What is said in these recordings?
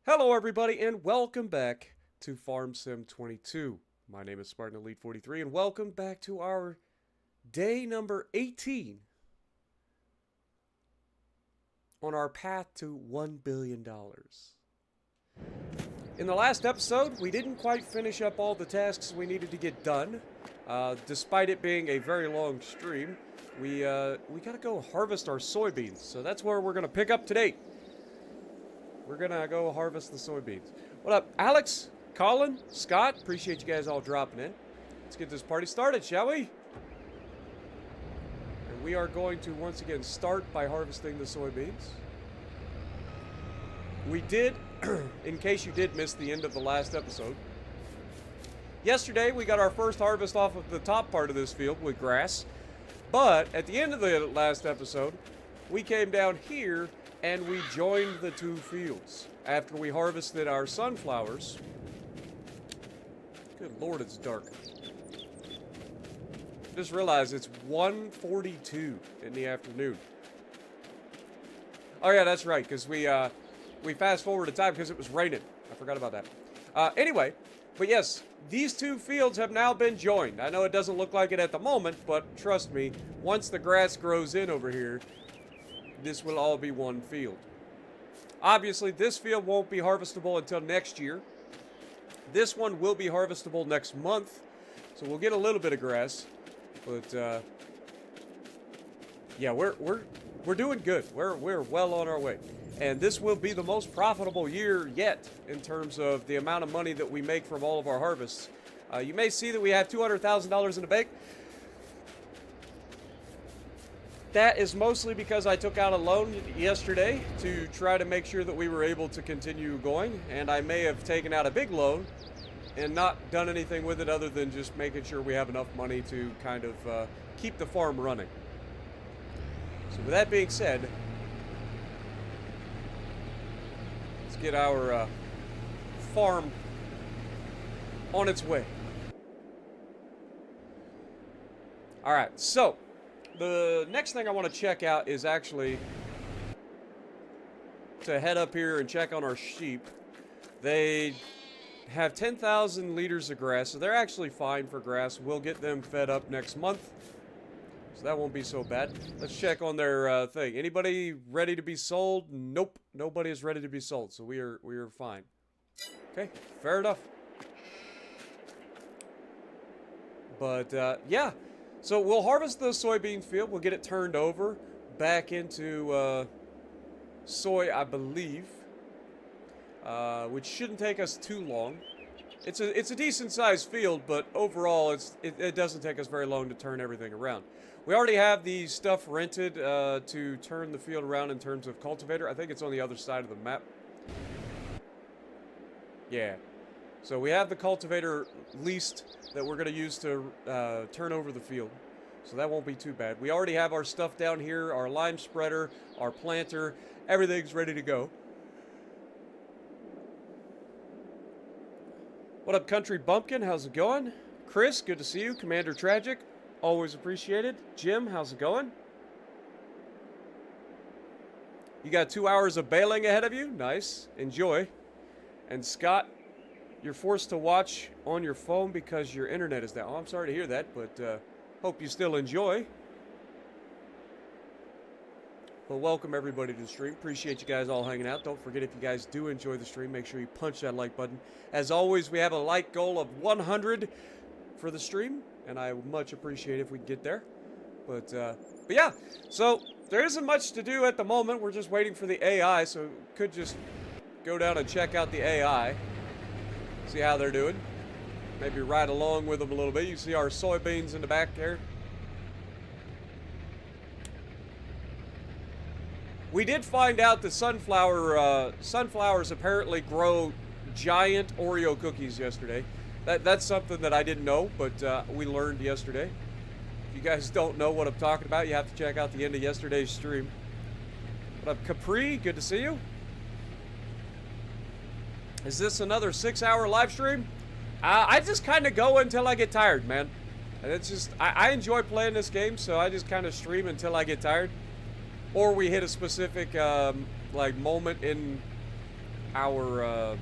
Hello, everybody, and welcome back to Farm Sim 22. My name is Spartan Elite 43, and welcome back to our day number 18 on our path to $1 billion. In the last episode, we didn't quite finish up all the tasks we needed to get done. Despite it being a very long stream, we gotta go harvest our soybeans, so that's where we're gonna pick up today. We're gonna go harvest the soybeans. What up, Alex, Colin, Scott? Appreciate you guys all dropping in. Let's get this party started, shall we? And we are going to once again start by harvesting the soybeans. We did, in case you did miss the end of the last episode, yesterday we got our first harvest off of the top part of this field with grass. But at the end of the last episode, we came down here and we joined the two fields after we harvested our sunflowers. Good Lord, it's dark. Just realized it's 1:42 in the afternoon. Oh yeah, that's right, because we fast forwarded time because it was raining. I forgot about that. Anyway, but yes, these two fields have now been joined. I know it doesn't look like it at the moment, but trust me, once the grass grows in over here, this will all be one field. Obviously, this field won't be harvestable until next year. This one will be harvestable next month, so we'll get a little bit of grass. But yeah, we're doing good. We're well on our way, and this will be the most profitable year yet in terms of the amount of money that we make from all of our harvests. You may see that we have $200,000 in the bank. That is mostly because I took out a loan yesterday to try to make sure that we were able to continue going, and I may have taken out a big loan and not done anything with it other than just making sure we have enough money to kind of keep the farm running. So with that being said, let's get our farm on its way. Alright, so the next thing I want to check out is actually to head up here and check on our sheep. They have 10,000 liters of grass, so they're actually fine for grass. We'll get them fed up next month, so that won't be so bad. Let's check on their thing. Anybody ready to be sold? Nope, nobody is ready to be sold, so we are fine. Okay, fair enough. But yeah. So we'll harvest the soybean field. We'll get it turned over back into soy, I believe, which shouldn't take us too long. It's a decent sized field, but overall it doesn't take us very long to turn everything around. We already have the stuff rented to turn the field around in terms of cultivator. I think it's on the other side of the map. Yeah. So we have the cultivator leased that we're going to use to turn over the field. So that won't be too bad. We already have our stuff down here, our lime spreader, our planter. Everything's ready to go. What up, Country Bumpkin? How's it going? Chris, good to see you. Commander Tragic, always appreciated. Jim, how's it going? You got 2 hours of baling ahead of you? Nice. Enjoy. And Scott, you're forced to watch on your phone because your internet is down. Oh, I'm sorry to hear that, but hope you still enjoy. Well, welcome everybody to the stream. Appreciate you guys all hanging out. Don't forget, if you guys do enjoy the stream, make sure you punch that like button. As always, we have a like goal of 100 for the stream, and I would much appreciate it if we could get there. But yeah, so there isn't much to do at the moment. We're just waiting for the AI, so could just go down and check out the AI. See how they're doing. Maybe ride along with them a little bit. You see our soybeans in the back there. We did find out that sunflowers apparently grow giant Oreo cookies yesterday. That's something that I didn't know, but we learned yesterday. If you guys don't know what I'm talking about, you have to check out the end of yesterday's stream. What up, Capri? Good to see you. Is this another 6-hour live stream? I just kind of go until I get tired, man. And it's just, I enjoy playing this game, so I just kind of stream until I get tired. Or we hit a specific, like, moment in our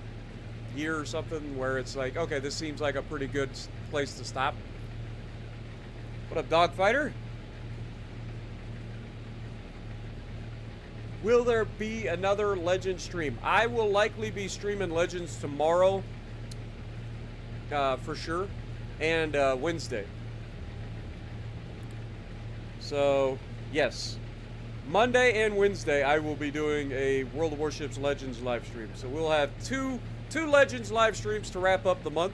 year or something where it's like, okay, this seems like a pretty good place to stop. What up, Dogfighter? Will there be another Legend stream? I will likely be streaming Legends tomorrow, for sure, and Wednesday. So, yes. Monday and Wednesday, I will be doing a World of Warships Legends live stream. So we'll have two Legends live streams to wrap up the month.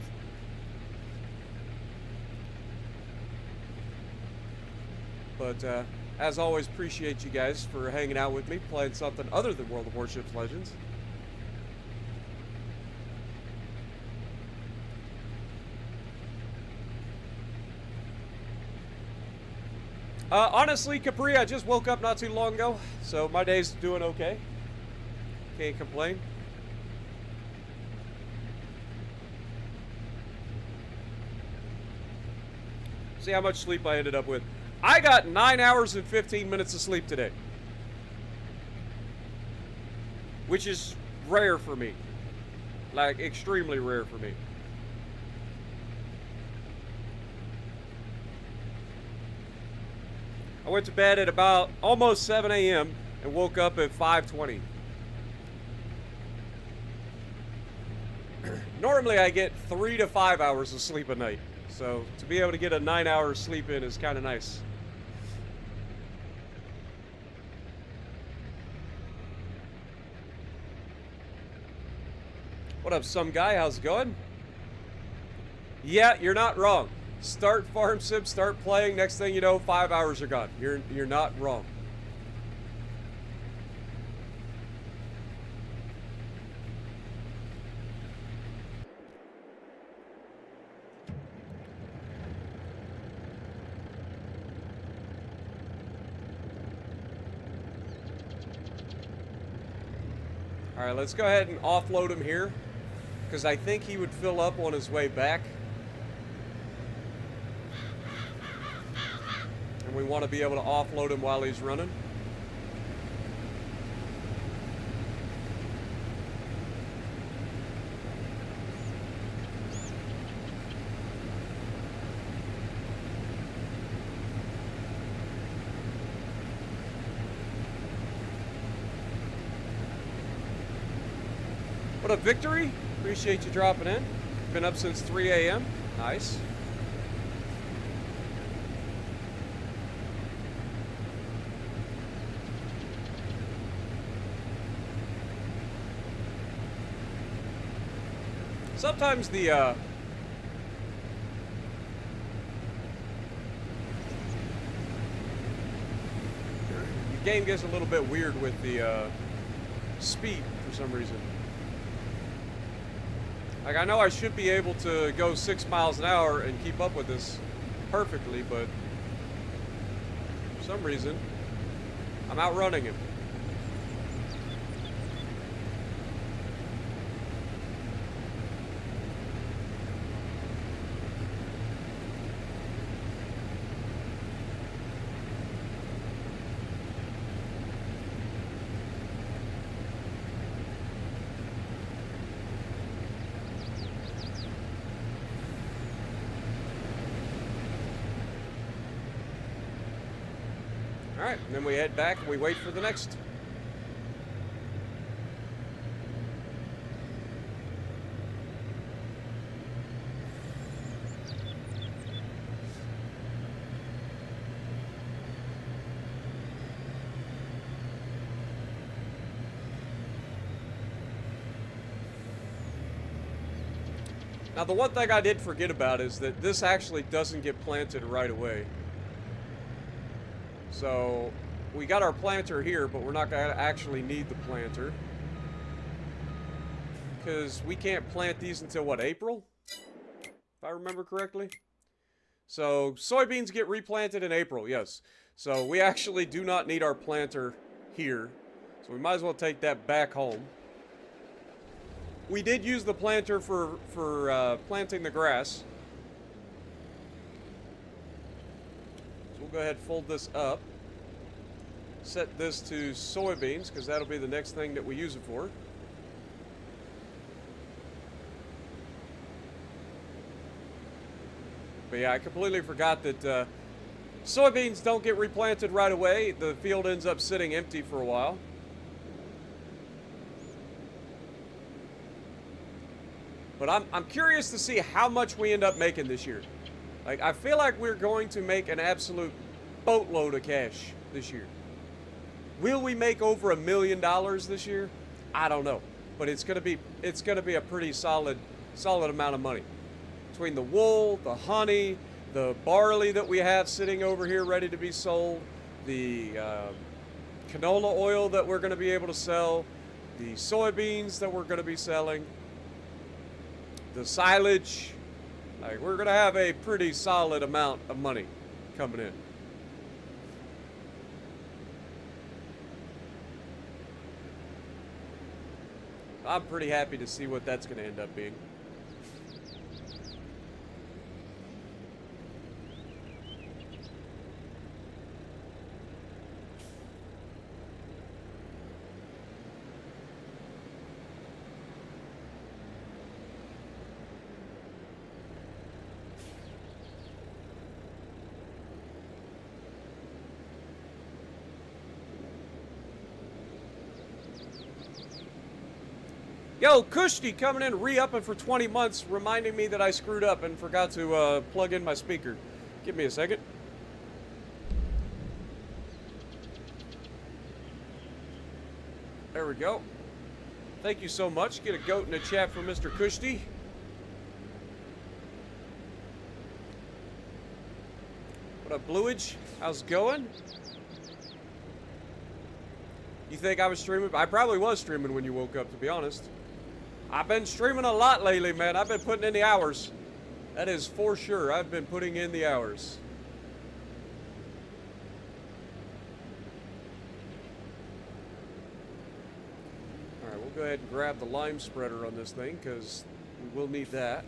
But, as always, appreciate you guys for hanging out with me, playing something other than World of Warships Legends. Honestly, Capri, I just woke up not too long ago, so my day's doing okay. Can't complain. See how much sleep I ended up with. I got 9 hours and 15 minutes of sleep today, which is rare for me, like extremely rare for me. I went to bed at about almost 7 a.m. and woke up at 5:20. Normally I get 3 to 5 hours of sleep a night, so to be able to get a 9 hour sleep in is kind of nice. What up, some guy? How's it going? Yeah, you're not wrong. Start Farm Sim, start playing. Next thing you know, 5 hours are gone. You're not wrong. All right, let's go ahead and offload him here, because I think he would fill up on his way back. And we want to be able to offload him while he's running. What up, Victory? Appreciate you dropping in. Been up since 3 a.m. Nice. Sometimes the game gets a little bit weird with the speed for some reason. Like, I know I should be able to go 6 miles an hour and keep up with this perfectly, but for some reason, I'm outrunning him. Alright, and then we head back and we wait for the next. Now, the one thing I did forget about is that this actually doesn't get planted right away. So, we got our planter here, but we're not going to actually need the planter. Because we can't plant these until, what, April? If I remember correctly. So, soybeans get replanted in April, yes. So, we actually do not need our planter here. So, we might as well take that back home. We did use the planter for planting the grass. So we'll go ahead and fold this up. Set this to soybeans, because that'll be the next thing that we use it for. But yeah, I completely forgot that soybeans don't get replanted right away. The field ends up sitting empty for a while. But I'm curious to see how much we end up making this year. Like, I feel like we're going to make an absolute boatload of cash this year. Will we make over $1 million this year? I don't know, but it's gonna be a pretty solid amount of money between the wool, the honey, the barley that we have sitting over here ready to be sold, the canola oil that we're going to be able to sell, the soybeans that we're going to be selling, the silage. Like, we're going to have a pretty solid amount of money coming in. I'm pretty happy to see what that's going to end up being. Yo, Kushti coming in, re-upping for 20 months, reminding me that I screwed up and forgot to plug in my speaker. Give me a second. There we go. Thank you so much. Get a goat in the chat for Mr. Kushti. What up, Bluage? How's it going? You think I was streaming? I probably was streaming when you woke up, to be honest. I've been streaming a lot lately, man. I've been putting in the hours. That is for sure. I've been putting in the hours. Alright, we'll go ahead and grab the lime spreader on this thing, because we will need that.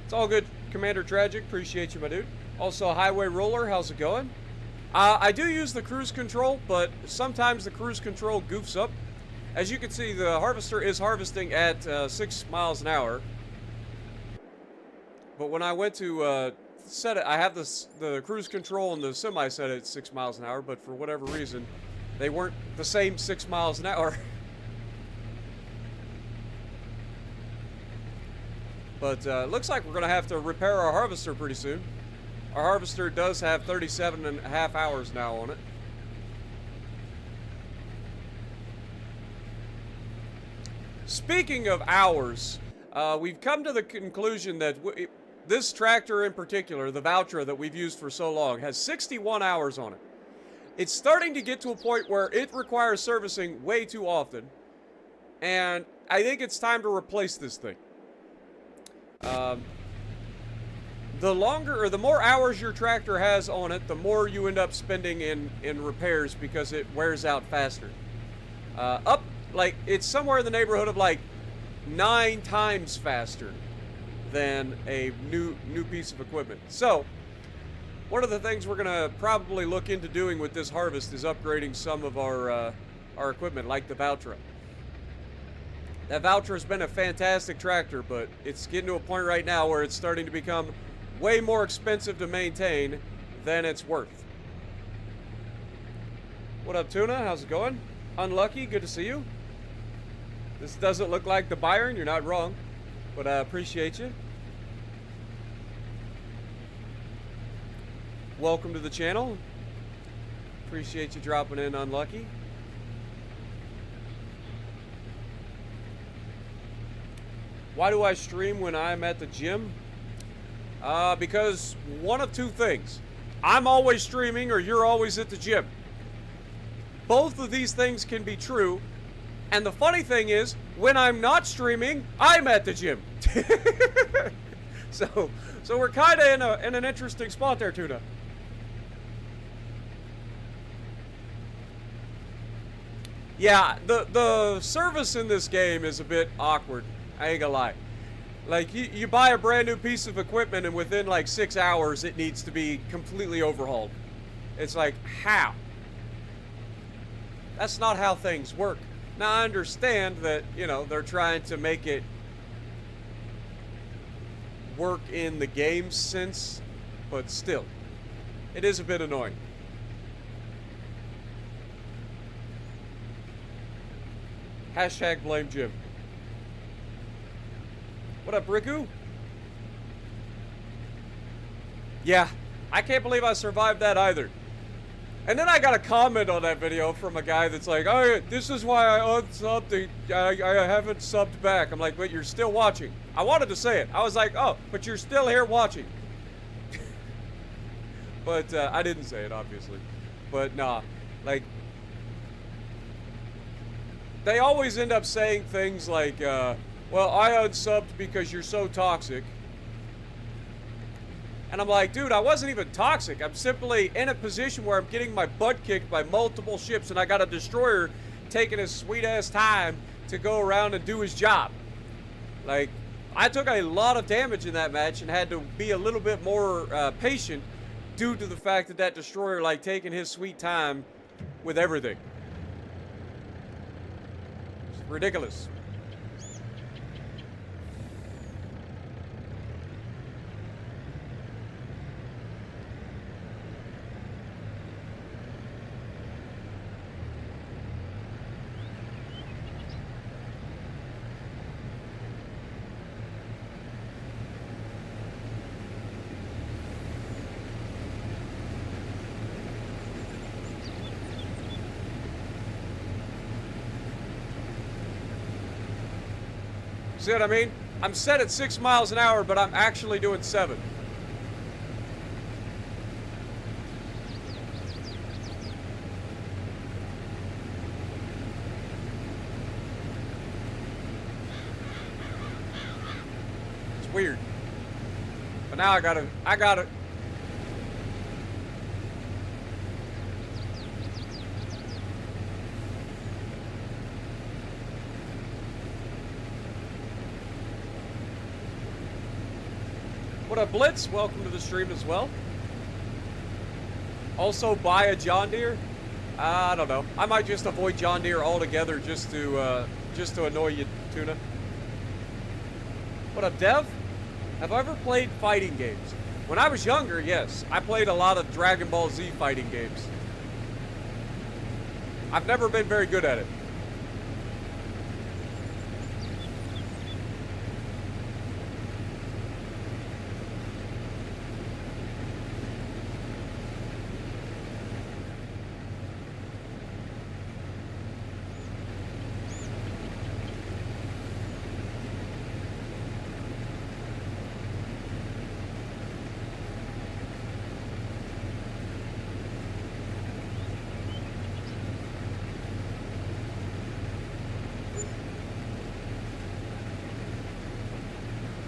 It's all good, Commander Tragic. Appreciate you, my dude. Also, Highway Roller, how's it going? I do use the cruise control, but sometimes the cruise control goofs up. As you can see, the harvester is harvesting at 6 miles an hour. But when I went to set it, I have the cruise control and the semi set at 6 miles an hour, but for whatever reason, they weren't the same 6 miles an hour. But looks like we're going to have to repair our harvester pretty soon. Our harvester does have 37.5 hours now on it. Speaking of hours, we've come to the conclusion that this tractor in particular, the Valtra that we've used for so long, has 61 hours on it. It's starting to get to a point where it requires servicing way too often. And I think it's time to replace this thing. The longer or the more hours your tractor has on it, the more you end up spending in repairs because it wears out faster. Like, it's somewhere in the neighborhood of like 9 times faster than a new piece of equipment. So, one of the things we're gonna probably look into doing with this harvest is upgrading some of our equipment, like the Valtra. That Valtra has been a fantastic tractor, but it's getting to a point right now where it's starting to become way more expensive to maintain than it's worth. What up, Tuna? How's it going? Unlucky, good to see you. This doesn't look like the Byron, you're not wrong, but I appreciate you. Welcome to the channel. Appreciate you dropping in, Unlucky. Why do I stream when I'm at the gym? Because one of two things. I'm always streaming or you're always at the gym. Both of these things can be true. And the funny thing is, when I'm not streaming, I'm at the gym. So we're kind of in an interesting spot there, Tuna. Yeah, the service in this game is a bit awkward. I ain't gonna lie. Like, you buy a brand new piece of equipment and within like 6 hours it needs to be completely overhauled. It's like, how? That's not how things work. Now, I understand that, you know, they're trying to make it work in the game sense, but still, it is a bit annoying. Hashtag blame Jim. What up, Riku? Yeah, I can't believe I survived that either. And then I got a comment on that video from a guy that's like, oh, this is why I unsubbed. I haven't subbed back. I'm like, but you're still watching. I wanted to say it. I was like, oh, but you're still here watching. But I didn't say it, obviously. But nah, like, they always end up saying things like, well, I unsubbed because you're so toxic. And I'm like, dude, I wasn't even toxic. I'm simply in a position where I'm getting my butt kicked by multiple ships, and I got a destroyer taking his sweet-ass time to go around and do his job. Like, I took a lot of damage in that match and had to be a little bit more patient due to the fact that that destroyer, like, taking his sweet time with everything. It's ridiculous. See what I mean? I'm set at 6 miles an hour, but I'm actually doing 7. It's weird. But now I gotta What up, Blitz? Welcome to the stream as well. Also, buy a John Deere? I don't know. I might just avoid John Deere altogether just to annoy you, Tuna. What up, Dev? Have I ever played fighting games? When I was younger, yes. I played a lot of Dragon Ball Z fighting games. I've never been very good at it.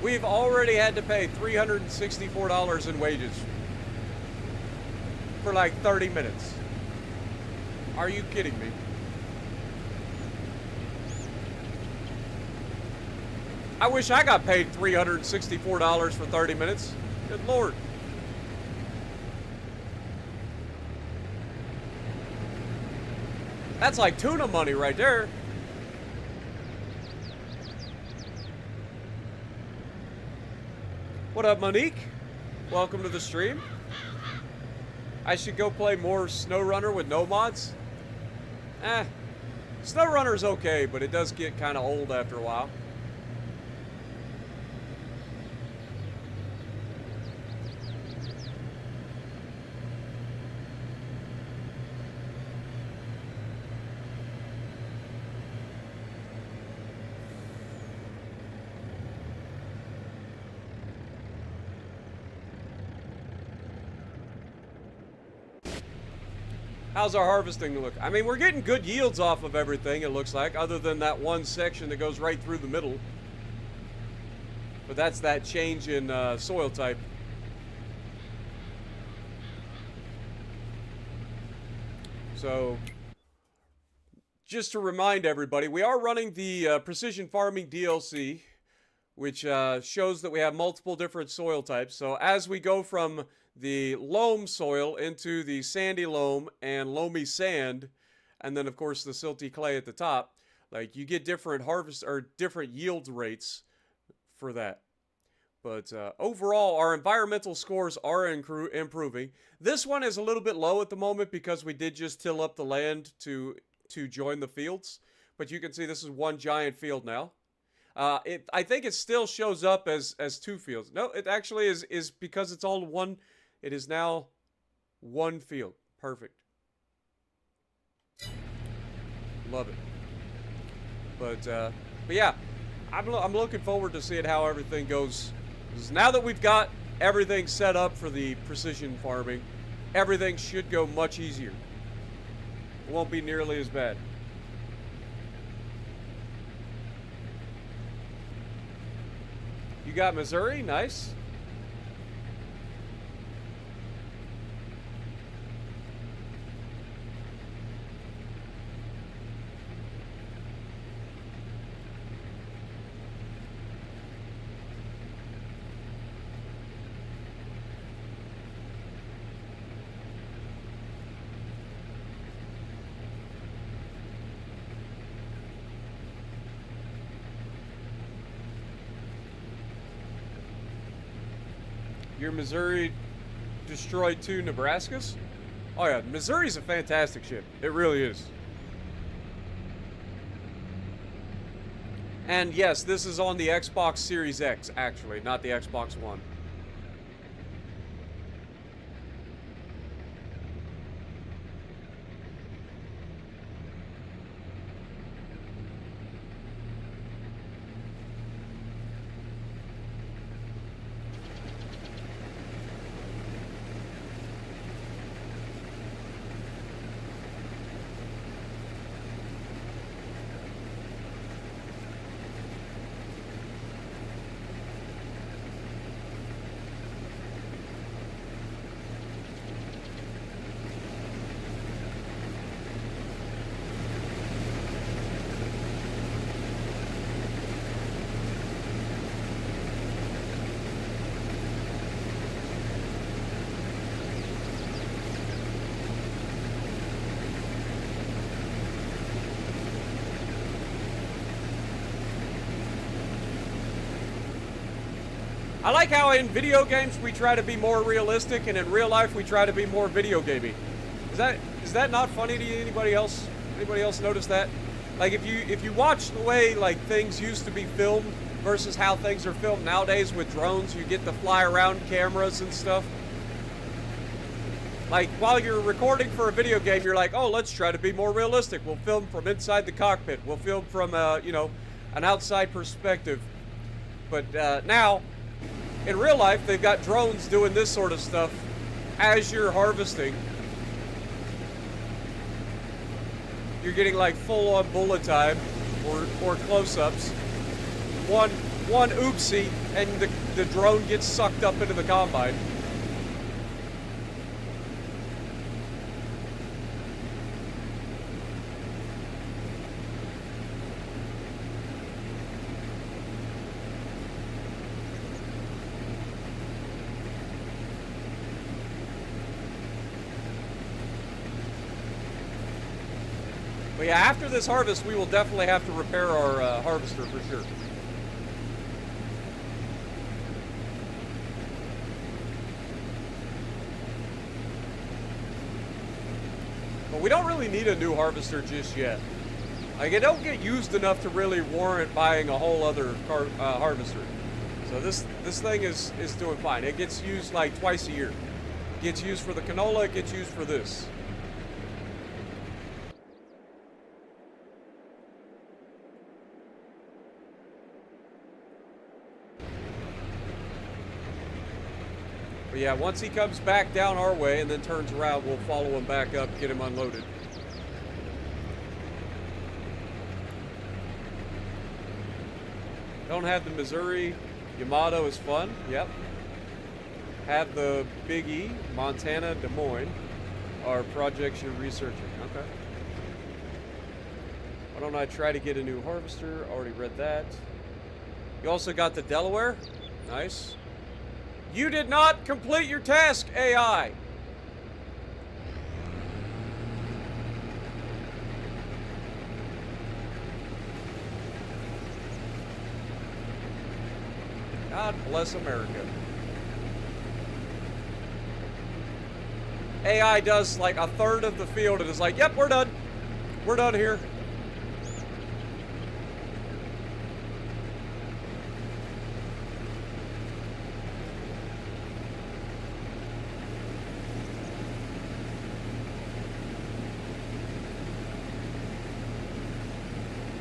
We've already had to pay $364 in wages for like 30 minutes. Are you kidding me? I wish I got paid $364 for 30 minutes. Good Lord. That's like tuna money right there. What up, Monique? Welcome to the stream. I should go play more SnowRunner with no mods? SnowRunner's okay, but it does get kind of old after a while. How's our harvesting look? I mean, we're getting good yields off of everything, it looks like, other than that one section that goes right through the middle. But that's that change in soil type. So, just to remind everybody, we are running the Precision Farming DLC which shows that we have multiple different soil types. So as we go from the loam soil into the sandy loam and loamy sand, and then of course the silty clay at the top, like you get different harvest or different yield rates for that. But overall, our environmental scores are improving. This one is a little bit low at the moment because we did just till up the land to join the fields. But you can see this is one giant field now. I think it still shows up as two fields. No, it actually is because it's all one. It is now one field. Perfect. Love it. But yeah, I'm looking forward to seeing how everything goes. Because now that we've got everything set up for the precision farming, everything should go much easier. It won't be nearly as bad. You got Missouri, nice. Your Missouri destroyed 2 Nebraskas? Oh yeah, Missouri's a fantastic ship. It really is. And yes, this is on the Xbox Series X, actually, not the Xbox One. I like how in video games we try to be more realistic, and in real life we try to be more video gamey. Is that not funny to you? Anybody else? Anybody else notice that? Like if you watch the way like things used to be filmed versus how things are filmed nowadays with drones, you get the fly around cameras and stuff. Like while you're recording for a video game, you're like, oh, let's try to be more realistic. We'll film from inside the cockpit. We'll film from you know, an outside perspective. But now, in real life, they've got drones doing this sort of stuff as you're harvesting. You're getting like full-on bullet time or close-ups. One oopsie, and the drone gets sucked up into the combine. But yeah, after this harvest, we will definitely have to repair our harvester for sure. But we don't really need a new harvester just yet. Like, it don't get used enough to really warrant buying a whole other harvester. So this thing is doing fine. It gets used like twice a year. It gets used for the canola, it gets used for this. But yeah, once he comes back down our way and then turns around, we'll follow him back up, get him unloaded. Don't have the Missouri. Yamato is fun. Yep. Have the Big E, Montana, Des Moines, are projects you're researching. Okay. Why don't I try to get a new harvester? Already read that. You also got the Delaware. Nice. You did not complete your task, AI. God bless America. AI does like a third of the field and is like, yep, we're done. We're done here.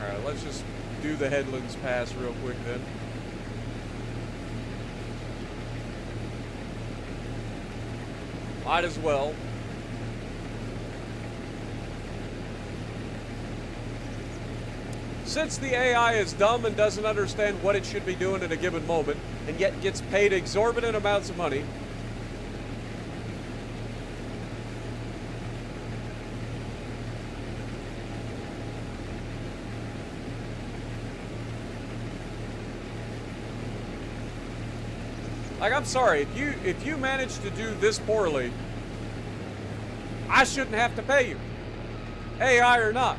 Alright, let's just do the Headlands Pass real quick then. Might as well. Since the AI is dumb and doesn't understand what it should be doing at a given moment, and yet gets paid exorbitant amounts of money, like, I'm sorry, if you manage to do this poorly, I shouldn't have to pay you, AI or not.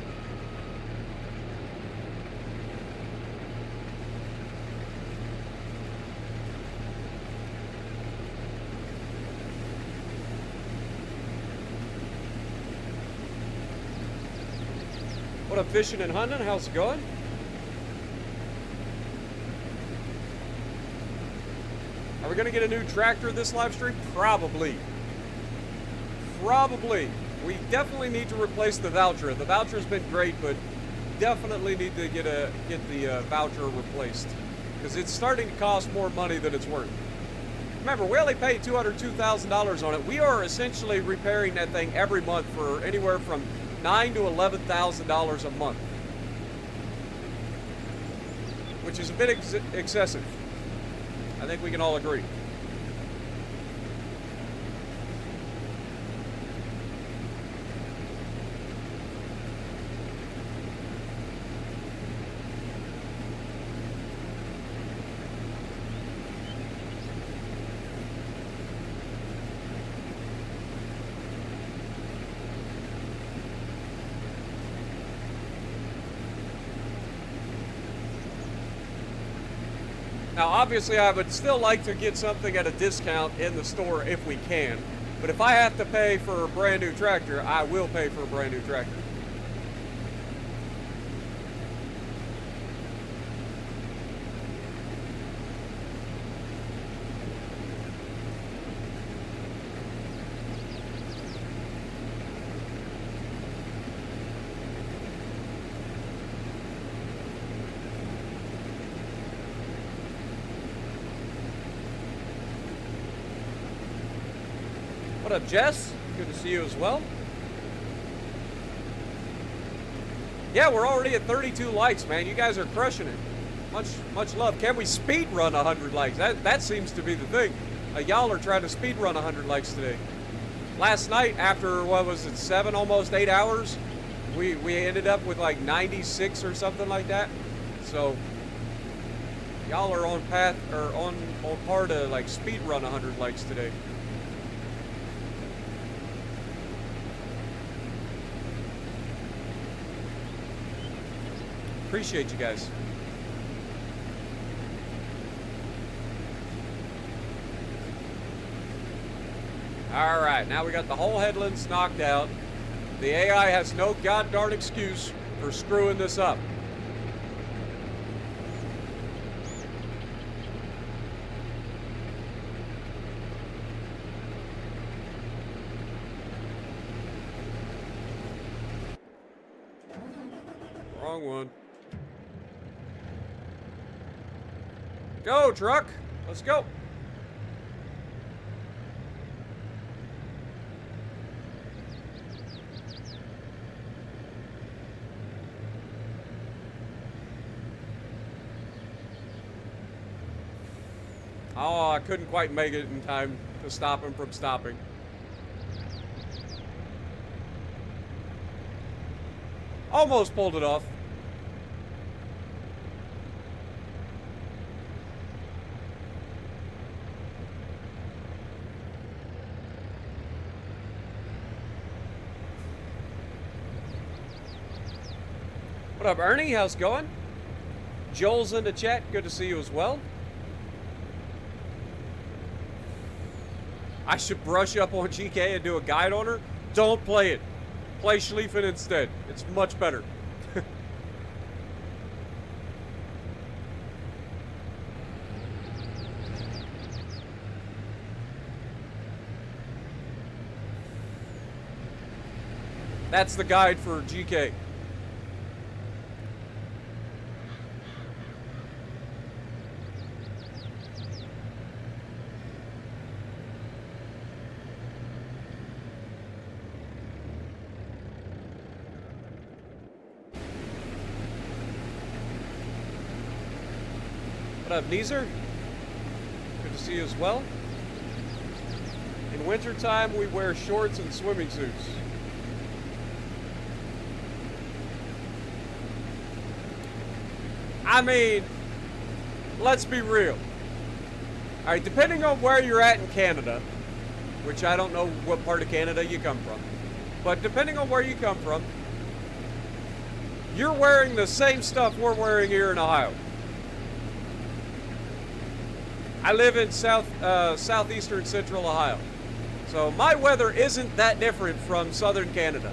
What up, fishing and hunting? How's it going? Are we going to get a new tractor this live stream? Probably. Probably. We definitely need to replace the voucher. The voucher's been great, but definitely need to get the voucher replaced because it's starting to cost more money than it's worth. Remember, we only paid $202,000 on it. We are essentially repairing that thing every month for anywhere from $9,000 to $11,000 a month, which is a bit excessive. I think we can all agree. Now, obviously, I would still like to get something at a discount in the store if we can. But if I have to pay for a brand new tractor, I will pay for a brand new tractor. What up, Jess? Good to see you as well. Yeah, we're already at 32 likes, man. You guys are crushing it. Much love. Can we speed run 100 likes? That seems to be the thing. Y'all are trying to speed run 100 likes today. Last night, after, what was it, 7, almost 8 hours, we ended up with like 96 or something like that. So, y'all are on path, or on par to like speed run 100 likes today. Appreciate you guys. All right, now we got the whole headlands knocked out. The AI has no goddarn excuse for screwing this up. Wrong one. Go, truck. Let's go. Oh, I couldn't quite make it in time to stop him from stopping. Almost pulled it off. What up, Ernie? How's it going? Joel's in the chat. Good to see you as well. I should brush up on GK and do a guide on her. Don't play it. Play Schlieffen instead. It's much better. That's the guide for GK. What up, Neezer? Good to see you as well. In wintertime, we wear shorts and swimming suits. I mean, let's be real. All right, depending on where you're at in Canada, which I don't know what part of Canada you come from, but depending on where you come from, you're wearing the same stuff we're wearing here in Ohio. I live in southeastern central Ohio, so my weather isn't that different from southern Canada.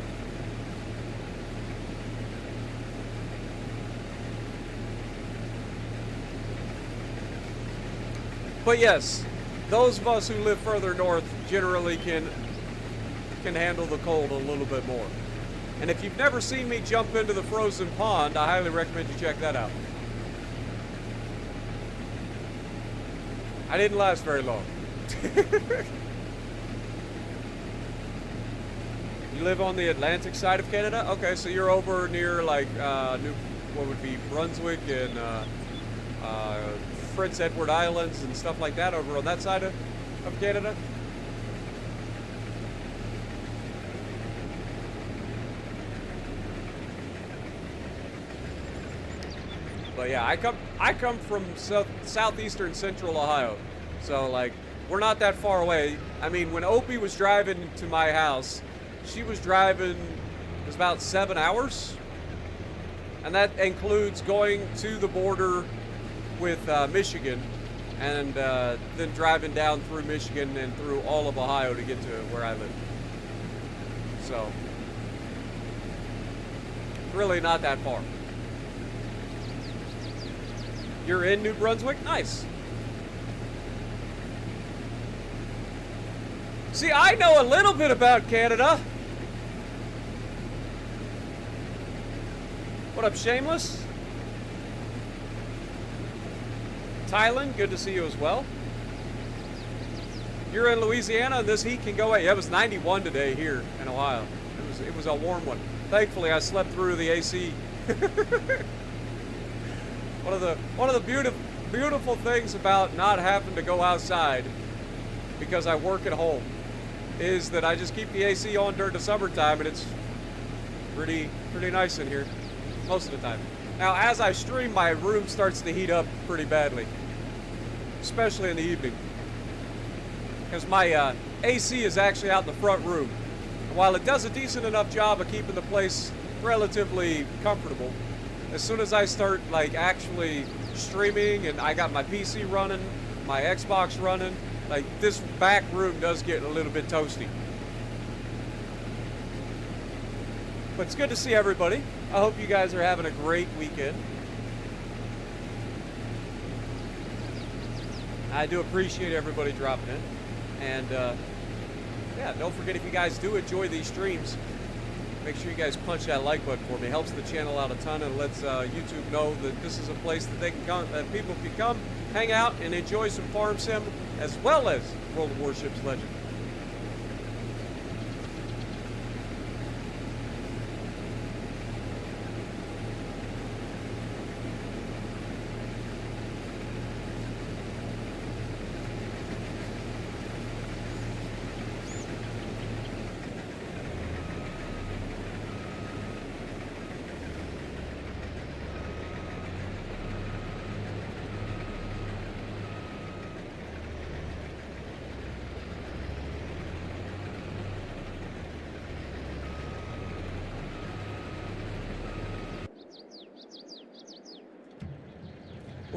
But yes, those of us who live further north generally can handle the cold a little bit more. And if you've never seen me jump into the frozen pond, I highly recommend you check that out. I didn't last very long. You live on the Atlantic side of Canada? Okay, so you're over near like what would be Brunswick and Prince Edward Islands and stuff like that over on that side of Canada? But yeah, I come from southeastern central Ohio, so like we're not that far away. I mean, when Opie was driving to my house, she was driving, it was about 7 hours, and that includes going to the border with Michigan, and then driving down through Michigan and through all of Ohio to get to where I live. So, really not that far. You're in New Brunswick? Nice. See, I know a little bit about Canada. What up, Shameless? Thailand, good to see you as well. You're in Louisiana, and this heat can go away. Yeah, it was 91 today here in Ohio. It was a warm one. Thankfully, I slept through the AC. One of the beautiful things about not having to go outside because I work at home is that I just keep the AC on during the summertime, and it's pretty nice in here most of the time. Now, as I stream, my room starts to heat up pretty badly, especially in the evening, because my AC is actually out in the front room. And while it does a decent enough job of keeping the place relatively comfortable, as soon as I start like actually streaming and I got my PC running, my Xbox running, like this back room does get a little bit toasty. But it's good to see everybody. I hope you guys are having a great weekend. I do appreciate everybody dropping in. And yeah, don't forget, if you guys do enjoy these streams, make sure you guys punch that like button for me. It helps the channel out a ton and lets YouTube know that this is a place that they can come, that people can come, hang out, and enjoy some farm sim as well as World of Warships Legend.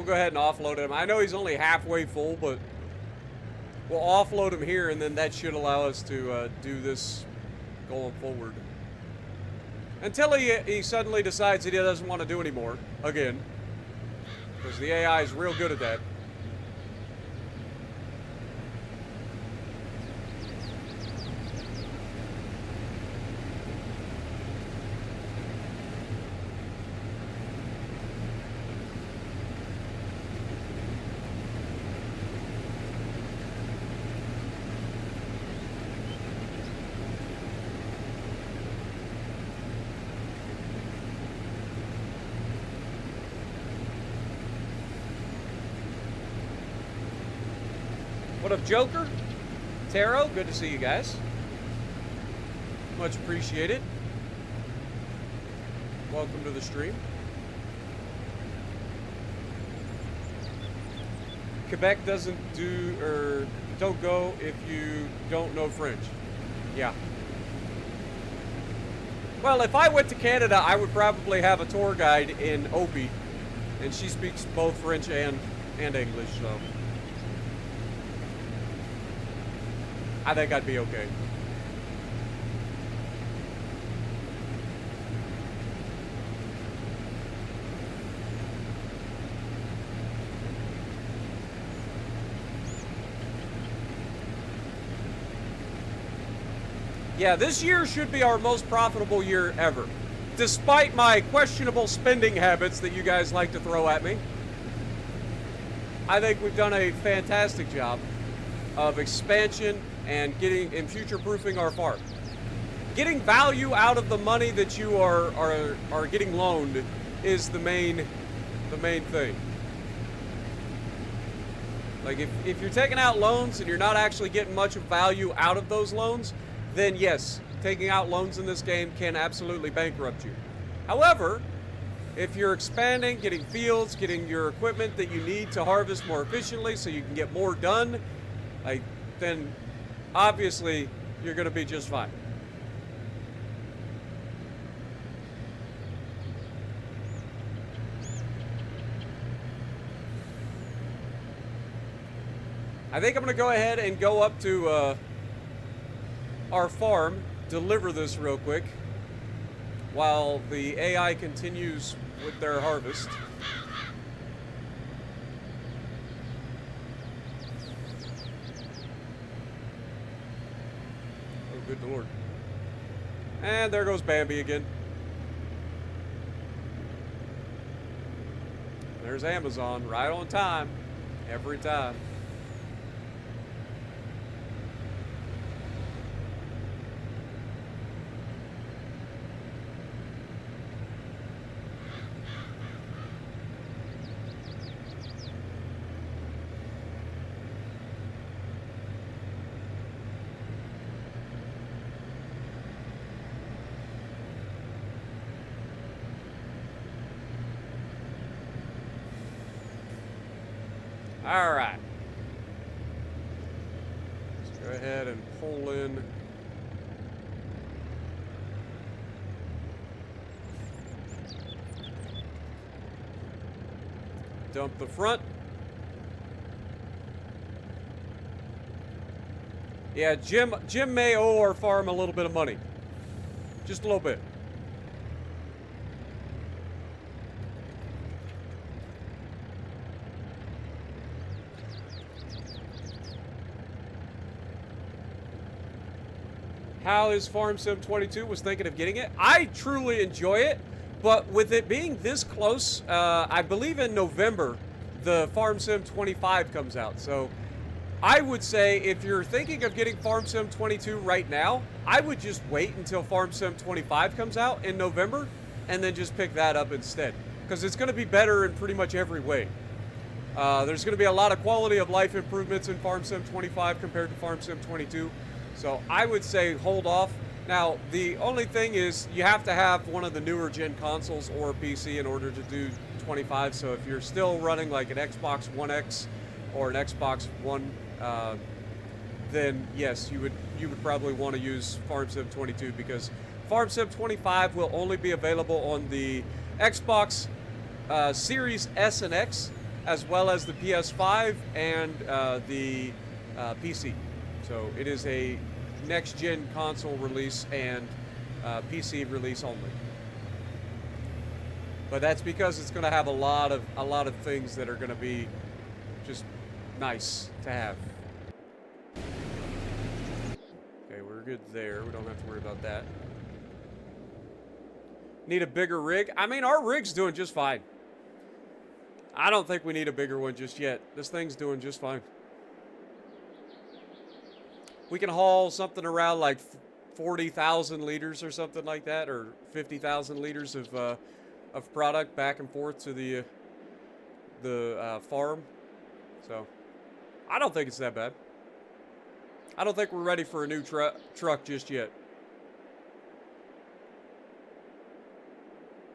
We'll go ahead and offload him. I know he's only halfway full, but we'll offload him here, and then that should allow us to do this going forward. Until he suddenly decides that he doesn't want to do anymore, again. Because the AI is real good at that. What up, Joker? Taro, good to see you guys. Much appreciated. Welcome to the stream. Quebec doesn't do, or don't go if you don't know French. Yeah. Well, if I went to Canada, I would probably have a tour guide in Opie, and she speaks both French and English, so I think I'd be okay. Yeah, this year should be our most profitable year ever, despite my questionable spending habits that you guys like to throw at me. I think we've done a fantastic job of expansion and future-proofing our farm. Getting value out of the money that you are getting loaned is the main thing. Like if you're taking out loans and you're not actually getting much of value out of those loans, then yes, taking out loans in this game can absolutely bankrupt you. However, if you're expanding, getting fields, getting your equipment that you need to harvest more efficiently so you can get more done, then obviously you're going to be just fine. I think I'm going to go ahead and go up to our farm, deliver this real quick while the AI continues with their harvest. Oh, good Lord. And there goes Bambi again. There's Amazon right on time, every time. All right. Let's go ahead and pull in. Dump the front. Yeah, Jim may owe our farm a little bit of money. Just a little bit. How is Farm Sim 22? Was thinking of getting it. I truly enjoy it, but with it being this close, I believe in November, the Farm Sim 25 comes out. So I would say if you're thinking of getting Farm Sim 22 right now, I would just wait until Farm Sim 25 comes out in November and then just pick that up instead, because it's going to be better in pretty much every way. There's going to be a lot of quality of life improvements in Farm Sim 25 compared to Farm Sim 22. So I would say hold off. Now, the only thing is you have to have one of the newer gen consoles or a PC in order to do 25. So if you're still running like an Xbox One X or an Xbox One, then yes, you would probably want to use Farm Sim 22, because Farm Sim 25 will only be available on the Xbox Series S and X as well as the PS5 and the PC. So it is a next-gen console release and PC release only. But that's because it's going to have a lot of things that are going to be just nice to have. Okay, we're good there. We don't have to worry about that. Need a bigger rig? I mean, our rig's doing just fine. I don't think we need a bigger one just yet. This thing's doing just fine. We can haul something around like 40,000 liters or something like that, or 50,000 liters of product back and forth to the farm. So, I don't think it's that bad. I don't think we're ready for a new truck just yet.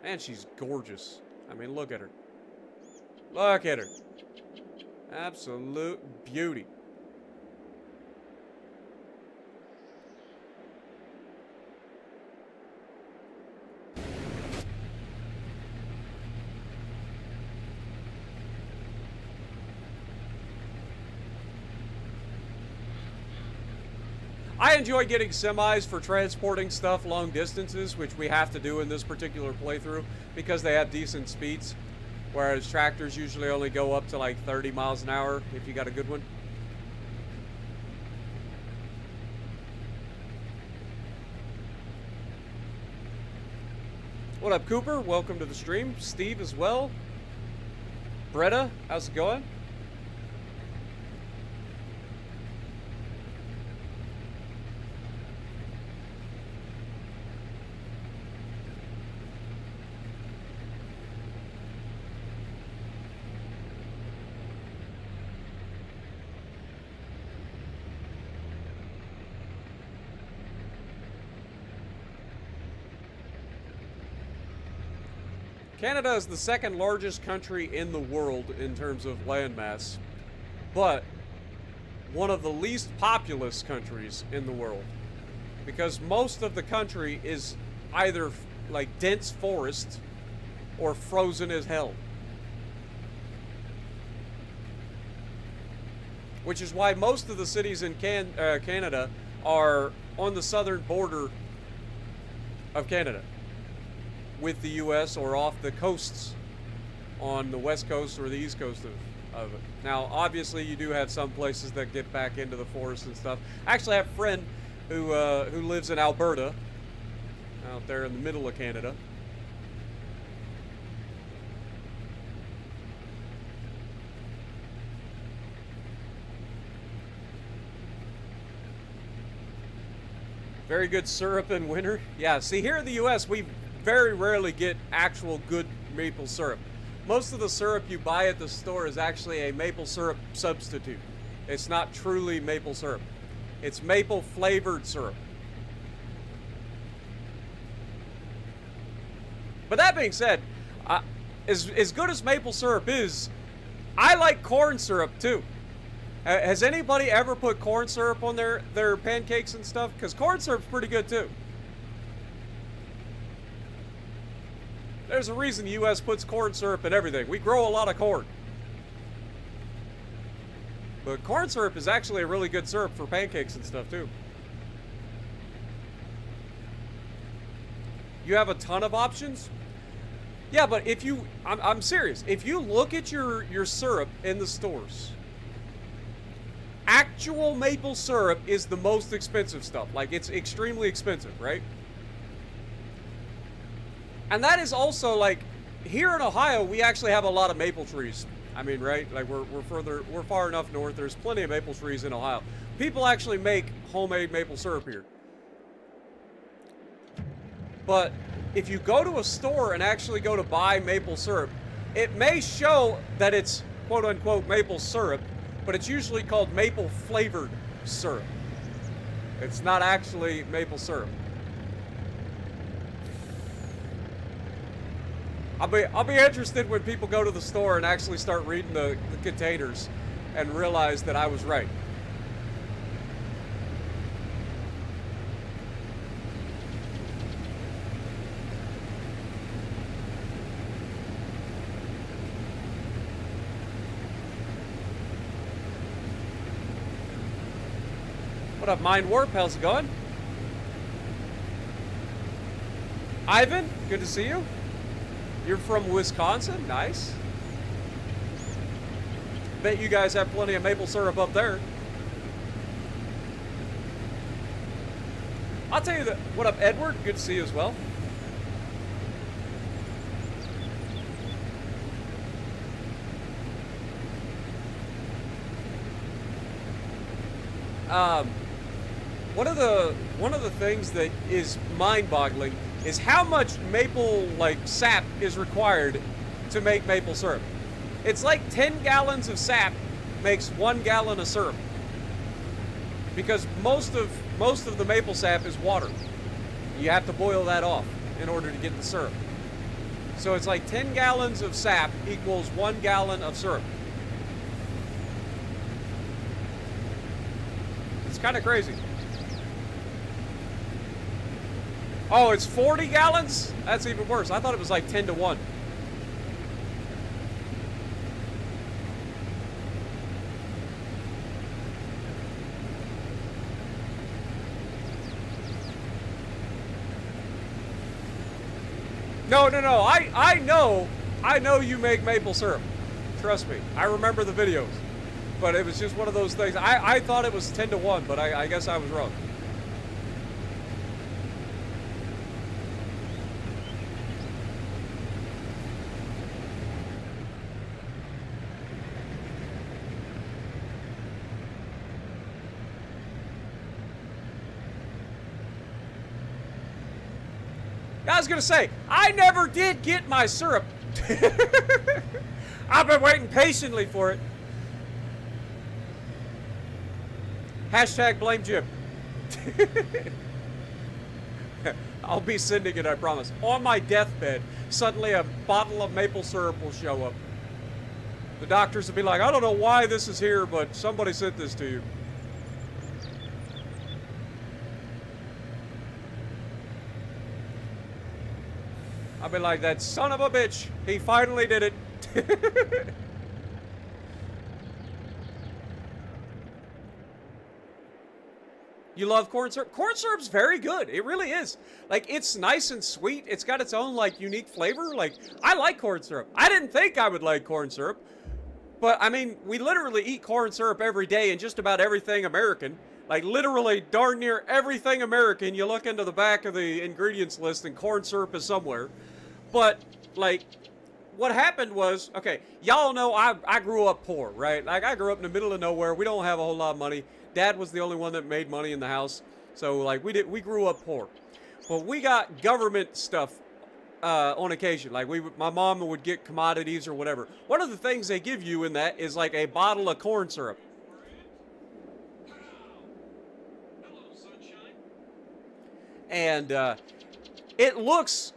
And she's gorgeous. I mean, look at her. Look at her. Absolute beauty. I enjoy getting semis for transporting stuff long distances, which we have to do in this particular playthrough because they have decent speeds, whereas tractors usually only go up to like 30 miles an hour if you got a good one. What up, Cooper? Welcome to the stream. Steve as well. Bretta, how's it going? Canada is the second largest country in the world in terms of landmass, but one of the least populous countries in the world, because most of the country is either like dense forest or frozen as hell. Which is why most of the cities in Canada are on the southern border of Canada with the U.S. or off the coasts on the west coast or the east coast of it. Now, obviously, you do have some places that get back into the forest and stuff. I actually have a friend who lives in Alberta, out there in the middle of Canada. Very good syrup in winter. Yeah, see, here in the U.S., we very rarely get actual good maple syrup. Most of the syrup you buy at the store is actually a maple syrup substitute. It's not truly maple syrup. It's maple flavored syrup. But that being said, as good as maple syrup is, I like corn syrup too. Has anybody ever put corn syrup on their pancakes and stuff? Because corn syrup's pretty good too. There's a reason the U.S. puts corn syrup in everything. We grow a lot of corn. But corn syrup is actually a really good syrup for pancakes and stuff too. You have a ton of options? Yeah, but if you... I'm serious. If you look at your syrup in the stores, actual maple syrup is the most expensive stuff. Like, it's extremely expensive, right? And that is also, like, here in Ohio, we actually have a lot of maple trees. I mean, right? Like, we're far enough north. There's plenty of maple trees in Ohio. People actually make homemade maple syrup here. But if you go to a store and actually go to buy maple syrup, it may show that it's quote-unquote maple syrup, but it's usually called maple flavored syrup. It's not actually maple syrup. I'll be interested when people go to the store and actually start reading the containers and realize that I was right. What up, Mind Warp? How's it going? Ivan, good to see you. You're from Wisconsin? Nice. Bet you guys have plenty of maple syrup up there. I'll tell you that. What up, Edward? Good to see you as well. One of the things that is mind-boggling is how much maple sap is required to make maple syrup. It's like 10 gallons of sap makes 1 gallon of syrup. Because most of the maple sap is water. You have to boil that off in order to get the syrup. So it's like 10 gallons of sap equals 1 gallon of syrup. It's kind of crazy. Oh, it's 40 gallons? That's even worse. I thought it was like 10 to 1. No. I know you make maple syrup. Trust me. I remember the videos. But it was just one of those things. I thought it was 10 to 1, but I guess I was wrong. I was gonna say, I never did get my syrup. I've been waiting patiently for it. Hashtag blame Jim. I'll be sending it, I promise. On my deathbed, suddenly a bottle of maple syrup will show up. The doctors will be like, I don't know why this is here, but somebody sent this to you. I'll be like, that son of a bitch, he finally did it. You love corn syrup? Corn syrup's very good. It really is. Like, it's nice and sweet. It's got its own, unique flavor. Like, I like corn syrup. I didn't think I would like corn syrup. But, I mean, we literally eat corn syrup every day in just about everything American. Like, literally, darn near everything American. You look into the back of the ingredients list and corn syrup is somewhere. But, what happened was, okay, y'all know I grew up poor, right? Like, I grew up in the middle of nowhere. We don't have a whole lot of money. Dad was the only one that made money in the house. So, we grew up poor. But we got government stuff on occasion. Like, my mom would get commodities or whatever. One of the things they give you in that is, a bottle of corn syrup. And it looks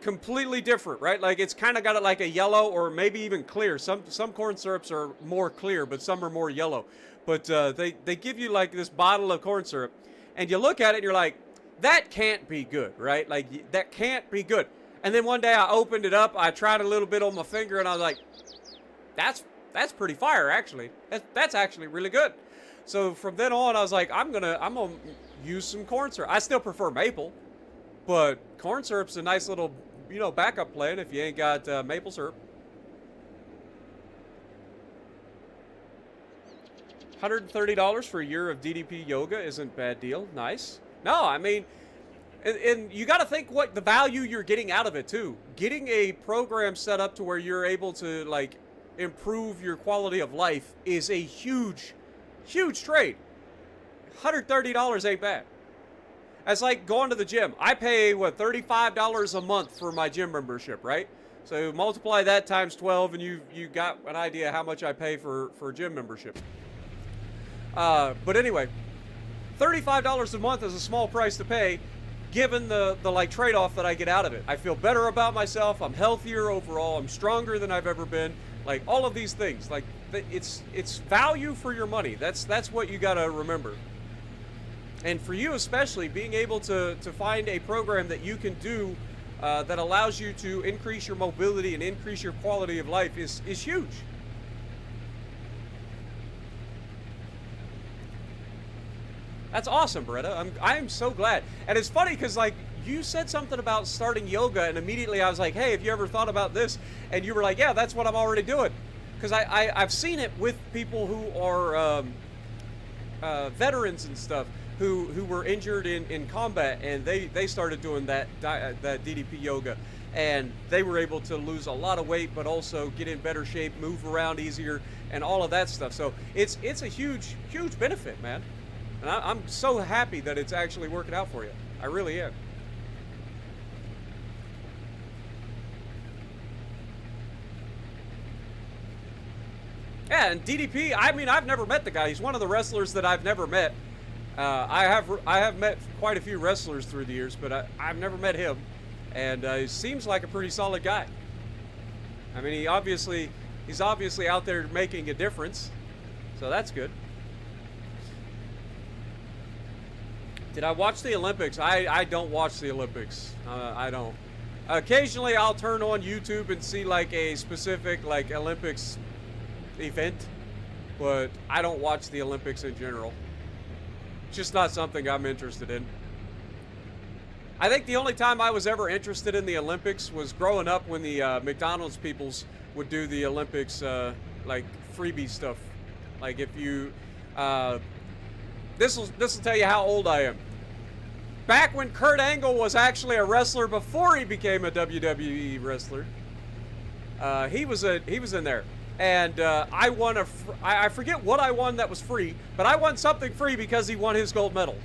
completely different, right? Like, it's kind of got it like a yellow or maybe even clear. Some corn syrups are more clear, but some are more yellow. But they give you this bottle of corn syrup, and you look at it and you're like, that can't be good, right? Like, that can't be good. And then one day I opened it up, I tried a little bit on my finger, and I was like, that's pretty fire, actually. That's actually really good. So from then on, I was like, I'm gonna use some corn syrup. I still prefer maple, but corn syrup's a nice little, backup plan if you ain't got maple syrup. $130 for a year of DDP yoga isn't a bad deal. Nice. No, I mean, and you got to think what the value you're getting out of it too. Getting a program set up to where you're able to improve your quality of life is a huge trade. $130 ain't bad. That's like going to the gym. I pay, $35 a month for my gym membership, right? So multiply that times 12 and you got an idea how much I pay for gym membership. But anyway, $35 a month is a small price to pay given the trade-off that I get out of it. I feel better about myself. I'm healthier overall. I'm stronger than I've ever been. All of these things. It's value for your money. That's what you got to remember. And for you especially, being able to find a program that you can do that allows you to increase your mobility and increase your quality of life is huge. That's awesome, Beretta. I'm so glad. And it's funny because like you said something about starting yoga, and immediately I was like, hey, have you ever thought about this? And you were like, yeah, that's what I'm already doing. Because I've seen it with people who are veterans and stuff who were injured in combat, and they started doing that DDP yoga, and they were able to lose a lot of weight, but also get in better shape, move around easier, and all of that stuff. So it's a huge benefit, man. And I'm so happy that it's actually working out for you. I really am. Yeah, and DDP, I mean, I've never met the guy. He's one of the wrestlers that I've never met. I have met quite a few wrestlers through the years, but I've never met him. And he seems like a pretty solid guy. I mean, he's obviously out there making a difference. So that's good. Did I watch the Olympics? I don't watch the Olympics. I don't. Occasionally I'll turn on YouTube and see like a specific like Olympics event, but I don't watch the Olympics in general. It's just not something I'm interested in. I think the only time I was ever interested in the Olympics was growing up when the McDonald's peoples would do the Olympics like freebie stuff. Like if you this will tell you how old I am. Back when Kurt Angle was actually a wrestler before he became a WWE wrestler, he was in there, and I won I forget what I won that was free, but I won something free because he won his gold medal.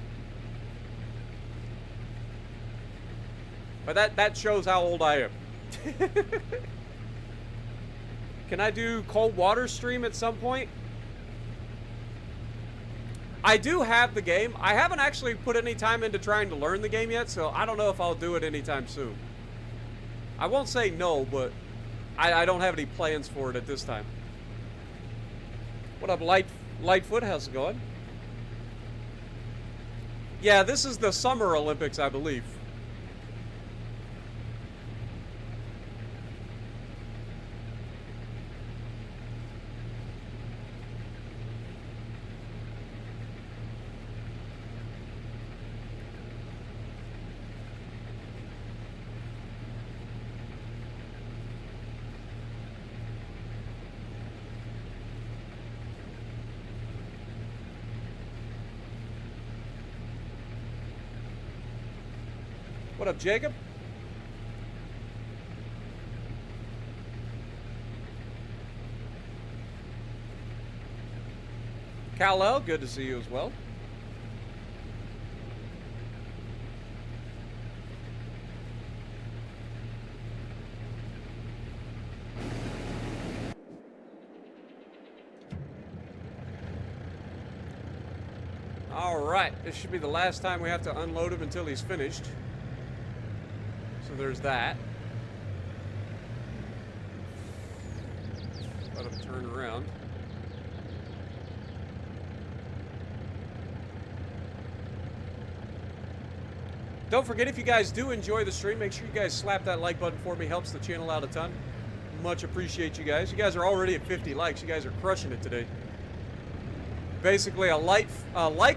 But that shows how old I am. Can I do cold water stream at some point? I do have the game. I haven't actually put any time into trying to learn the game yet, so I don't know if I'll do it anytime soon. I won't say no, but I don't have any plans for it at this time. What up, Lightfoot? How's it going? Yeah, this is the Summer Olympics, I believe. What up, Jacob? Kal-El, good to see you as well. All right, this should be the last time we have to unload him until he's finished. So there's that. Let him turn around. Don't forget, if you guys do enjoy the stream, make sure you guys slap that like button for me. Helps the channel out a ton. Much appreciate you guys. You guys are already at 50 likes. You guys are crushing it today. Basically a like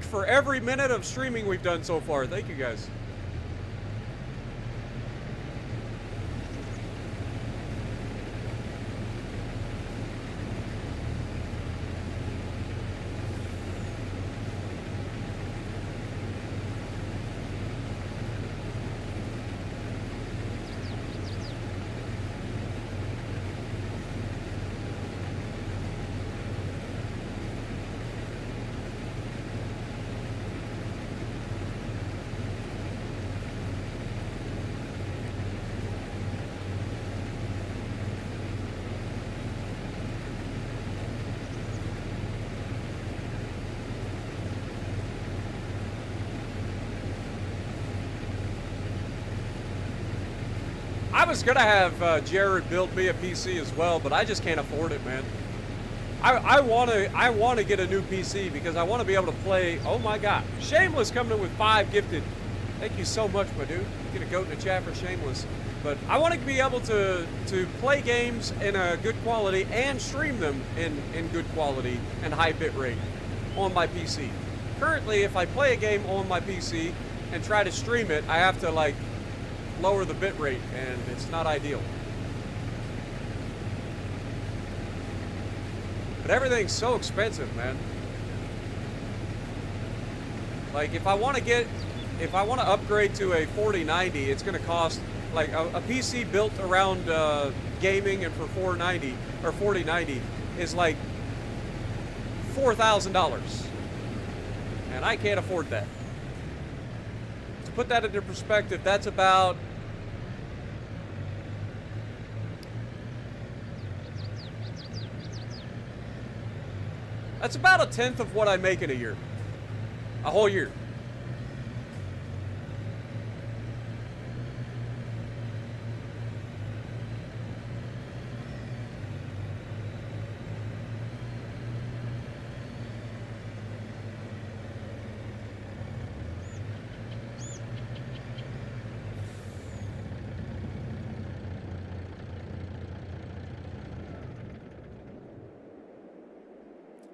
for every minute of streaming we've done so far. Thank you guys. I was gonna have Jared build me a PC as well, but I just can't afford it, man. I wanna get a new PC because I want to be able to play. Oh my God, Shameless coming in with 5 gifted. Thank you so much, my dude. Get a goat in the chat for Shameless. But I want to be able to play games in a good quality and stream them in good quality and high bit rate on my PC. currently, if I play a game on my PC and try to stream it, I have to like lower the bit rate, and it's not ideal. But everything's so expensive, man. Like if I want to upgrade to a 4090, it's going to cost like a PC built around gaming and for 490 or 4090 is like $4,000, and I can't afford that. To put that into perspective, that's about a tenth of what I make in a year, a whole year.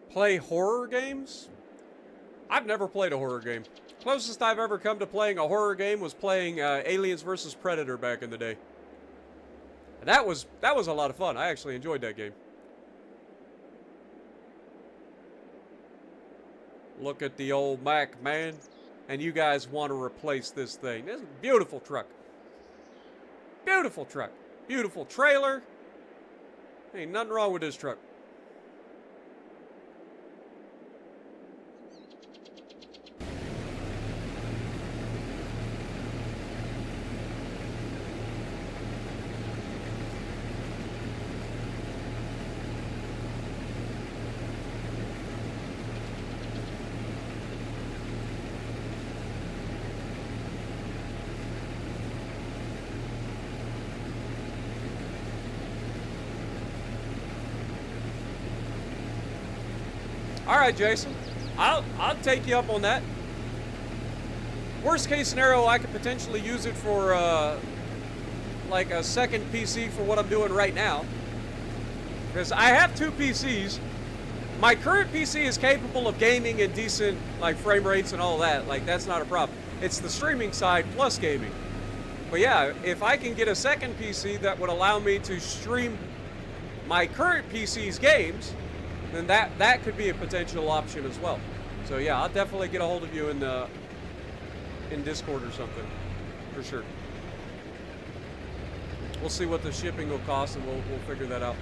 Play horror games? I've never played a horror game. Closest I've ever come to playing a horror game was playing Aliens vs. Predator back in the day. And that was a lot of fun. I actually enjoyed that game. Look at the old Mac, man. And you guys want to replace this thing. This is a beautiful truck. Beautiful truck. Beautiful trailer. Ain't nothing wrong with this truck. All right, Jason, I'll take you up on that. Worst case scenario, I could potentially use it for like a second PC for what I'm doing right now. Because I have two PCs. My current PC is capable of gaming and decent like frame rates and all that. Like that's not a problem. It's the streaming side plus gaming. But yeah, if I can get a second PC that would allow me to stream my current PC's games, then that could be a potential option as well. So yeah, I'll definitely get a hold of you in Discord or something, for sure. We'll see what the shipping will cost, and we'll figure that out.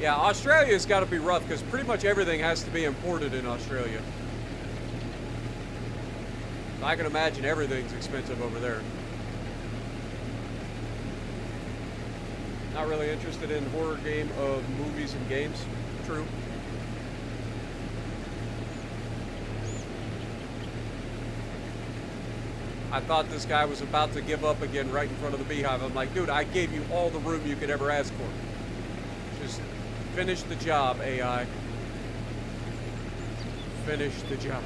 Yeah, Australia's got to be rough because pretty much everything has to be imported in Australia. I can imagine everything's expensive over there. Not really interested in horror game of movies and games. True. I thought this guy was about to give up again right in front of the beehive. I'm like, dude, I gave you all the room you could ever ask for. Just finish the job, AI. Finish the job.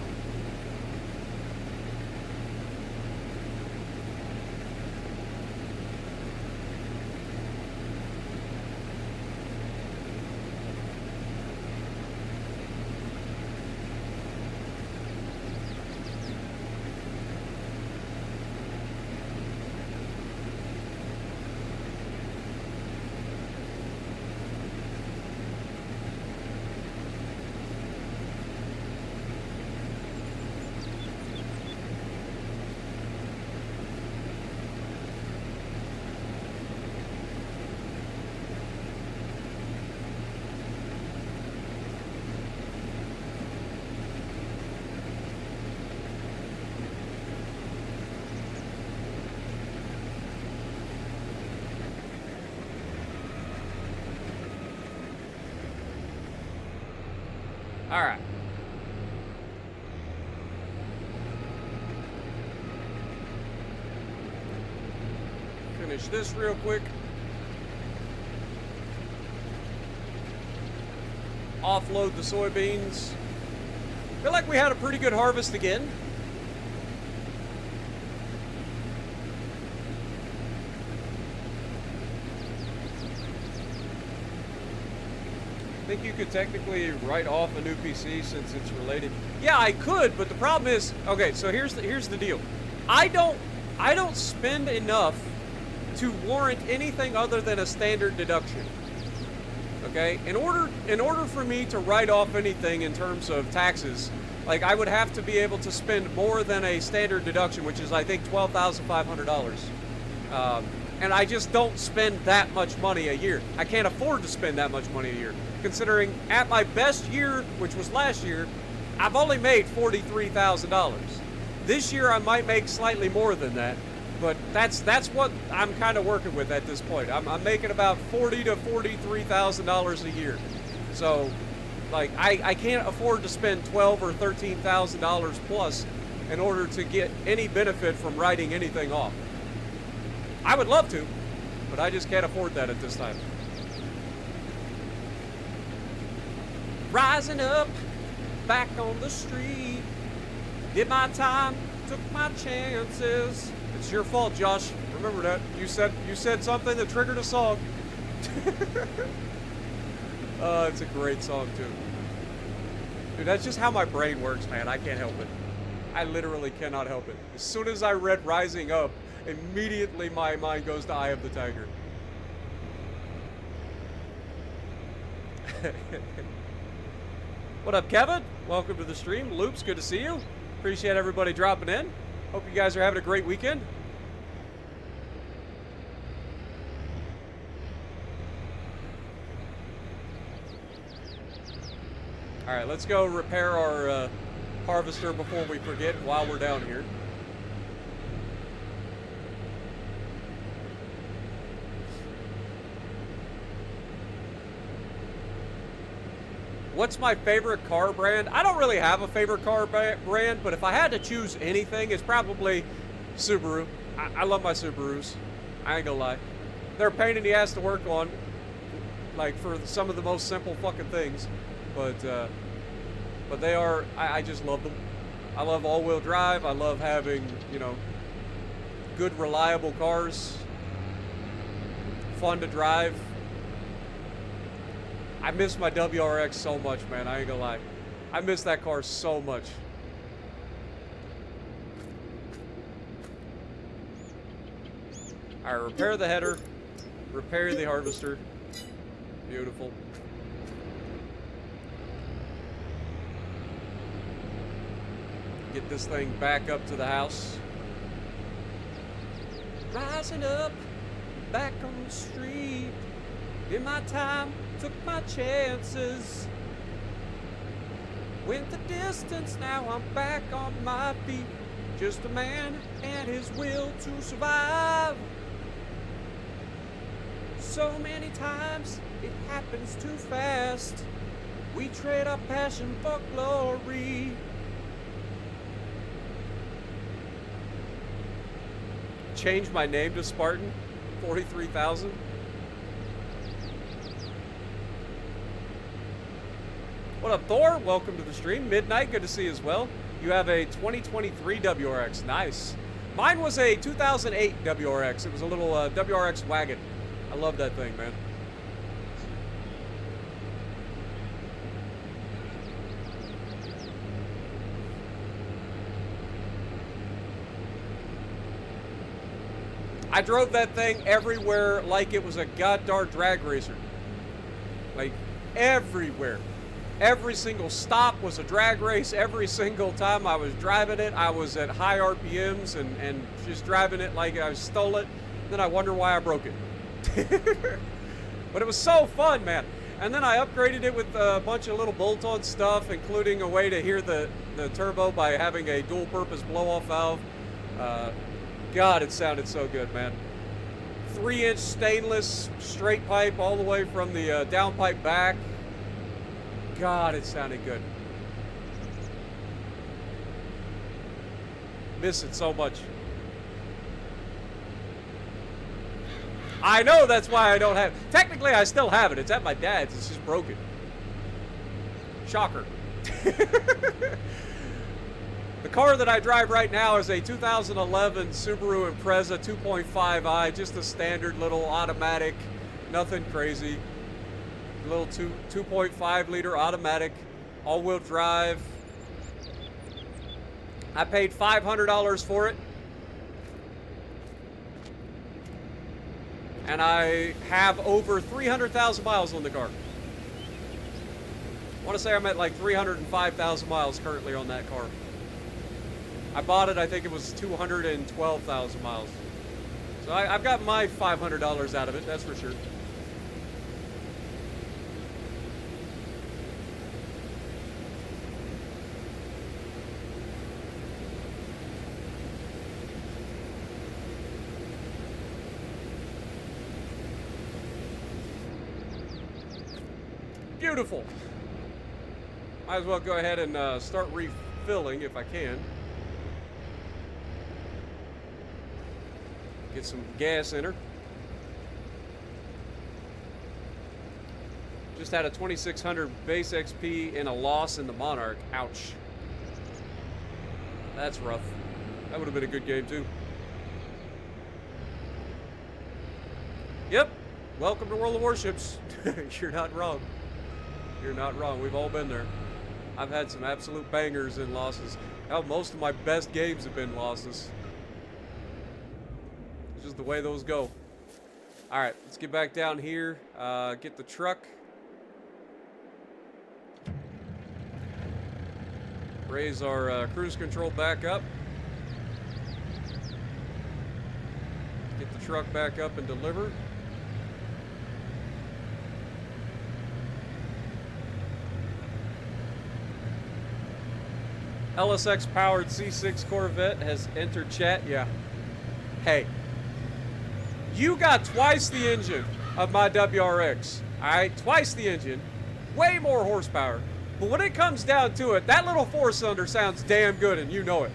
All right. Finish this real quick. Offload the soybeans. Feel like we had a pretty good harvest again. I think you could technically write off a new PC since it's related. Yeah, I could, but the problem is, okay, so here's the deal. I don't spend enough to warrant anything other than a standard deduction. Okay? In order for me to write off anything in terms of taxes, like I would have to be able to spend more than a standard deduction, which is I think $12,500. And I just don't spend that much money a year. I can't afford to spend that much money a year. Considering at my best year, which was last year, I've only made $43,000. This year I might make slightly more than that, but that's what I'm kind of working with at this point. I'm making about $40,000 to $43,000 a year. So, like, I can't afford to spend $12,000 or $13,000 plus in order to get any benefit from writing anything off. I would love to, but I just can't afford that at this time. Rising up, back on the street. Did my time, took my chances. It's your fault, Josh. Remember that. You said something that triggered a song. It's a great song, too. Dude, that's just how my brain works, man. I can't help it. I literally cannot help it. As soon as I read Rising Up, immediately my mind goes to Eye of the Tiger. What up, Kevin? Welcome to the stream. Loops, good to see you. Appreciate everybody dropping in. Hope you guys are having a great weekend. All right, let's go repair our harvester before we forget while we're down here. What's my favorite car brand? I don't really have a favorite car brand, but if I had to choose anything, it's probably Subaru. I love my Subarus. I ain't gonna lie. They're a pain in the ass to work on, like for some of the most simple fucking things, but they are. I just love them. I love all-wheel drive. I love having, you know, good, reliable cars. Fun to drive. I miss my WRX so much, man. I ain't gonna lie. I miss that car so much. All right, repair the header. Repair the harvester. Beautiful. Get this thing back up to the house. Rising up, back on the street. In my time, took my chances. Went the distance, now I'm back on my feet. Just a man and his will to survive. So many times it happens too fast. We trade our passion for glory. Change my name to Spartan. 43,000. What up, Thor? Welcome to the stream. Midnight, good to see you as well. You have a 2023 WRX. Nice. Mine was a 2008 WRX. It was a little WRX wagon. I love that thing, man. I drove that thing everywhere like it was a goddamn drag racer. Like, everywhere. Every single stop was a drag race. Every single time I was driving it, I was at high RPMs and just driving it like I stole it. Then I wonder why I broke it. But it was so fun, man. And then I upgraded it with a bunch of little bolt-on stuff, including a way to hear the turbo by having a dual-purpose blow-off valve. God, it sounded so good, man. 3-inch stainless straight pipe all the way from the downpipe back. God, it sounded good. Miss it so much. I know, that's why I don't have... Technically, I still have it. It's at my dad's. It's just broken. Shocker. The car that I drive right now is a 2011 Subaru Impreza 2.5i, just a standard little automatic, nothing crazy. Little 2.5 liter automatic, all-wheel drive. I paid $500 for it. And I have over 300,000 miles on the car. I want to say I'm at like 305,000 miles currently on that car. I bought it, I think it was 212,000 miles. So I've got my $500 out of it, that's for sure. Beautiful. Might as well go ahead and start refilling if I can. Get some gas in her. Just had a 2600 base XP and a loss in the Monarch. Ouch. That's rough. That would have been a good game too. Yep. Welcome to World of Warships. You're not wrong. You're not wrong. We've all been there. I've had some absolute bangers and losses. Hell, most of my best games have been losses. It's just the way those go. Alright, let's get back down here. Get the truck. Raise our cruise control back up. Get the truck back up and deliver. LSX powered C6 Corvette has entered chat. Yeah. Hey. You got twice the engine of my WRX. Alright? Twice the engine. Way more horsepower. But when it comes down to it, that little four-cylinder sounds damn good, and you know it.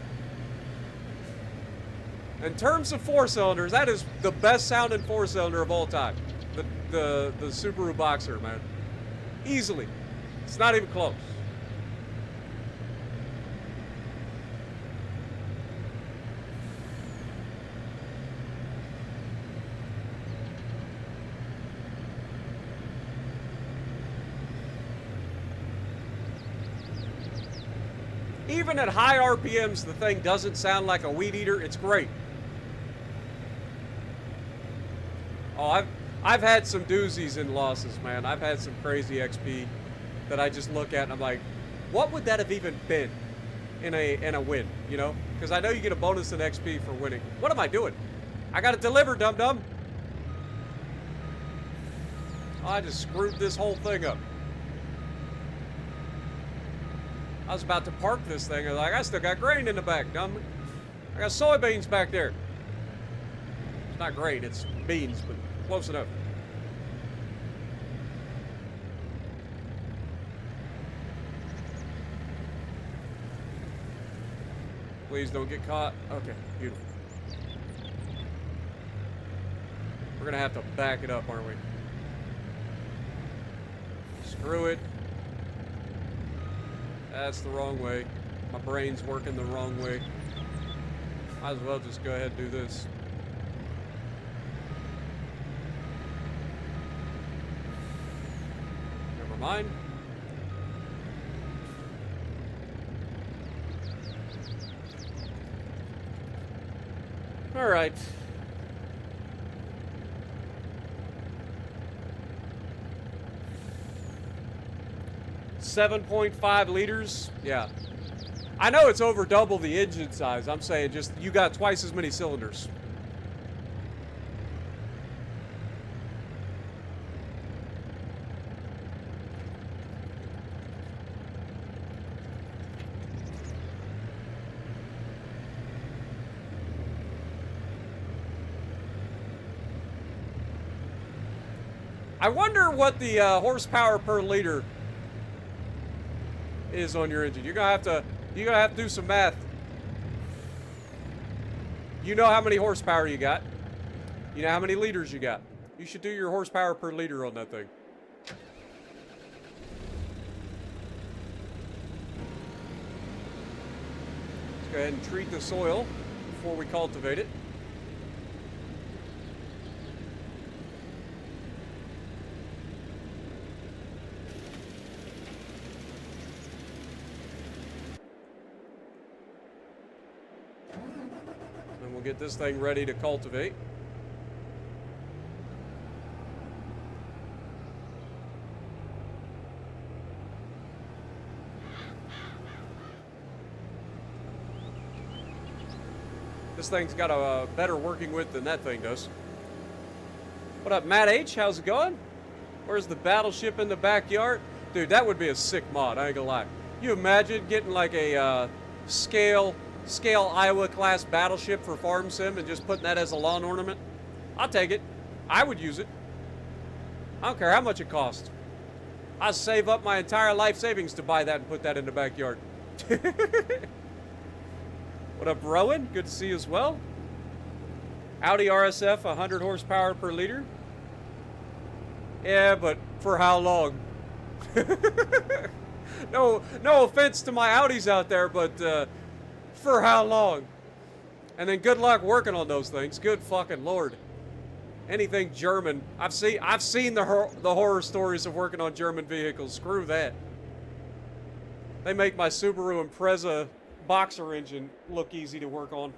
In terms of four-cylinders, that is the best-sounding four-cylinder of all time. The Subaru Boxer, man. Easily. It's not even close. Even at high RPMs, the thing doesn't sound like a weed eater. It's great. Oh, I've had some doozies and losses, man. I've had some crazy XP that I just look at and I'm like, what would that have even been in a win, you know? Because I know you get a bonus in XP for winning. What am I doing? I got to deliver, dum-dum. Oh, I just screwed this whole thing up. I was about to park this thing. I was like, I still got grain in the back, dumb. I got soybeans back there. It's not great, it's beans, but close enough. Please don't get caught. Okay, beautiful. We're gonna have to back it up, aren't we? Screw it. That's the wrong way. My brain's working the wrong way. Might as well just go ahead and do this. Never mind. All right. 7.5 liters. Yeah. I know it's over double the engine size. I'm saying just you got twice as many cylinders. I wonder what the horsepower per liter is on your engine. You're gonna have to do some math. You know how many horsepower you got. You know how many liters you got. You should do your horsepower per liter on that thing. go ahead and treat the soil before we cultivate it. And we'll get this thing ready to cultivate. This thing's got a better working width than that thing does. What up, Matt H? How's it going? Where's the Battleship in the backyard? Dude, that would be a sick mod, I ain't gonna lie. You imagine getting like a scale Iowa class Battleship for Farm Sim and just putting that as a lawn ornament? I'll take it. I would use it. I don't care how much it costs. I'll save up my entire life savings to buy that and put that in the backyard. What up, Rowan? Good to see you as well. Audi RSF, 100 horsepower per liter. Yeah, but for how long? No offense to my Audis out there, but for how long? And then good luck working on those things. Good fucking Lord. Anything German. I've seen the horror stories of working on German vehicles. Screw that. They make my Subaru Impreza boxer engine look easy to work on.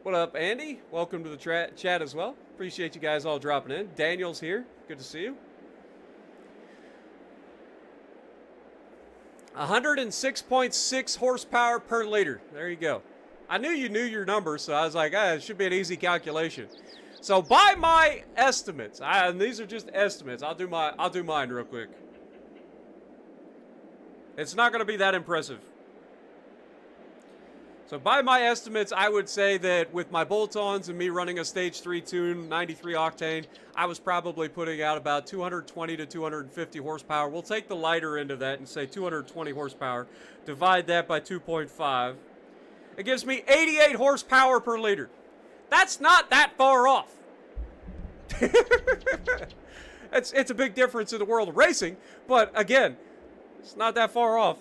What up, Andy? Welcome to the chat as well. Appreciate you guys all dropping in. Daniel's here. Good to see you. 106.6 horsepower per liter. There you go. I knew you knew your numbers, so I was like, it should be an easy calculation. So by my estimates, and these are just estimates. I'll do mine real quick. It's not going to be that impressive. So by my estimates, I would say that with my bolt-ons and me running a stage 3 tune, 93 octane, I was probably putting out about 220 to 250 horsepower. We'll take the lighter end of that and say 220 horsepower. Divide that by 2.5. It gives me 88 horsepower per liter. That's not that far off. It's a big difference in the world of racing, but again, it's not that far off.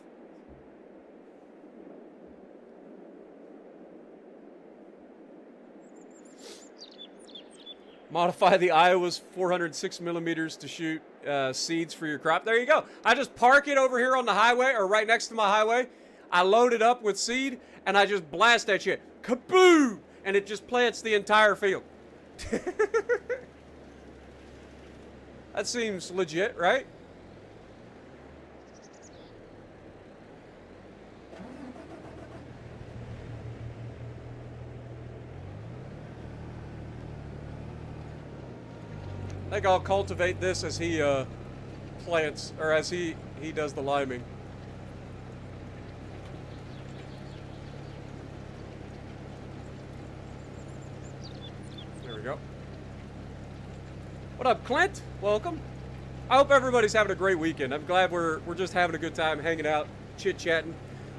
Modify the Iowa's 406 millimeters to shoot seeds for your crop. There you go. I just park it over here on the highway or right next to my highway. I load it up with seed and I just blast that shit. Kaboom! And it just plants the entire field. That seems legit, right? I think I'll cultivate this as he plants, or as he does the liming. There we go. What up, Clint? Welcome. I hope everybody's having a great weekend. I'm glad we're just having a good time hanging out, chit-chatting.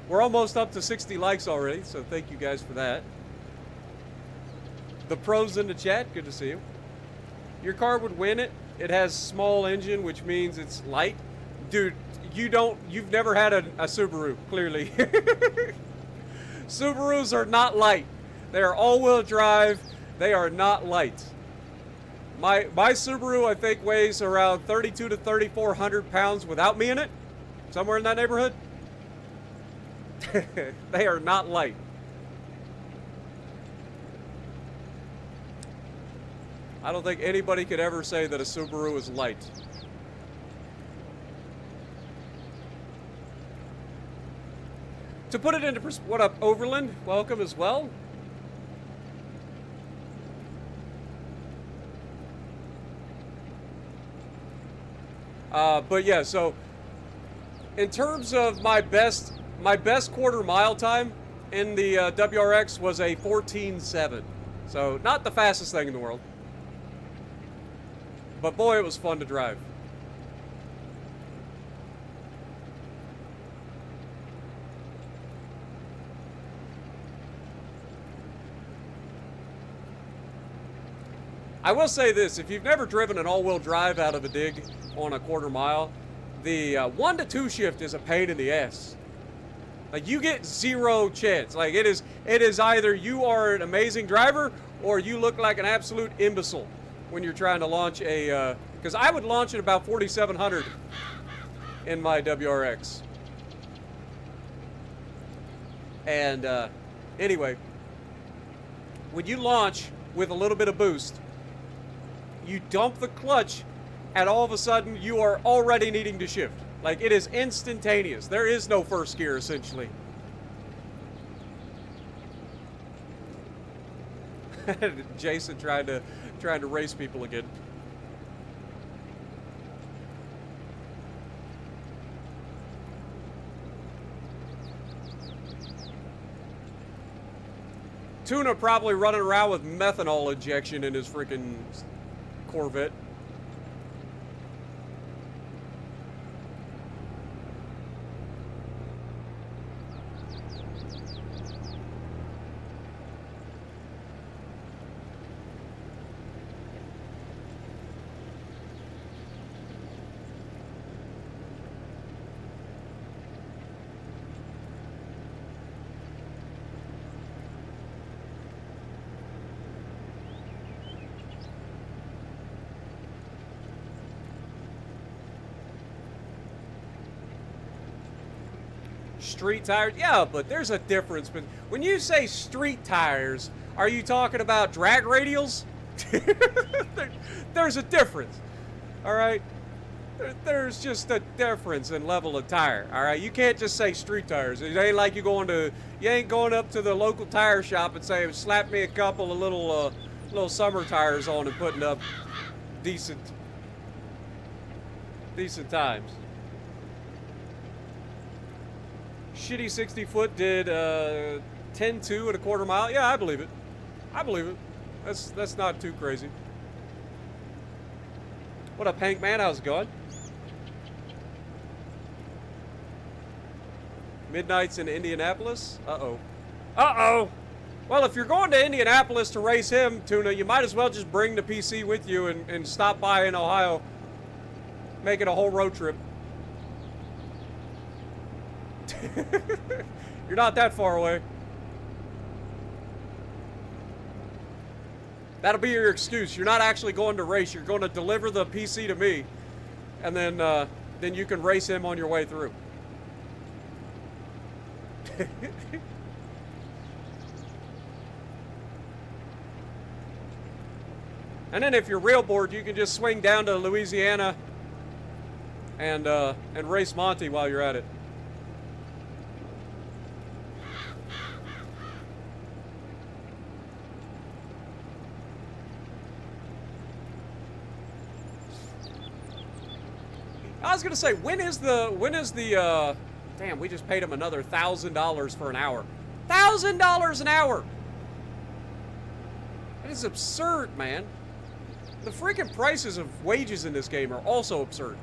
We're almost up to 60 likes already, so thank you guys for that. The pros in the chat, good to see you. Your car would win it. It has small engine, which means it's light. Dude, you've never had a Subaru, clearly. Subarus are not light. They are all-wheel drive. They are not light. My Subaru, I think, weighs around 3,200 to 3,400 pounds without me in it. Somewhere in that neighborhood. They are not light. I don't think anybody could ever say that a Subaru is light. To put it into perspective, what up, Overland? Welcome as well. But yeah, so in terms of my best quarter mile time in the WRX was a 14.7. So not the fastest thing in the world. But boy, it was fun to drive. I will say this, if you've never driven an all-wheel drive out of a dig on a quarter mile, the 1 to 2 shift is a pain in the ass. Like, you get zero chance. Like, it is either you are an amazing driver or you look like an absolute imbecile when you're trying to launch a, because I would launch at about 4,700 in my WRX. And anyway, when you launch with a little bit of boost, you dump the clutch, and all of a sudden you are already needing to shift. Like, it is instantaneous. There is no first gear, essentially. Jason trying to race people again. Tuna probably running around with methanol injection in his freaking Corvette. Street tires? Yeah, but there's a difference. But when you say street tires, are you talking about drag radials? There's a difference. All right? There's just a difference in level of tire. All right? You can't just say street tires. It ain't like you ain't going up to the local tire shop and saying, slap me a couple of little summer tires on and putting up decent times. Shitty 60 foot did 10.2 at a quarter mile. Yeah, I believe it. I believe it. That's not too crazy. What up, Hank man? How's it going? Midnight's in Indianapolis. Uh-oh. Uh-oh. Well, if you're going to Indianapolis to race him, Tuna, you might as well just bring the PC with you and stop by in Ohio. Make it a whole road trip. You're not that far away. That'll be your excuse. You're not actually going to race. You're going to deliver the PC to me, and then you can race him on your way through. And then if you're real bored, you can just swing down to Louisiana and race Monty while you're at it. I was gonna say, when is the damn, we just paid him another $1,000 for an hour. $1,000 an hour! That is absurd, man. The freaking prices of wages in this game are also absurd.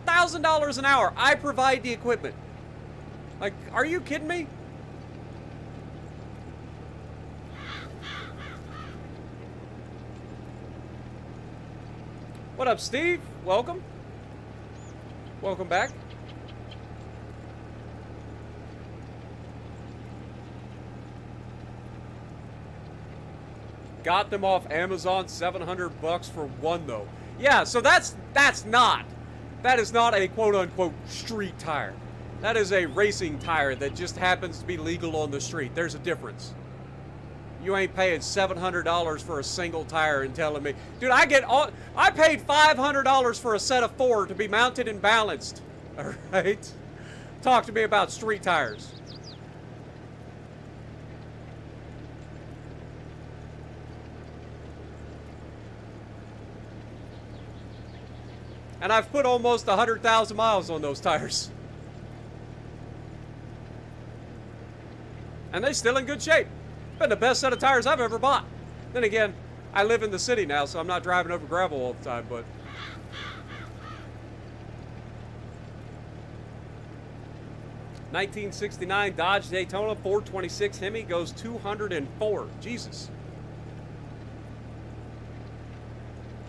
$1,000 an hour. I provide the equipment. Like, are you kidding me? What up, Steve? Welcome. Welcome back. Got them off Amazon, $700 for one though. Yeah, so that is not a quote-unquote street tire. That is a racing tire that just happens to be legal on the street. There's a difference. You ain't paying $700 for a single tire and telling me, dude, I paid $500 for a set of 4 to be mounted and balanced. All right? Talk to me about street tires. And I've put almost 100,000 miles on those tires. And they're still in good shape. Been the best set of tires I've ever bought. Then again, I live in the city now, so I'm not driving over gravel all the time, but... ...1969 Dodge Daytona 426 Hemi goes 204. Jesus.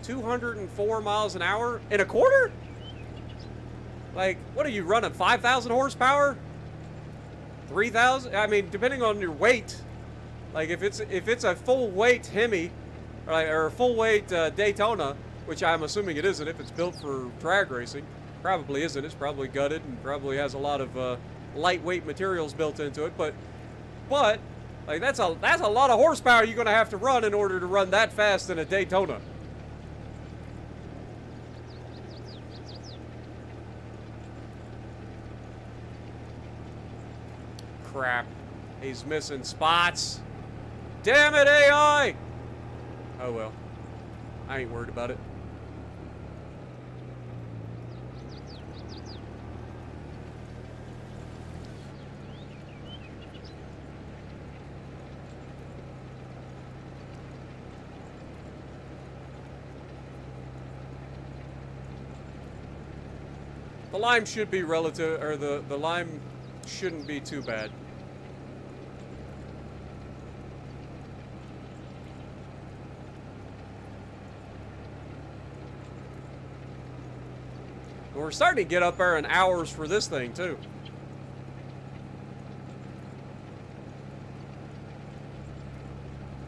204 miles an hour in a quarter? Like, what are you running, 5,000 horsepower? 3,000? I mean, depending on your weight. Like, if it's a full weight Hemi, or a full weight Daytona, which I'm assuming it isn't if it's built for drag racing. Probably isn't. It's probably gutted and probably has a lot of lightweight materials built into it. But like that's a lot of horsepower you're gonna have to run in order to run that fast in a Daytona. Crap. He's missing spots. Damn it, AI! Oh well. I ain't worried about it. The lime should be relative, or the lime shouldn't be too bad. We're starting to get up there in hours for this thing, too.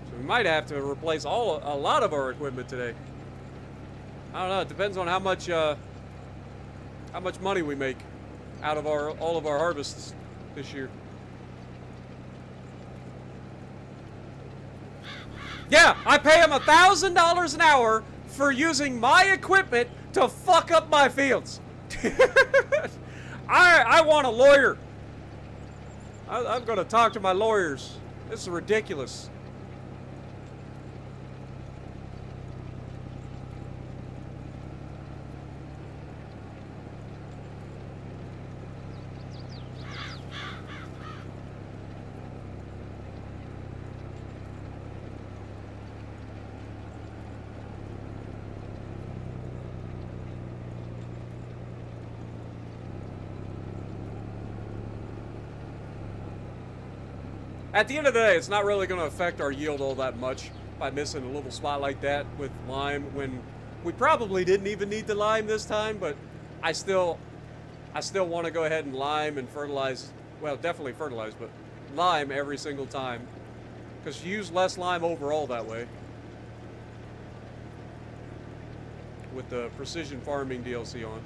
So we might have to replace a lot of our equipment today. I don't know. It depends on how much money we make out of all of our harvests this year. Yeah, I pay him $1,000 an hour for using my equipment to fuck up my fields. I want a lawyer. I'm going to talk to my lawyers. This is ridiculous. At the end of the day, it's not really going to affect our yield all that much by missing a little spot like that with lime when we probably didn't even need the lime this time, but I still want to go ahead and lime and fertilize. Well, definitely fertilize, but lime every single time because you use less lime overall that way with the precision farming DLC on.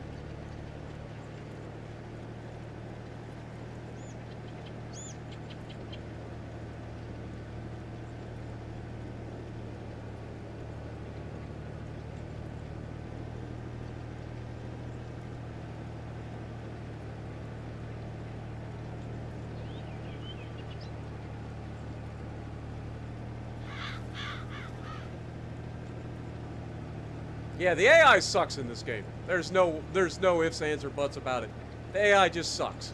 Yeah, the AI sucks in this game. There's no ifs, ands, or buts about it. The AI just sucks.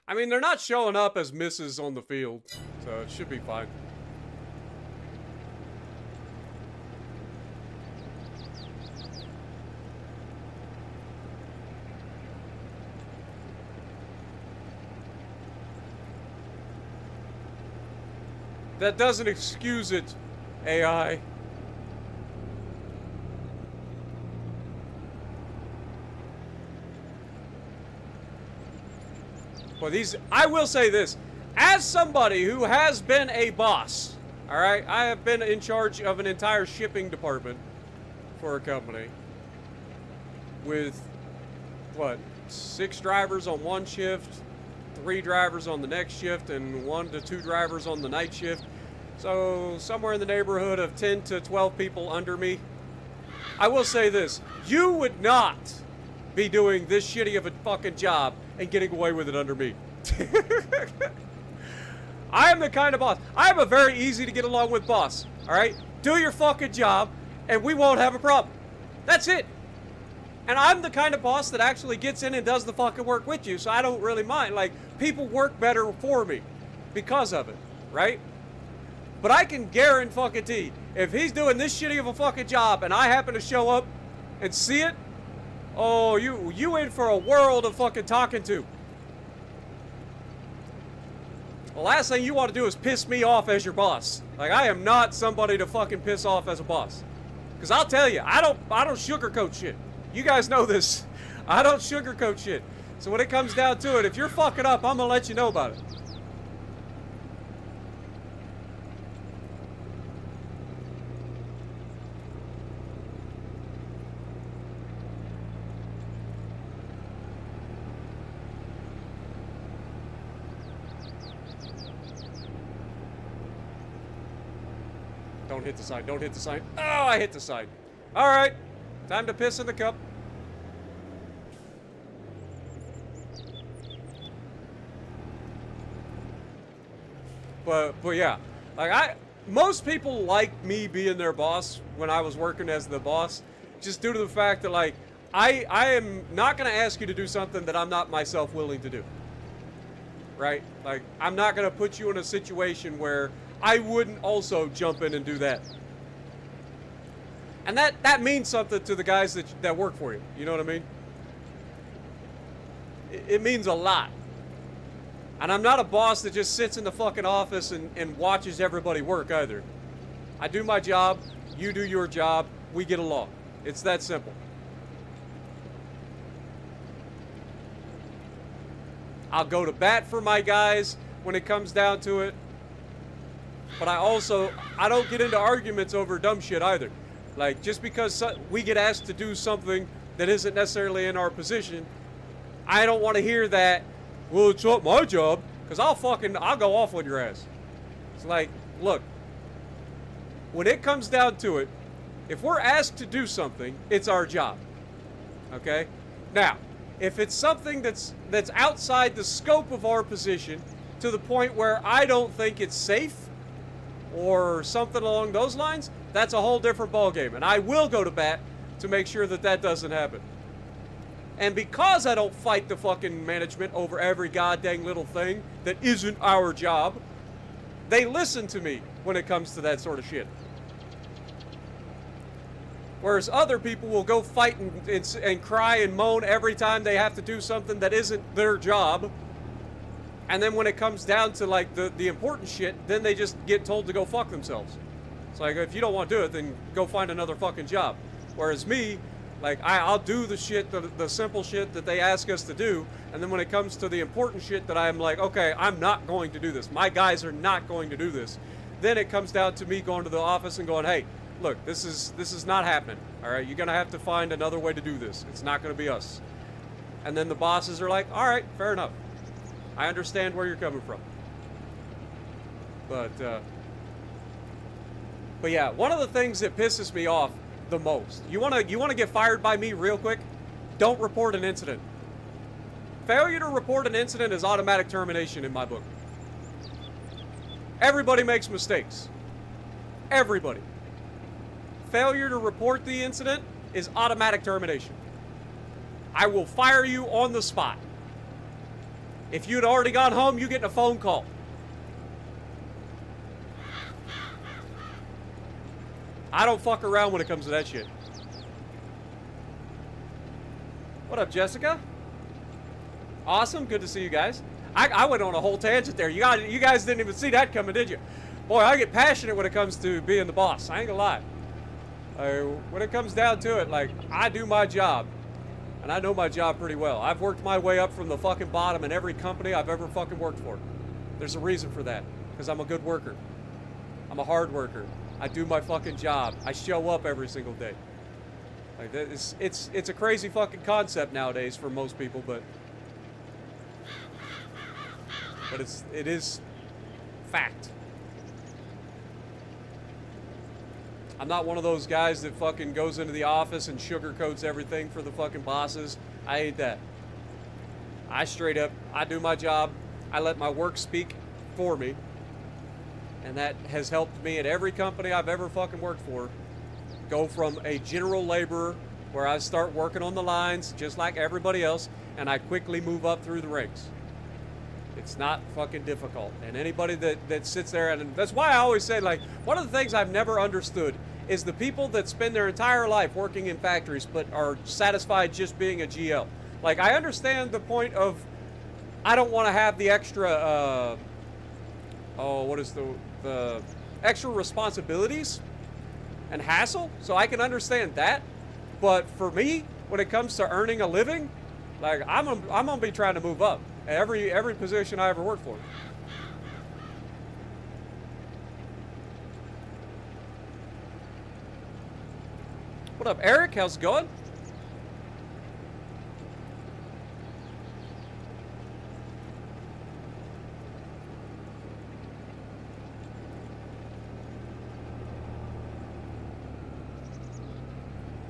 I mean, they're not showing up as misses on the field, so it should be fine. That doesn't excuse it, AI. Well, I will say this, as somebody who has been a boss, all right, I have been in charge of an entire shipping department for a company with, what, 6 drivers on one shift, 3 drivers on the next shift, and 1 to 2 drivers on the night shift. So somewhere in the neighborhood of 10 to 12 people under me. I will say this, you would not be doing this shitty of a fucking job and getting away with it under me. I am the kind of boss. I am a very easy to get along with boss. All right? Do your fucking job and we won't have a problem. That's it. And I'm the kind of boss that actually gets in and does the fucking work with you, so I don't really mind. Like, people work better for me because of it, right? But I can guarantee, if he's doing this shitty of a fucking job and I happen to show up and see it, oh, you in for a world of fucking talking to. The last thing you want to do is piss me off as your boss. Like, I am not somebody to fucking piss off as a boss. Because I'll tell you, I don't sugarcoat shit. You guys know this. I don't sugarcoat shit. So when it comes down to it, if you're fucking up, I'm gonna let you know about it. Don't hit the sign. Don't hit the sign. Oh, I hit the sign. All right. Time to piss in the cup. But yeah. Like, most people like me being their boss when I was working as the boss, just due to the fact that, like, I am not going to ask you to do something that I'm not myself willing to do. Right? Like, I'm not going to put you in a situation where I wouldn't also jump in and do that. And that means something to the guys that work for you. You know what I mean? It means a lot. And I'm not a boss that just sits in the fucking office and watches everybody work either. I do my job, you do your job, we get along. It's that simple. I'll go to bat for my guys when it comes down to it. But I don't get into arguments over dumb shit either. Like, just because we get asked to do something that isn't necessarily in our position, I don't want to hear that, well, it's not my job, because I'll go off on your ass. It's like, look, when it comes down to it, if we're asked to do something, it's our job. Okay? Now, if it's something that's outside the scope of our position, to the point where I don't think it's safe, or something along those lines, that's a whole different ballgame. And I will go to bat to make sure that doesn't happen. And because I don't fight the fucking management over every goddamn little thing that isn't our job, they listen to me when it comes to that sort of shit. Whereas other people will go fight and cry and moan every time they have to do something that isn't their job. And then when it comes down to, like, the important shit, then they just get told to go fuck themselves. It's like, if you don't want to do it, then go find another fucking job. Whereas me, like, I'll do the shit, the simple shit that they ask us to do, and then when it comes to the important shit that I'm like, okay, I'm not going to do this. My guys are not going to do this. Then it comes down to me going to the office and going, hey, look, this is not happening. All right, you're going to have to find another way to do this. It's not going to be us. And then the bosses are like, all right, fair enough. I understand where you're coming from. But yeah, one of the things that pisses me off the most, you wanna get fired by me real quick? Don't report an incident. Failure to report an incident is automatic termination in my book. Everybody makes mistakes. Everybody. Failure to report the incident is automatic termination. I will fire you on the spot. If you'd already gone home, you get a phone call. I don't fuck around when it comes to that shit. What up, Jessica? Awesome, good to see you guys. I went on a whole tangent there. You guys didn't even see that coming, did you? Boy, I get passionate when it comes to being the boss. I ain't gonna lie. When it comes down to it, like, I do my job. And I know my job pretty well. I've worked my way up from the fucking bottom in every company I've ever fucking worked for. There's a reason for that. Because I'm a good worker. I'm a hard worker. I do my fucking job. I show up every single day. Like, it's a crazy fucking concept nowadays for most people, but it is fact. I'm not one of those guys that fucking goes into the office and sugarcoats everything for the fucking bosses. I ain't that. I straight up, I do my job. I let my work speak for me. And that has helped me at every company I've ever fucking worked for go from a general laborer where I start working on the lines just like everybody else, and I quickly move up through the ranks. It's not fucking difficult. And anybody that sits there, and that's why I always say, like, one of the things I've never understood is the people that spend their entire life working in factories but are satisfied just being a GL. Like, I understand the point of, I don't want to have the extra, what is the extra responsibilities and hassle, so I can understand that. But for me, when it comes to earning a living, like, I'm gonna be trying to move up every position I ever worked for. What up, Eric? How's it going?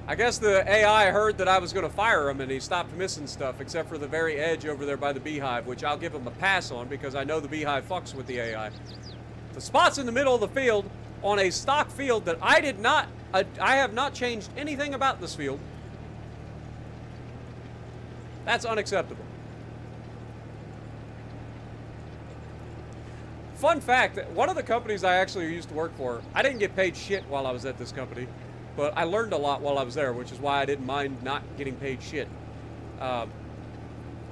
I guess the AI heard that I was going to fire him, and he stopped missing stuff, except for the very edge over there by the beehive, which I'll give him a pass on because I know the beehive fucks with the AI. The spots in the middle of the field on a stock field that I have not changed anything about this field. That's unacceptable. Fun fact, one of the companies I actually used to work for, I didn't get paid shit while I was at this company. But I learned a lot while I was there, which is why I didn't mind not getting paid shit.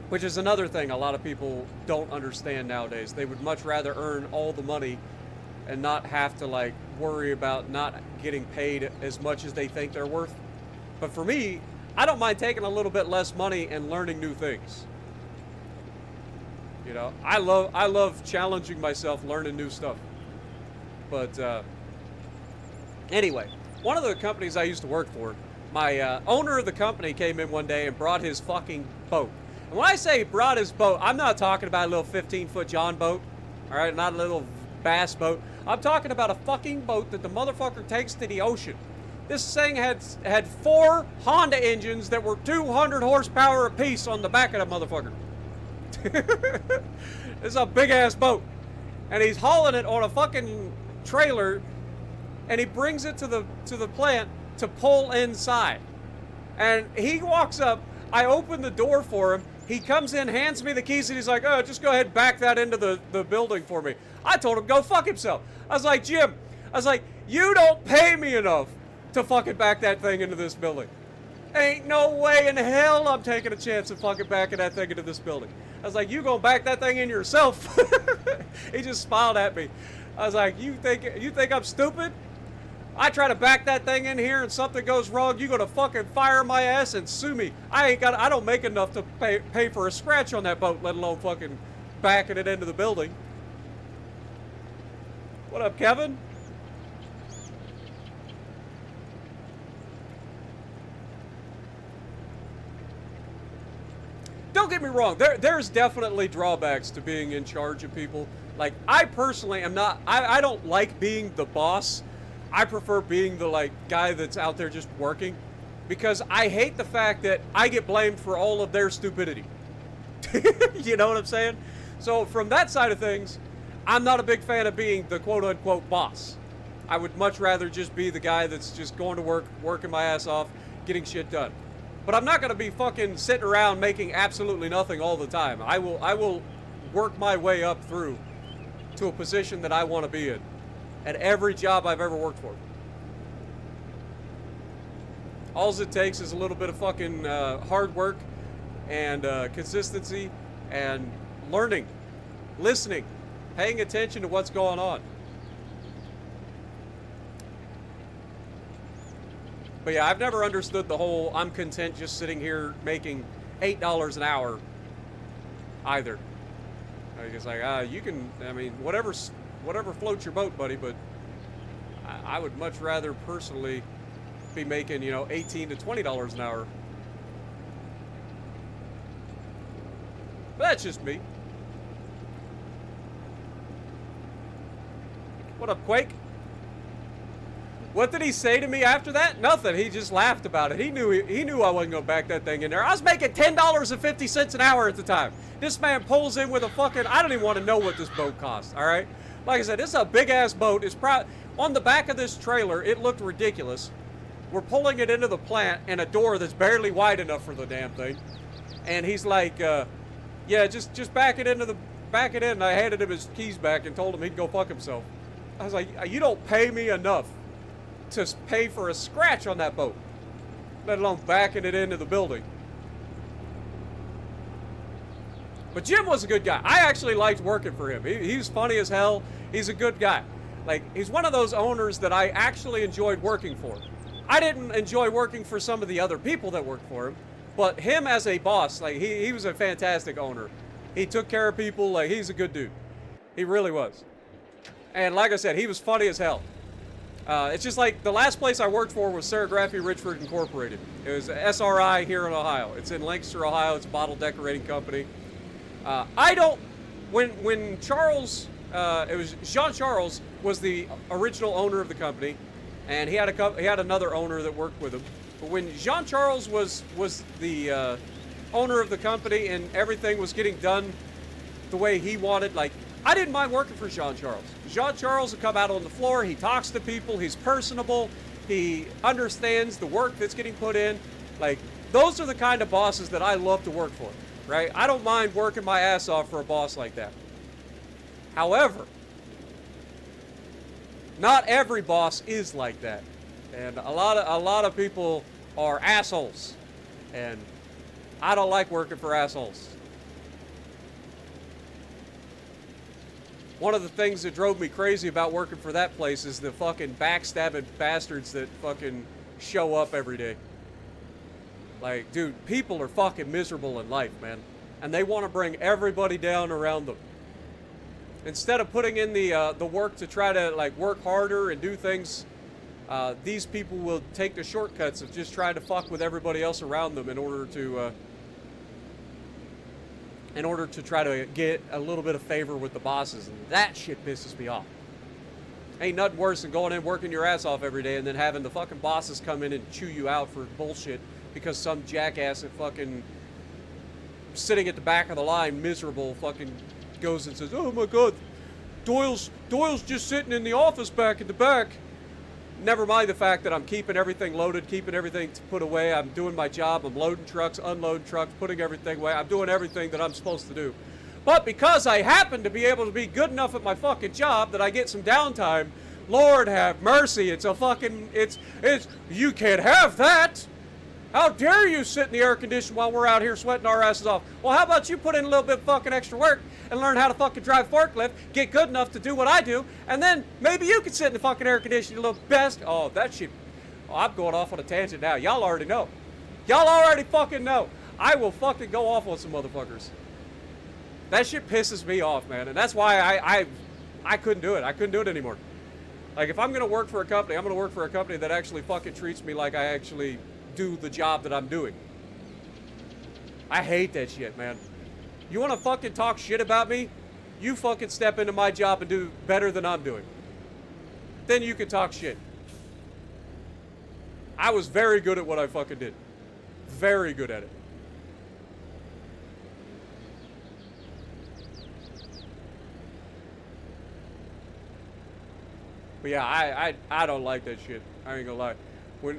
Which is another thing a lot of people don't understand nowadays. They would much rather earn all the money and not have to, like, worry about not getting paid as much as they think they're worth. But for me, I don't mind taking a little bit less money and learning new things. You know, I love challenging myself, learning new stuff. But anyway. One of the companies I used to work for, my owner of the company came in one day and brought his fucking boat. And when I say brought his boat, I'm not talking about a little 15-foot John boat, all right, not a little bass boat. I'm talking about a fucking boat that the motherfucker takes to the ocean. This thing had 4 Honda engines that were 200 horsepower apiece on the back of the motherfucker. It's a big-ass boat. And he's hauling it on a fucking trailer, and he brings it to the plant to pull inside. And he walks up, I open the door for him, he comes in, hands me the keys, and he's like, oh, just go ahead and back that into the building for me. I told him, go fuck himself. I was like, Jim, you don't pay me enough to fucking back that thing into this building. Ain't no way in hell I'm taking a chance of fucking backing that thing into this building. I was like, you gonna back that thing in yourself? He just smiled at me. I was like, you think I'm stupid? I try to back that thing in here and something goes wrong, you gonna fucking fire my ass and sue me. I don't make enough to pay for a scratch on that boat, let alone fucking backing it into the building. What up, Kevin? Don't get me wrong, there's definitely drawbacks to being in charge of people. Like, I personally am not, I don't like being the boss. I prefer being the, like, guy that's out there just working, because I hate the fact that I get blamed for all of their stupidity. You know what I'm saying? So from that side of things, I'm not a big fan of being the quote-unquote boss. I would much rather just be the guy that's just going to work, working my ass off, getting shit done. But I'm not going to be fucking sitting around making absolutely nothing all the time. I will work my way up through to a position that I want to be in at every job I've ever worked for. All it takes is a little bit of fucking hard work and consistency and learning, listening, paying attention to what's going on. But yeah, I've never understood the whole I'm content just sitting here making $8 an hour either. It's like, you can, I mean, whatever floats your boat, buddy, but I would much rather personally be making, $18 to $20 an hour. But that's just me. What up, Quake? What did he say to me after that? Nothing. He just laughed about it. He knew I wasn't gonna back that thing in there. I was making $10.50 an hour at the time. This man pulls in with a fucking, I don't even want to know what this boat costs, all right? Like I said, this is a big ass boat. It's probably on the back of this trailer. It looked ridiculous. we're pulling it into the plant and a door that's barely wide enough for the damn thing. And he's like, yeah, just back it in. And I handed him his keys back and told him he'd go fuck himself. I was like, you don't pay me enough to pay for a scratch on that boat, let alone backing it into the building. But Jim was a good guy. I actually liked working for him. He's funny as hell. He's a good guy. Like, he's one of those owners that I actually enjoyed working for. I didn't enjoy working for some of the other people that worked for him, but him as a boss, like, he was a fantastic owner. He took care of people. Like, he's a good dude. He really was. And like I said, he was funny as hell. It's just like the last place I worked for was Serigraphy Richford Incorporated. It was SRI here in Ohio. It's in Lancaster, Ohio. It's a bottle decorating company. When Charles, it was Jean Charles was the original owner of the company, and he had another owner that worked with him. But when Jean Charles was the owner of the company and everything was getting done the way he wanted, like, I didn't mind working for Jean Charles. Jean Charles would come out on the floor, he talks to people, he's personable, he understands the work that's getting put in. Like, those are the kind of bosses that I love to work for, right? I don't mind working my ass off for a boss like that. However, not every boss is like that. And a lot of people are assholes. And I don't like working for assholes. One of the things that drove me crazy about working for that place is the fucking backstabbing bastards that fucking show up every day. Like, dude, people are fucking miserable in life, man. And they want to bring everybody down around them. Instead of putting in the work to try to, like, work harder and do things, these people will take the shortcuts of just trying to fuck with everybody else around them in order to try to get a little bit of favor with the bosses. And that shit pisses me off. Ain't nothing worse than going in working your ass off every day and then having the fucking bosses come in and chew you out for bullshit because some jackass that fucking sitting at the back of the line miserable fucking goes and says, oh my god, Doyle's just sitting in the office back at the back. Never mind the fact that I'm keeping everything loaded, keeping everything put away. I'm doing my job. I'm loading trucks, unloading trucks, putting everything away. I'm doing everything that I'm supposed to do. But because I happen to be able to be good enough at my fucking job that I get some downtime, Lord have mercy, it's you can't have that. How dare you sit in the air conditioner while we're out here sweating our asses off? Well, how about you put in a little bit of fucking extra work and learn how to fucking drive forklift, get good enough to do what I do, and then maybe you could sit in the fucking air conditioner a little best. Oh, that shit. Oh, I'm going off on a tangent now. Y'all already know. Y'all already fucking know. I will fucking go off on some motherfuckers. That shit pisses me off, man. And that's why I couldn't do it. I couldn't do it anymore. Like, if I'm going to work for a company, I'm going to work for a company that actually fucking treats me like I actually do the job that I'm doing. I hate that shit, man. You want to fucking talk shit about me? You fucking step into my job and do better than I'm doing. Then you can talk shit. I was very good at what I fucking did. Very good at it. But yeah, I don't like that shit. I ain't gonna lie.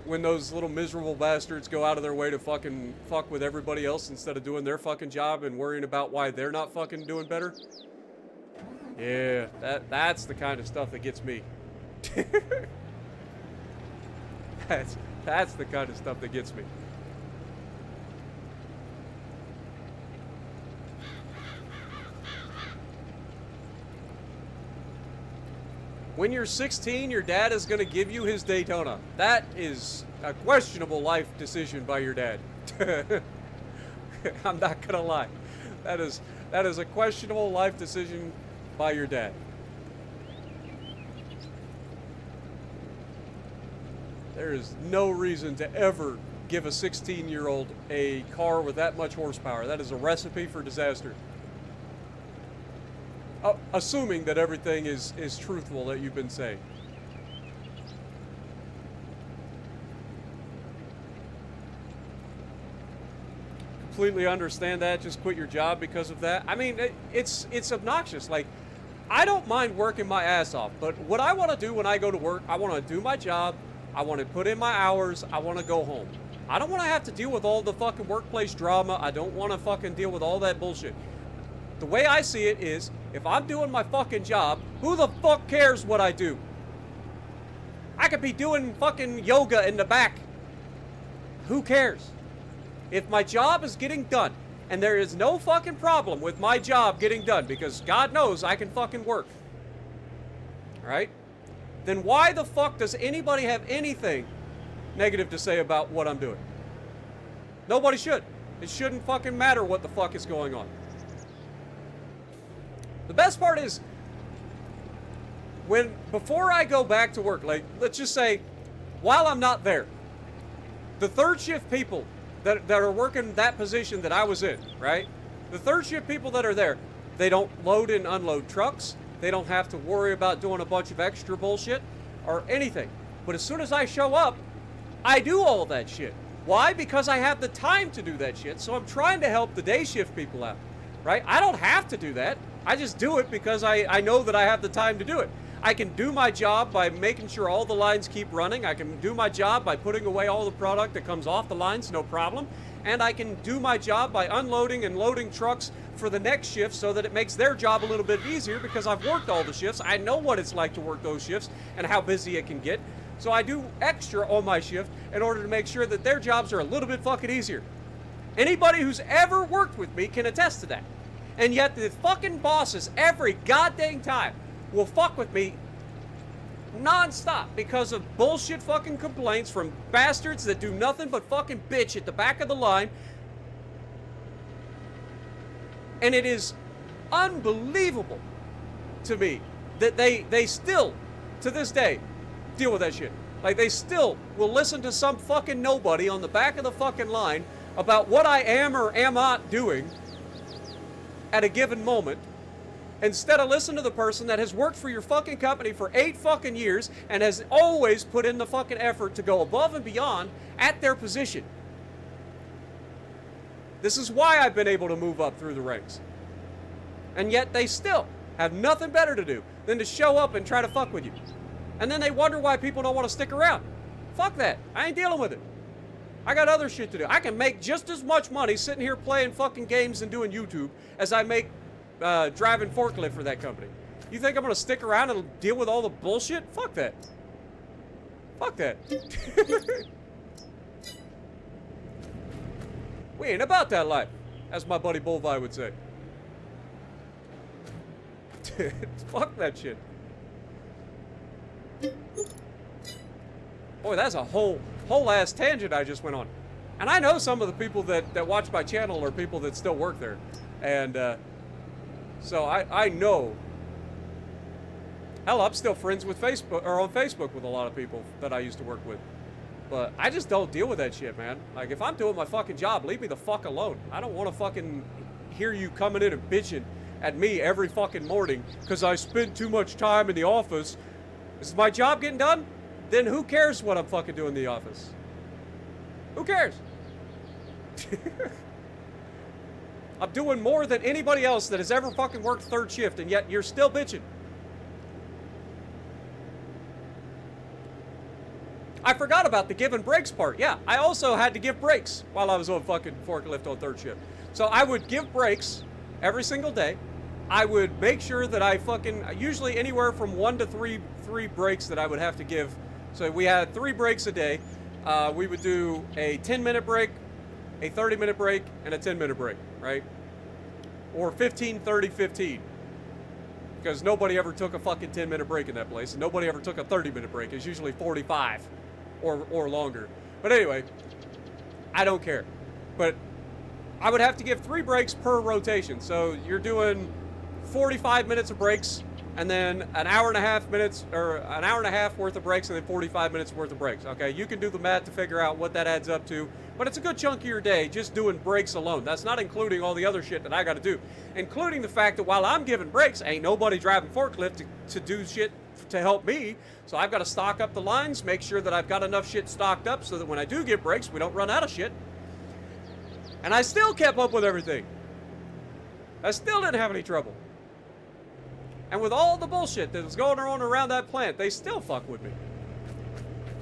When those little miserable bastards go out of their way to fucking fuck with everybody else instead of doing their fucking job and worrying about why they're not fucking doing better. Yeah, that's the kind of stuff that gets me. That's the kind of stuff that gets me. When you're 16, your dad is going to give you his Daytona. That is a questionable life decision by your dad. I'm not going to lie. That is a questionable life decision by your dad. There is no reason to ever give a 16-year-old a car with that much horsepower. That is a recipe for disaster. Assuming that everything is truthful that you've been saying. Completely understand that. Just quit your job because of that. I mean, it's obnoxious. Like, I don't mind working my ass off, but what I want to do when I go to work, I want to do my job, I want to put in my hours. I want to go home. I don't want to have to deal with all the fucking workplace drama. I don't want to fucking deal with all that bullshit. The way I see it is, if I'm doing my fucking job, who the fuck cares what I do? I could be doing fucking yoga in the back. Who cares? If my job is getting done, and there is no fucking problem with my job getting done, because God knows I can fucking work, right? Then why the fuck does anybody have anything negative to say about what I'm doing? Nobody should. It shouldn't fucking matter what the fuck is going on. The best part is, before I go back to work, like, let's just say, while I'm not there, the third shift people that are working that position that I was in, right? The third shift people that are there, they don't load and unload trucks. They don't have to worry about doing a bunch of extra bullshit or anything. But as soon as I show up, I do all that shit. Why? Because I have the time to do that shit. So I'm trying to help the day shift people out, right? I don't have to do that. I just do it because I know that I have the time to do it. I can do my job by making sure all the lines keep running. I can do my job by putting away all the product that comes off the lines, no problem. And I can do my job by unloading and loading trucks for the next shift so that it makes their job a little bit easier because I've worked all the shifts. I know what it's like to work those shifts and how busy it can get. So I do extra on my shift in order to make sure that their jobs are a little bit fucking easier. Anybody who's ever worked with me can attest to that. And yet the fucking bosses every goddamn time will fuck with me non-stop because of bullshit fucking complaints from bastards that do nothing but fucking bitch at the back of the line. And it is unbelievable to me that they still, to this day, deal with that shit. Like, they still will listen to some fucking nobody on the back of the fucking line about what I am or am not doing at a given moment, instead of listening to the person that has worked for your fucking company for 8 fucking years and has always put in the fucking effort to go above and beyond at their position. This is why I've been able to move up through the ranks. And yet they still have nothing better to do than to show up and try to fuck with you. And then they wonder why people don't want to stick around. Fuck that. I ain't dealing with it. I got other shit to do. I can make just as much money sitting here playing fucking games and doing YouTube as I make driving forklift for that company. You think I'm going to stick around and deal with all the bullshit? Fuck that. Fuck that. We ain't about that life, as my buddy Bullvi would say. Fuck that shit. Boy, that's a whole ass tangent I just went on. And I know some of the people that watch my channel are people that still work there. And so I know. Hell, I'm still friends with Facebook, or on Facebook with a lot of people that I used to work with. But I just don't deal with that shit, man. Like, if I'm doing my fucking job, leave me the fuck alone. I don't want to fucking hear you coming in and bitching at me every fucking morning because I spend too much time in the office. Is my job getting done? Then who cares what I'm fucking doing in the office? Who cares? I'm doing more than anybody else that has ever fucking worked third shift, and yet you're still bitching. I forgot about the giving breaks part. Yeah, I also had to give breaks while I was on fucking forklift on third shift. So I would give breaks every single day. I would make sure that I fucking, usually anywhere from 1 to 3 breaks that I would have to give. So we had 3 breaks a day. We would do a 10-minute break, a 30-minute break, and a 10-minute break, right? Or 15, 30, 15. Because nobody ever took a fucking 10-minute break in that place, and nobody ever took a 30-minute break. It's usually 45 or longer. But anyway, I don't care. But I would have to give 3 breaks per rotation. So you're doing 45 minutes of breaks, and then an hour and a half worth of breaks, and then 45 minutes worth of breaks. Okay, you can do the math to figure out what that adds up to, but it's a good chunk of your day just doing breaks alone. That's not including all the other shit that I got to do, including the fact that while I'm giving breaks, ain't nobody driving forklift to do shit to help me. So I've got to stock up the lines, make sure that I've got enough shit stocked up so that when I do get breaks, we don't run out of shit. And I still kept up with everything. I still didn't have any trouble. And with all the bullshit that was going on around that plant, they still fuck with me.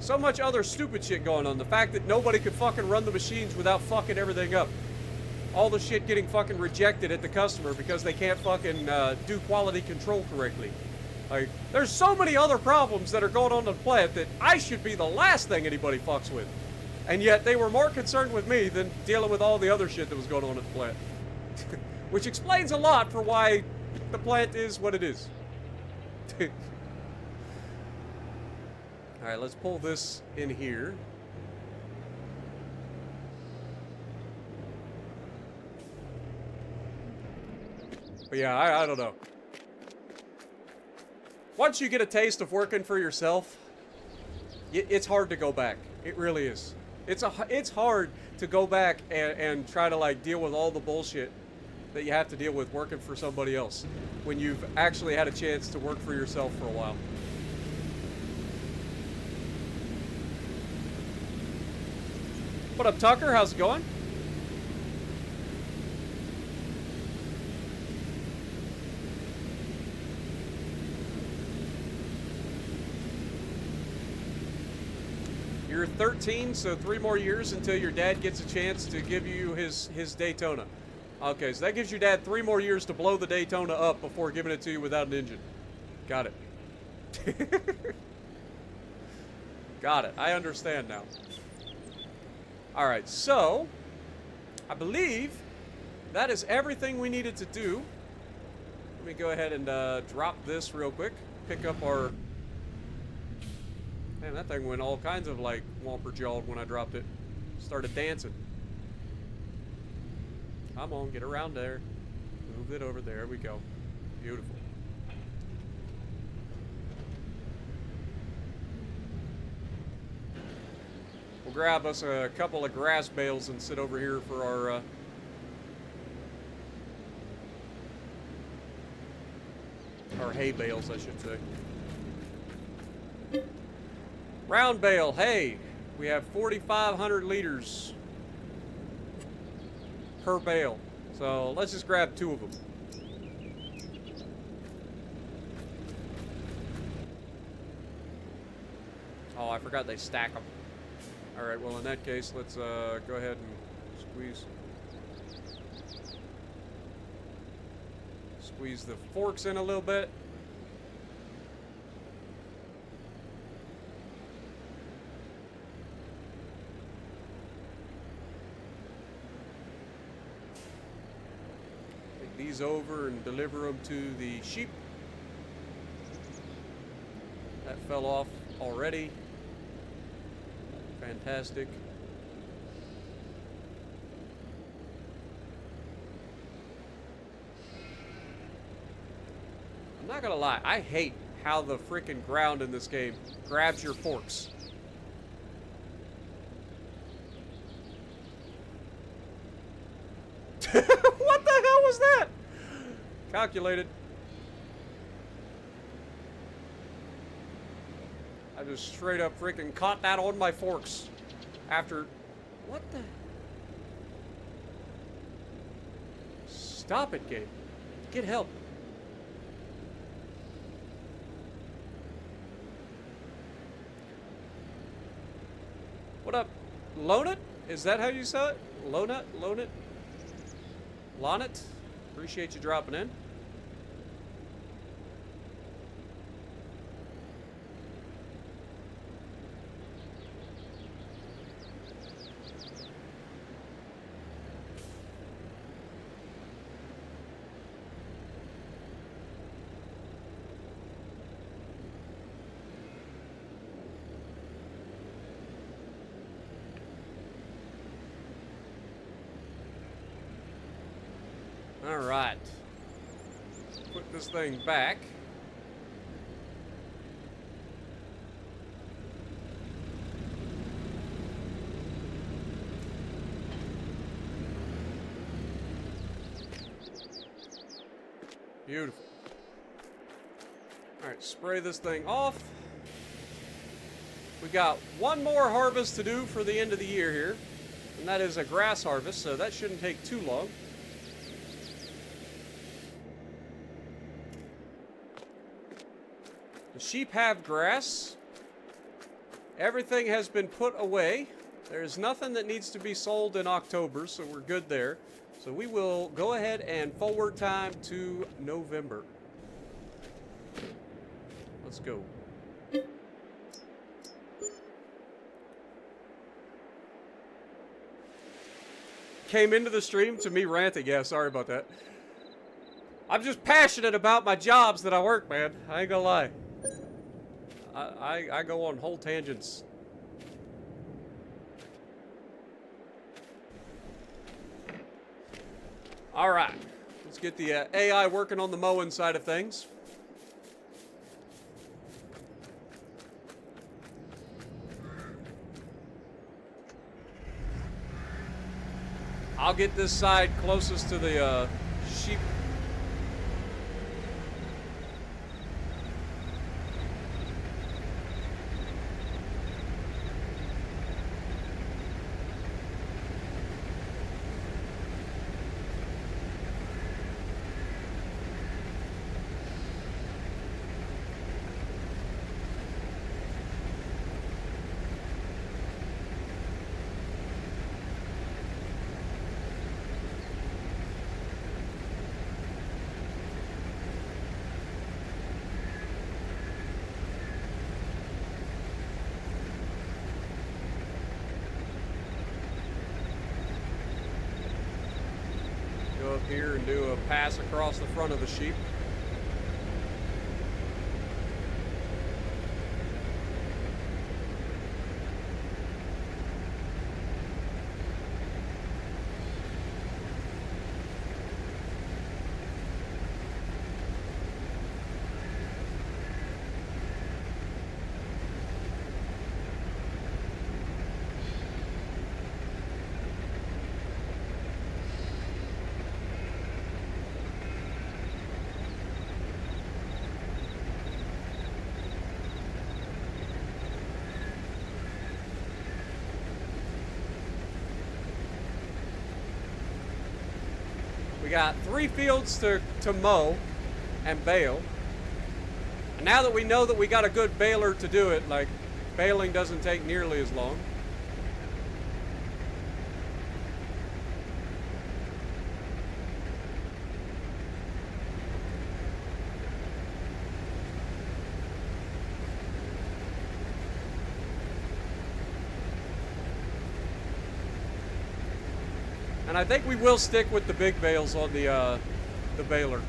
So much other stupid shit going on. The fact that nobody could fucking run the machines without fucking everything up. All the shit getting fucking rejected at the customer because they can't fucking do quality control correctly. Like, there's so many other problems that are going on in the plant that I should be the last thing anybody fucks with. And yet they were more concerned with me than dealing with all the other shit that was going on at the plant. Which explains a lot for why the plant is what it is. Alright, let's pull this in here. But yeah, I don't know. Once you get a taste of working for yourself, it's hard to go back. It really is. It's hard to go back and try to like deal with all the bullshit that you have to deal with working for somebody else when you've actually had a chance to work for yourself for a while. What up, Tucker? How's it going? You're 13, so 3 more years until your dad gets a chance to give you his Daytona. Okay, so that gives your dad 3 more years to blow the Daytona up before giving it to you without an engine. Got it. Got it. I understand now. Alright, so I believe that is everything we needed to do. Let me go ahead and drop this real quick. Pick up our... Man, that thing went all kinds of like womper-jawed when I dropped it. Started dancing. Come on, get around there. Move it over. There we go. Beautiful. We'll grab us a couple of grass bales and sit over here for our hay bales, I should say. Round bale, hey, we have 4,500 liters per bale. So let's just grab 2 of them. Oh, I forgot they stack them. All right, well, in that case, let's go ahead and squeeze the forks in a little bit. Take these over and deliver them to the sheep. That fell off already. Fantastic. I'm not gonna lie, I hate how the freaking ground in this game grabs your forks. What the hell was that? Calculated. I just straight up freaking caught that on my forks after... What the... Stop it, game. Get help. What up? Loan it? Is that how you say it? Loan it? Loan it? Loan it? Appreciate you dropping in. Alright. Put this thing back. Beautiful. Alright, spray this thing off. We got one more harvest to do for the end of the year here. And that is a grass harvest, so that shouldn't take too long. The sheep have grass. Everything has been put away. There's nothing that needs to be sold in October, so we're good there. So we will go ahead and forward time to November. Let's go. Came into the stream to me ranting. Yeah, sorry about that. I'm just passionate about my jobs that I work, man. I ain't gonna lie. I go on whole tangents. All right, let's get the AI working on the mowing side of things. I'll get this side closest to the sheep. Go up here and do a pass across the front of the sheep. We got 3 fields to mow and bale. And now that we know that we got a good baler to do it, like, baling doesn't take nearly as long. And I think we will stick with the big bales on the baler.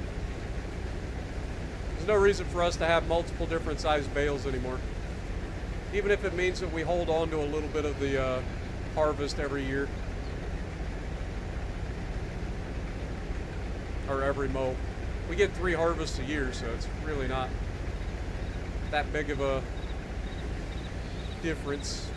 There's no reason for us to have multiple different size bales anymore. Even if it means that we hold on to a little bit of the harvest every year. Or every mow. We get 3 harvests a year, so it's really not that big of a difference.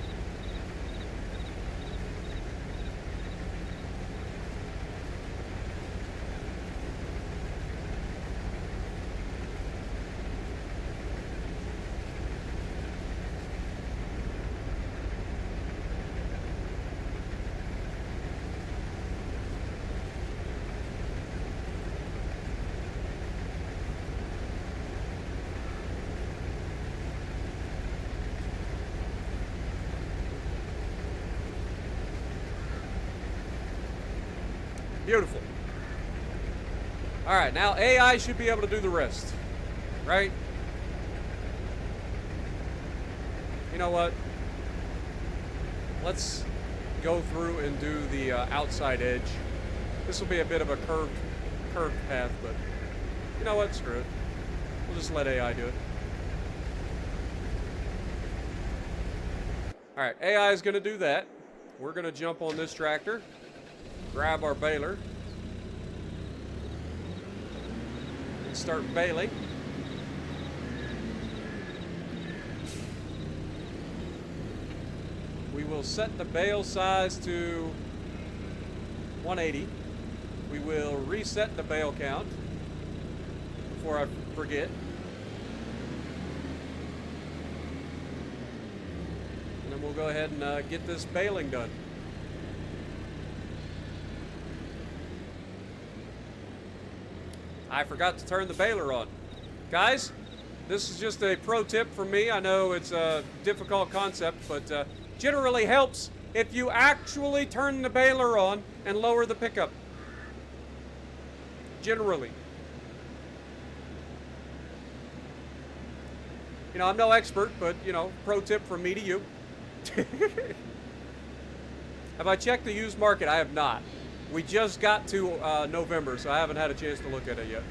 Beautiful. All right, now AI should be able to do the rest, right? You know what? Let's go through and do the outside edge. This will be a bit of a curved path, but you know what? Screw it. We'll just let AI do it. All right, AI is going to do that. We're going to jump on this tractor. Grab our baler and start baling. We will set the bale size to 180. We will reset the bale count before I forget. And then we'll go ahead and get this baling done. I forgot to turn the baler on. Guys, This is just a pro tip from me. I know it's a difficult concept, but generally helps if you actually turn the baler on and lower the pickup. Generally. You know, I'm no expert, but, you know, pro tip from me to you. Have I checked the used market? I have not. We just got to November, so I haven't had a chance to look at it yet.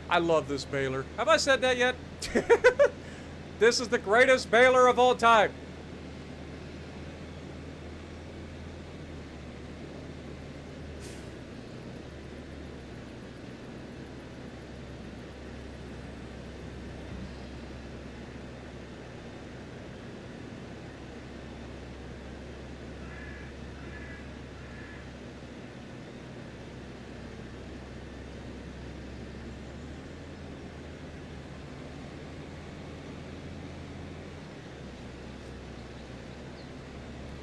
I love this baler. Have I said that yet? This is the greatest baler of all time.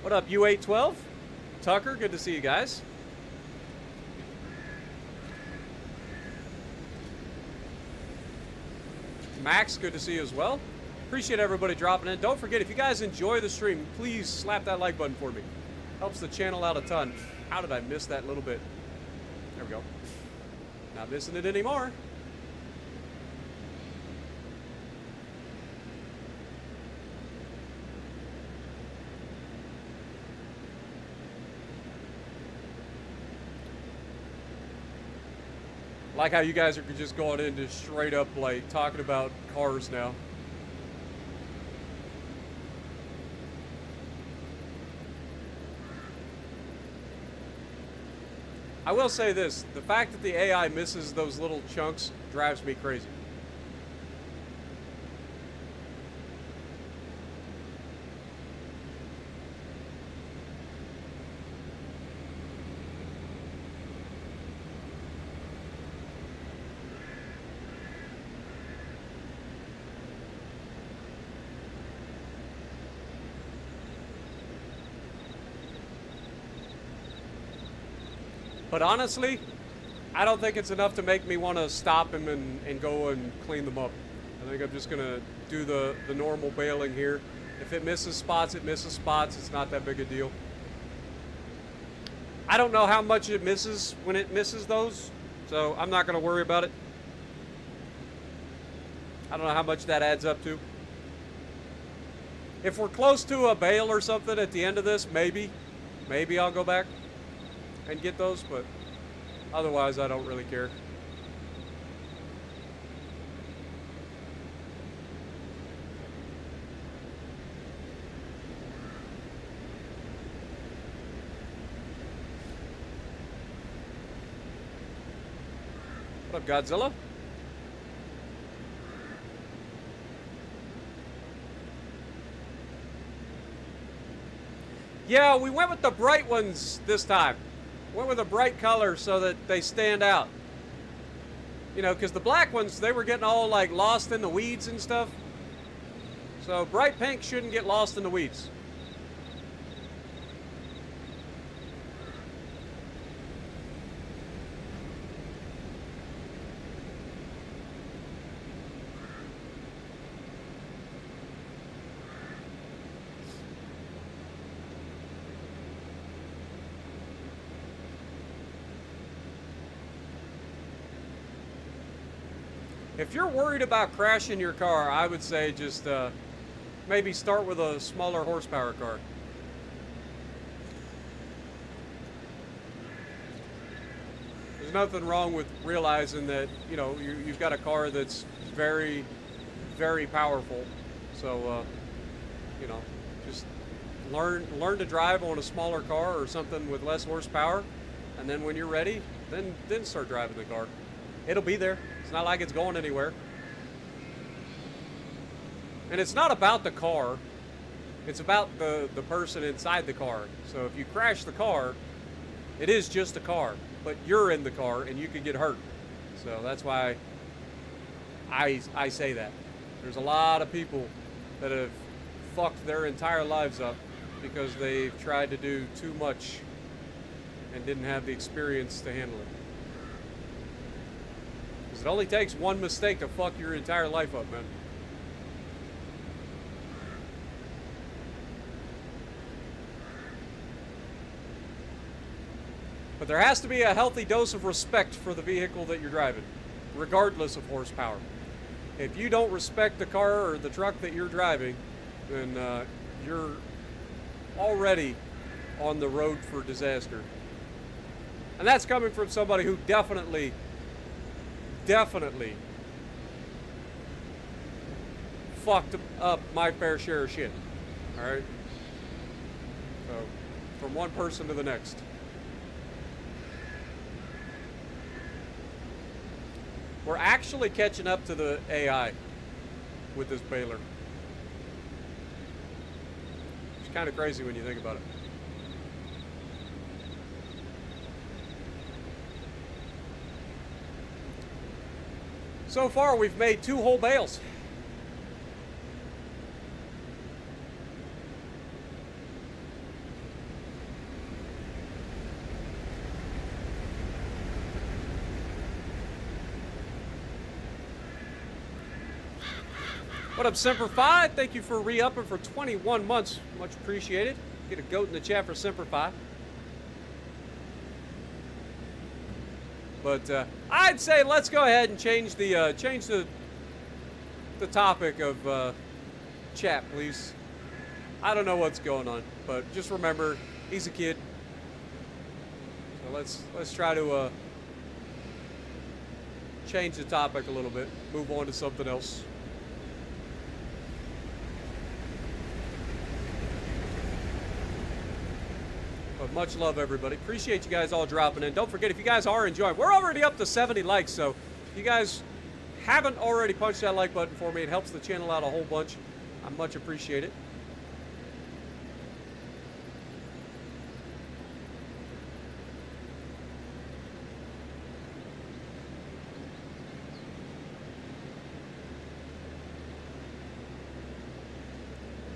What up, U812? Tucker, good to see you guys. Max, good to see you as well. Appreciate everybody dropping in. Don't forget, if you guys enjoy the stream, please slap that like button for me. Helps the channel out a ton. How did I miss that little bit? There we go. Not missing it anymore. Like how you guys are just going into straight up, like, talking about cars now. I will say this, the fact that the AI misses those little chunks drives me crazy. But honestly, I don't think it's enough to make me want to stop him and go and clean them up. I think I'm just going to do the normal baling here. If it misses spots, it misses spots. It's not that big a deal. I don't know how much it misses when it misses those, so I'm not going to worry about it. I don't know how much that adds up to. If we're close to a bale or something at the end of this, maybe I'll go back and get those, but otherwise I don't really care. What up, Godzilla? Yeah, we went with the bright ones this time. Went with a bright color so that they stand out. You know, because the black ones, they were getting all like lost in the weeds and stuff. So bright pink shouldn't get lost in the weeds. If you're worried about crashing your car, I would say just maybe start with a smaller horsepower car. There's nothing wrong with realizing that, you know, you've got a car that's very, very powerful. So, you know, just learn to drive on a smaller car or something with less horsepower, and then when you're ready, then start driving the car. It'll be there. It's not like it's going anywhere. And it's not about the car. It's about the person inside the car. So if you crash the car, It is just a car, but you're in the car and you could get hurt. So that's why I say that. There's a lot of people that have fucked their entire lives up because they've tried to do too much and didn't have the experience to handle it. Because it only takes one mistake to fuck your entire life up, man. But there has to be a healthy dose of respect for the vehicle that you're driving, regardless of horsepower. If you don't respect the car or the truck that you're driving, then you're already on the road for disaster. And that's coming from somebody who definitely fucked up my fair share of shit. All right? So, from one person to the next. We're actually catching up to the AI with this baler. It's kind of crazy when you think about it. So far, we've made 2 whole bales. What up, Semper5? Thank you for re-upping for 21 months. Much appreciated. Get a goat in the chat for Semper5. But I'd say let's go ahead and change the topic of chat, please. I don't know what's going on, but just remember, he's a kid. So let's try to change the topic a little bit. Move on to something else. But much love, everybody. Appreciate you guys all dropping in. Don't forget, if you guys are enjoying, we're already up to 70 likes, so if you guys haven't already punched that like button for me, it helps the channel out a whole bunch. I much appreciate it.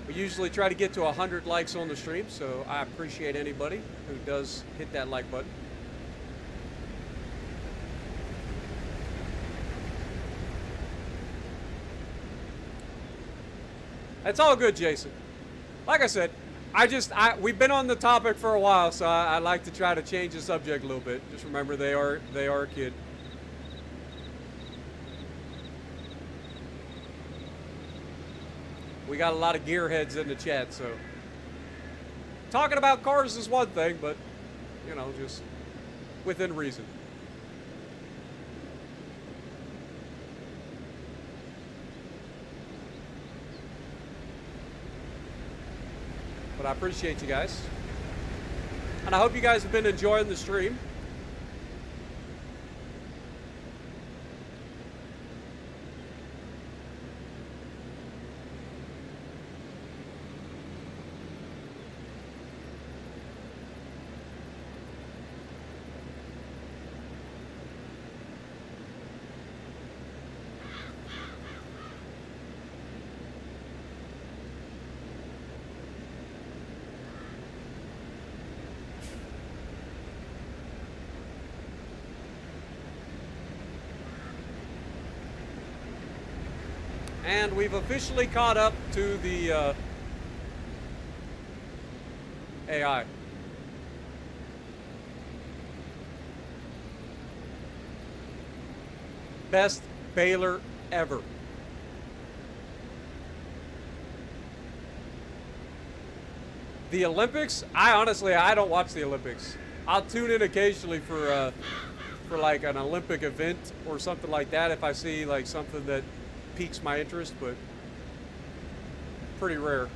We usually try to get to 100 likes on the stream, so I appreciate anybody who does hit that like button. It's all good, Jason. Like I said, we've been on the topic for a while, so I like to try to change the subject a little bit. Just remember, they are a kid. We got a lot of gearheads in the chat, so talking about cars is one thing, but you know, just within reason. But I appreciate you guys, and I hope you guys have been enjoying the stream. And we've officially caught up to the AI. Best baler ever. The Olympics? I don't watch the Olympics. I'll tune in occasionally for like an Olympic event or something like that if I see like something that piques my interest, but pretty rare.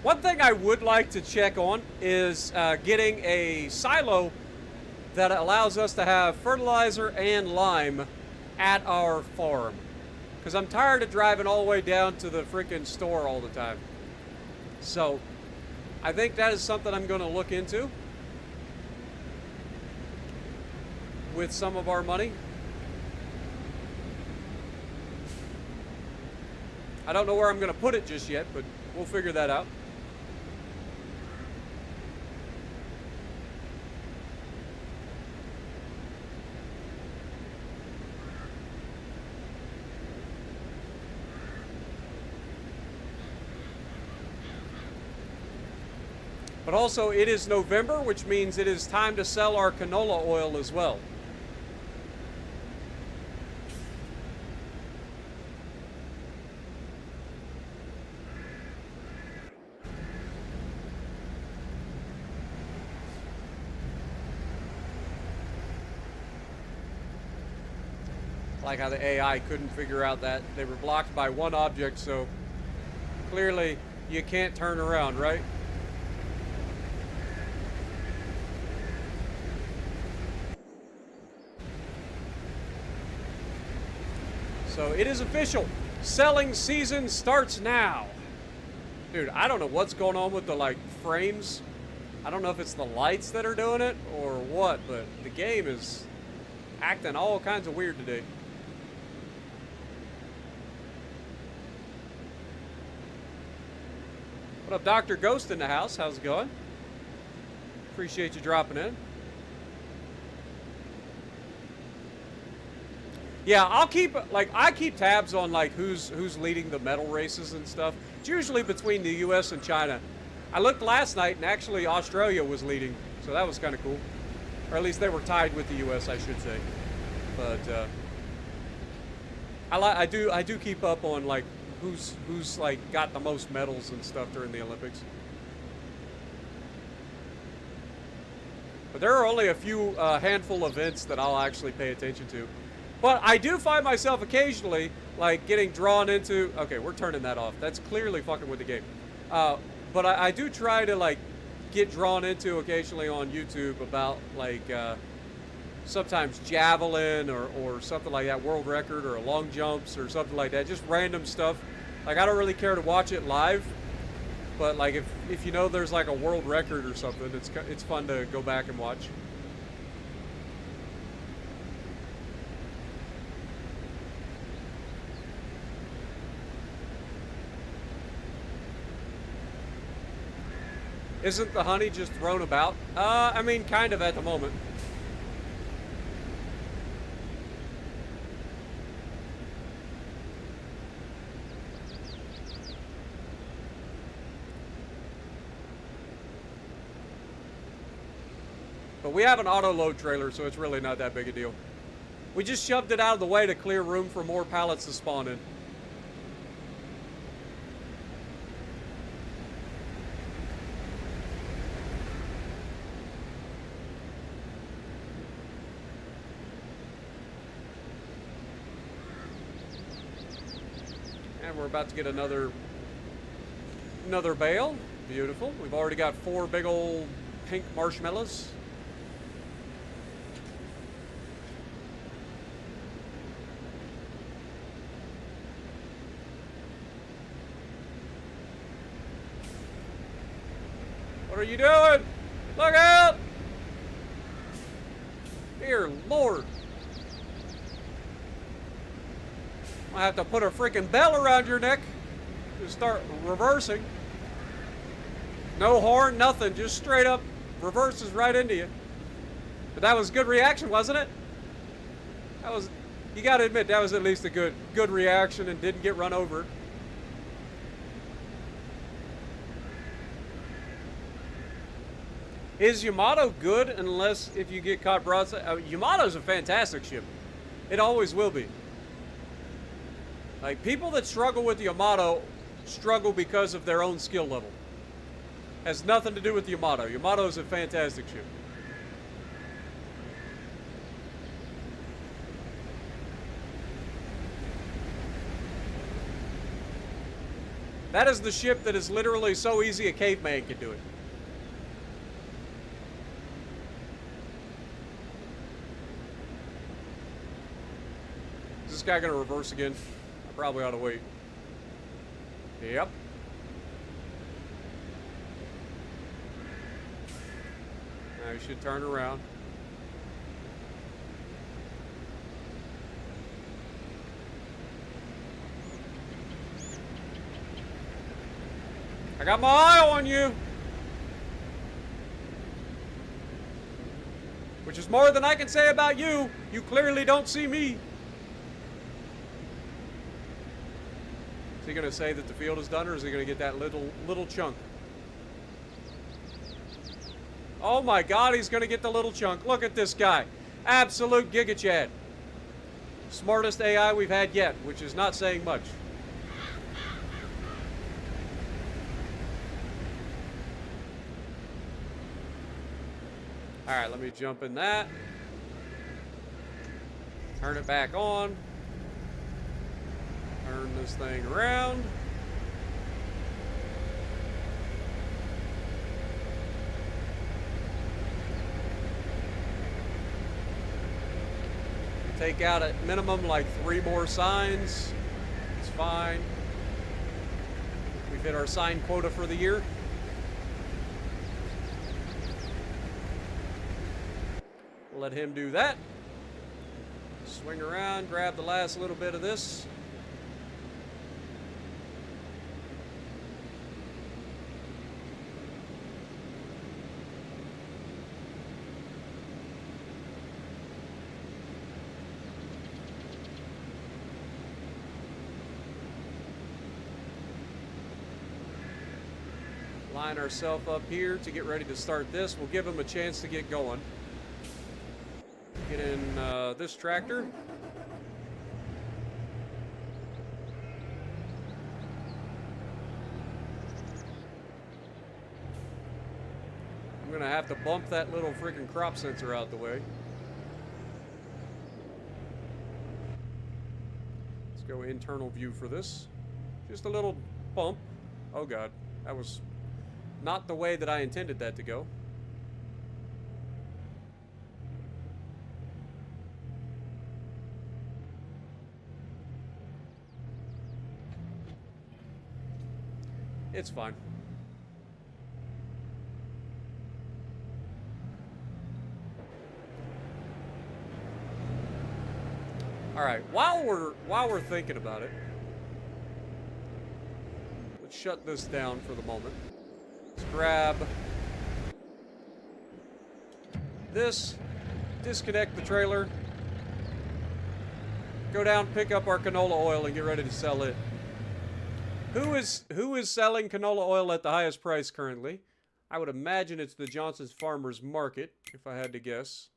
One thing I would like to check on is getting a silo that allows us to have fertilizer and lime at our farm. Because I'm tired of driving all the way down to the freaking store all the time. So, I think that is something I'm going to look into with some of our money. I don't know where I'm going to put it just yet, but we'll figure that out. But also, it is November, which means it is time to sell our canola oil as well. Like how the AI couldn't figure out that they were blocked by one object, so clearly you can't turn around, right? So it is official. Selling season starts now. Dude, I don't know what's going on with the like frames. I don't know if it's the lights that are doing it or what, but the game is acting all kinds of weird today. What up, Dr. Ghost in the house? How's it going? Appreciate you dropping in. Yeah, I keep tabs on like who's leading the medal races and stuff. It's usually between the US and China. I looked last night and actually Australia was leading, so that was kind of cool. Or at least they were tied with the US, I should say. But I do keep up on like who's like got the most medals and stuff during the Olympics. But there are only a few handful of events that I'll actually pay attention to. But I do find myself occasionally, like, getting drawn into... Okay, we're turning that off. That's clearly fucking with the game. But I do try to, like, get drawn into occasionally on YouTube about, like, sometimes javelin or something like that, world record or long jumps or something like that. Just random stuff. Like, I don't really care to watch it live. But, like, if you know there's, like, a world record or something, it's fun to go back and watch. Isn't the honey just thrown about? I mean, kind of at the moment. But we have an auto load trailer, so it's really not that big a deal. We just shoved it out of the way to clear room for more pallets to spawn in. And we're about to get another bale. Beautiful. We've already got 4 big old pink marshmallows. What are you doing? Look out! Dear Lord. I have to put a freaking bell around your neck to start reversing. No horn, nothing. Just straight up reverses right into you. But that was a good reaction, wasn't it? That was, you gotta admit, that was at least a good reaction and didn't get run over. Is Yamato good unless if you get caught broadside? Yamato's a fantastic ship. It always will be. Like, people that struggle with Yamato struggle because of their own skill level. Has nothing to do with Yamato. Yamato is a fantastic ship. That is the ship that is literally so easy a caveman could do it. Is this guy going to reverse again? I probably ought to wait. Yep. Now you should turn around. I got my eye on you. Which is more than I can say about you. You clearly don't see me. Is he going to say that the field is done, or is he going to get that little chunk? Oh my God, he's going to get the little chunk. Look at this guy. Absolute Giga Chad. Smartest AI we've had yet, which is not saying much. All right, let me jump in that. Turn it back on. Turn this thing around. Take out at minimum like 3 more signs. It's fine. We've hit our sign quota for the year. Let him do that. Swing around, grab the last little bit of this. Line ourselves up here to get ready to start this. We'll give him a chance to get going. Get in this tractor. I'm gonna have to bump that little freaking crop sensor out the way. Let's go internal view for this. Just a little bump. Oh God, that was not the way that I intended that to go. It's fine. All right, while we're thinking about it, let's shut this down for the moment. Let's grab this, disconnect the trailer, go down, pick up our canola oil, and get ready to sell it. Who is selling canola oil at the highest price currently? I would imagine it's the Johnson's Farmers Market, if I had to guess.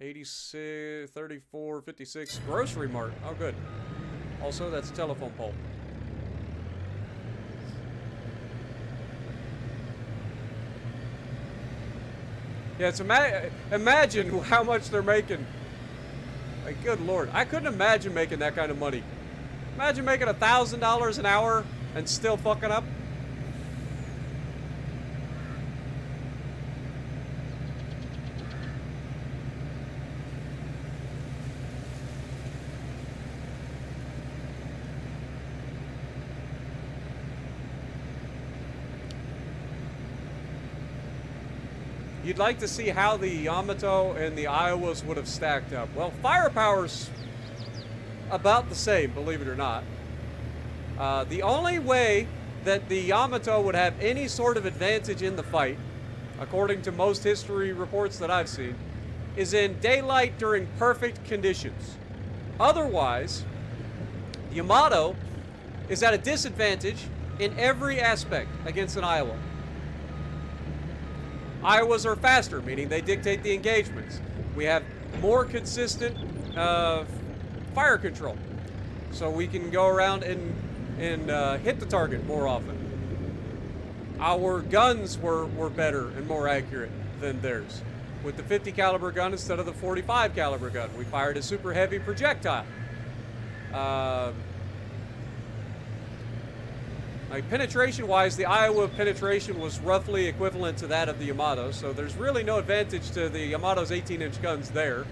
$86, $34, $56. Grocery Mart. Oh, good. Also, that's a telephone pole. Yeah, it's imagine how much they're making. Like, good Lord. I couldn't imagine making that kind of money. Imagine making $1,000 an hour and still fucking up. You'd like to see how the Yamato and the Iowas would have stacked up. Well, firepower's about the same, believe it or not. The only way that the Yamato would have any sort of advantage in the fight, according to most history reports that I've seen, is in daylight during perfect conditions. Otherwise, the Yamato is at a disadvantage in every aspect against an Iowa. Iowas are faster, meaning they dictate the engagements. We have more consistent fire control, so we can go around and hit the target more often. Our guns were better and more accurate than theirs. with the 50 caliber gun instead of the 45 caliber gun. We fired a super heavy projectile. Like penetration-wise, the Iowa penetration was roughly equivalent to that of the Yamato, so there's really no advantage to the Yamato's 18-inch guns there.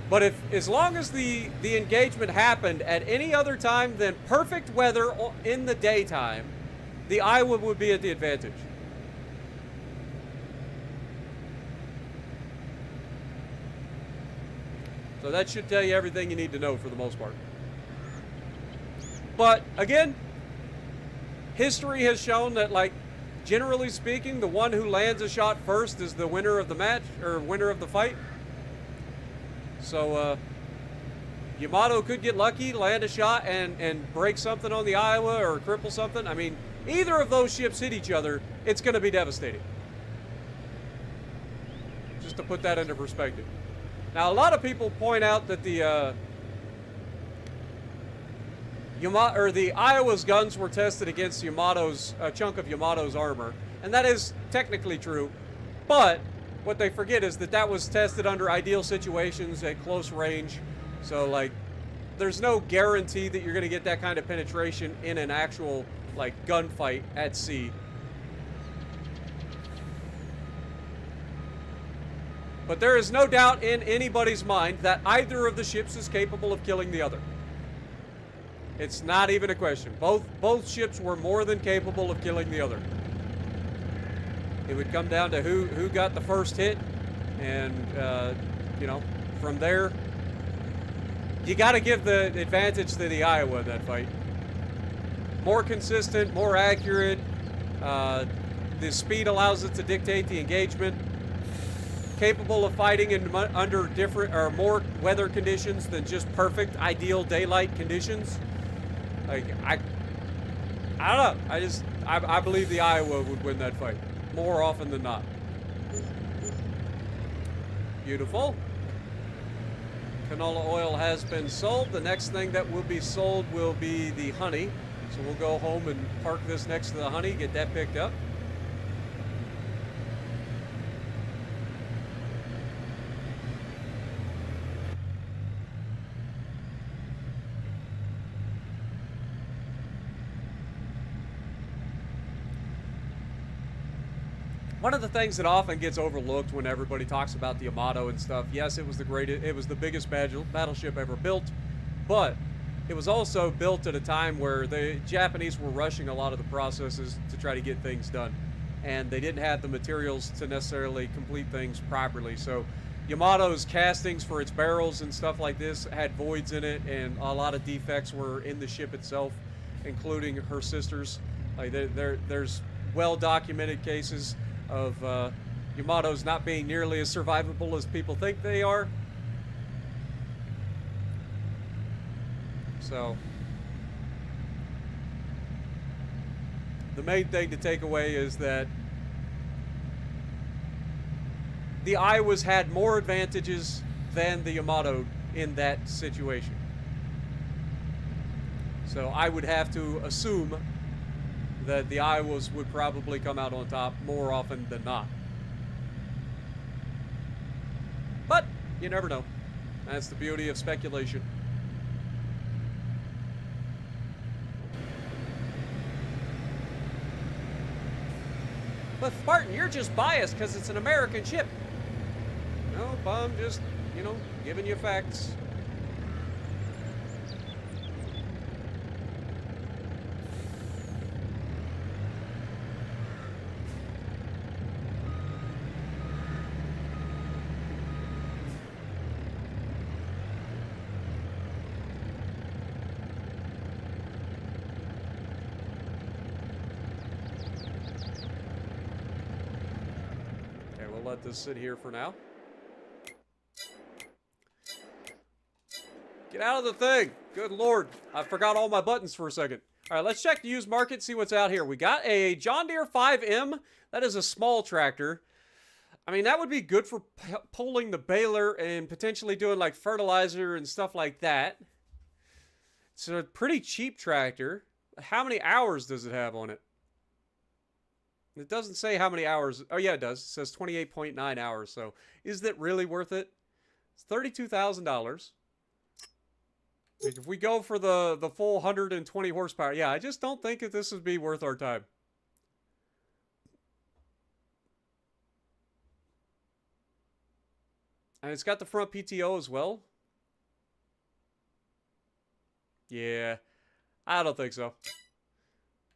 But as long as the engagement happened at any other time than perfect weather in the daytime, the Iowa would be at the advantage. So that should tell you everything you need to know for the most part. But again, history has shown that, like, generally speaking, the one who lands a shot first is the winner of the match, or winner of the fight. So, Yamato could get lucky, land a shot, and break something on the Iowa or cripple something. I mean, either of those ships hit each other, it's going to be devastating. Just to put that into perspective. Now, a lot of people point out that the Iowa's guns were tested against Yamato's a chunk of Yamato's armor, and that is technically true. But what they forget is that that was tested under ideal situations at close range. So, like, there's no guarantee that you're going to get that kind of penetration in an actual, like, gunfight at sea. But there is no doubt in anybody's mind that either of the ships is capable of killing the other. It's not even a question. Both ships were more than capable of killing the other. It would come down to who got the first hit, and you know, from there, you got to give the advantage to the Iowa in that fight. More consistent, more accurate. The speed allows it to dictate the engagement. Capable of fighting under different or more weather conditions than just perfect, ideal daylight conditions. Like, I don't know. I believe the Iowa would win that fight more often than not. Beautiful. Canola oil has been sold. The next thing that will be sold will be the honey. So we'll go home and park this next to the honey, get that picked up. One of the things that often gets overlooked when everybody talks about the Yamato and stuff, yes, it was the biggest battleship ever built, but it was also built at a time where the Japanese were rushing a lot of the processes to try to get things done, and they didn't have the materials to necessarily complete things properly. So Yamato's castings for its barrels and stuff like this had voids in it, and a lot of defects were in the ship itself, including her sisters. Like, there's well-documented cases of Yamatos not being nearly as survivable as people think they are. So the main thing to take away is that the Iowas had more advantages than the Yamato in that situation. So I would have to assume that the Iowas would probably come out on top more often than not. But you never know. That's the beauty of speculation. But Spartan, you're just biased because it's an American ship. Nope, I'm just, you know, giving you facts. Let this sit here for now. Get out of the thing. Good Lord. I forgot all my buttons for a second. All right, let's check the used market, see what's out here. We got a John Deere 5M. That is a small tractor. I mean, that would be good for pulling the baler and potentially doing like fertilizer and stuff like that. It's a pretty cheap tractor. How many hours does it have on it? It doesn't say how many hours. Oh, yeah, it does. It says 28.9 hours. So is that really worth it? It's $32,000. If we go for the full 120 horsepower, yeah, I just don't think that this would be worth our time. And it's got the front PTO as well. Yeah, I don't think so.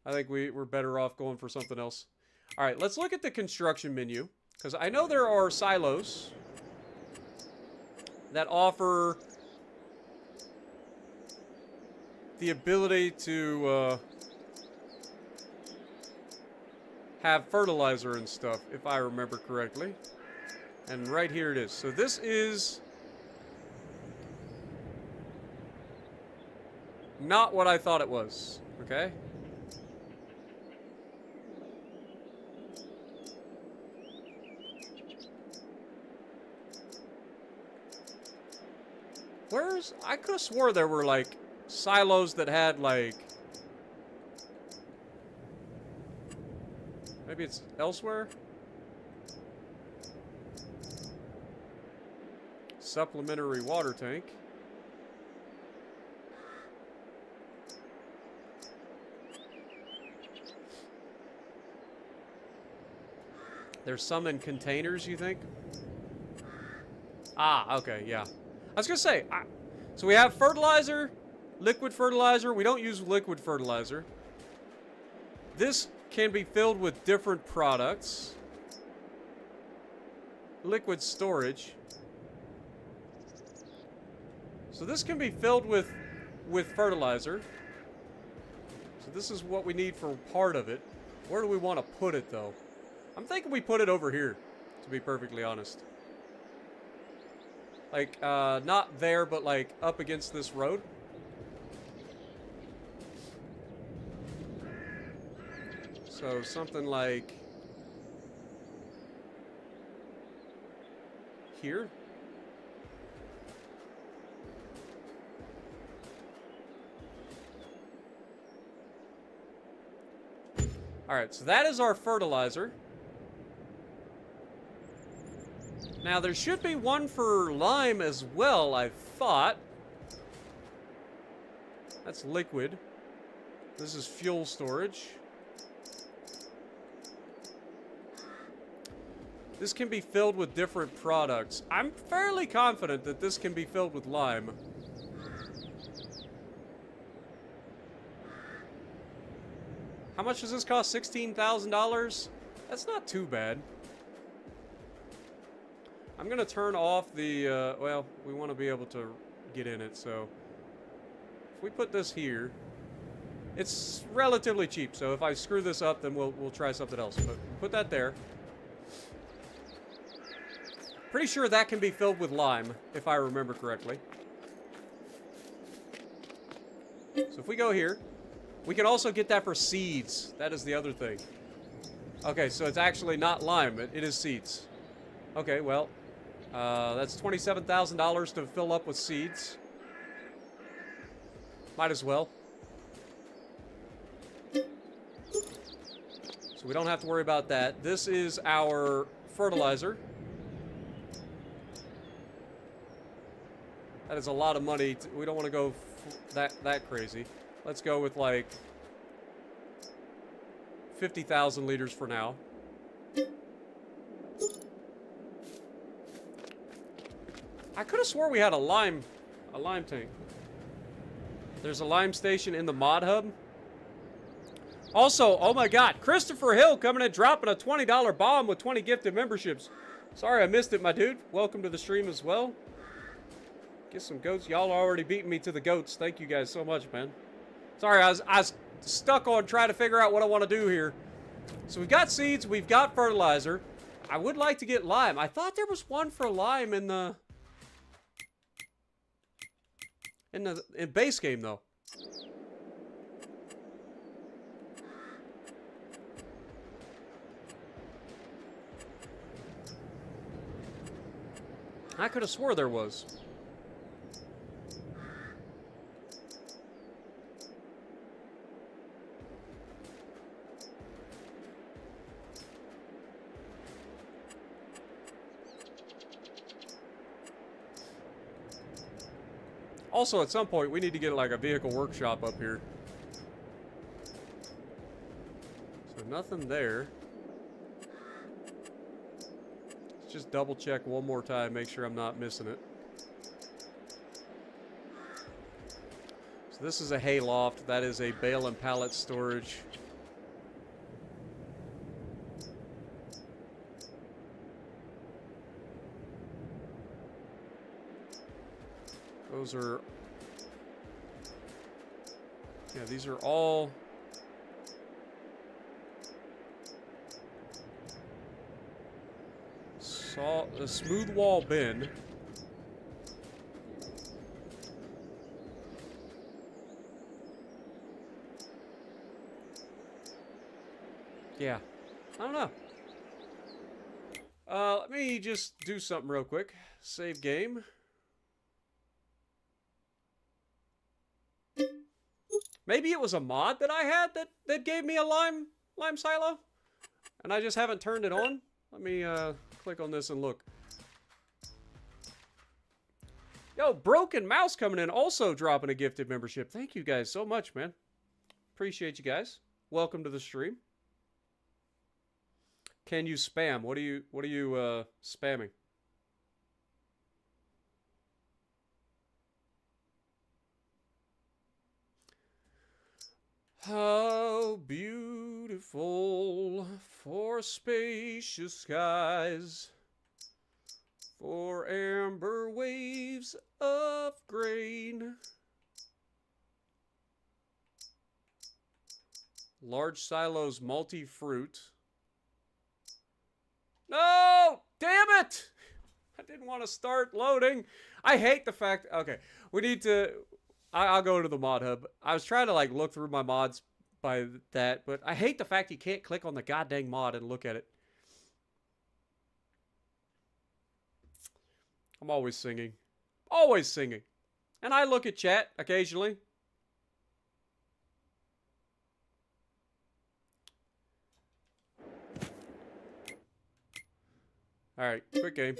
I think we're better off going for something else. All right, let's look at the construction menu. Because I know there are silos that offer the ability to have fertilizer and stuff, if I remember correctly. And right here it is. So this is not what I thought it was, okay? Where's... I could have swore there were, like, silos that had, like... Maybe it's elsewhere? Supplementary water tank. There's some in containers, you think? Ah, okay, yeah. I was gonna say, so we have fertilizer, liquid fertilizer. We don't use liquid fertilizer. This can be filled with different products. Liquid storage. So this can be filled with fertilizer. So this is what we need for part of it. Where do we want to put it, though? I'm thinking we put it over here, to be perfectly honest. Like, not there, but like up against this road. So something like here. All right, so that is our fertilizer. Now, there should be one for lime as well, I thought. That's liquid. This is fuel storage. This can be filled with different products. I'm fairly confident that this can be filled with lime. How much does this cost? $16,000? That's not too bad. I'm going to turn off the, well, we want to be able to get in it, so if we put this here, it's relatively cheap, so if I screw this up, then we'll try something else, but put that there. Pretty sure that can be filled with lime, if I remember correctly. So if we go here, we can also get that for seeds. That is the other thing. Okay, so it's actually not lime, it is seeds. Okay, well, that's $27,000 to fill up with seeds. Might as well. So we don't have to worry about that. This is our fertilizer. That is a lot of money. We don't want to go that crazy. Let's go with like 50,000 liters for now. I could have swore we had a lime tank. There's a lime station in the mod hub. Also, oh my god, Christopher Hill coming in dropping a $20 bomb with 20 gifted memberships. Sorry I missed it, my dude. Welcome to the stream as well. Get some goats. Y'all already beating me to the goats. Thank you guys so much, man. Sorry, I was stuck on trying to figure out what I want to do here. So we've got seeds, we've got fertilizer. I would like to get lime. I thought there was one for lime in base game, though. I could have swore there was. Also, at some point, we need to get like a vehicle workshop up here. So nothing there. Let's just double check one more time, make sure I'm not missing it. So this is a hay loft. That is a bale and pallet storage. Those are... yeah, these are all... a smooth wall bin. Yeah. I don't know. Let me just do something real quick. Save game. Maybe it was a mod that I had that gave me a lime silo, and I just haven't turned it on. Let me click on this and look. Yo, Broken Mouse coming in, also dropping a gifted membership. Thank you guys so much, man. Appreciate you guys. Welcome to the stream. Can you spam? What are you spamming? How beautiful for spacious skies, for amber waves of grain. Large silos, multi-fruit. No! Damn it! I didn't want to start loading. I hate the fact... okay, we need to... I'll go to the mod hub. I was trying to like look through my mods by that, but I hate the fact you can't click on the goddamn mod and look at it. I'm always singing. Always singing. And I look at chat occasionally. Alright, quick game.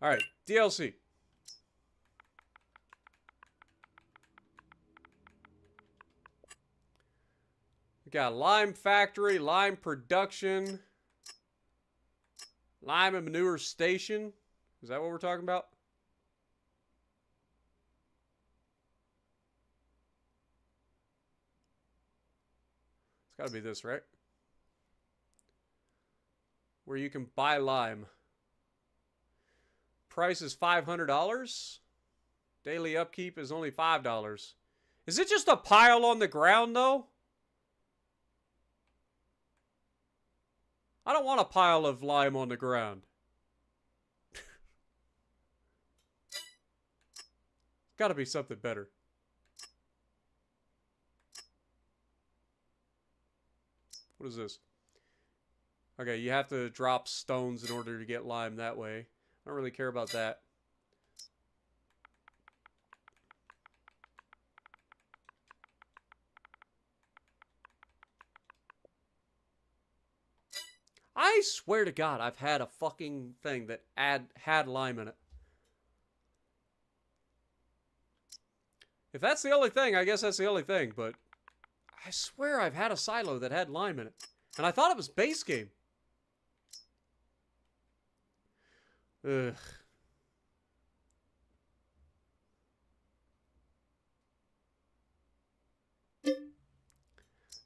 Alright, DLC. We got lime factory, lime production, lime and manure station. Is that what we're talking about? It's got to be this, right? Where you can buy lime. Price is $500. Daily upkeep is only $5. Is it just a pile on the ground, though? I don't want a pile of lime on the ground. Gotta be something better. What is this? Okay, you have to drop stones in order to get lime that way. I don't really care about that. I swear to God, I've had a fucking thing that had lime in it. If that's the only thing, I guess that's the only thing, but I swear I've had a silo that had lime in it. And I thought it was base game. Ugh.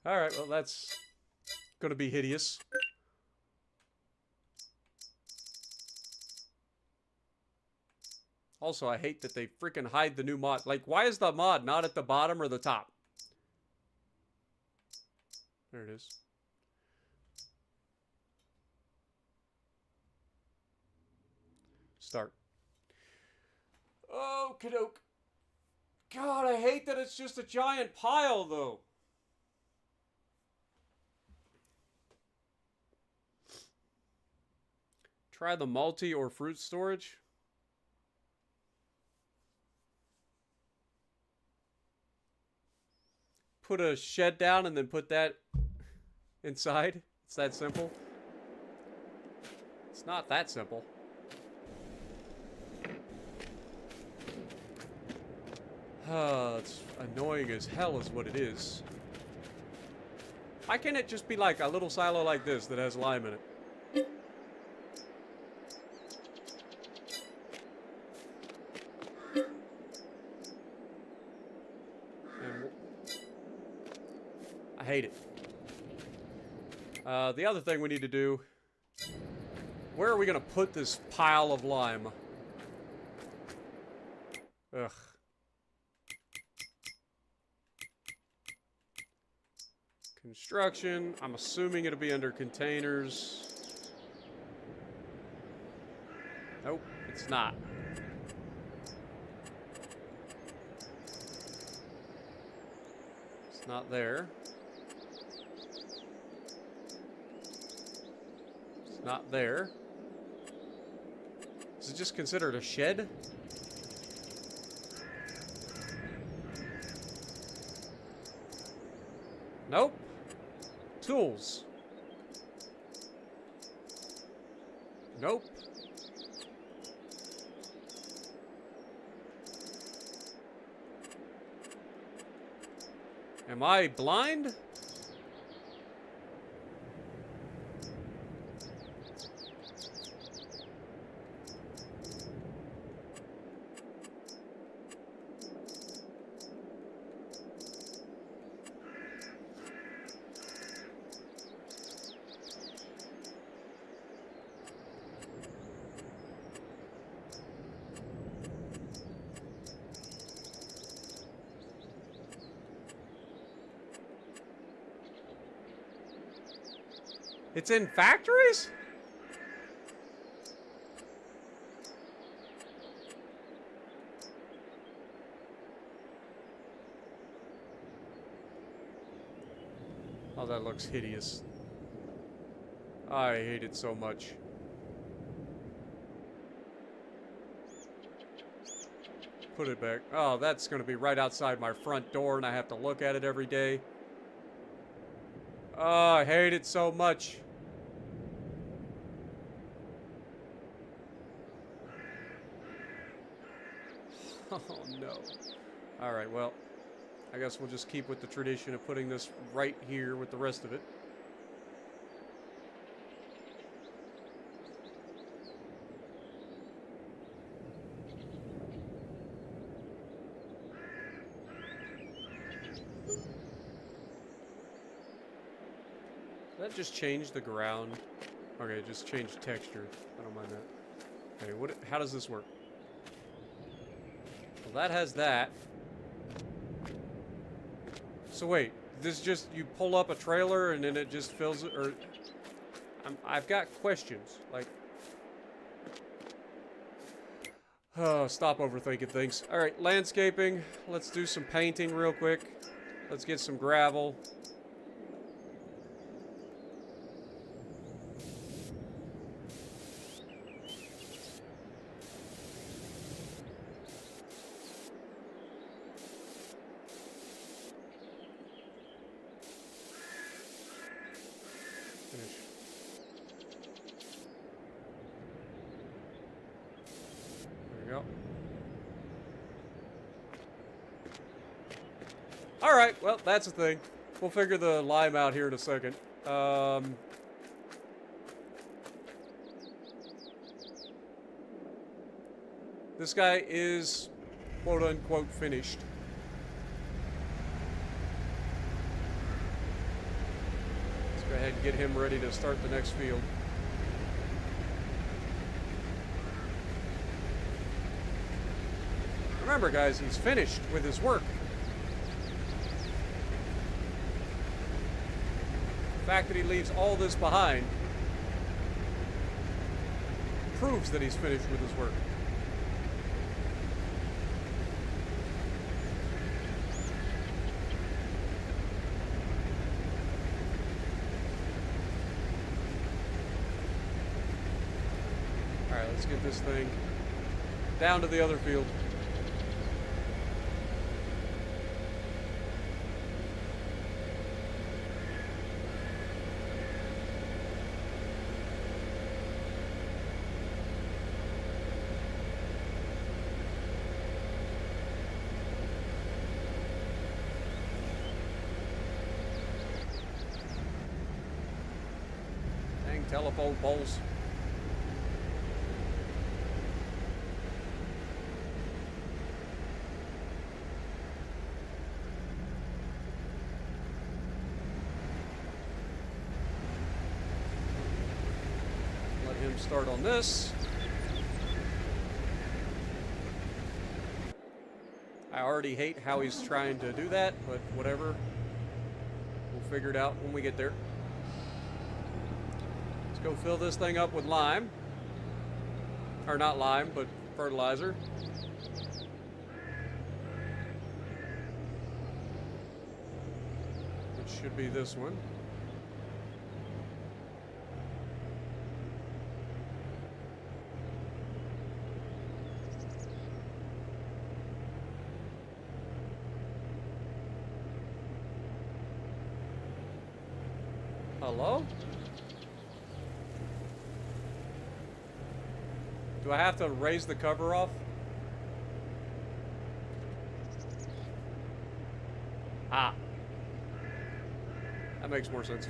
Alright, well that's gonna be hideous. Also, I hate that they freaking hide the new mod. Like, why is the mod not at the bottom or the top? There it is. Start. Oh, kadoke. God, I hate that it's just a giant pile, though. Try the multi or fruit storage. Put a shed down and then put that inside. It's that simple. It's not that simple. It's annoying as hell is what it is. Why can't it just be like a little silo like this that has lime in it? I hate it. The other thing we need to do... Where are we going to put this pile of lime? Ugh. Construction. I'm assuming it'll be under containers. Nope, it's not. It's not there. It's not there. Is it just considered a shed? Nope. Tools. Nope. Am I blind? It's in factories? Oh, that looks hideous. I hate it so much. Put it back. Oh, that's going to be right outside my front door, and I have to look at it every day. Oh, I hate it so much. Oh, no. Alright, well, I guess we'll just keep with the tradition of putting this right here with the rest of it. Did that just change the ground? Okay, just change texture. I don't mind that. Okay, how does this work? Well, that has that. So wait, this just, you pull up a trailer and then it just fills it, or... I've got questions, like... Oh, stop overthinking things. Alright, landscaping. Let's do some painting real quick. Let's get some gravel. Alright, well, that's a thing. We'll figure the lime out here in a second. This guy is, quote-unquote, finished. Let's go ahead and get him ready to start the next field. Remember, guys, he's finished with his work. The fact that he leaves all this behind proves that he's finished with his work. Alright, let's get this thing down to the other field. telephone poles. Let him start on this. I already hate how he's trying to do that, but whatever. We'll figure it out when we get there. Let's go fill this thing up with lime. Or not lime, but fertilizer. Which should be this one. Hello? Do I have to raise the cover off? Ah. That makes more sense.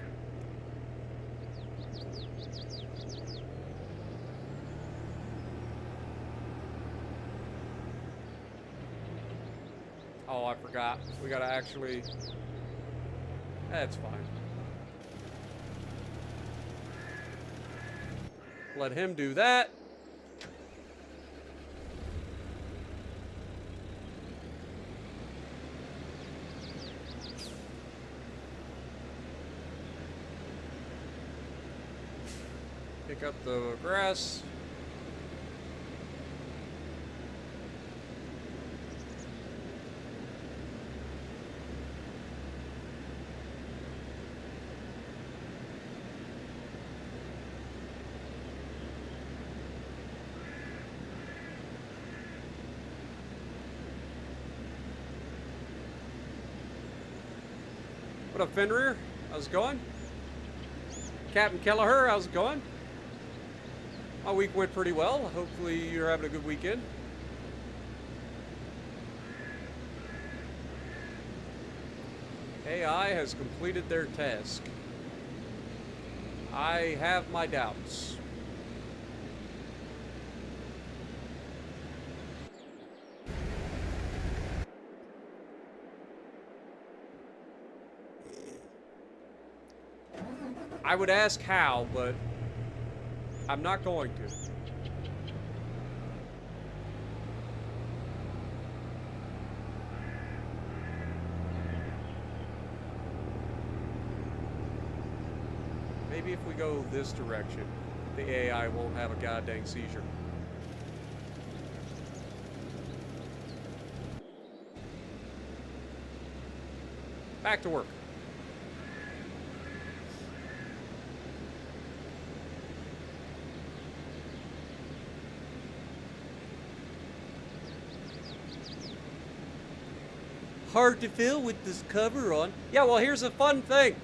Oh, I forgot. We gotta actually... That's fine. Let him do that. Pick up the grass. What up, Fenrir? How's it going? Captain Kelleher, how's it going? My week went pretty well. Hopefully you're having a good weekend. AI has completed their task. I have my doubts. I would ask how, but I'm not going to. Maybe if we go this direction, the AI won't have a goddamn seizure. Back to work. Hard to fill with this cover on. Yeah, well, here's a fun thing.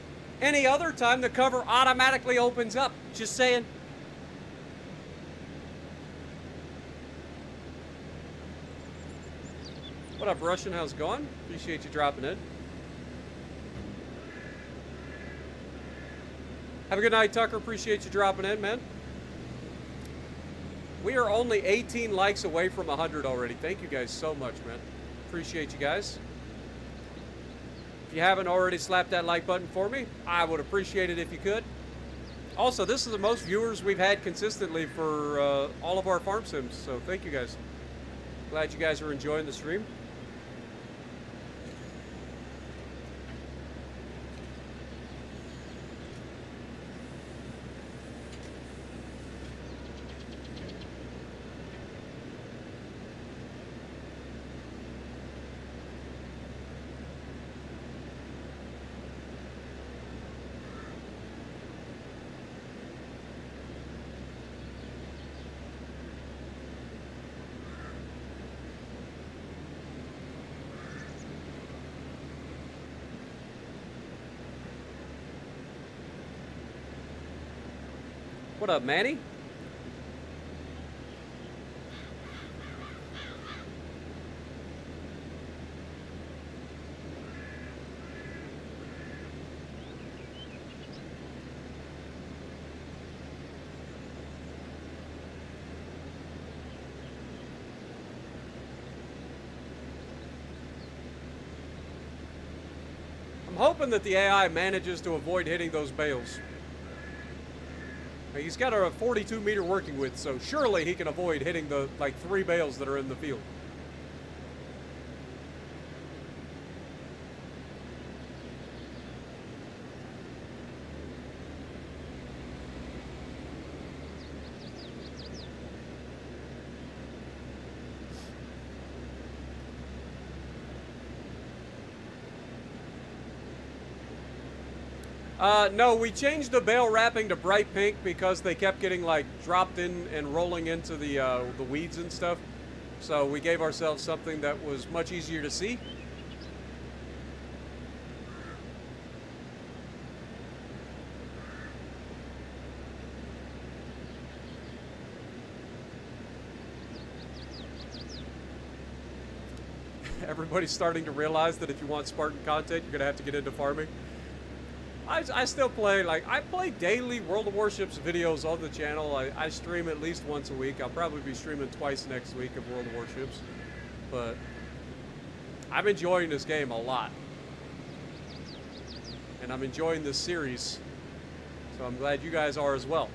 Any other time, the cover automatically opens up. Just saying. What up, Russian? How's it going? Appreciate you dropping in. Have a good night, Tucker. Appreciate you dropping in, man. We are only 18 likes away from 100 already. Thank you guys so much, man. Appreciate you guys. If you haven't already slapped that like button for me, I would appreciate it if you could. Also, this is the most viewers we've had consistently for all of our farm sims, so thank you guys. Glad you guys are enjoying the stream. What up, Manny? hoping that the AI manages to avoid hitting those bales. He's got a 42-meter working width, so surely he can avoid hitting the, like, 3 bales that are in the field. No, we changed the bale wrapping to bright pink because they kept getting like dropped in and rolling into the weeds and stuff. So we gave ourselves something that was much easier to see. Everybody's starting to realize that if you want Spartan content, you're gonna have to get into farming. I still play, like, I play daily World of Warships videos on the channel. I stream at least once a week. I'll probably be streaming twice next week of World of Warships. But I'm enjoying this game a lot. And I'm enjoying this series. So I'm glad you guys are as well.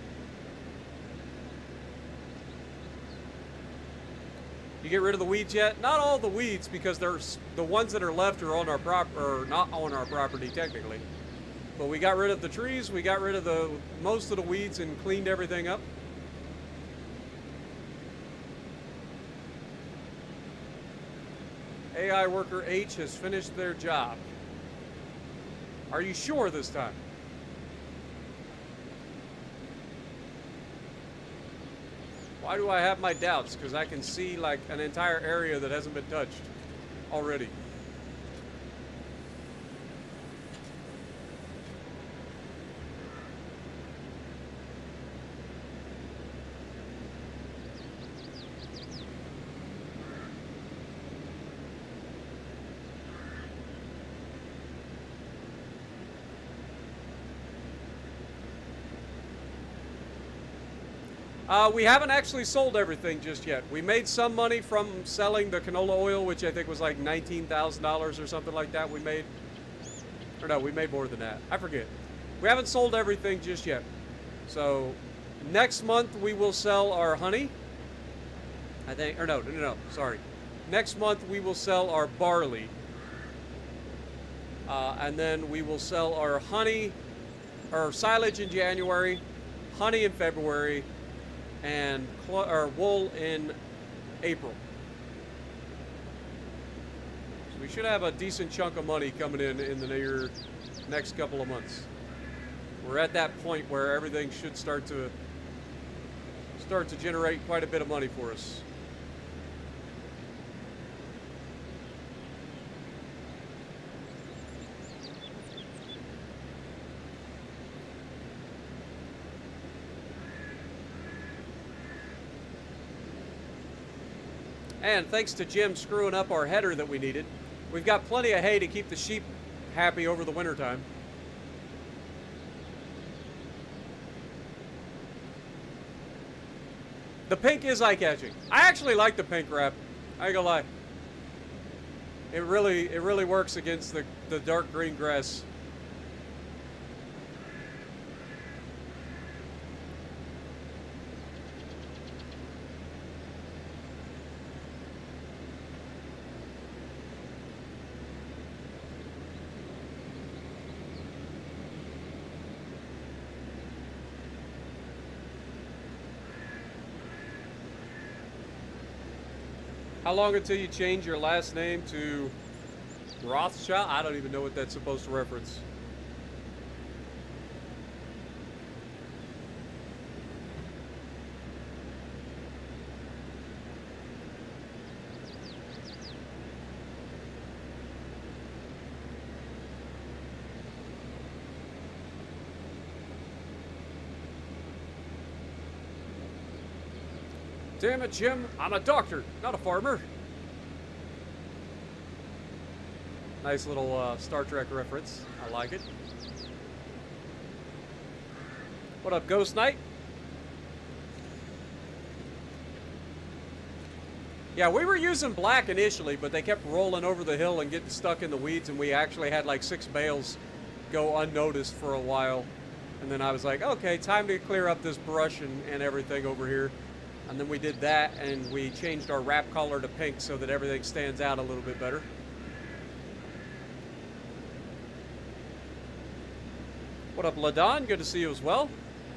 You get rid of the weeds yet? Not all the weeds, because there's the ones that are left are on our or not on our property technically. But we got rid of the trees, we got rid of most of the weeds and cleaned everything up. AI worker H has finished their job. Are you sure this time? Why do I have my doubts? Because I can see like an entire area that hasn't been touched already. We haven't actually sold everything just yet. We made some money from selling the canola oil, which I think was like $19,000 or something like that we made. Or no, we made more than that. I forget. We haven't sold everything just yet. So next month we will sell our honey. I think, or no, sorry. Next month we will sell our barley. And then we will sell our honey, or silage in January, honey in February, and wool in April. So we should have a decent chunk of money coming in the next couple of months. We're at that point where everything should start to generate quite a bit of money for us. And thanks to Jim screwing up our header that we needed, we've got plenty of hay to keep the sheep happy over the wintertime. The pink is eye-catching. I actually like the pink wrap. I ain't gonna lie. It really works against the dark green grass. How long until you change your last name to Rothschild? I don't even know what that's supposed to reference. Damn it, Jim. I'm a doctor, not a farmer. Nice little Star Trek reference. I like it. What up, Ghost Knight? Yeah, we were using black initially, but they kept rolling over the hill and getting stuck in the weeds, and we actually had like 6 bales go unnoticed for a while. And then I was like, okay, time to clear up this brush and everything over here. And then we did that, and we changed our wrap color to pink so that everything stands out a little bit better. What up, LaDon? Good to see you as well.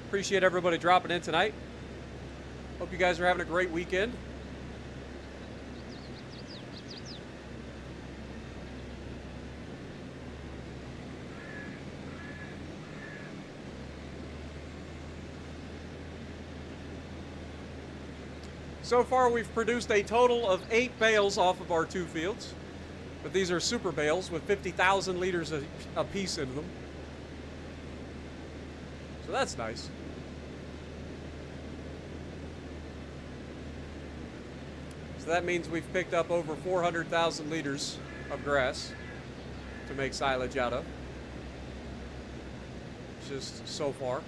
Appreciate everybody dropping in tonight. Hope you guys are having a great weekend. So far, we've produced a total of 8 bales off of our 2 fields. But these are super bales with 50,000 liters a piece in them. So that's nice. So that means we've picked up over 400,000 liters of grass to make silage out of. Just so far.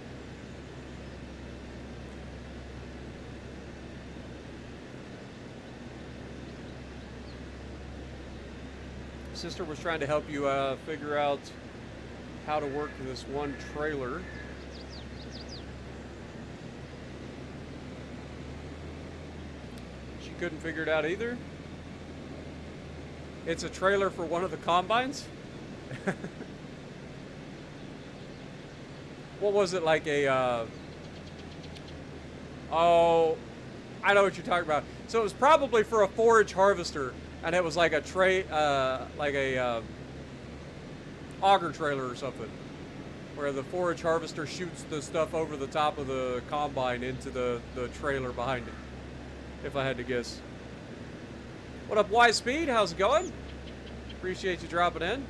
Sister was trying to help you figure out how to work this one trailer. She couldn't figure it out either. It's a trailer for one of the combines. What was it, like a oh, I know what you're talking about. So it was probably for a forage harvester. And it was like a auger trailer or something, where the forage harvester shoots the stuff over the top of the combine into the trailer behind it, if I had to guess. What up, Y Speed? How's it going? Appreciate you dropping in.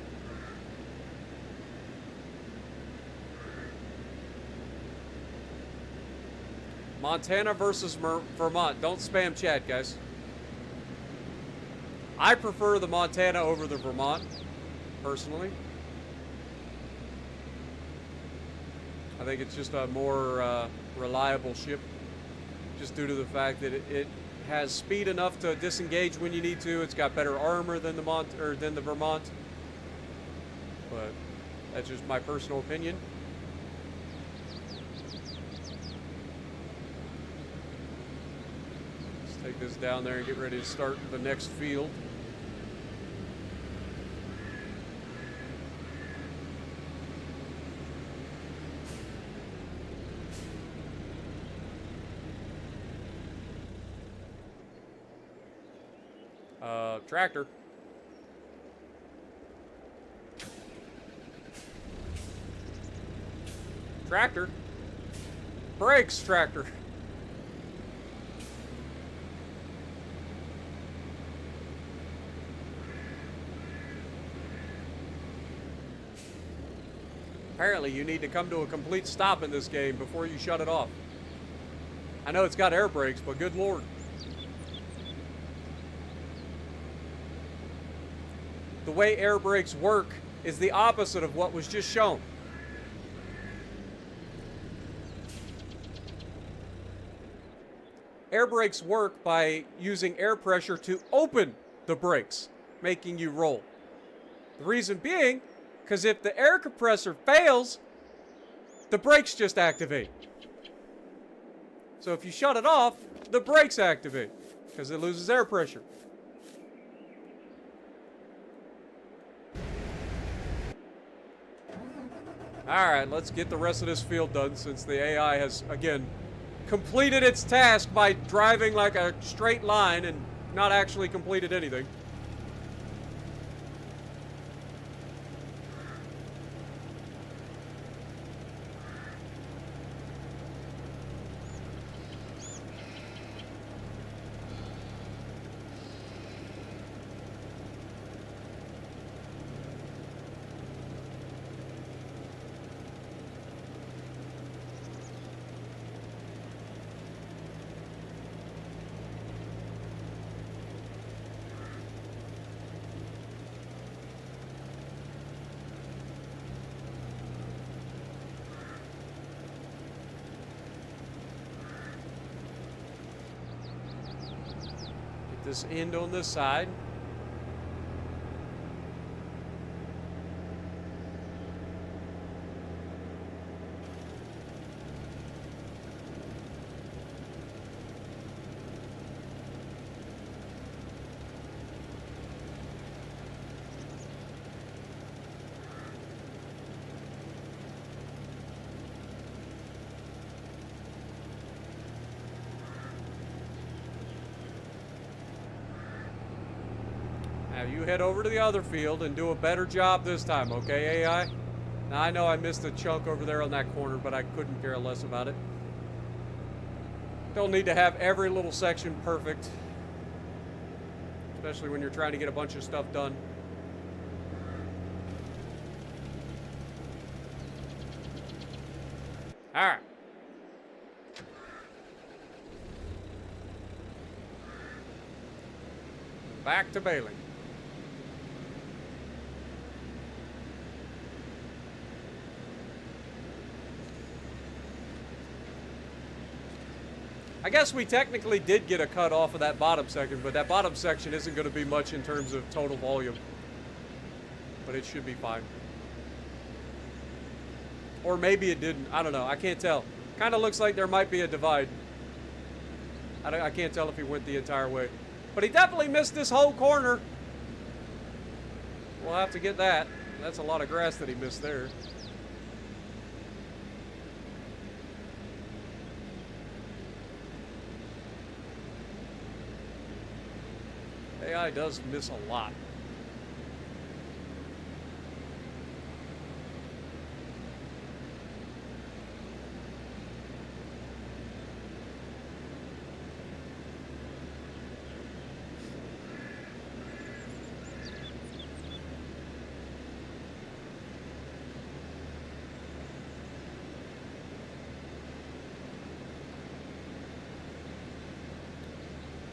Montana versus Vermont. Don't spam chat, guys. I prefer the Montana over the Vermont, personally. I think it's just a more reliable ship, just due to the fact that it has speed enough to disengage when you need to. It's got better armor than the Vermont, but that's just my personal opinion. Let's take this down there and get ready to start the next field. Tractor. Tractor. Brakes, tractor. Apparently, you need to come to a complete stop in this game before you shut it off. I know it's got air brakes, but good lord. The way air brakes work is the opposite of what was just shown. Air brakes work by using air pressure to open the brakes, making you roll. The reason being, because if the air compressor fails, the brakes just activate. So if you shut it off, the brakes activate, because it loses air pressure. Alright, let's get the rest of this field done, since the AI has, again, completed its task by driving like a straight line and not actually completed anything. this end on this side. Now you head over to the other field and do a better job this time, okay, AI? Now I know I missed a chunk over there on that corner, but I couldn't care less about it. Don't need to have every little section perfect, especially when you're trying to get a bunch of stuff done. All right. Back to Baling. I guess we technically did get a cut off of that bottom section, but that bottom section isn't going to be much in terms of total volume. But it should be fine. Or maybe it didn't. I don't know. I can't tell. Kind of looks like there might be a divide. I can't tell if he went the entire way. But he definitely missed this whole corner. We'll have to get that. That's a lot of grass that he missed there. AI does miss a lot.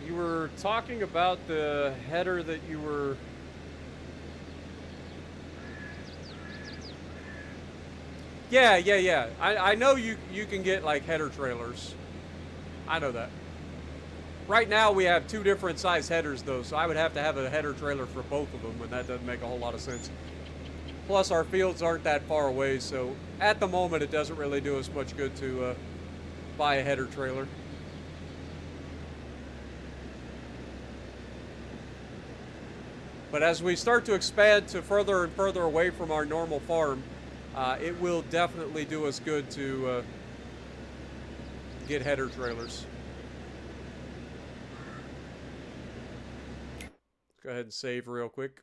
You were talking about the header that you were... Yeah. I know you can get like header trailers. I know that. Right now we have two different size headers though, so I would have to have a header trailer for both of them, and that doesn't make a whole lot of sense. Plus our fields aren't that far away, so at the moment it doesn't really do us much good to buy a header trailer. But as we start to expand to further and further away from our normal farm, it will definitely do us good to get header trailers. Go ahead and save real quick.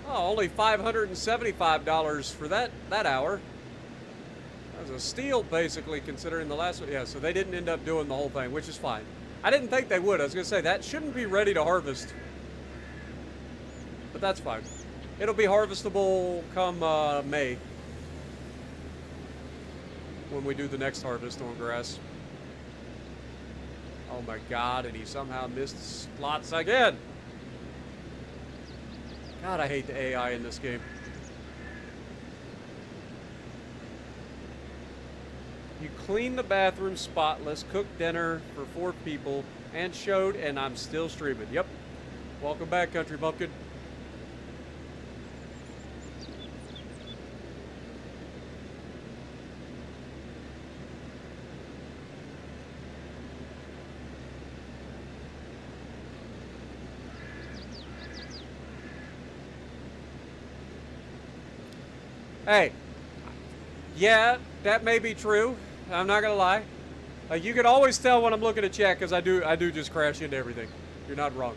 Oh, only $575 for that hour. That was a steal, basically, considering the last one. Yeah, so they didn't end up doing the whole thing, which is fine. I didn't think they would. I was going to say, that shouldn't be ready to harvest. But that's fine. It'll be harvestable come May, when we do the next harvest on grass. Oh my God, and he somehow missed slots again. God, I hate the AI in this game. You cleaned the bathroom spotless, cooked dinner for 4 people, and showed, and I'm still streaming. Yep. Welcome back, Country Bumpkin. Hey, yeah, that may be true. I'm not gonna lie. You can always tell when I'm looking at chat because I do just crash into everything. You're not wrong.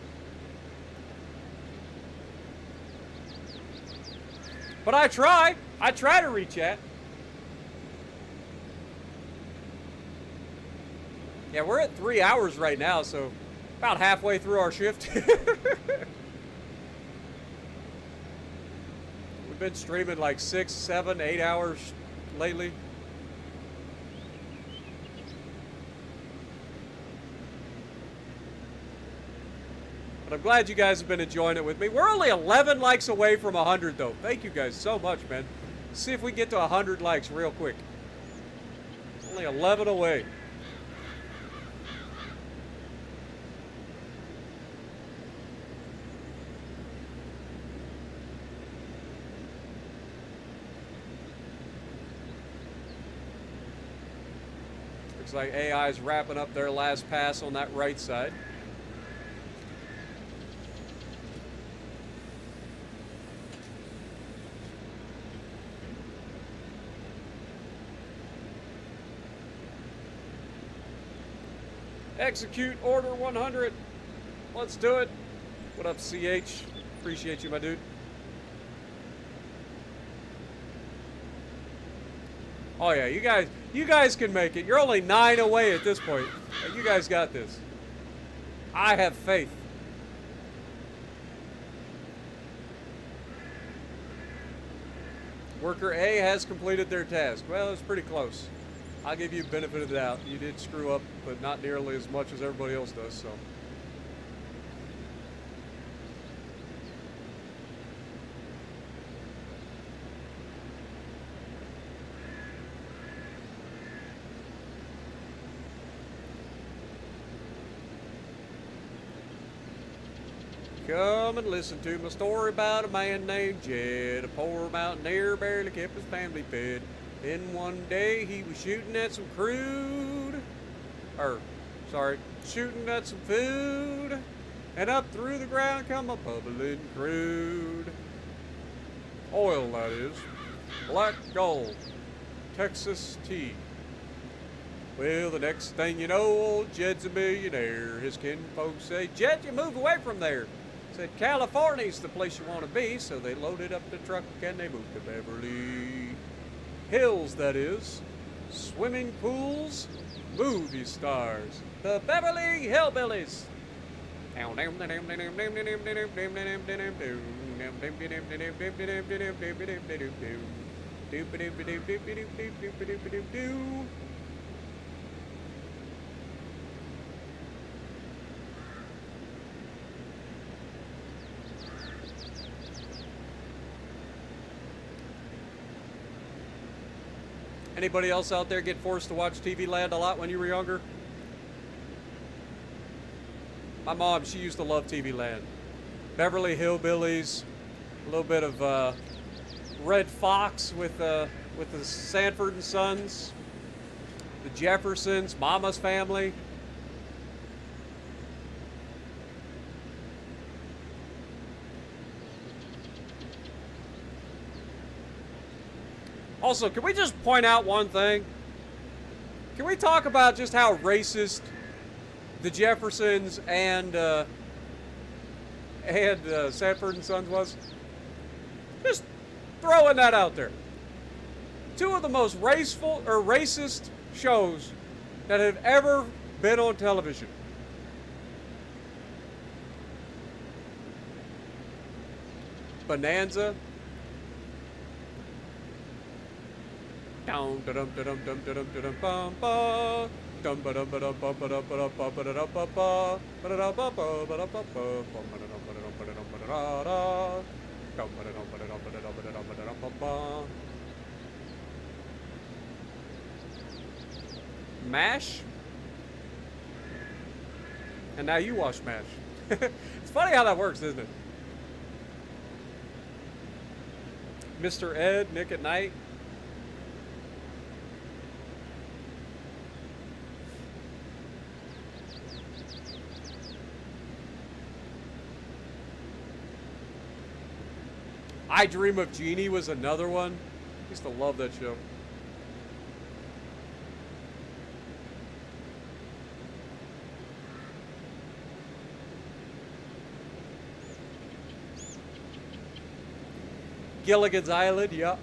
But I try to read chat. Yeah, we're at 3 hours right now, so about halfway through our shift. We've been streaming like 6, 7, 8 hours lately. But I'm glad you guys have been enjoying it with me. We're only 11 likes away from 100, though. Thank you guys so much, man. Let's see if we get to 100 likes real quick. Only 11 away. Looks like AI is wrapping up their last pass on that right side. Execute order 100. Let's do it. What up, CH? Appreciate you, my dude. Oh yeah, you guys can make it. You're only 9 away at this point. You guys got this. I have faith. Worker A has completed their task. Well, it's pretty close. I'll give you benefit of the doubt. You did screw up, but not nearly as much as everybody else does, so. Come and listen to my story about a man named Jed. A poor mountaineer barely kept his family fed. Then one day he was shooting at some shooting at some food. And up through the ground come a bubbling crude. Oil, that is. Black gold. Texas tea. Well, the next thing you know, old Jed's a millionaire. His kinfolks say, Jed, you move away from there. Said, California's the place you want to be. So they loaded up the truck and they moved to Beverly Hills, that is. Swimming pools, movie stars. The Beverly Hillbillies. Anybody else out there get forced to watch TV Land a lot when you were younger? My mom, she used to love TV Land. Beverly Hillbillies, a little bit of Red Fox with the Sanford and Sons, the Jeffersons, Mama's Family. Also, can we just point out one thing? Can we talk about just how racist the Jeffersons and Sanford and Sons was? Just throwing that out there. Two of the most racist shows that have ever been on television. Bonanza. Down, dum dum dum dum dum dum bum ba. Dum ba dum ba dum ba ba dum ba dum ba ba da dum ba ba ba da dum ba ba ba da ba ba bum ba da dum ba da dum ba da dum ba da da dum ba da dum ba da dum ba da dum ba da dum ba da dum ba ba. MASH. And now you watch MASH. It's funny how that works, isn't it? Mr. Ed, Nick at Night. I Dream of Jeannie was another one. I used to love that show. Gilligan's Island, yeah.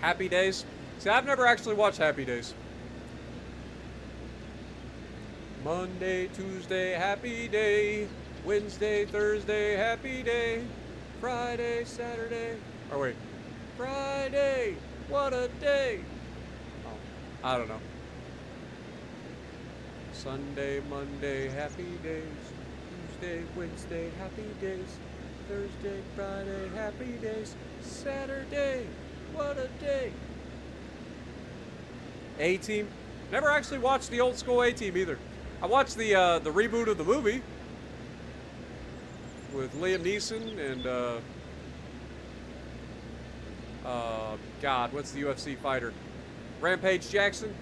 Happy Days. See, I've never actually watched Happy Days. Monday, Tuesday, happy day. Wednesday, Thursday, happy day. Friday, Saturday. Oh, wait. Friday, what a day. Oh, I don't know. Sunday, Monday, happy days. Tuesday, Wednesday, happy days. Thursday, Friday, happy days. Saturday, what a day. A-Team. Never actually watched the old school A-Team either. I watched the reboot of the movie with Liam Neeson and God, what's the UFC fighter? Rampage Jackson.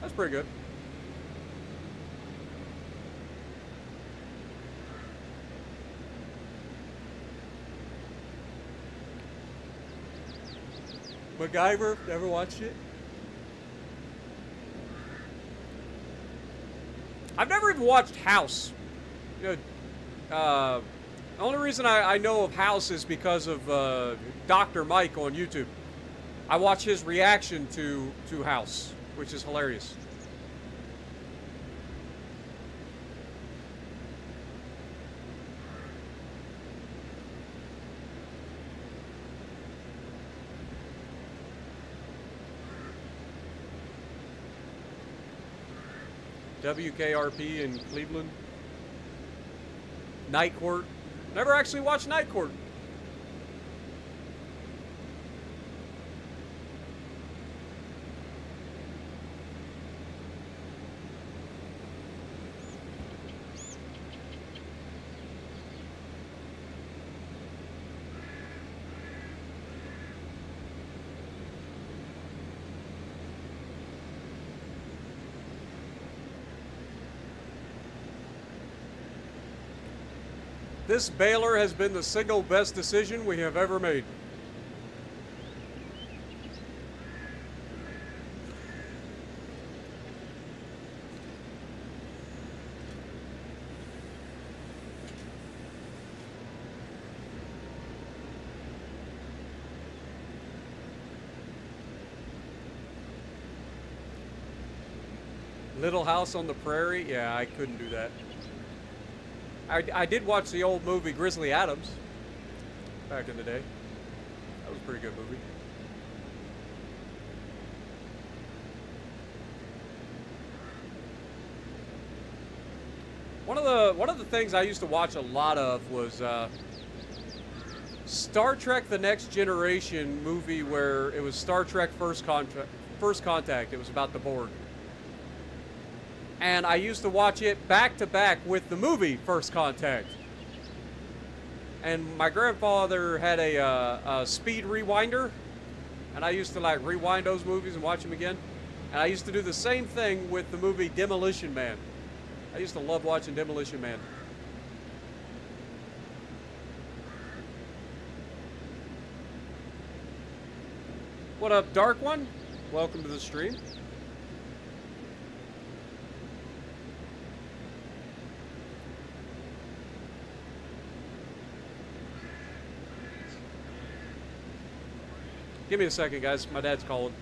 That's pretty good. MacGyver, never watched it. I've never even watched House. You know, the only reason I know of House is because of Dr. Mike on YouTube. I watch his reaction to House, which is hilarious. WKRP in Cleveland. Night Court. Never actually watched Night Court. This baler has been the single best decision we have ever made. Little House on the Prairie? Yeah, I couldn't do that. I did watch the old movie Grizzly Adams back in the day. That was a pretty good movie. One of the things I used to watch a lot of was Star Trek: The Next Generation movie, where it was Star Trek First Contact. It was about the Borg. And I used to watch it back to back with the movie First Contact. And my grandfather had a speed rewinder, and I used to like rewind those movies and watch them again. And I used to do the same thing with the movie Demolition Man. I used to love watching Demolition Man. What up, Dark One? Welcome to the stream. Give me a second, guys. My dad's calling.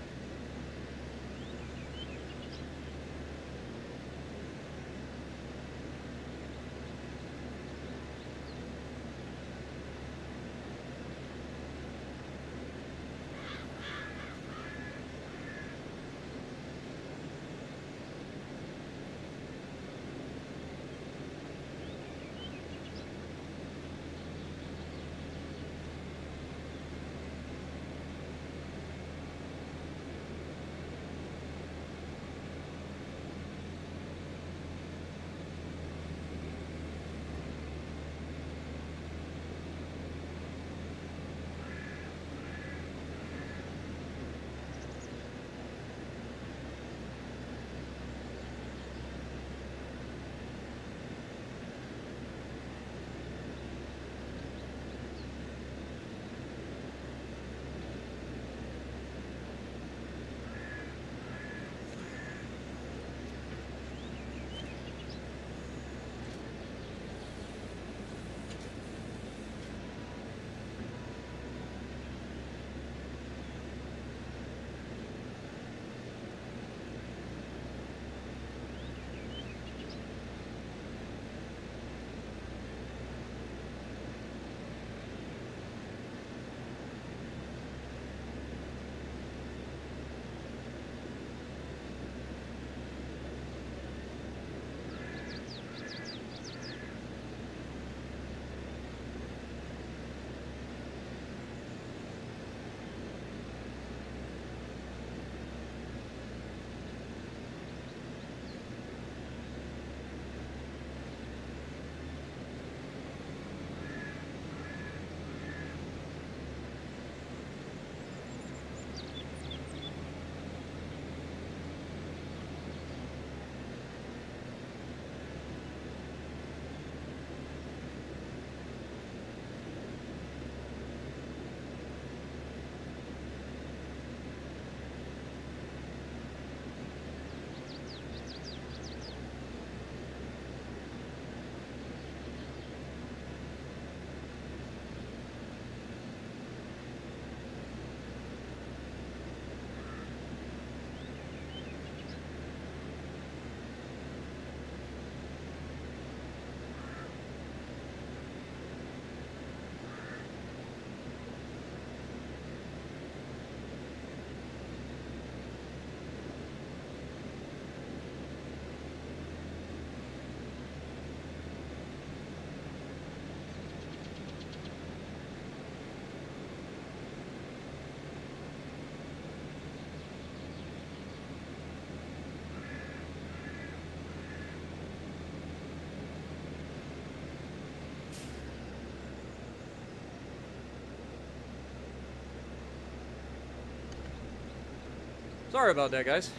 Sorry about that, guys.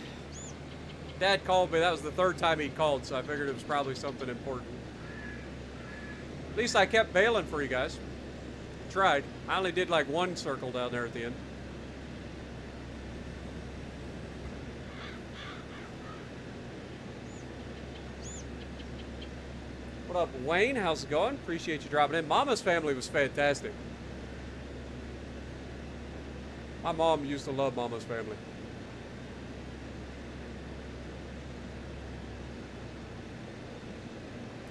Dad called me. That was the third time he called, so I figured it was probably something important. At least I kept baling for you guys. Tried. I only did like one circle down there at the end. What up, Wayne? How's it going? Appreciate you dropping in. Mama's family was fantastic. My mom used to love Mama's family.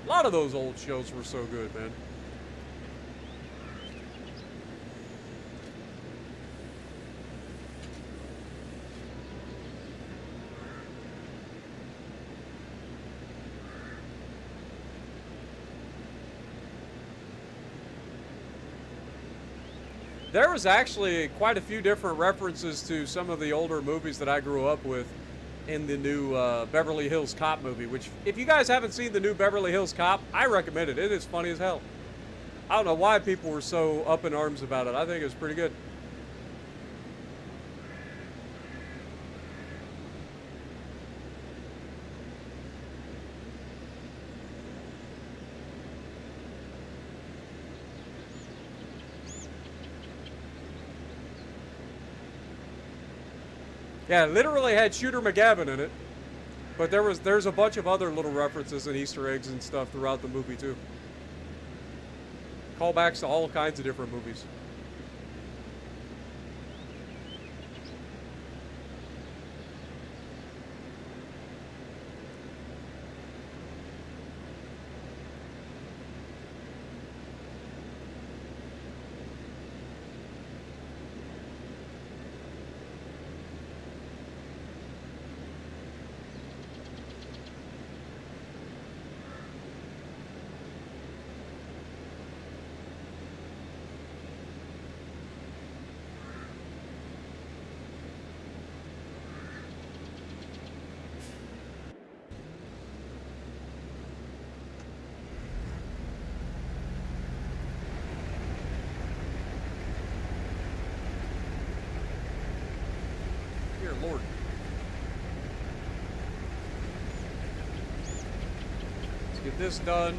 A lot of those old shows were so good, man. There was actually quite a few different references to some of the older movies that I grew up with in the new Beverly Hills Cop movie, which, if you guys haven't seen the new Beverly Hills Cop, I recommend it. It is funny as hell. I don't know why people were so up in arms about it. I think it was pretty good. Yeah, it literally had Shooter McGavin in it, but there's a bunch of other little references and Easter eggs and stuff throughout the movie too. Callbacks to all kinds of different movies. Lord. Let's get this done.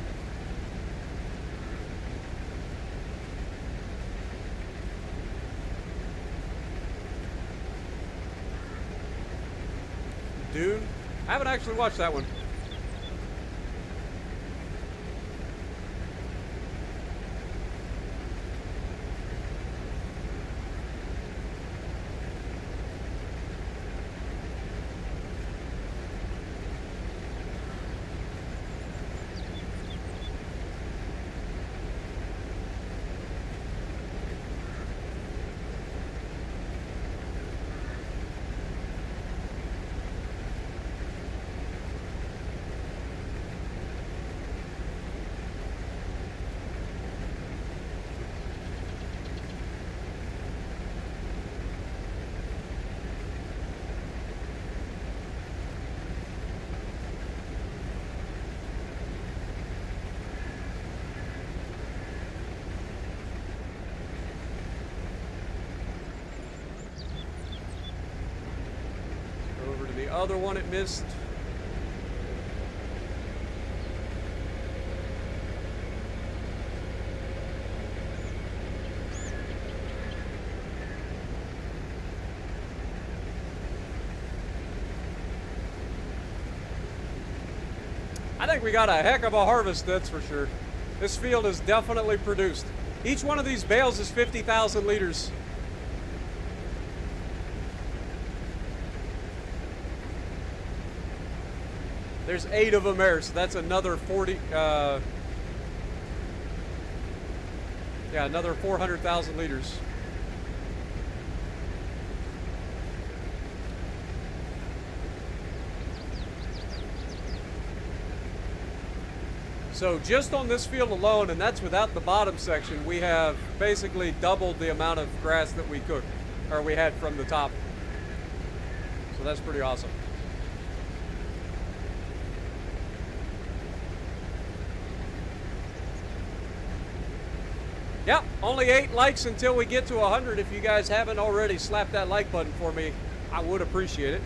Dune? I haven't actually watched that one. Other one it missed. I think we got a heck of a harvest, that's for sure. This field is definitely produced. Each one of these bales is 50,000 liters. There's 8 of them there, so that's another 40, yeah, another 400,000 liters. So just on this field alone, and that's without the bottom section, we have basically doubled the amount of grass that we cooked, or we had from the top. So that's pretty awesome. Yep, only 8 likes until we get to 100. If you guys haven't already, slap that like button for me. I would appreciate it.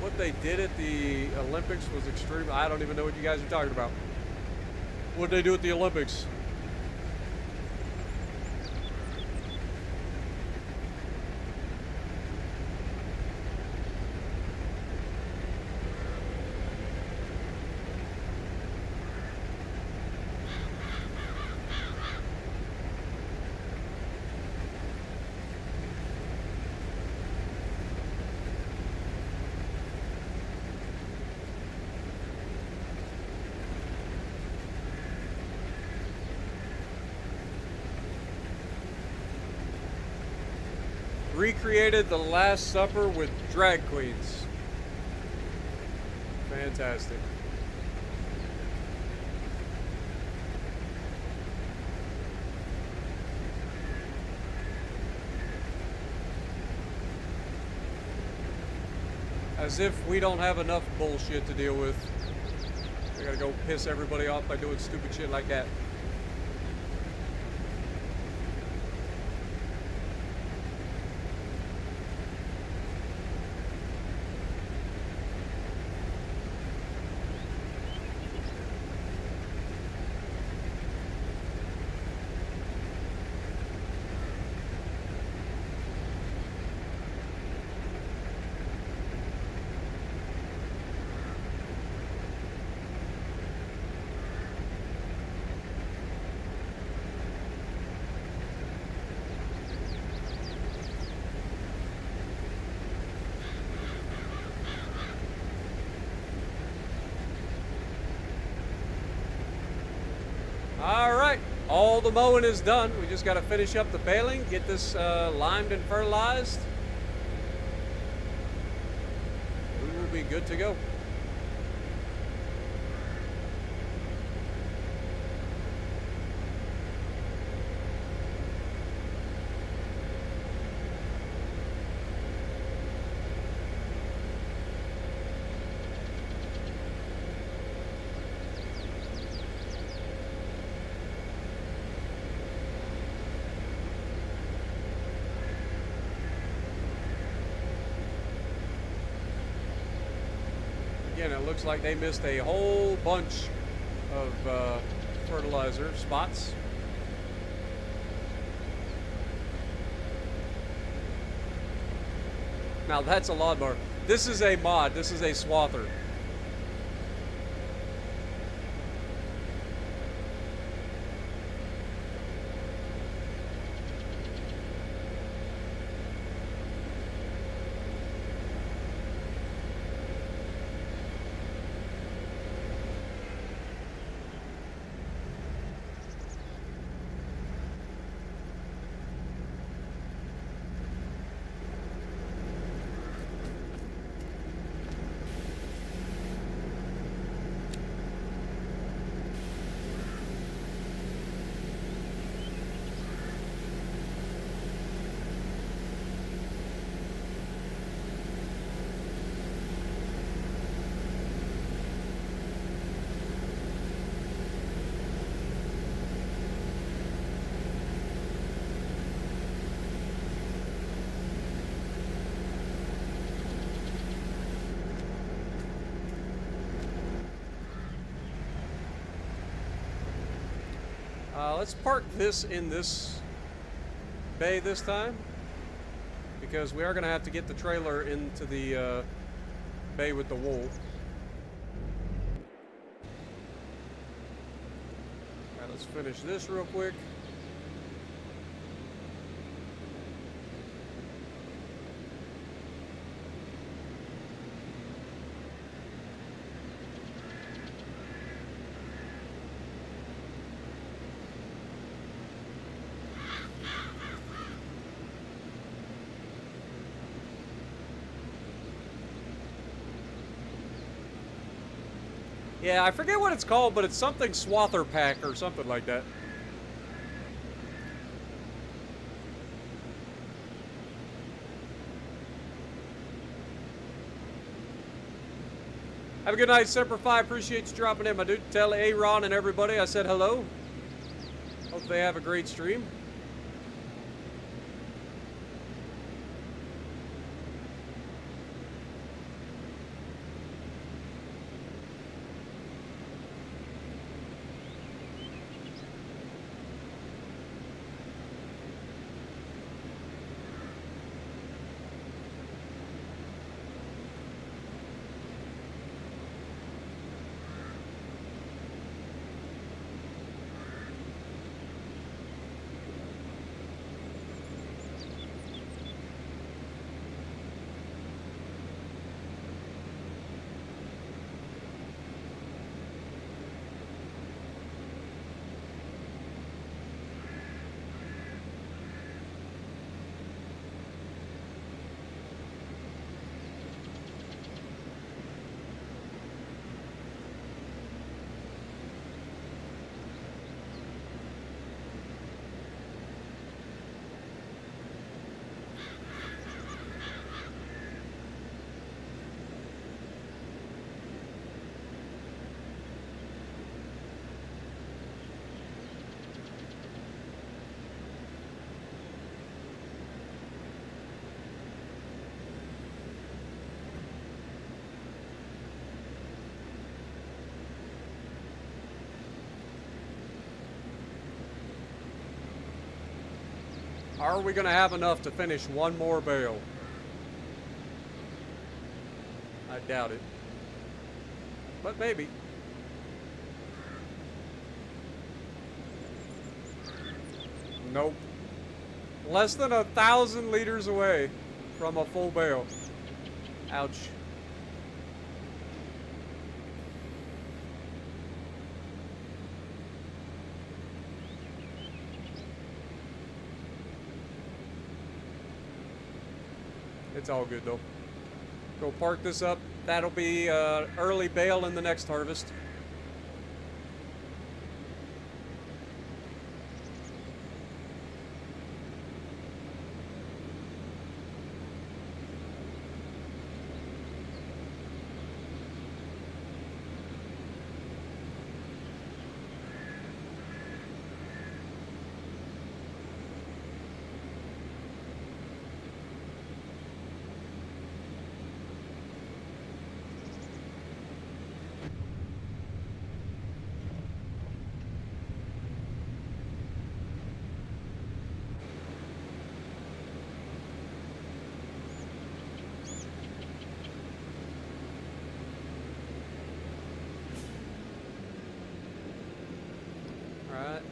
What they did at the Olympics was extreme. I don't even know what you guys are talking about. What did they do at the Olympics? Recreated the Last Supper with drag queens. Fantastic. As if we don't have enough bullshit to deal with. I gotta go piss everybody off by doing stupid shit like that. Alright, all the mowing is done. We just got to finish up the baling, get this limed and fertilized. We will be good to go. Again, it looks like they missed a whole bunch of fertilizer spots. Now that's a lawnmower. This is a mod. This is a swather. Let's park this in this bay this time, because we are going to have to get the trailer into the bay with the wool. Alright, let's finish this real quick. Yeah, I forget what it's called, but it's something swather pack or something like that. Have a good night, Semper-Fi. Appreciate you dropping in, my dude. Tell Aaron and everybody I said hello. Hope they have a great stream. Are we going to have enough to finish one more bale? I doubt it. But maybe. Nope. Less than 1,000 liters away from a full bale. Ouch. It's all good though. Go park this up. That'll be early bale in the next harvest.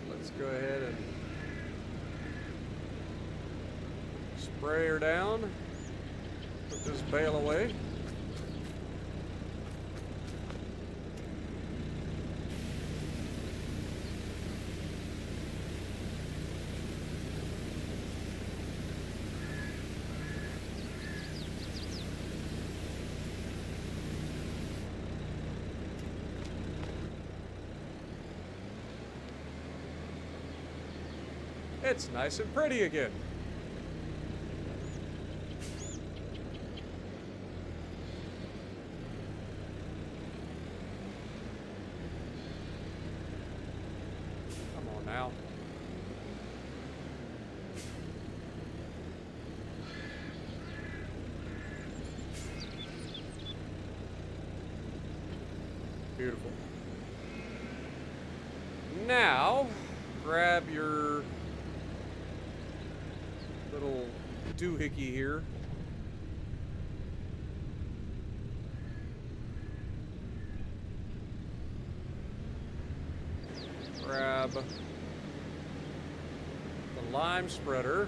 Let's go ahead and spray her down. Put this bale away. It's nice and pretty again. Come on now. Beautiful. Now, grab your little doohickey here. Grab the lime spreader.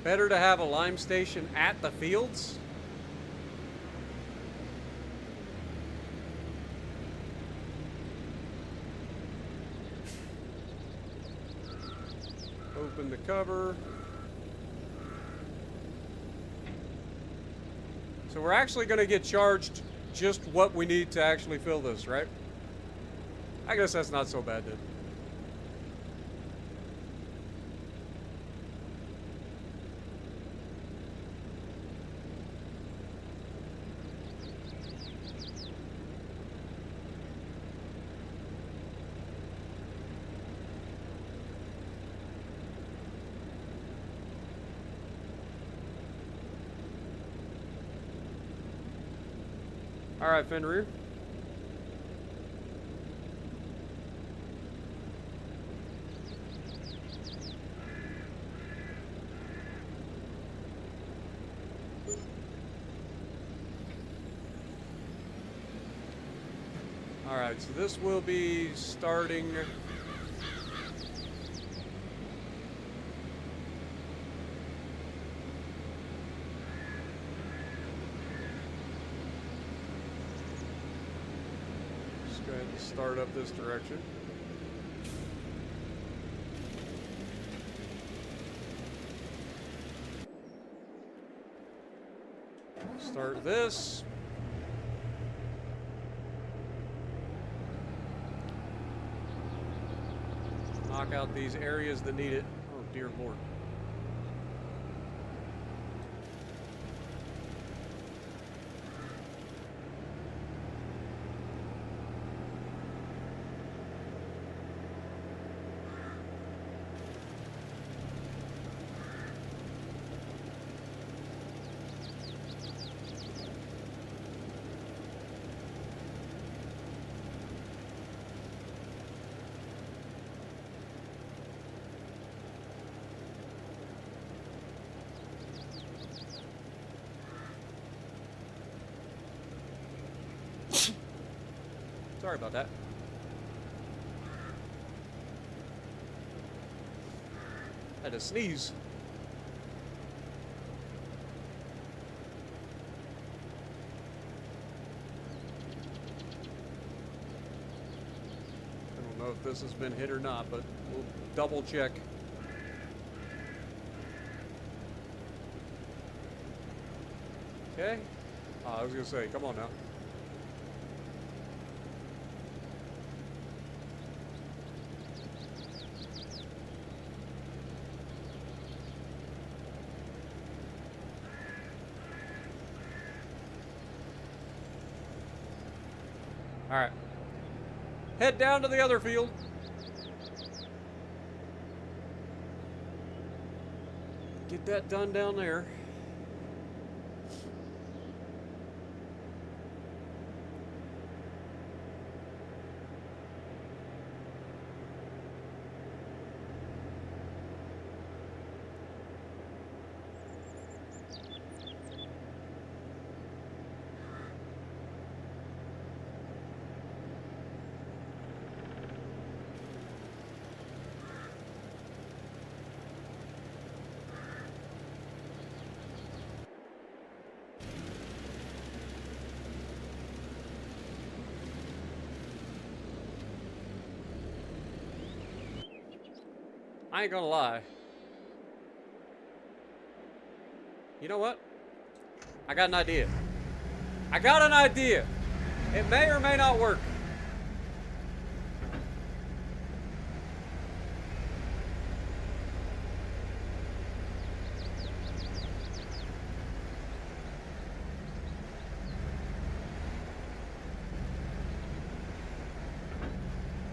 Better to have a lime station at the fields. Open the cover. So we're actually going to get charged just what we need to actually fill this, right? I guess that's not so bad then. All right, Fenrir. All right, so this will be starting start up this direction. Start this. Knock out these areas that need it. Oh dear Lord. Sorry about that. I had to sneeze. I don't know if this has been hit or not, but we'll double check. Okay. I was gonna say, come on now. All right. Head down to the other field. Get that done down there. I ain't gonna lie. You know what? I got an idea. I got an idea. It may or may not work.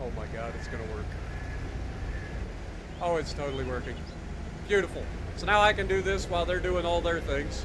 Oh my God, it's gonna work. Oh, it's totally working. Beautiful. So now I can do this while they're doing all their things.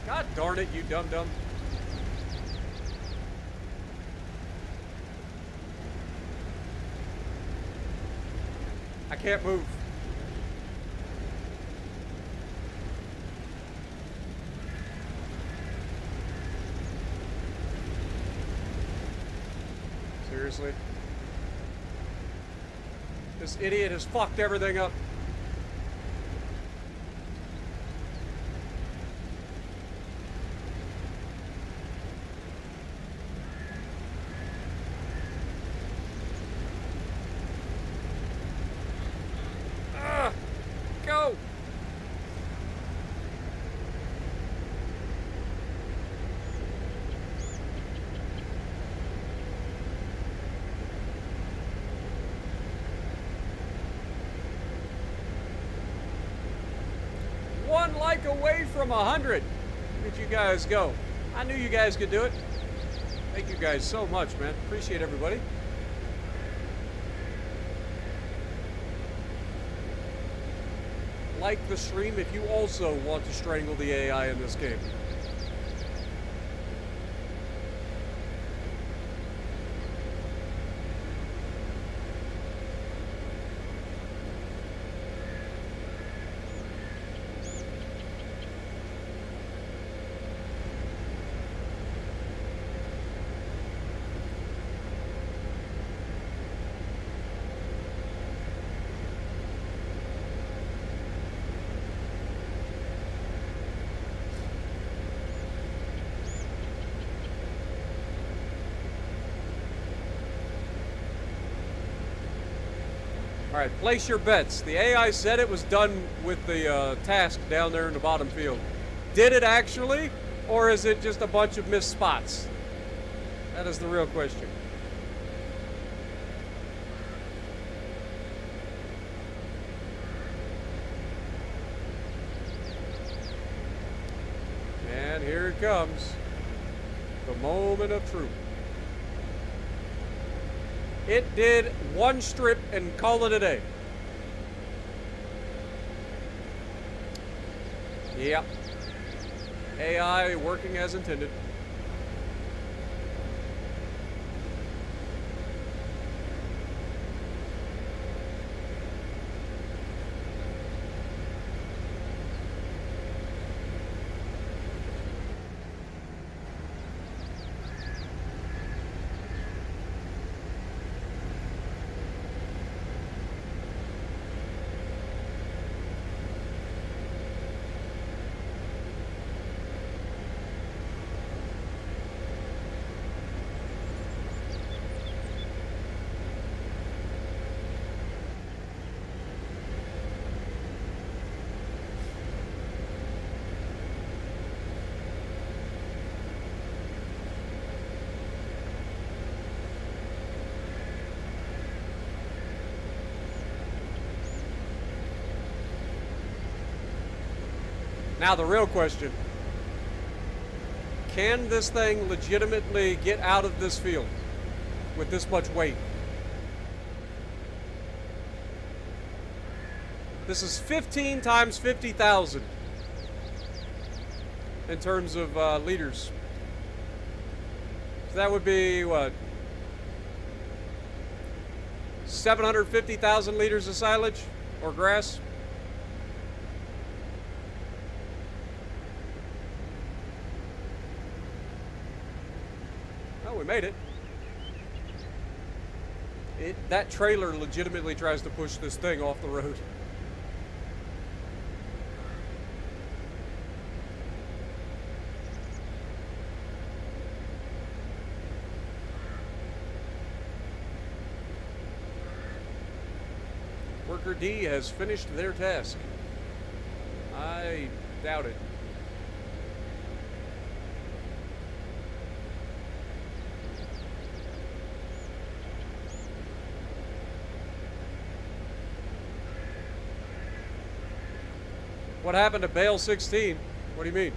God darn it, you dum-dum. I can't move. Seriously? This idiot has fucked everything up. Go! One like away from 100. Look at you guys go. I knew you guys could do it. Thank you guys so much, man. Appreciate everybody. Like the stream if you also want to strangle the AI in this game. All right, place your bets. The AI said it was done with the task down there in the bottom field. Did it actually, or is it just a bunch of missed spots? That is the real question. And here it comes. The moment of truth. It did one strip and call it a day. Yep. AI working as intended. Now the real question, can this thing legitimately get out of this field with this much weight? This is 15 times 50,000 in terms of liters. So that would be what? 750,000 liters of silage or grass? Oh, we made it. That trailer legitimately tries to push this thing off the road. Worker D has finished their task. I doubt it. What happened to bale 16? What do you mean?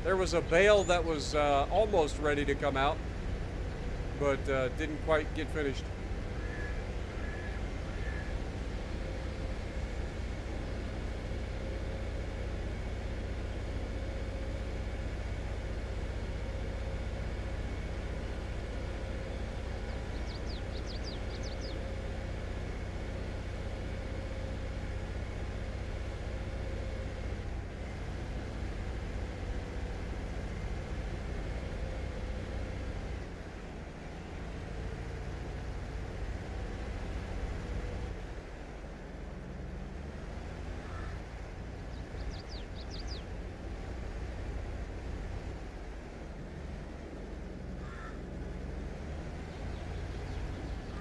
There was a bale that was almost ready to come out, but didn't quite get finished.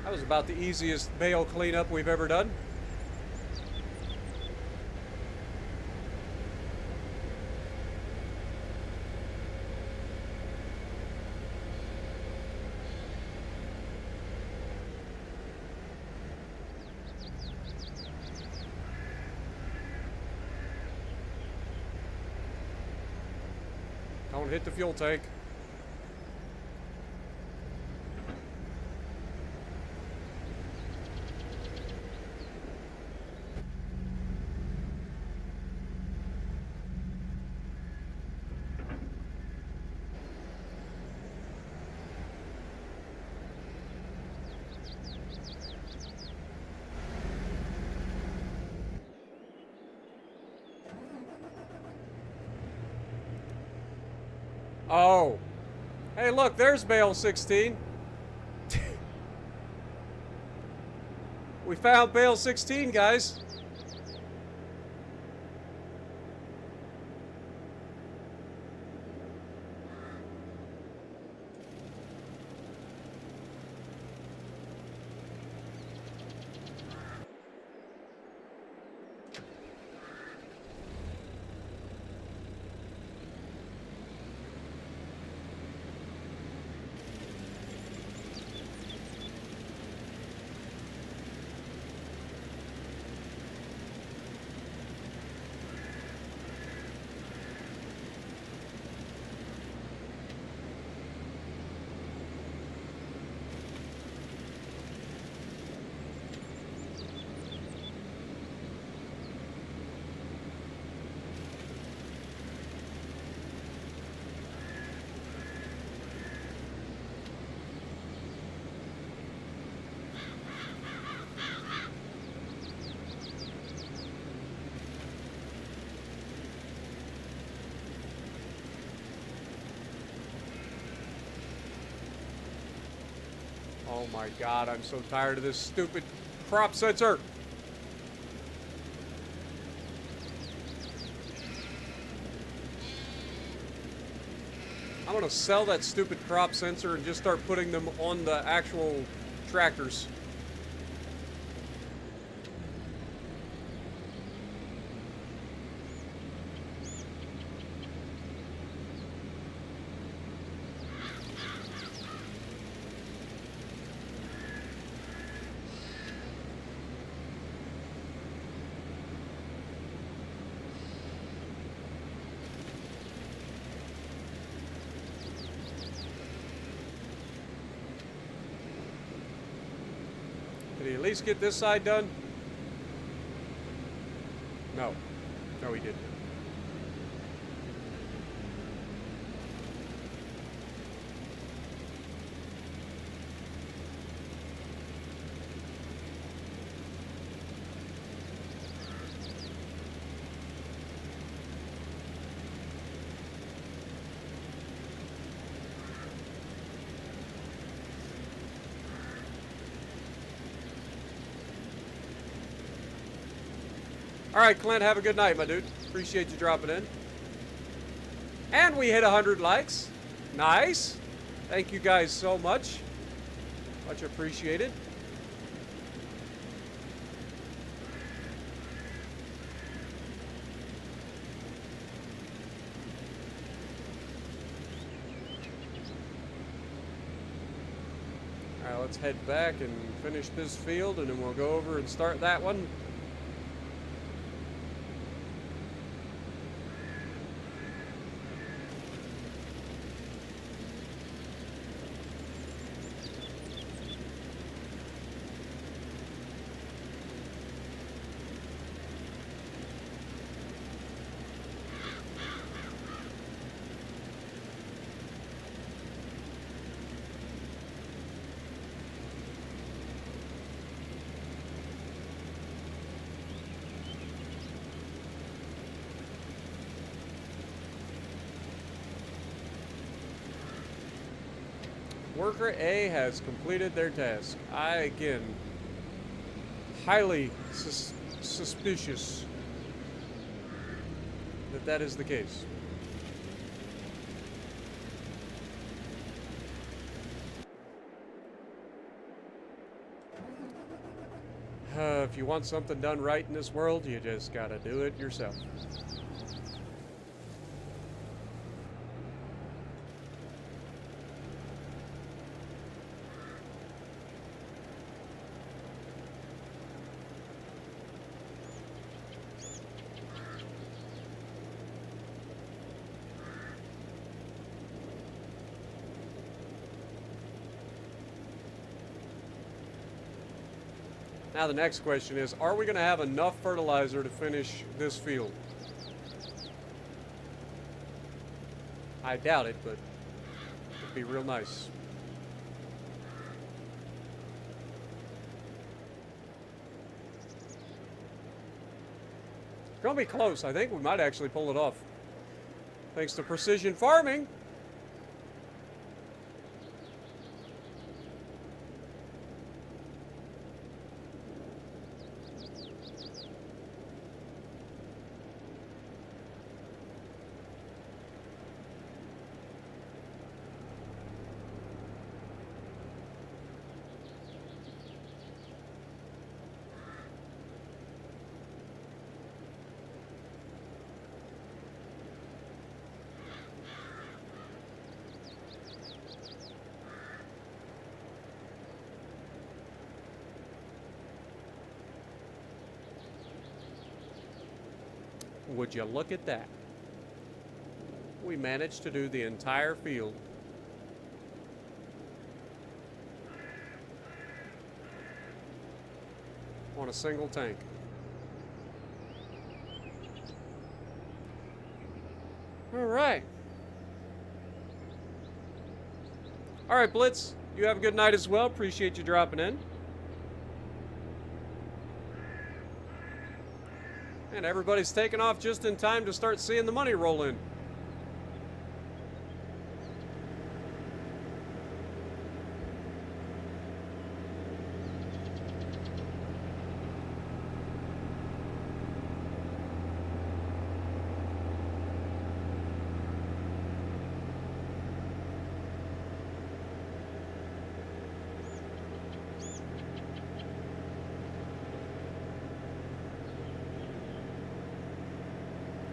That was about the easiest bale cleanup we've ever done. Don't hit the fuel tank. Oh. Hey, look, there's bale 16. We found bale 16, guys. Oh my God, I'm so tired of this stupid crop sensor. I'm gonna sell that stupid crop sensor and just start putting them on the actual tractors. Did he at least get this side done? No. No, he didn't. All right, Clint, have a good night, my dude. Appreciate you dropping in. And we hit 100 likes. Nice. Thank you guys so much. Much appreciated. All right, let's head back and finish this field, and then we'll go over and start that one. Worker A has completed their task. I, again, highly suspicious that that is the case. If you want something done right in this world, you just gotta do it yourself. Now the next question is, are we going to have enough fertilizer to finish this field? I doubt it, but it'd be real nice. It's going to be close. I think we might actually pull it off. Thanks to precision farming. Would you look at that? We managed to do the entire field. On a single tank. All right. All right, Blitz. You have a good night as well. Appreciate you dropping in. And everybody's taking off just in time to start seeing the money roll in.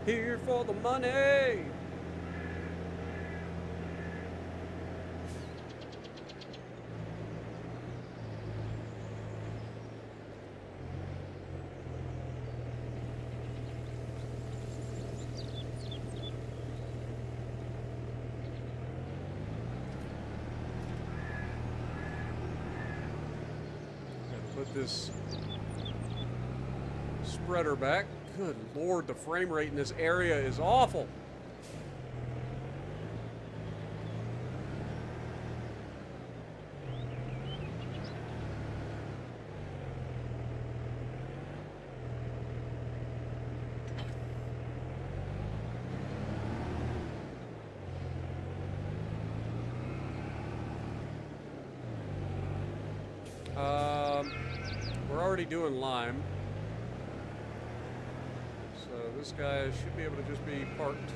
Here for the money. Put this spreader back. Good Lord, the frame rate in this area is awful. We're already doing lime. So this guy should be able to just be parked.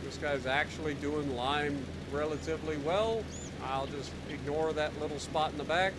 This guy's actually doing lime relatively well. I'll just ignore that little spot in the back.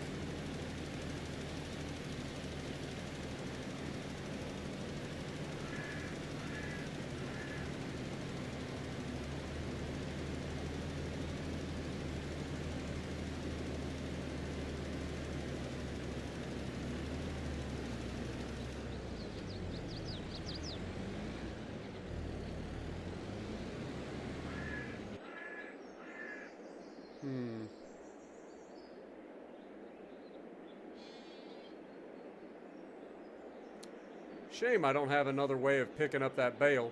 Shame I don't have another way of picking up that bale.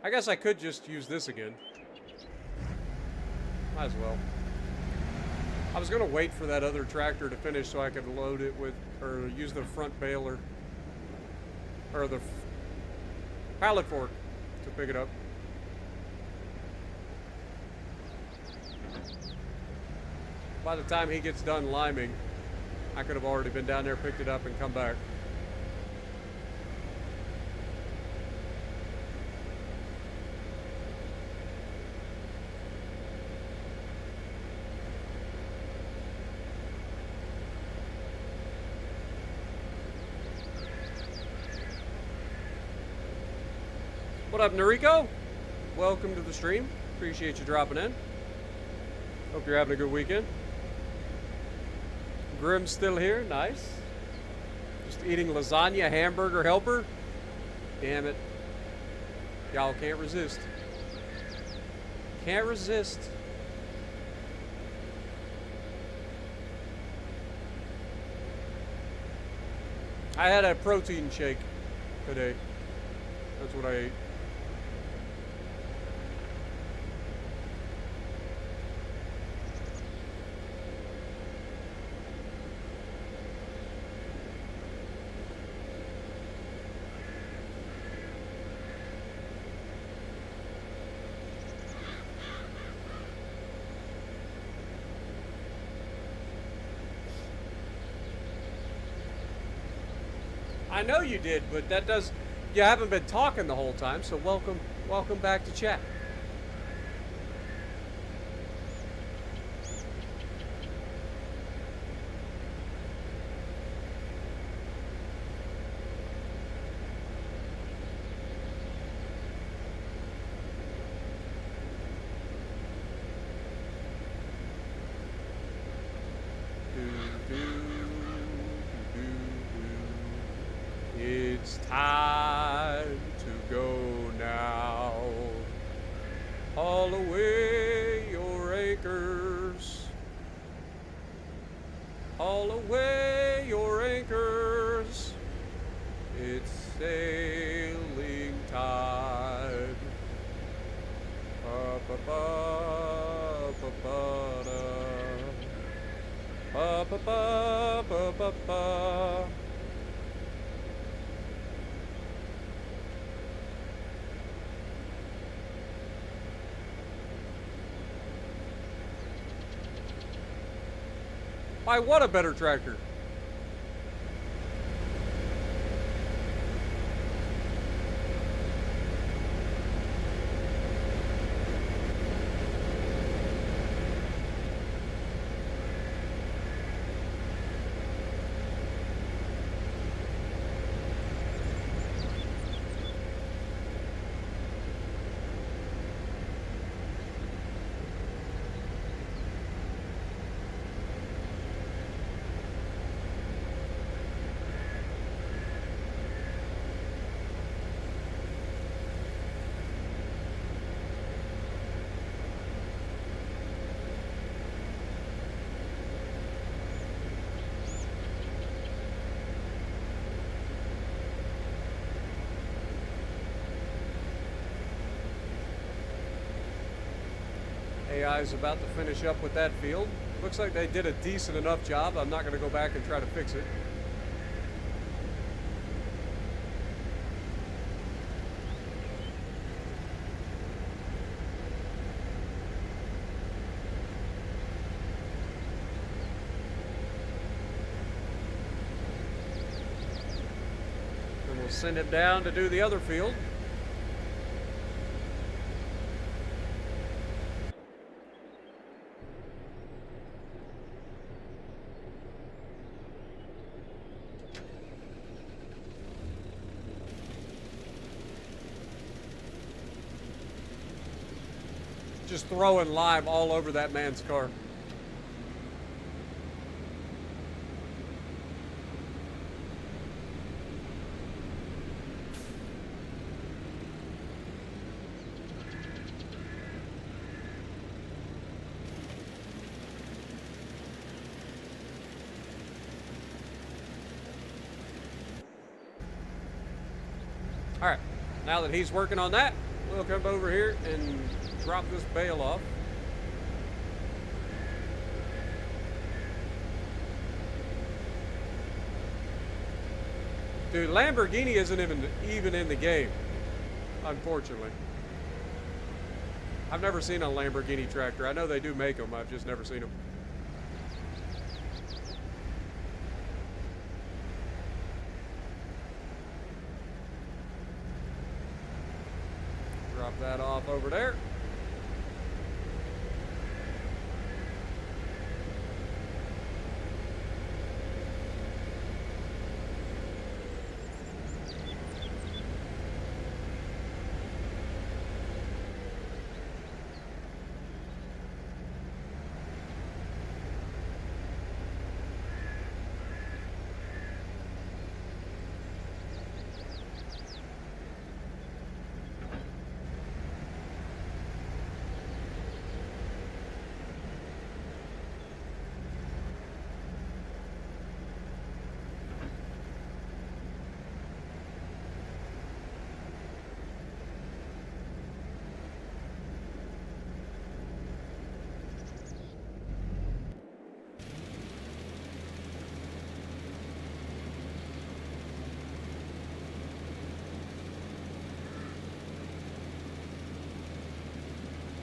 I guess I could just use this again. Might as well. I was going to wait for that other tractor to finish so I could load it with, or use the front baler, or the pallet fork to pick it up. By the time he gets done liming, I could have already been down there, picked it up, and come back. What up, Noriko? Welcome to the stream. Appreciate you dropping in. Hope you're having a good weekend. Grim's still here. Nice. Just eating lasagna hamburger helper. Damn it. Y'all can't resist. Can't resist. I had a protein shake today. That's what I ate. I know you did, but that does... You haven't been talking the whole time, so welcome back to chat. It's time to go now. Haul away your anchors. Haul away your anchors. It's sailing time. Ba ba ba ba ba da. Ba ba ba ba ba ba. I want a better tractor. AI is about to finish up with that field. Looks like they did a decent enough job. I'm not going to go back and try to fix it. And we'll send it down to do the other field. Just throwing lime all over that man's car. All right, now that he's working on that, we'll come over here and drop this bale off. Dude, Lamborghini isn't even in the game, unfortunately. I've never seen a Lamborghini tractor. I know they do make them, I've just never seen them. Drop that off over there.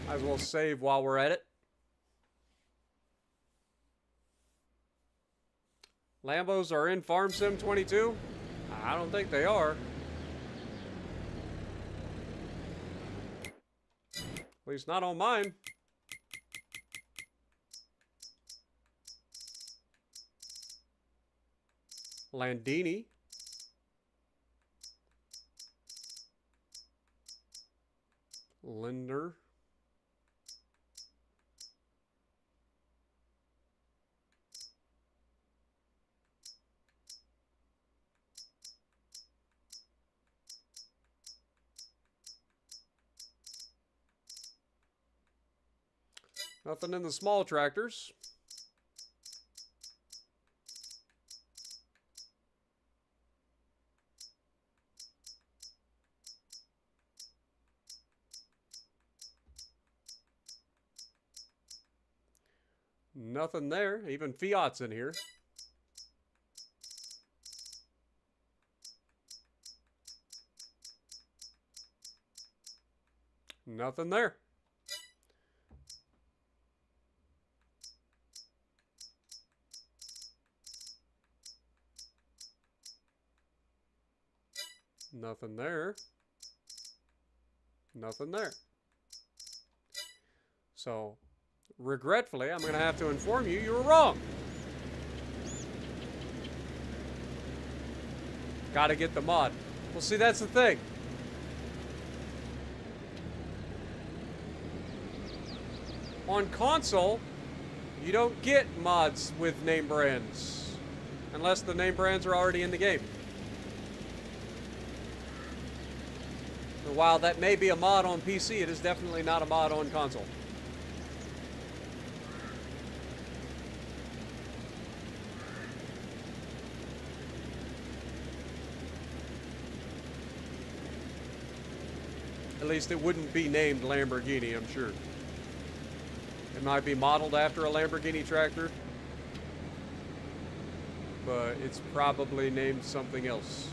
Might as well save while we're at it. Lambos are in Farm Sim 22? I don't think they are. At least not on mine. Landini. Linder. Nothing in the small tractors. Nothing there. Even Fiat's in here. Nothing there. Nothing there. Nothing there. So, regretfully, I'm going to have to inform you were wrong. Got to get the mod. Well, see, that's the thing. On console, you don't get mods with name brands unless the name brands are already in the game. While that may be a mod on PC, it is definitely not a mod on console. At least it wouldn't be named Lamborghini, I'm sure. It might be modeled after a Lamborghini tractor, but it's probably named something else.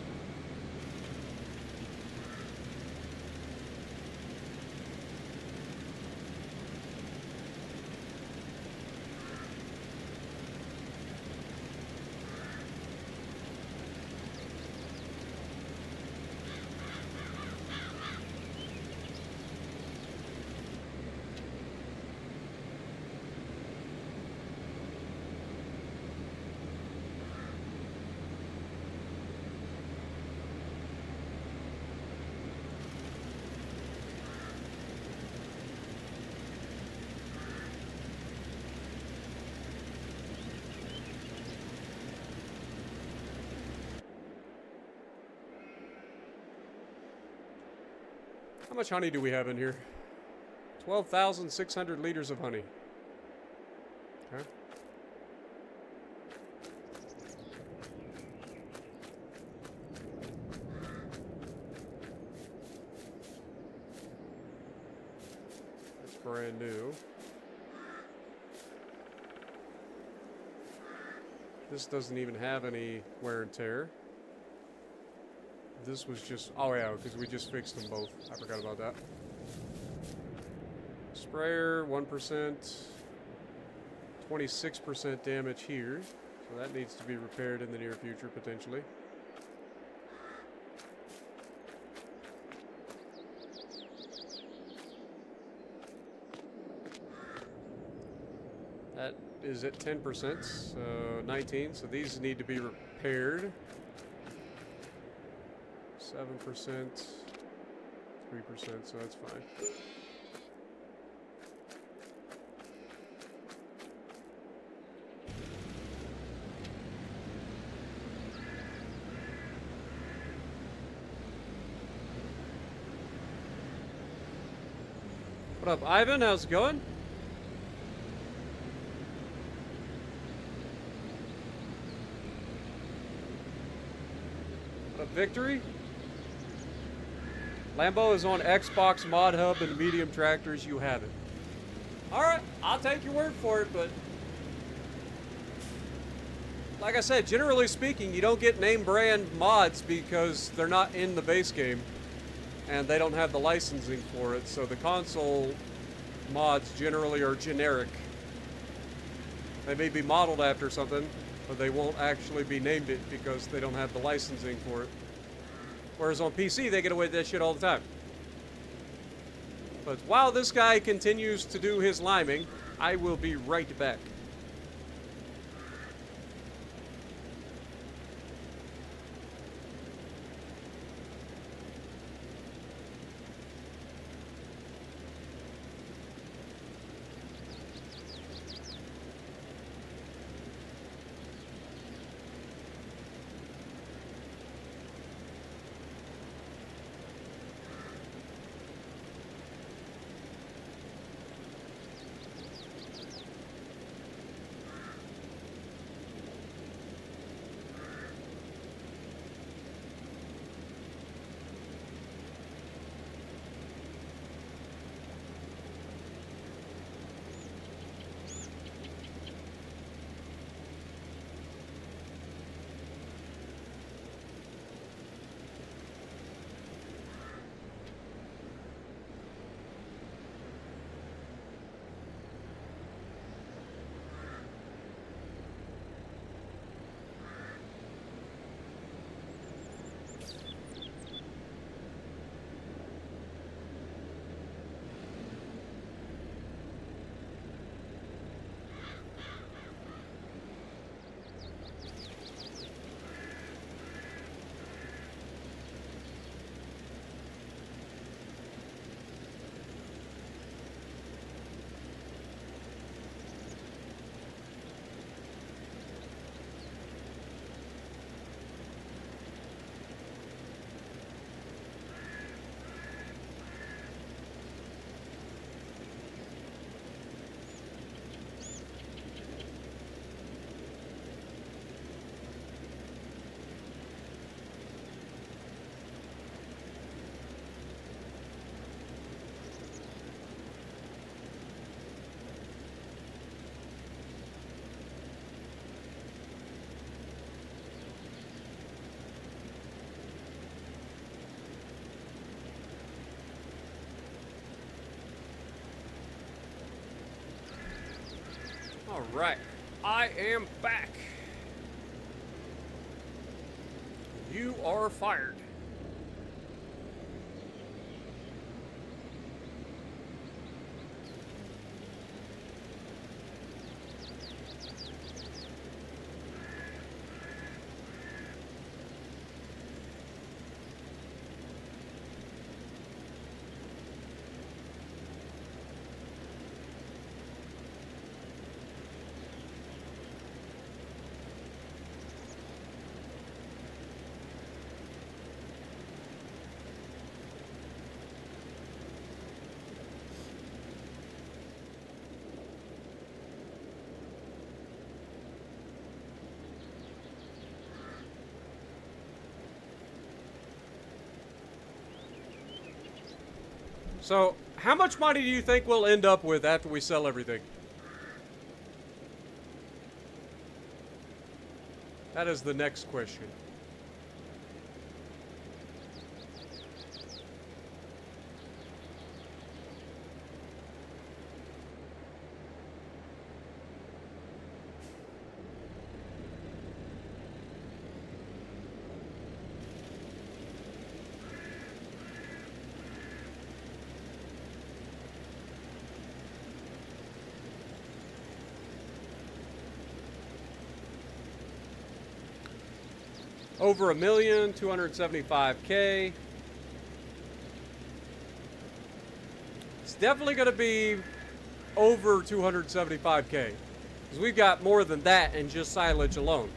How much honey do we have in here? 12,600 liters of honey. Okay. That's brand new. This doesn't even have any wear and tear. This was just, oh yeah, because we just fixed them both. I forgot about that. Sprayer, 1%, 26% damage here. So that needs to be repaired in the near future, potentially. That is at 10%, so 19. So these need to be repaired. 7%, 3%, so that's fine. What up, Ivan? How's it going? What up, Victory? Lambo is on Xbox Mod Hub and medium tractors. You have it. Alright, I'll take your word for it, but like I said, generally speaking, you don't get name brand mods because they're not in the base game and they don't have the licensing for it, so the console mods generally are generic. They may be modeled after something, but they won't actually be named it because they don't have the licensing for it. Whereas on PC, they get away with that shit all the time. But while this guy continues to do his liming, I will be right back. All right, I am back. You are fired. So, how much money do you think we'll end up with after we sell everything? That is the next question. Over 1,275,000. It's definitely going to be over 275K. Because we've got more than that in just silage alone.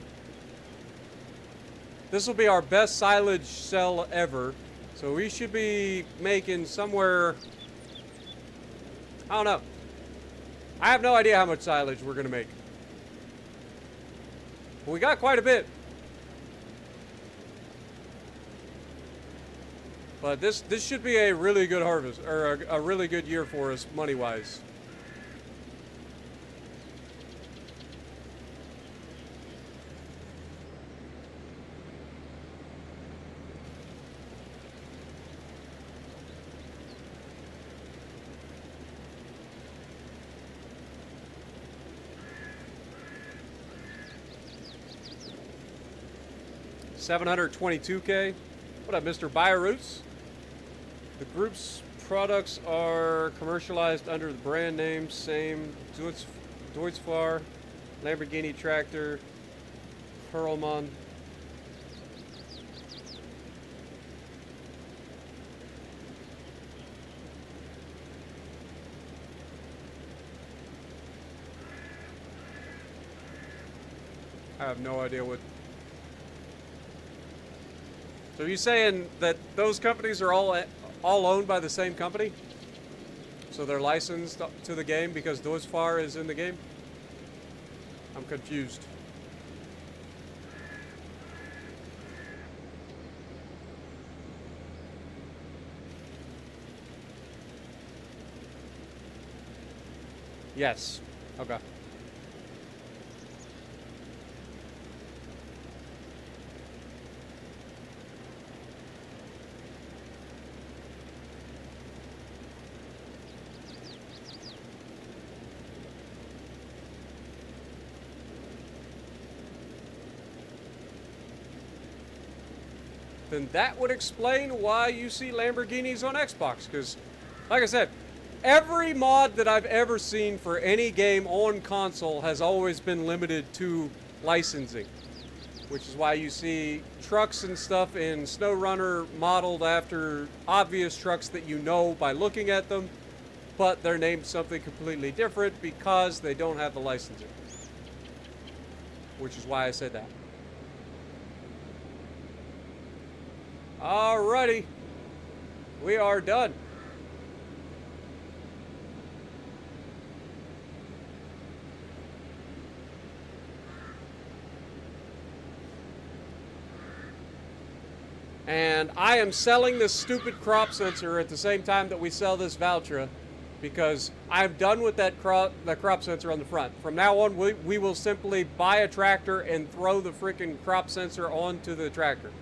This will be our best silage sell ever. So we should be making somewhere... I don't know. I have no idea how much silage we're going to make. But we got quite a bit. But this should be a really good harvest, or a really good year for us, money-wise. $722K. What up, Mr. Bioroots? The group's products are commercialized under the brand name same Deutzfahr, Lamborghini tractor, Perlman. I have no idea what. So are you saying that those companies are all owned by the same company? So they're licensed to the game because Deutzfahr is in the game? I'm confused. Yes. Okay. Then that would explain why you see Lamborghinis on Xbox. Because, like I said, every mod that I've ever seen for any game on console has always been limited to licensing. Which is why you see trucks and stuff in SnowRunner modeled after obvious trucks that you know by looking at them, but they're named something completely different because they don't have the licensing. Which is why I said that. Alrighty, we are done. And I am selling this stupid crop sensor at the same time that we sell this Valtra, because I'm done with the crop sensor on the front. From now on, we will simply buy a tractor and throw the freaking crop sensor onto the tractor.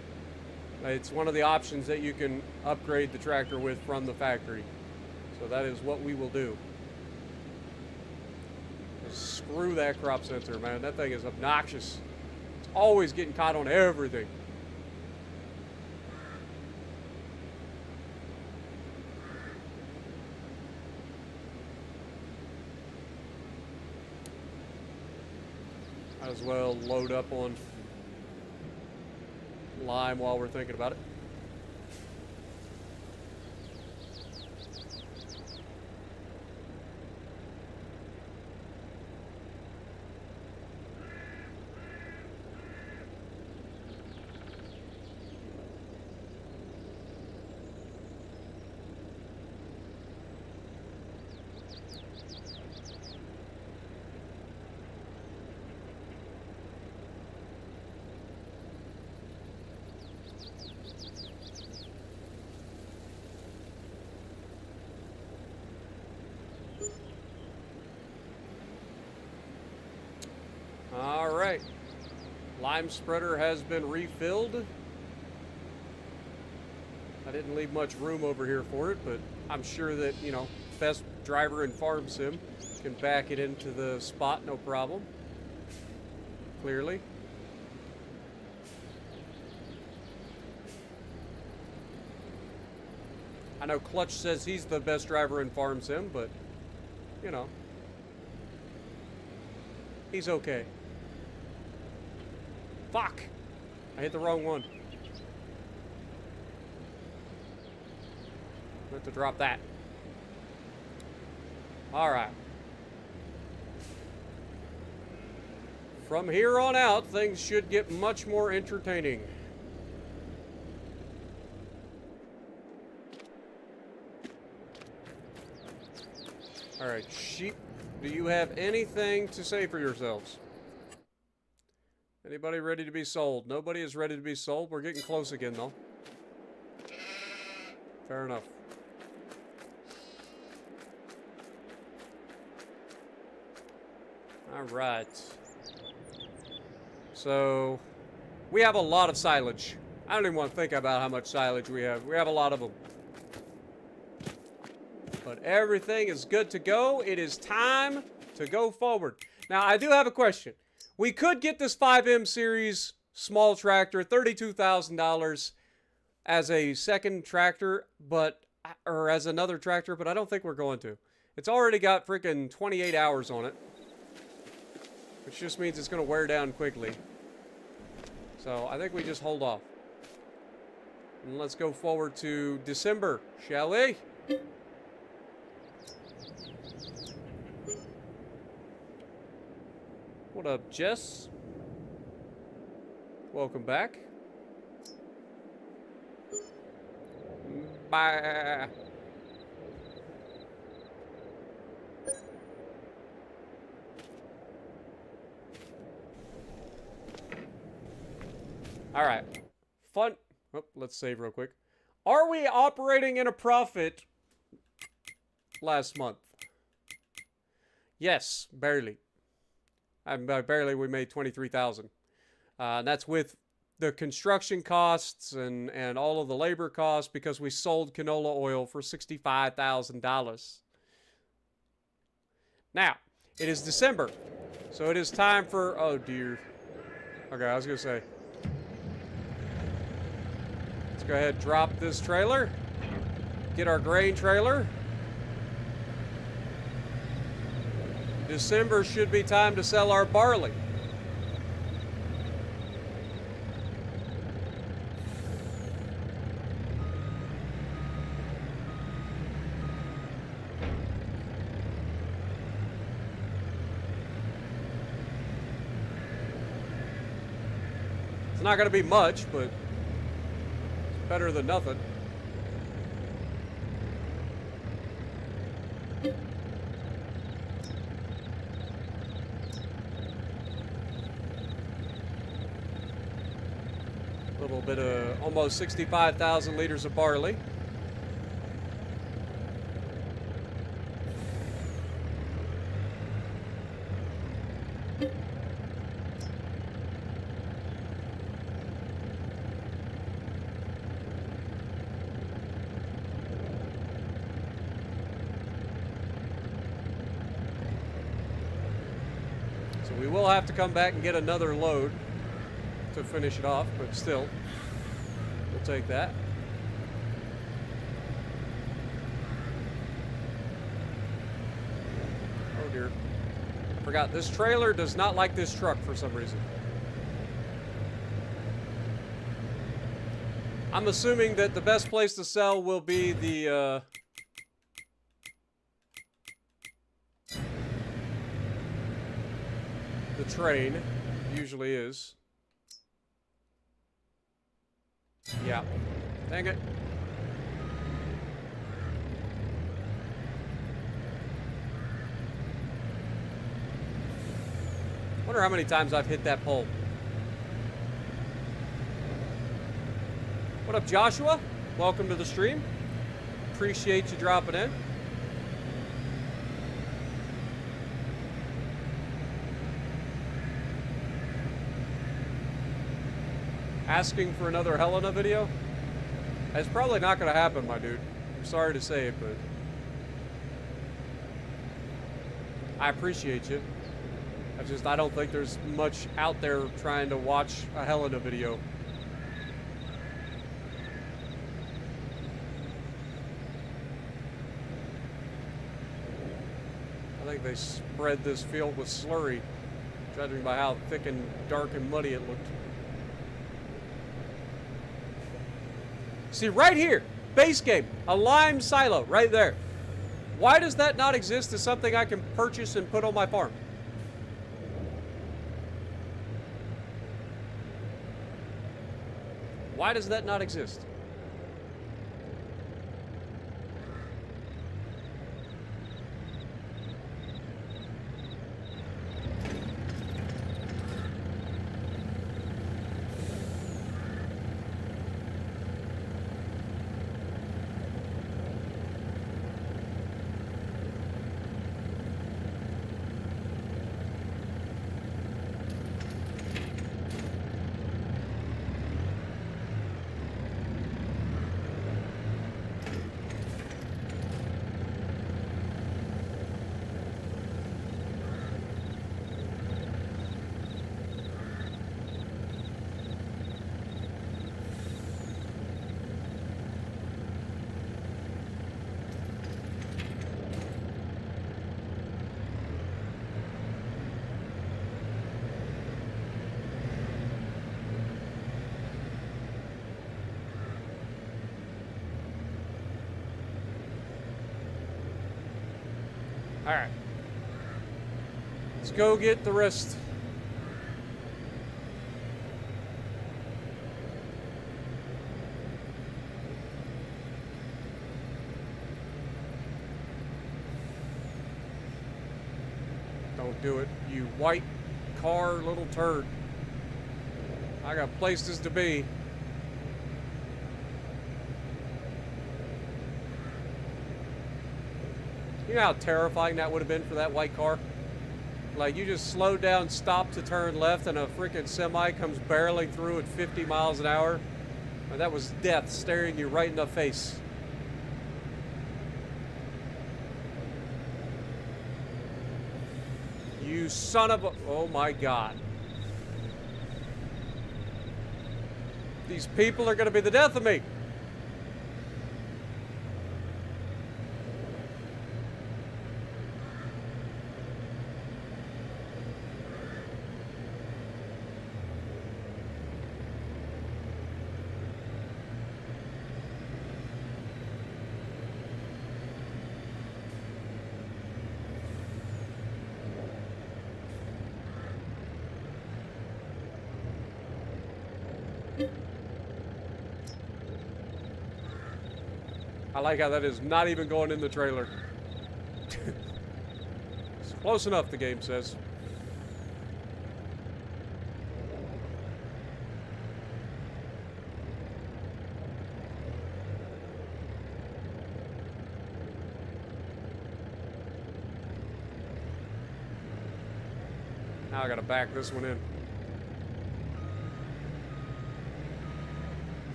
It's one of the options that you can upgrade the tractor with from the factory. So that is what we will do. Screw that crop sensor, man. That thing is obnoxious. It's always getting caught on everything. Might as well load up on lime while we're thinking about it. All right, lime spreader has been refilled. I didn't leave much room over here for it, but I'm sure that, you know, best driver in farm sim can back it into the spot, no problem. Clearly. I know Clutch says he's the best driver in farm sim, but, you know, he's okay. Fuck! I hit the wrong one. I have to drop that. Alright. From here on out, things should get much more entertaining. Alright, sheep, do you have anything to say for yourselves? Anybody ready to be sold? Nobody is ready to be sold. We're getting close again, though. Fair enough. All right. So, we have a lot of silage. I don't even want to think about how much silage we have. We have a lot of them. But everything is good to go. It is time to go forward. Now, I do have a question. We could get this 5M series small tractor, $32,000 as a second tractor, or as another tractor, but I don't think we're going to. It's already got freaking 28 hours on it, which just means it's going to wear down quickly. So I think we just hold off. And let's go forward to December, shall we? What up, Jess? Welcome back. Bye. All right. Fun. Oh, let's save real quick. Are we operating in a profit last month? Yes, barely. Barely, we made 23,000. That's with the construction costs and all of the labor costs because we sold canola oil for $65,000. Now, it is December, so it is time for, oh dear. Okay, I was gonna say. Let's go ahead and drop this trailer. Get our grain trailer. December should be time to sell our barley. It's not going to be much, but it's better than nothing. A little bit of almost 65,000 liters of barley. We will have to come back and get another load to finish it off, but still, we'll take that. Oh dear. Forgot, this trailer does not like this truck for some reason. I'm assuming that the best place to sell will be the train. Usually is. Yeah. Dang it. Wonder how many times I've hit that pole. What up, Joshua? Welcome to the stream. Appreciate you dropping in. Asking for another Helena video? That's probably not going to happen, my dude. I'm sorry to say it, but I appreciate you. I don't think there's much out there trying to watch a Helena video. I think they spread this field with slurry, judging by how thick and dark and muddy it looked. See, right here, base game, a lime silo, right there. Why does that not exist as something I can purchase and put on my farm? Why does that not exist? All right. Let's go get the rest. Don't do it, you white car little turd. I got places to be. You know how terrifying that would have been for that white car? Like, you just slowed down, stopped to turn left, and a freaking semi comes barreling through at 50 miles an hour. And that was death staring you right in the face. You son of a... Oh my God. These people are going to be the death of me. I like how that is not even going in the trailer. It's close enough, the game says. Now I gotta back this one in.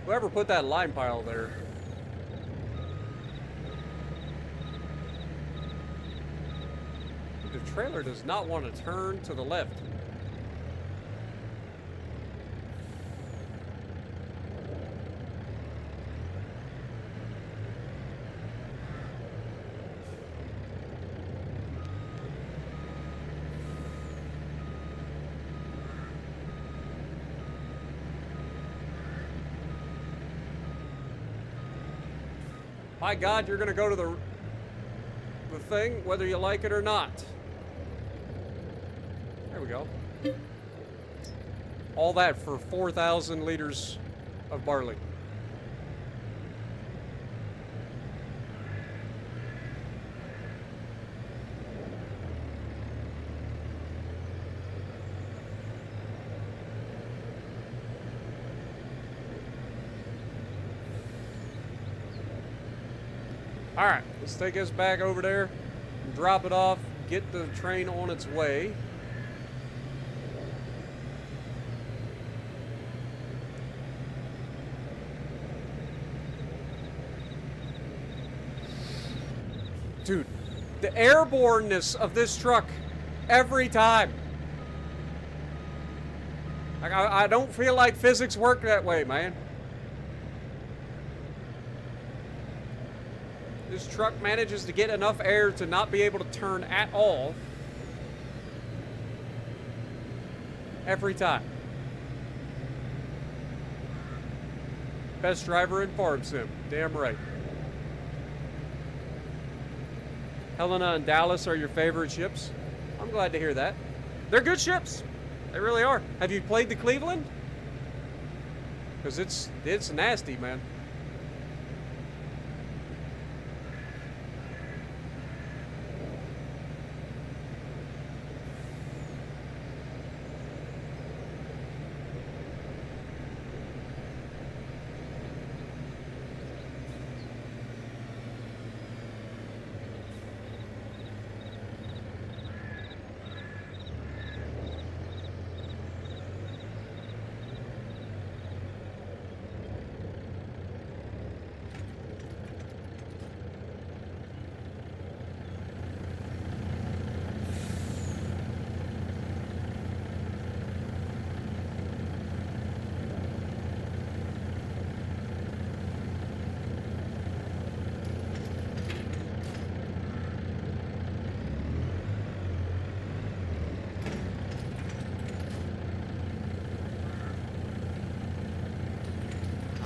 Whoever put that lime pile there. trailer does not want to turn to the left. My God, you're gonna go to the thing, whether you like it or not. There we go. All that for 4,000 liters of barley. All right, let's take us back over there, and drop it off, get the train on its way. Dude, the airborneness of this truck every time. Like, I don't feel like physics work that way, man. This truck manages to get enough air to not be able to turn at all. Every time. Best driver in Farm Sim. Damn right. Helena and Dallas are your favorite ships. I'm glad to hear that. They're good ships. They really are. Have you played the Cleveland? Because it's nasty, man.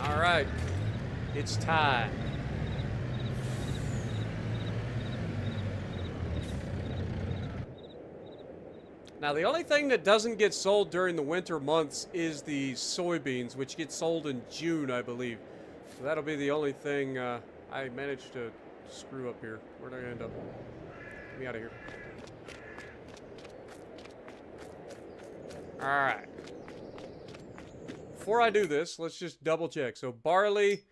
All right, it's time. Now, the only thing that doesn't get sold during the winter months is the soybeans, which get sold in June, I believe. So that'll be the only thing I managed to screw up here. Where'd I end up? Get me out of here. All right. Before I do this, let's just double check. So barley is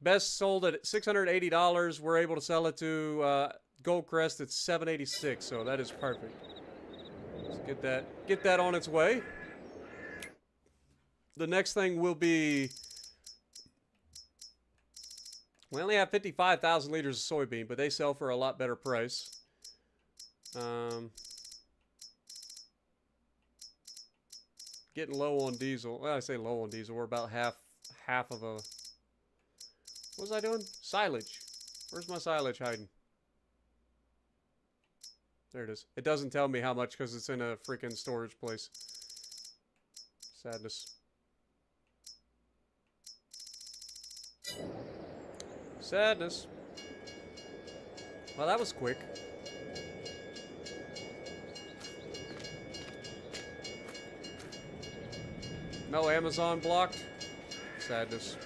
best sold at $680. We're able to sell it to Goldcrest at $786. So that is perfect. Let's get that on its way. The next thing will be, we only have 55,000 liters of soybean, but they sell for a lot better price. Getting low on diesel. Well, I say low on diesel. We're about half of a... What was I doing? Silage. Where's my silage hiding? There it is. It doesn't tell me how much because it's in a freaking storage place. Sadness. Sadness. Well, that was quick. No Amazon blocked. Sadness.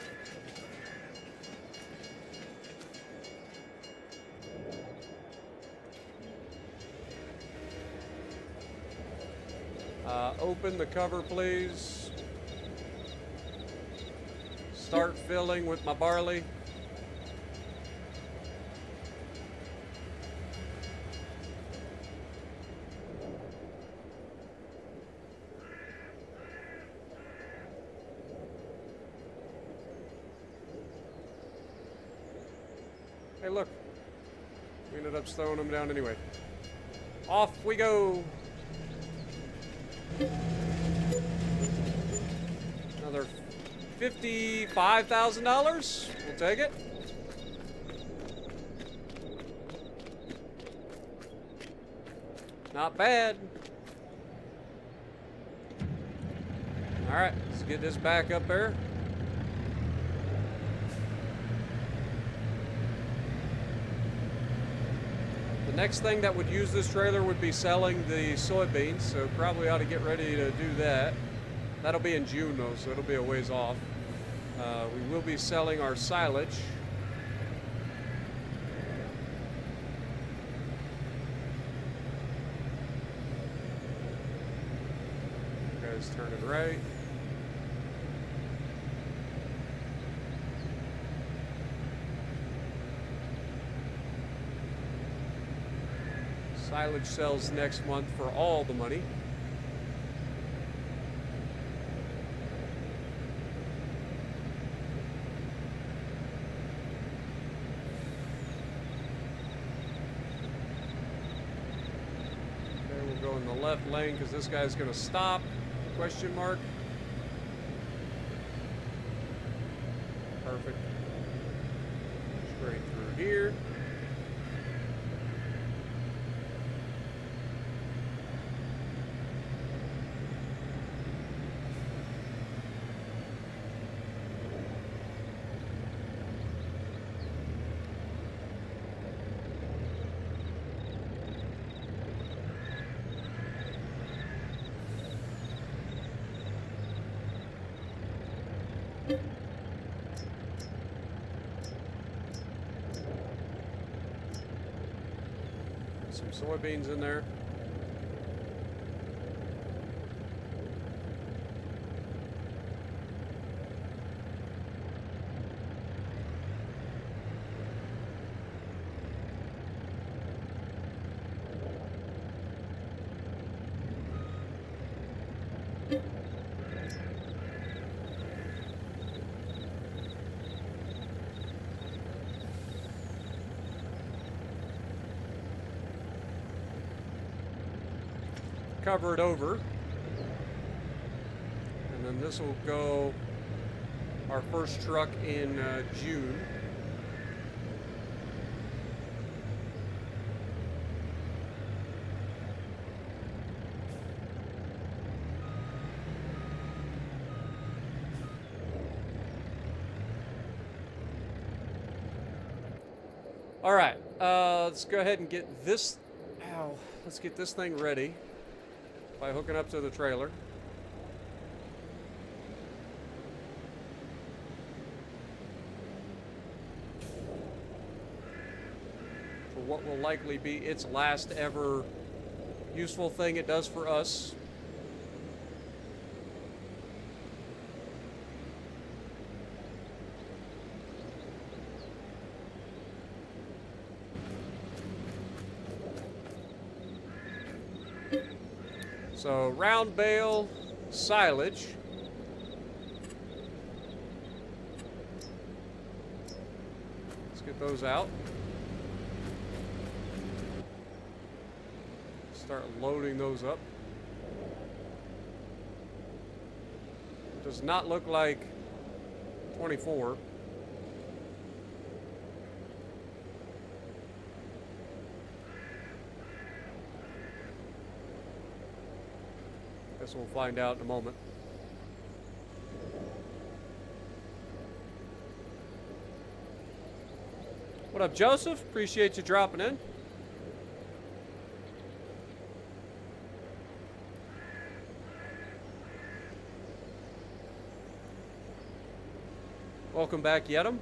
Open the cover, please. Start filling with my barley. Hey, look. We ended up throwing them down anyway. Off we go. Another $55,000. We'll take it. Not bad. All right, let's get this back up there. The next thing that would use this trailer would be selling the soybeans, so probably ought to get ready to do that. That'll be in June though, so it'll be a ways off. We will be selling our silage. Guys, turn it right. Silage sells next month for all the money. Okay, we'll go in the left lane because this guy's going to stop. Question mark. Perfect. Straight through here. Some soybeans in there. Cover it over, and then this will go our first truck in June. All right, let's go ahead and get this. Let's get this thing ready by hooking up to the trailer. For what will likely be its last ever useful thing it does for us. So round bale, silage. Let's get those out. Start loading those up. Does not look like 24. Guess we'll find out in a moment. What up, Joseph? Appreciate you dropping in. Welcome back, Yedem.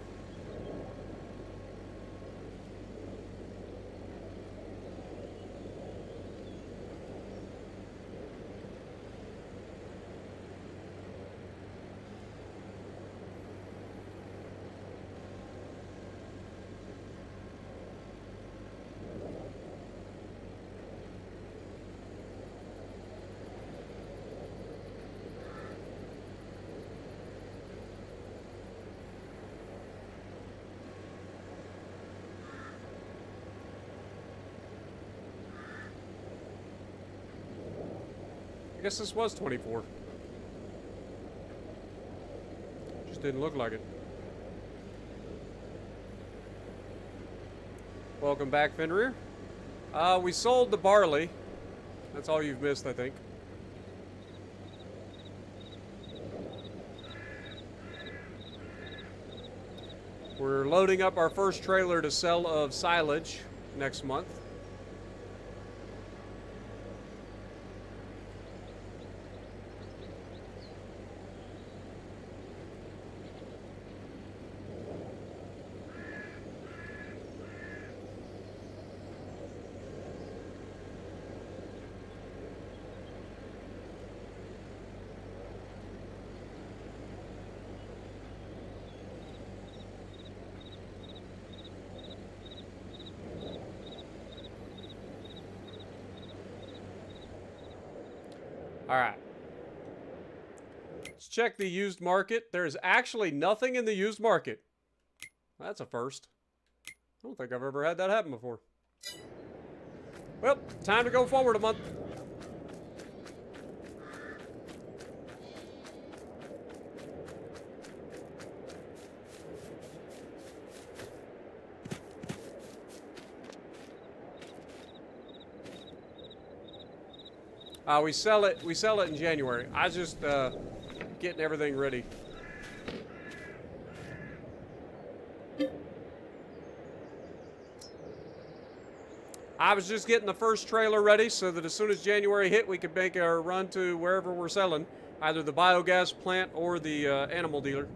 guess this was 24. Just didn't look like it. Welcome back, Fenrir. We sold the barley. That's all you've missed, I think. We're loading up our first trailer to sell of silage next month. All right. Let's check the used market. There's actually nothing in the used market. That's a first. I don't think I've ever had that happen before. Well, time to go forward a month. We sell it in January. I was just getting everything ready. I was just getting the first trailer ready so that as soon as January hit, we could make our run to wherever we're selling, either the biogas plant or the animal dealer.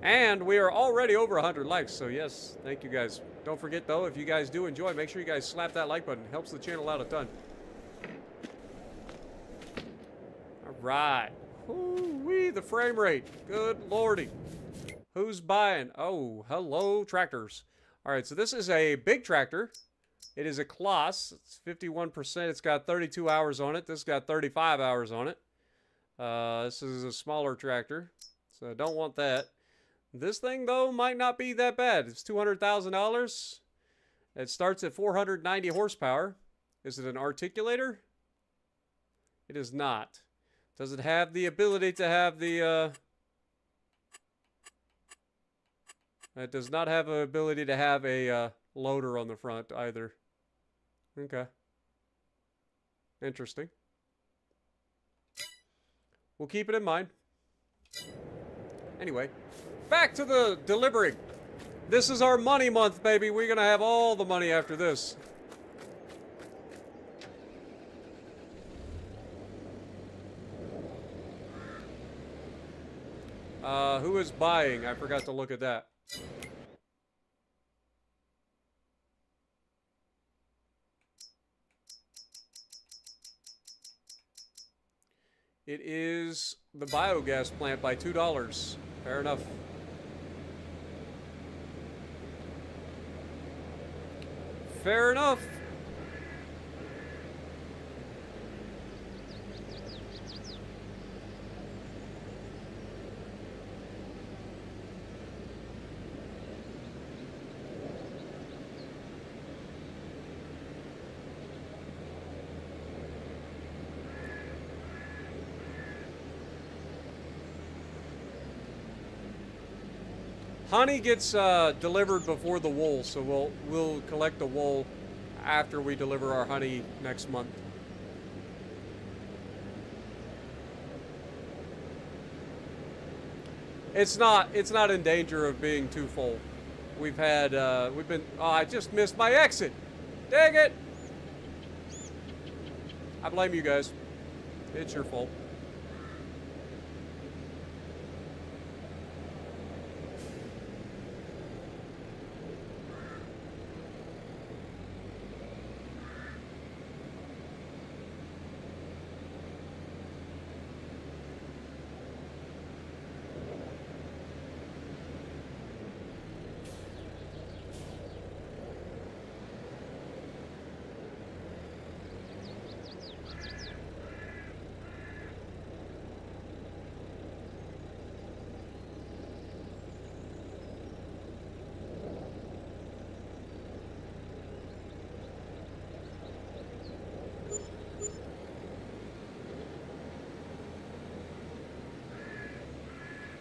And we are already over 100 likes, so yes, thank you guys. Don't forget, though, if you guys do enjoy, make sure you guys slap that like button. It helps the channel out a ton. All right. Ooh-wee, the frame rate. Good lordy. Who's buying? Oh, hello, tractors. All right, so this is a big tractor. It is a Kloss. It's 51%. It's got 32 hours on it. This got 35 hours on it. This is a smaller tractor, so I don't want that. This thing, though, might not be that bad. It's $200,000. It starts at 490 horsepower. Is it an articulator? It is not. Does it have the ability to have the... It does not have the ability to have a loader on the front either. Okay. Interesting. We'll keep it in mind. Anyway. Back to the delivery. This is our money month, baby. We're going to have all the money after this. Who is buying? I forgot to look at that. It is the biogas plant by $2. Fair enough. Fair enough. Honey gets delivered before the wool, so we'll collect the wool after we deliver our honey next month. It's not in danger of being too full. We've been, oh, I just missed my exit. Dang it! I blame you guys. It's your fault.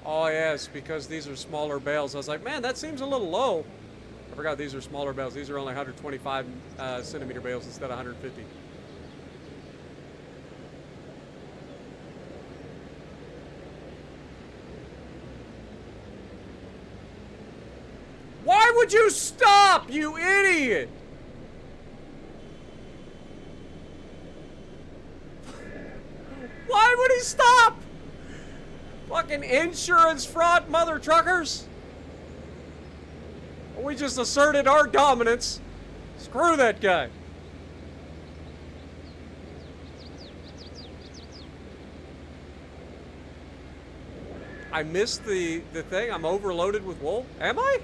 Oh, yes, because these are smaller bales. I was like, man, that seems a little low. I forgot these are smaller bales. These are only 125 centimeter bales instead of 150. Why would you stop, you idiot? Why would he stop? Fucking insurance fraud mother truckers. We just asserted our dominance. Screw that guy. I missed the thing. I'm overloaded with wool. Am I?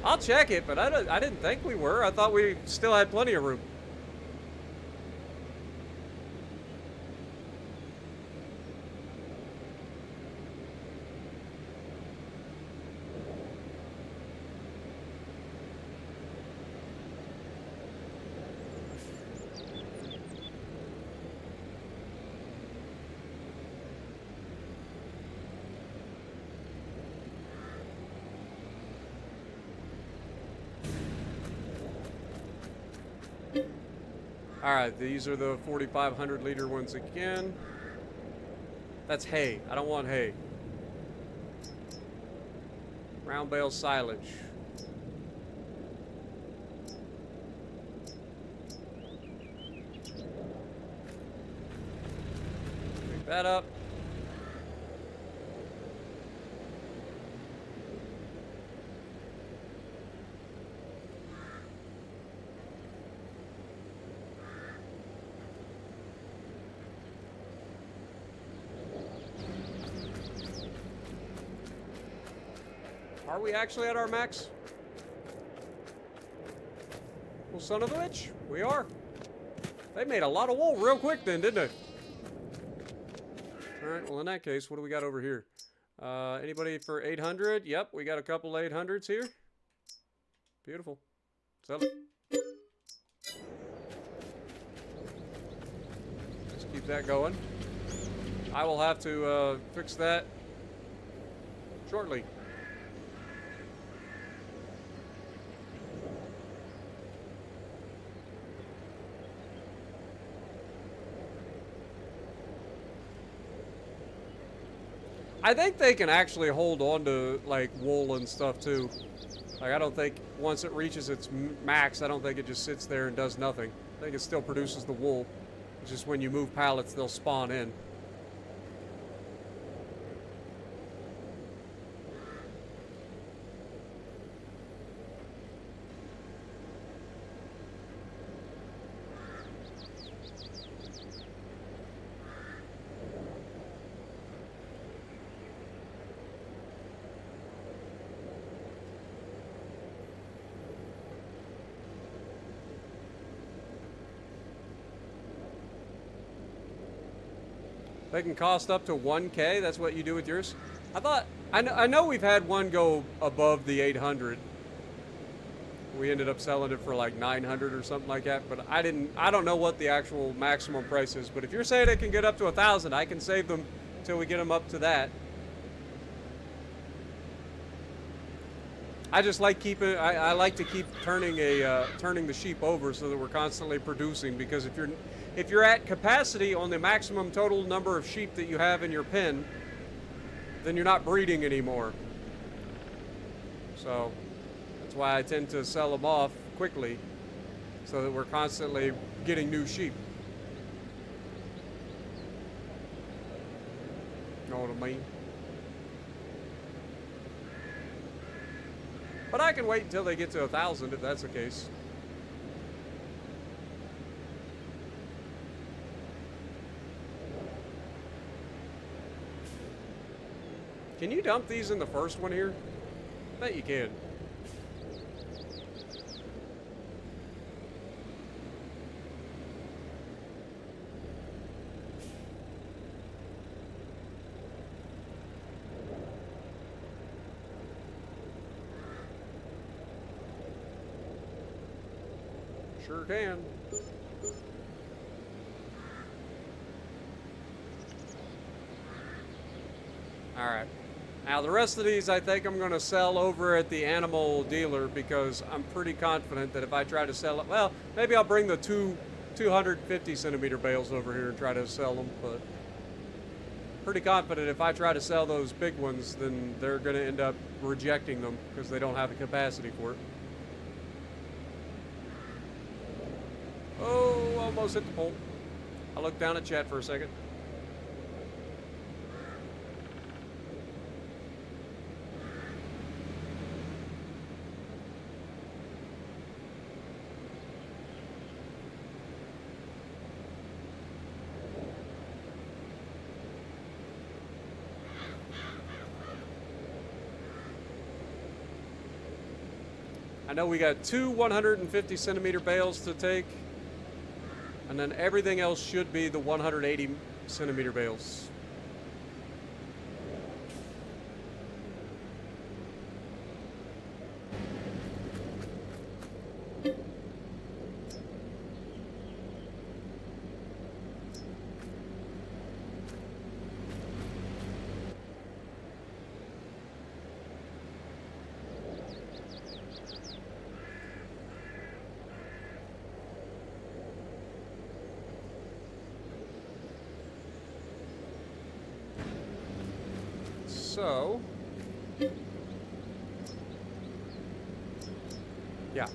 I'll check it, but I didn't think we were. I thought we still had plenty of room. Alright, these are the 4,500 liter ones again. That's hay. I don't want hay. Round bale silage. Pick that up. Are we actually at our max? Well, son of a bitch, we are. They made a lot of wool real quick then, didn't they? Alright, well in that case, what do we got over here? Anybody for 800? Yep, we got a couple 800s here. Beautiful. Sell it. Let's keep that going. I will have to fix that shortly. I think they can actually hold on to, like, wool and stuff, too. Like, I don't think once it reaches its max, I don't think it just sits there and does nothing. I think it still produces the wool. It's just when you move pallets, they'll spawn in. They can cost up to 1K. That's what you do with yours. I know we've had one go above the 800. We ended up selling it for like 900 or something like that. But I don't know what the actual maximum price is. But if you're saying it can get up to 1,000, I can save them until we get them up to that. I just like keeping. I like to keep turning the sheep over so that we're constantly producing. Because if you're at capacity on the maximum total number of sheep that you have in your pen, then you're not breeding anymore. So that's why I tend to sell them off quickly, so that we're constantly getting new sheep. Know what I mean? But I can wait until they get to 1,000 if that's the case. Can you dump these in the first one here? I bet you can. Sure can. Alright. Now, the rest of these I think I'm going to sell over at the animal dealer because I'm pretty confident that if I try to sell it, well, maybe I'll bring the 250 centimeter bales over here and try to sell them, but pretty confident if I try to sell those big ones, then they're going to end up rejecting them because they don't have the capacity for it. Oh, almost hit the pole. I looked down at chat for a second. I know we got two 150 centimeter bales to take, and then everything else should be the 180 centimeter bales. So, yeah.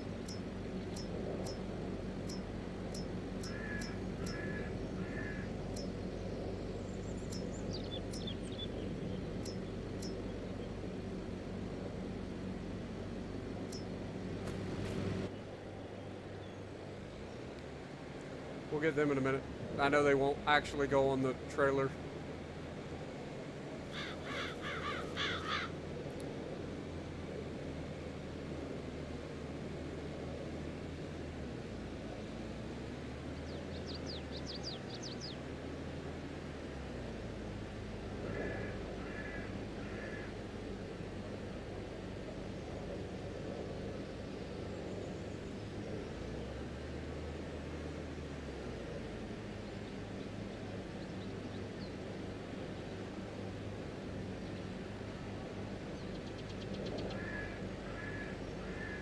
We'll get them in a minute. I know they won't actually go on the trailer.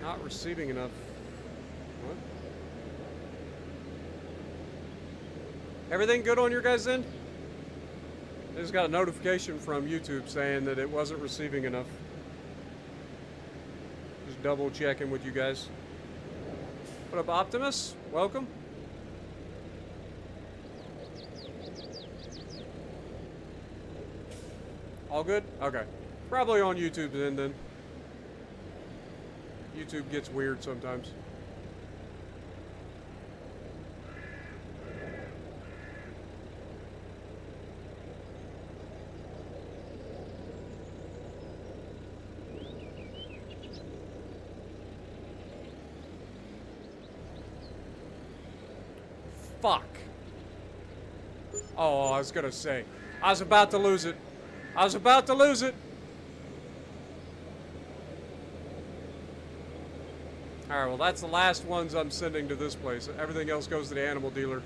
Not receiving enough. What? Everything good on your guys' end? I just got a notification from YouTube saying that it wasn't receiving enough. Just double checking with you guys. What up, Optimus? Welcome. All good? Okay. Probably on YouTube's end then. YouTube gets weird sometimes. Fuck. Oh, I was gonna say. I was about to lose it. I was about to lose it. Alright, well that's the last ones I'm sending to this place. Everything else goes to the animal dealer.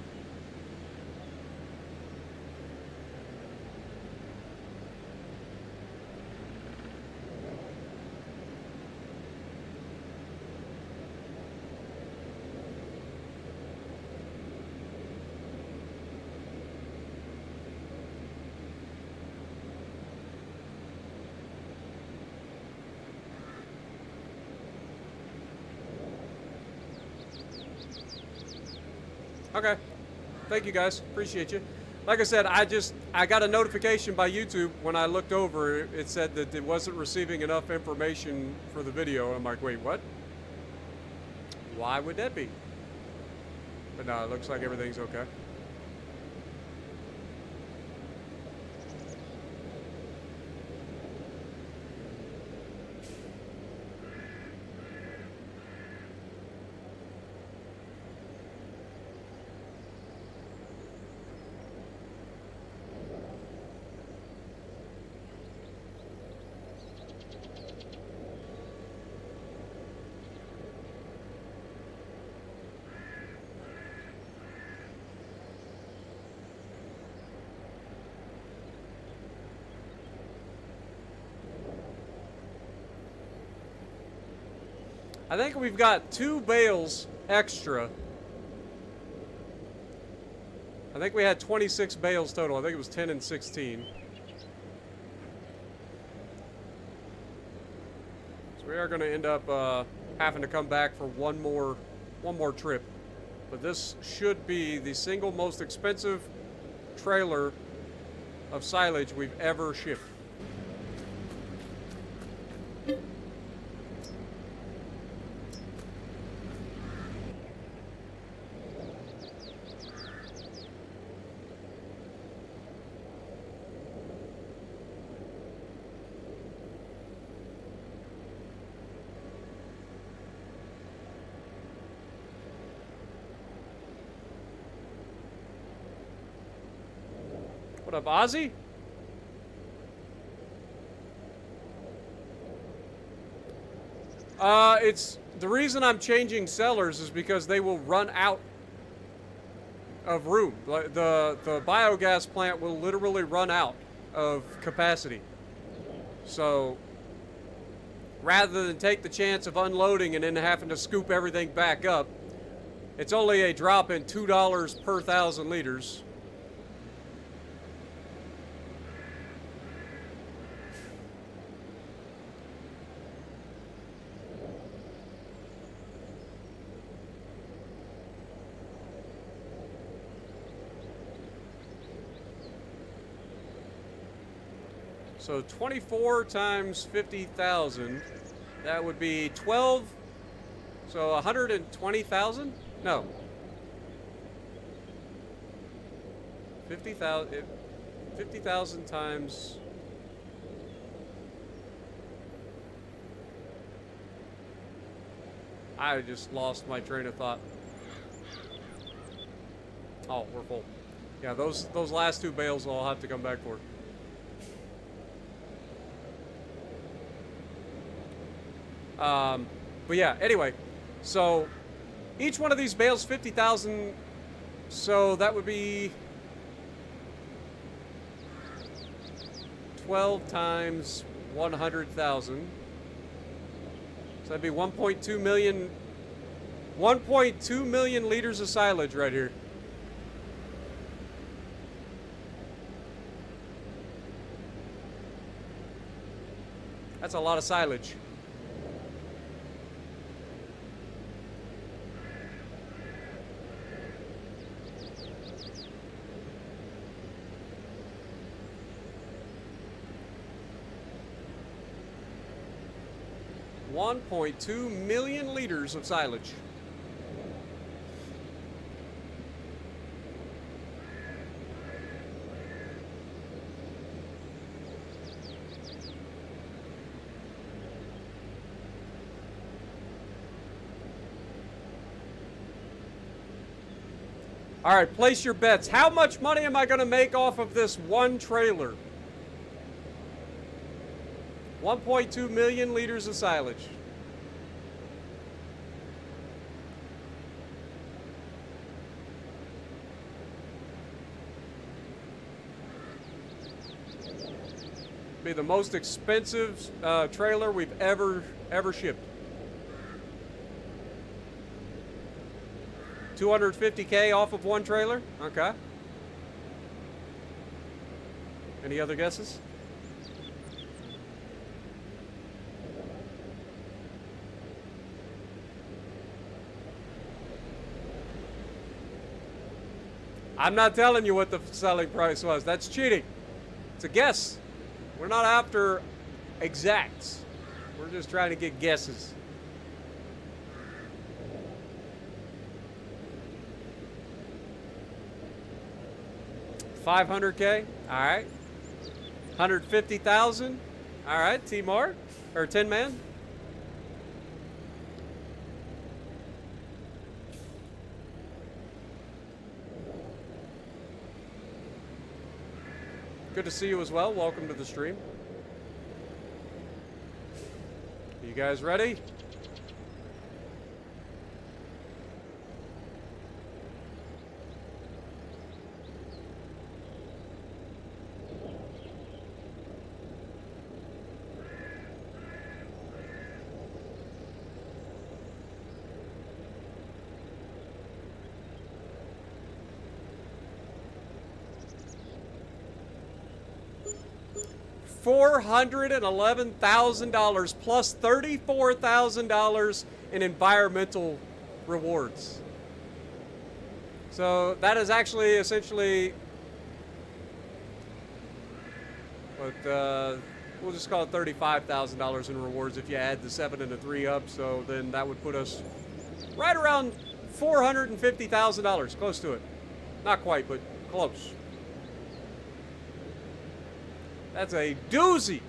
Okay. Thank you guys. Appreciate you. Like I said, I got a notification by YouTube when I looked over. It said that it wasn't receiving enough information for the video. I'm like, wait, what? Why would that be? But no, it looks like everything's okay. I think we've got 2 bales extra. I think we had 26 bales total. I think it was 10 and 16. So we are going to end up having to come back for one more trip. But this should be the single most expensive trailer of silage we've ever shipped. What up, Ozzy? It's the reason I'm changing sellers is because they will run out of room. The biogas plant will literally run out of capacity. So rather than take the chance of unloading and then having to scoop everything back up, it's only a drop in $2 per 1,000 liters. So 24 times 50,000, that would be 12, so 120,000? No. 50,000 times... I just lost my train of thought. Oh, we're full. Yeah, those last 2 bales I'll have to come back for. But yeah, anyway, so each one of these bales 50,000, so that would be 12 times 100,000. So that'd be 1.2 million, 1.2 million liters of silage right here. That's a lot of silage. $1.2 million liters of silage. All right, place your bets. How much money am I going to make off of this one trailer? 1.2 million liters of silage. Be the most expensive trailer we've ever shipped. 250K off of one trailer? Okay. Any other guesses? I'm not telling you what the selling price was. That's cheating. It's a guess. We're not after exacts. We're just trying to get guesses. $500K. All right. 150,000. All right, T-Mar or Tin Man. Good to see you as well. Welcome to the stream. You guys ready? $411,000 plus $34,000 in environmental rewards. So that is actually essentially what we'll just call it $35,000 in rewards if you add the 7 and the 3 up. So then that would put us right around $450,000, close to it. Not quite, but close. That's a doozy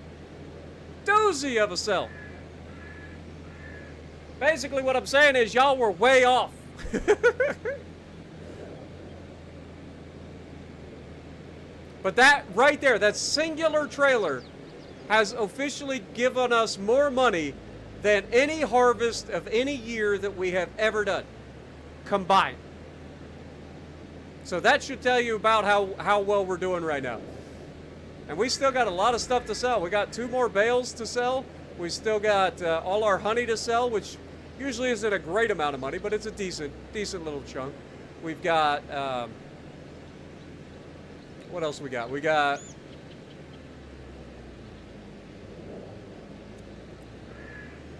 of a sell. Basically what I'm saying is y'all were way off. But that right there, that singular trailer has officially given us more money than any harvest of any year that we have ever done combined. So that should tell you about how well we're doing right now. And we still got a lot of stuff to sell. We got 2 more bales to sell. We still got all our honey to sell, which usually isn't a great amount of money, but it's a decent little chunk. We've got, what else we got? We got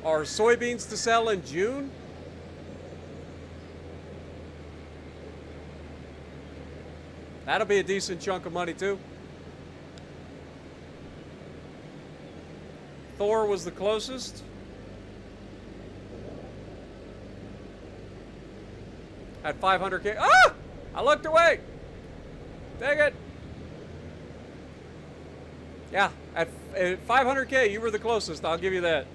our soybeans to sell in June. That'll be a decent chunk of money too. Thor was the closest. At 500K. Ah! I looked away. Dang it. Yeah, at 500K, you were the closest. I'll give you that.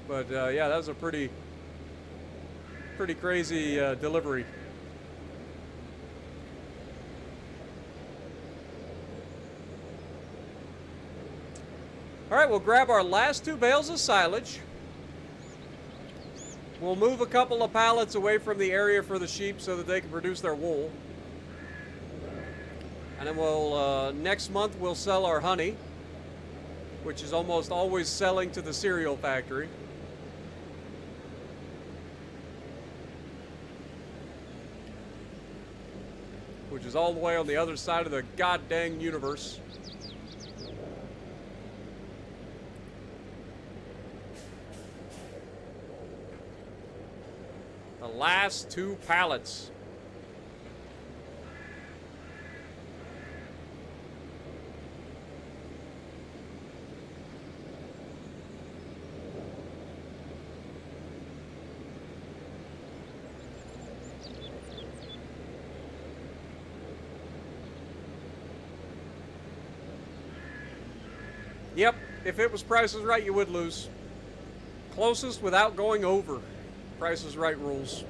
But yeah, that was a pretty crazy delivery. All right, we'll grab our last 2 bales of silage. We'll move a couple of pallets away from the area for the sheep so that they can produce their wool. And then we'll, next month, we'll sell our honey, which is almost always selling to the cereal factory. Which is all the way on the other side of the goddamn universe. The last 2 pallets. Yep, if it was Price is Right, you would lose. Closest without going over. Price is Right rules.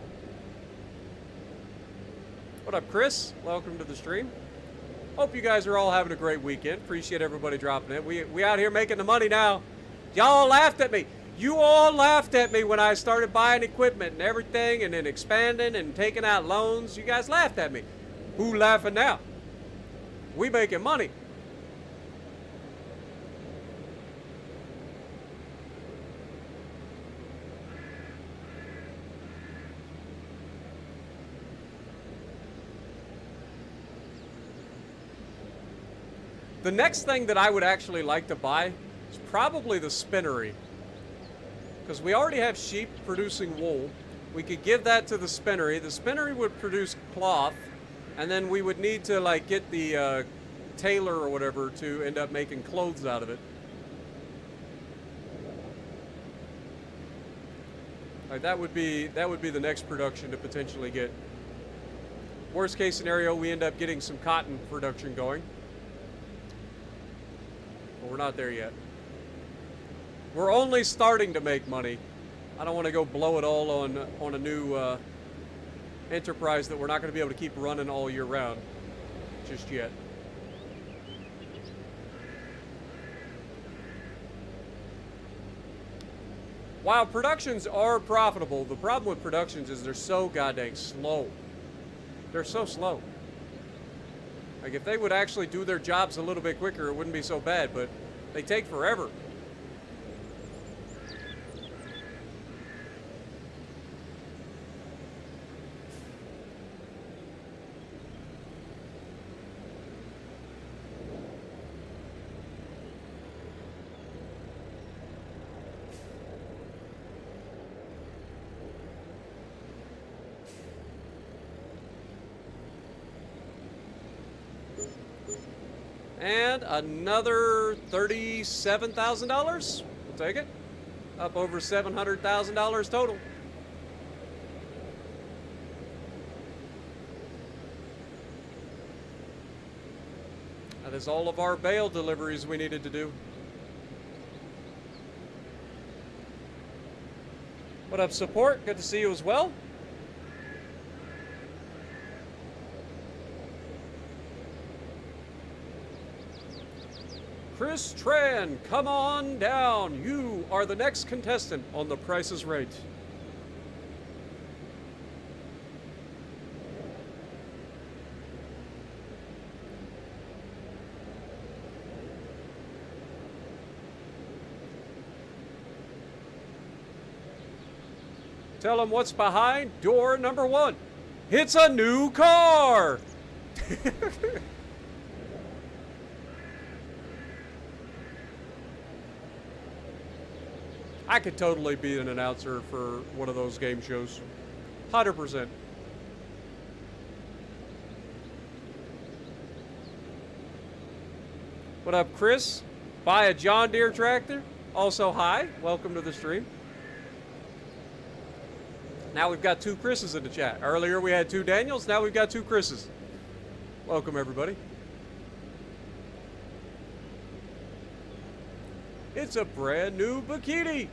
What up, Chris? Welcome to the stream. Hope you guys are all having a great weekend. Appreciate everybody dropping in. We out here making the money now. Y'all laughed at me. You all laughed at me when I started buying equipment and everything and then expanding and taking out loans. You guys laughed at me. Who laughing now? We making money. The next thing that I would actually like to buy is probably the spinnery. Because we already have sheep producing wool. We could give that to the spinnery. The spinnery would produce cloth. And then we would need to like get the tailor or whatever to end up making clothes out of it. Like that would be the next production to potentially get. Worst case scenario, we end up getting some cotton production going. But we're not there yet. We're only starting to make money. I don't want to go blow it all on a new enterprise that we're not going to be able to keep running all year round just yet. While productions are profitable, the problem with productions is they're so goddamn slow. They're so slow. Like, if they would actually do their jobs a little bit quicker, it wouldn't be so bad, but they take forever. And another $37,000. We'll take it. Up over $700,000 total. That is all of our bale deliveries we needed to do. What up, support? Good to see you as well. Chris Tran, come on down. You are the next contestant on The Price is Right. Tell them what's behind door number 1. It's a new car! I could totally be an announcer for one of those game shows. 100%. What up, Chris? Buy a John Deere tractor? Also, hi. Welcome to the stream. Now we've got 2 Chris's in the chat. Earlier we had 2 Daniels. Now we've got 2 Chris's. Welcome, everybody. It's a brand new bikini.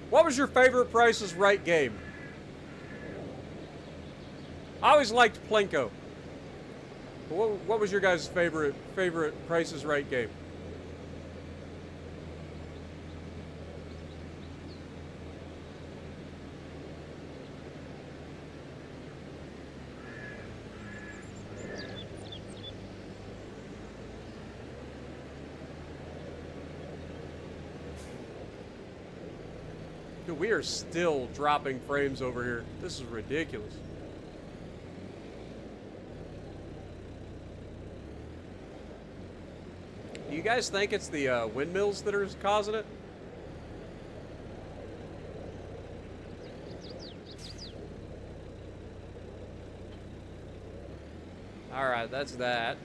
What was your favorite Price is Right game? I always liked Plinko. What was your guys' favorite Price is Right game? Dude, we are still dropping frames over here. This is ridiculous. Do you guys think it's the windmills that are causing it? All right, that's that.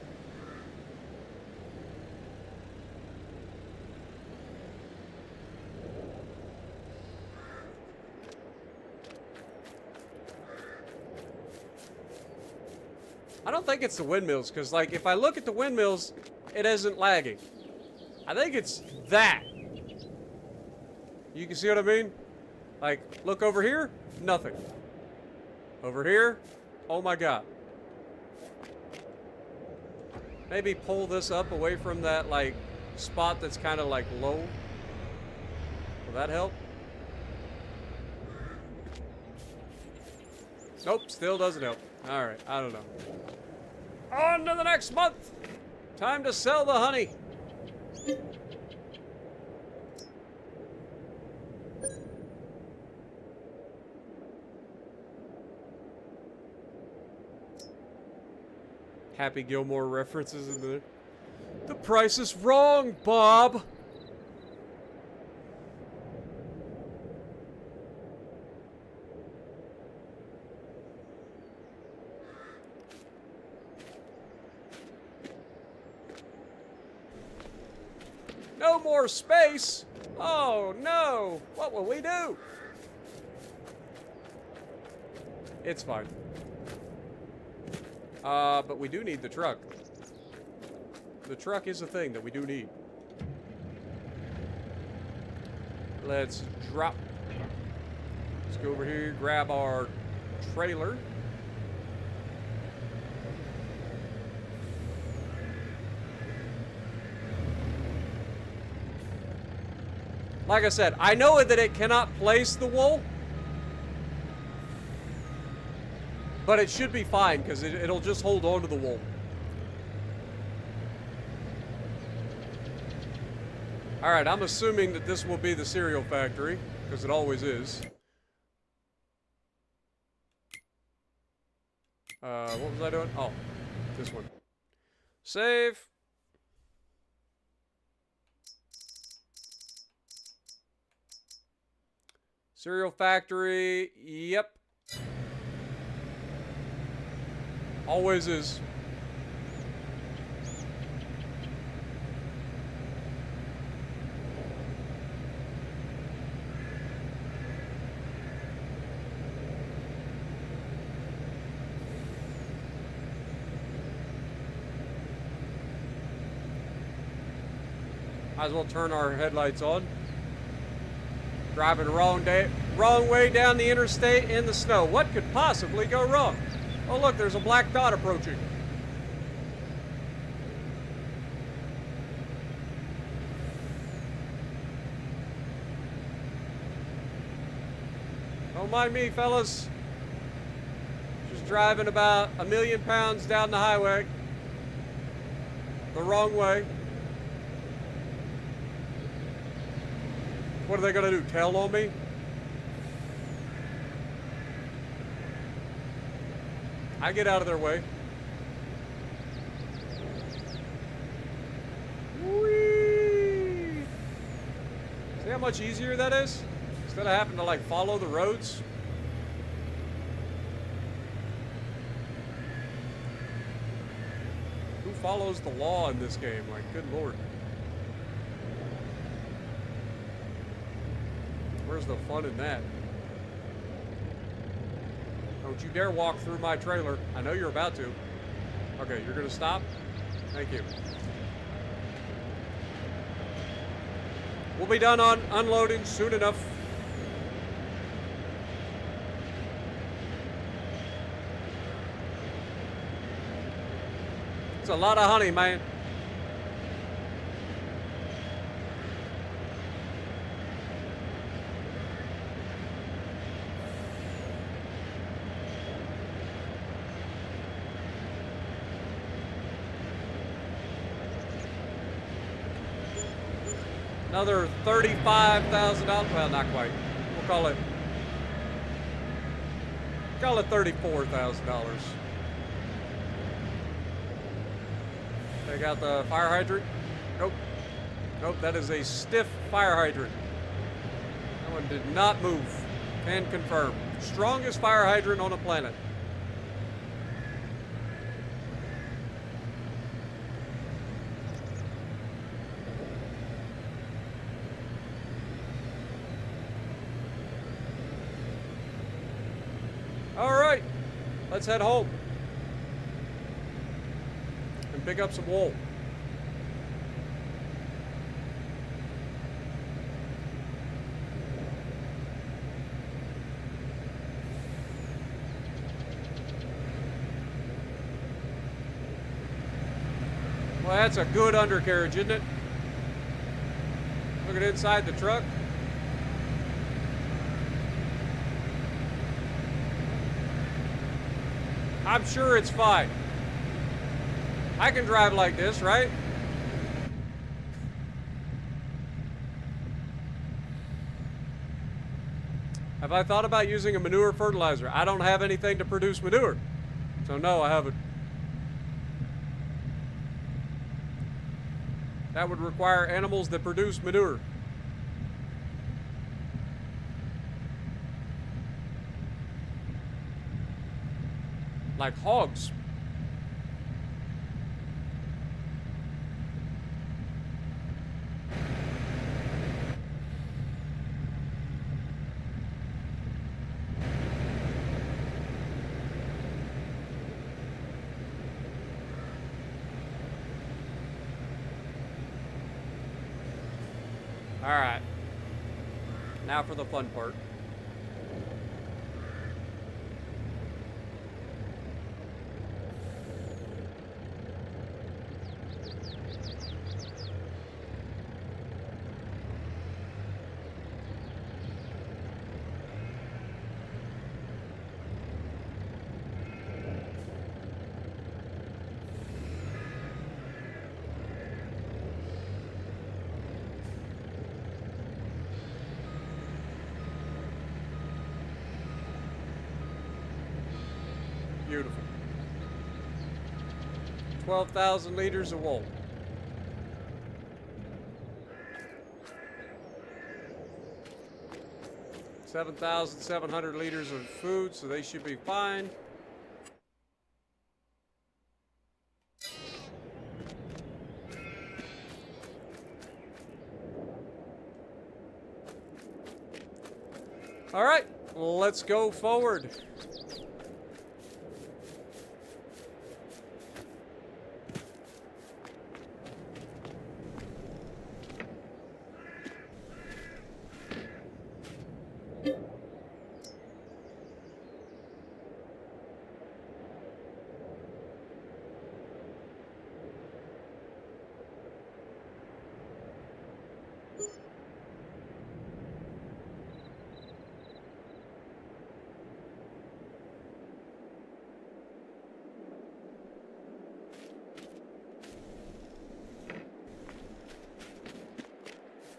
I don't think it's the windmills, because, like, if I look at the windmills, it isn't lagging. I think it's that. You can see what I mean? Like, look over here, nothing. Over here, oh my god. Maybe pull this up away from that, like, spot that's kind of, like, low. Will that help? Nope, still doesn't help. Alright, I don't know. On to the next month! Time to sell the honey. Happy Gilmore references in there. The price is wrong, Bob! No more space! Oh no! What will we do? It's fine. But we do need the truck. The truck is a thing that we do need. Let's drop. Let's go over here, grab our trailer. Like I said, I know that it cannot place the wool, but it should be fine because it'll just hold on to the wool. Alright, I'm assuming that this will be the cereal factory, because it always is. What was I doing? Oh, this one. Save. Cereal factory. Yep. Always is. Might as well turn our headlights on. Driving the wrong way down the interstate in the snow. What could possibly go wrong? Oh look, there's a black dot approaching. Don't mind me, fellas. Just driving about 1,000,000 pounds down the highway. The wrong way. What are they gonna do? Tell on me? I get out of their way. Whee! See how much easier that is? Instead of having to like follow the roads. Who follows the law in this game? Like, good lord. Where's the fun in that? Don't you dare walk through my trailer. I know you're about to. Okay, you're gonna stop? Thank you. We'll be done on unloading soon enough. It's a lot of honey, man. Another $35,000. Well, not quite. We'll call it $34,000. Take out the fire hydrant. Nope. Nope, that is a stiff fire hydrant. That one did not move. Can confirm. Strongest fire hydrant on the planet. All right, let's head home and pick up some wool. Well, that's a good undercarriage, isn't it? Look at inside the truck. I'm sure it's fine. I can drive like this, right? Have I thought about using a manure fertilizer? I don't have anything to produce manure. So no, I haven't. That would require animals that produce manure. Like hogs. All right. Now for the fun part. 12,000 liters of wool. $7,700 liters of food, so they should be fine. All right, let's go forward.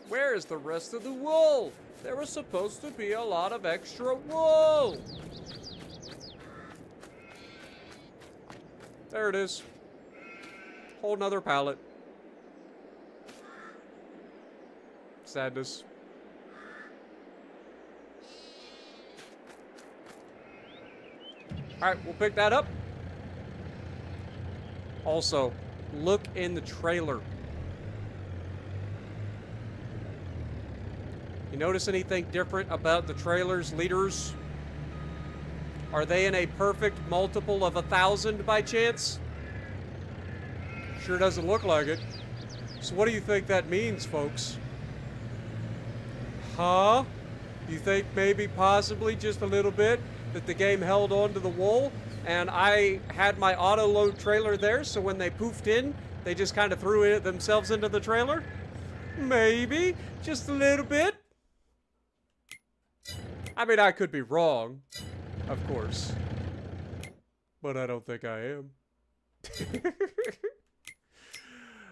Where is the rest of the wool? There was supposed to be a lot of extra wool. There it is. Whole nother pallet. Sadness. Alright, we'll pick that up. Also, look in the trailer. You notice anything different about the trailer's liters? Are they in a perfect multiple of 1,000 by chance? Sure doesn't look like it. So what do you think that means, folks? Huh? You think maybe possibly just a little bit that the game held on to the wool and I had my auto load trailer there, so when they poofed in, they just kind of threw it themselves into the trailer? Maybe. Just a little bit. I mean, I could be wrong, of course, but I don't think I am.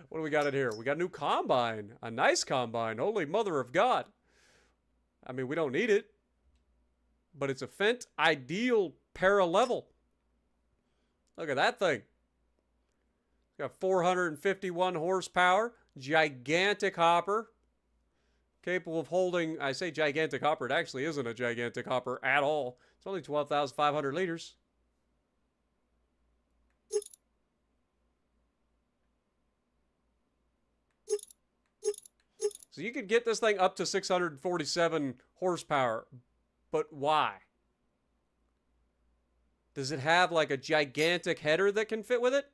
What do we got in here? We got a new combine. A nice combine. Holy mother of God. I mean, we don't need it, but it's a Fendt Ideal Paralevel. Look at that thing. It's got 451 horsepower, gigantic hopper. Capable of holding, I say gigantic hopper, it actually isn't a gigantic hopper at all. It's only 12,500 liters. So you could get this thing up to 647 horsepower, but why? Does it have like a gigantic header that can fit with it?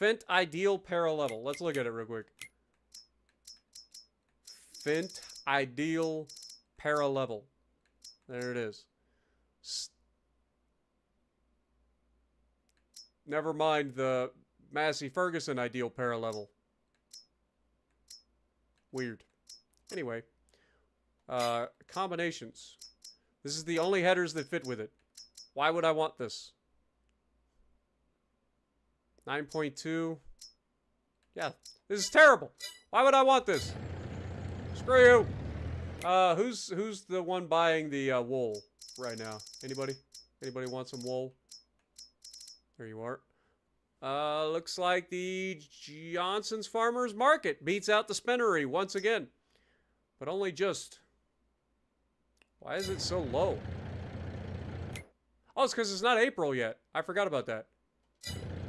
Fendt Ideal Paralevel. Let's look at it real quick. Fendt Ideal Paralevel. There it is. Never mind the Massey Ferguson Ideal Paralevel. Weird. Anyway. Combinations. This is the only headers that fit with it. Why would I want this? 9.2. Yeah, this is terrible. Why would I want this? Screw you. Who's the one buying the wool right now? Anybody? Anybody want some wool? There you are. Looks like the Johnson's Farmers Market beats out the Spinnery once again. But only just. Why is it so low? Oh, it's because it's not April yet. I forgot about that.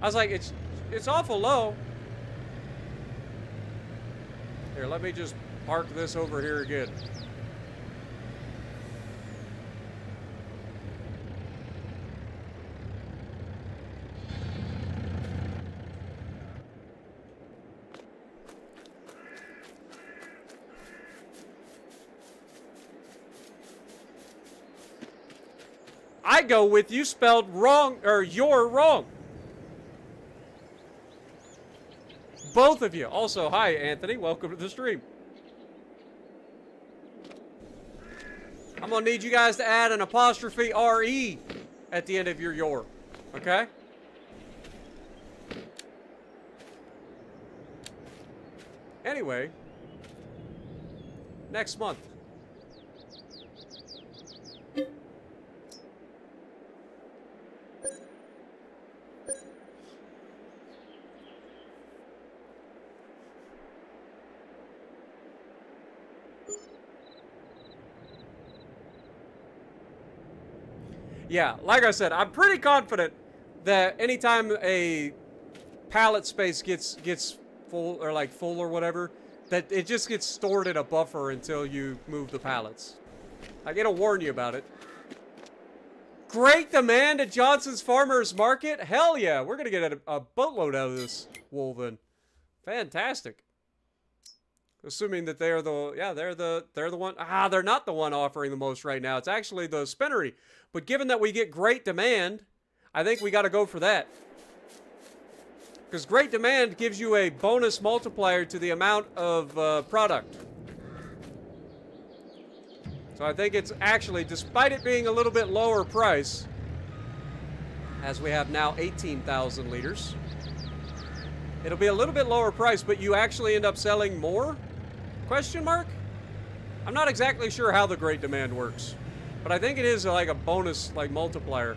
I was like, it's awful low. Here, let me just park this over here again. I go with you spelled wrong, or you're wrong. Both of you. Also, hi, Anthony. Welcome to the stream. I'm going to need you guys to add an apostrophe R-E at the end of your. Okay? Anyway. Next month. Yeah, like I said, I'm pretty confident that anytime a pallet space gets full or like full or whatever, that it just gets stored in a buffer until you move the pallets. Like, it'll warn you about it. Great demand at Johnson's Farmers Market. Hell yeah, we're gonna get a boatload out of this wool then. Fantastic. Assuming that they're the one. Ah, they're not the one offering the most right now. It's actually the spinnery. But given that we get great demand, I think we got to go for that. Because great demand gives you a bonus multiplier to the amount of product. So I think it's actually, despite it being a little bit lower price, as we have now 18,000 liters, it'll be a little bit lower price, but you actually end up selling more? Question mark? I'm not exactly sure how the great demand works, but I think it is like a bonus, like, multiplier.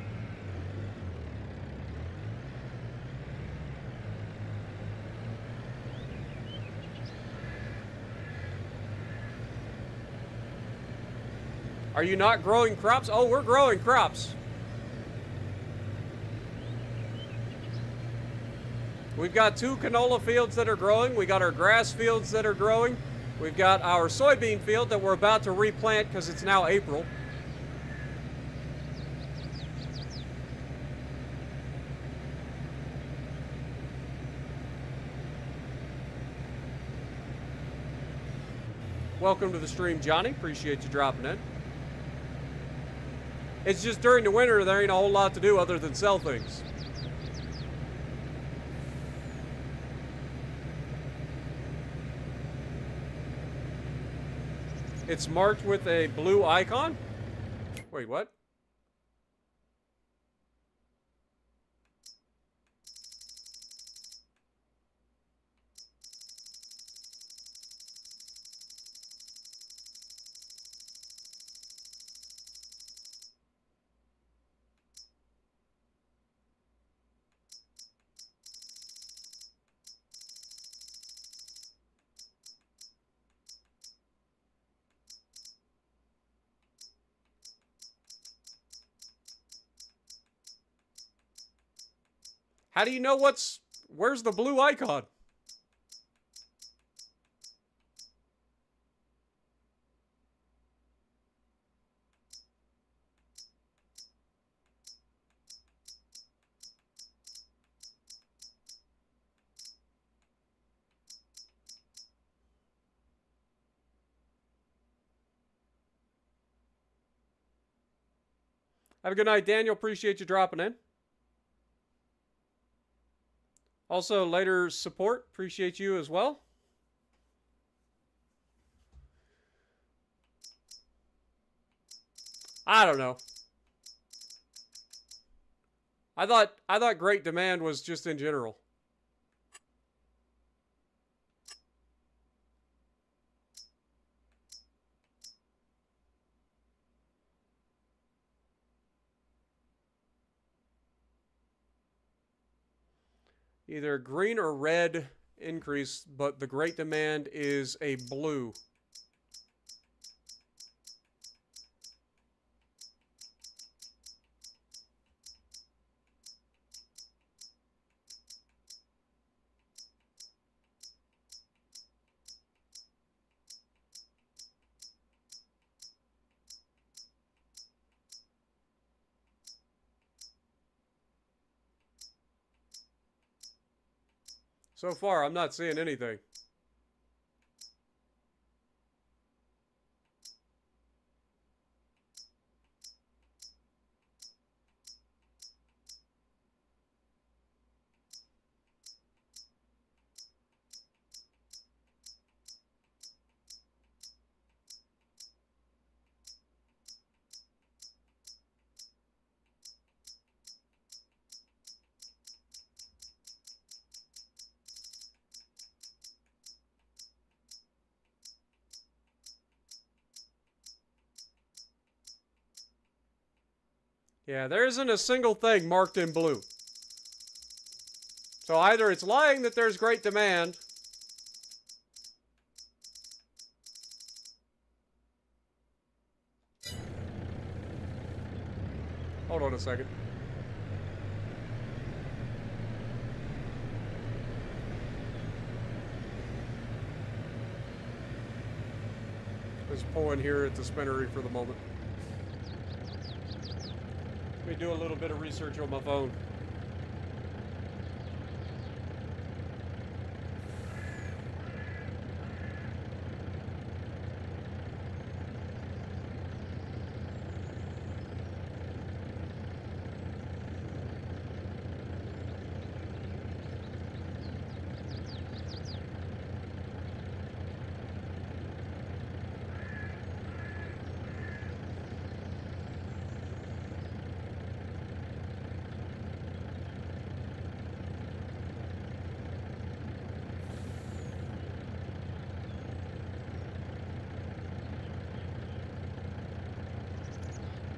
Are you not growing crops? Oh, we're growing crops. We've got 2 canola fields that are growing. We got our grass fields that are growing. We've got our soybean field that we're about to replant because it's now April. Welcome to the stream, Johnny. Appreciate you dropping in. It's just during the winter, there ain't a whole lot to do other than sell things. It's marked with a blue icon? Wait, what? How do you know where's the blue icon? Have a good night, Daniel. Appreciate you dropping in. Also, later support. Appreciate you as well. I don't know. I thought great demand was just in general. Either green or red increase, but the great demand is a blue. So far, I'm not seeing anything. Yeah, there isn't a single thing marked in blue. So either it's lying that there's great demand, hold on a a second. Just pulling here at the spinnery for the moment. Let me do a little bit of research on my phone.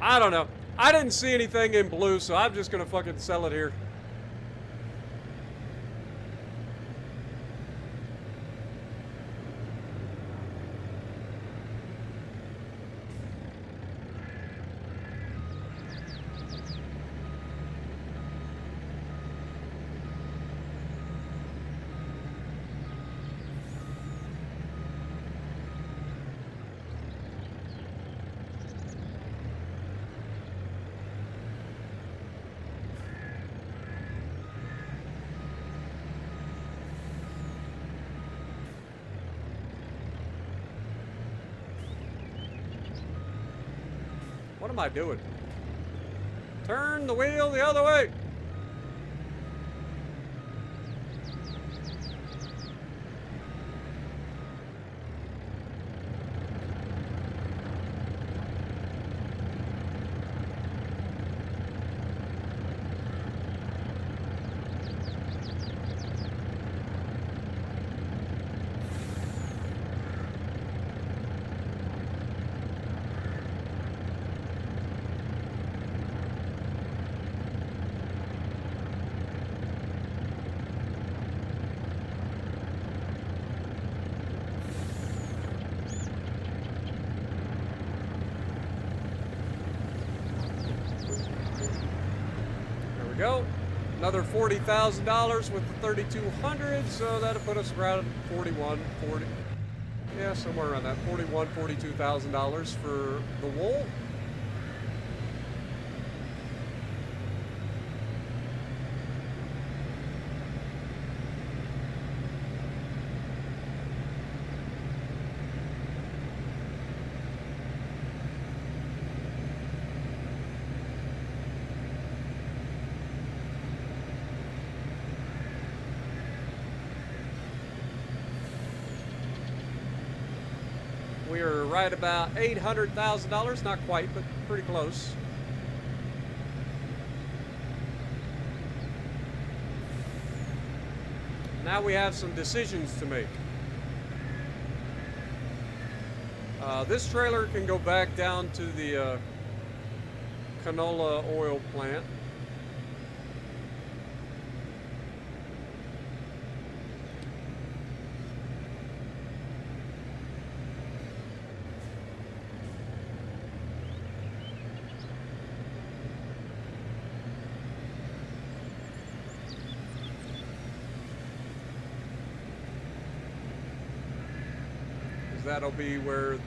I don't know. I didn't see anything in blue, so I'm just gonna fucking sell it here. What am I doing? Turn the wheel the other way. Go. Another $40,000 with the 3,200, so that'll put us around 40. Yeah, somewhere around that. $42,000 for the wool. We are right about $800,000, not quite, but pretty close. Now we have some decisions to make. This trailer can go back down to the canola oil plant. That'll be where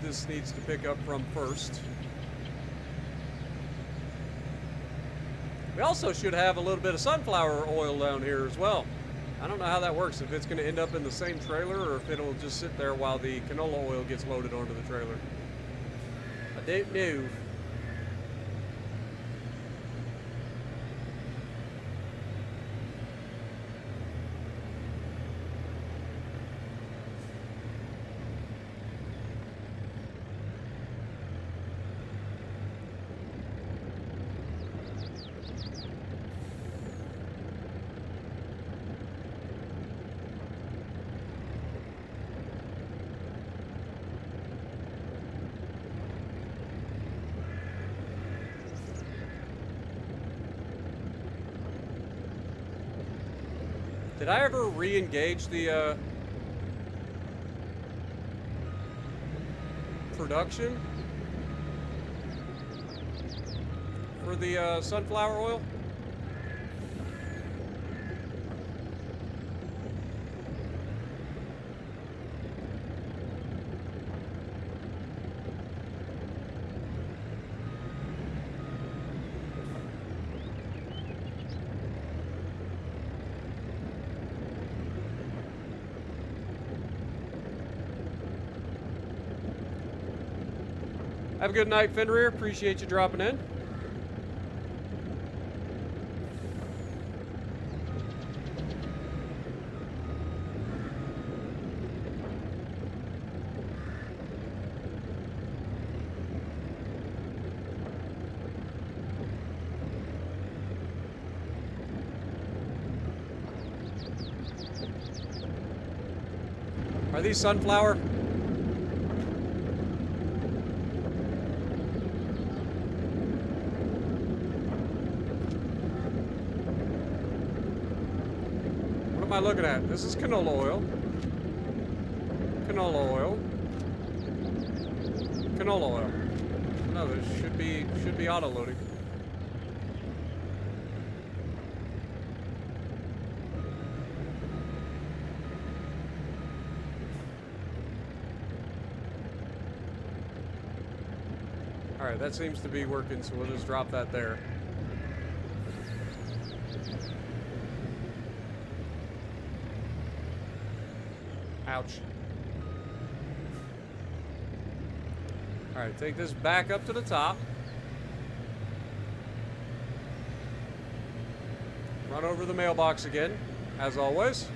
this needs to pick up from first. We also should have a little bit of sunflower oil down here as well. I don't know how that works, if it's going to end up in the same trailer or if it'll just sit there while the canola oil gets loaded onto the trailer. I don't know. Did I ever re-engage the production? for the sunflower oil? Have a good night, Fenrir. Appreciate you dropping in. Are these sunflower? What am I looking at? This is canola oil. Canola oil. Canola oil. No, this should be auto loading. All right, that seems to be working, so we'll just drop that there. Ouch. All right, take this back up to the top. Run over the mailbox again, as always.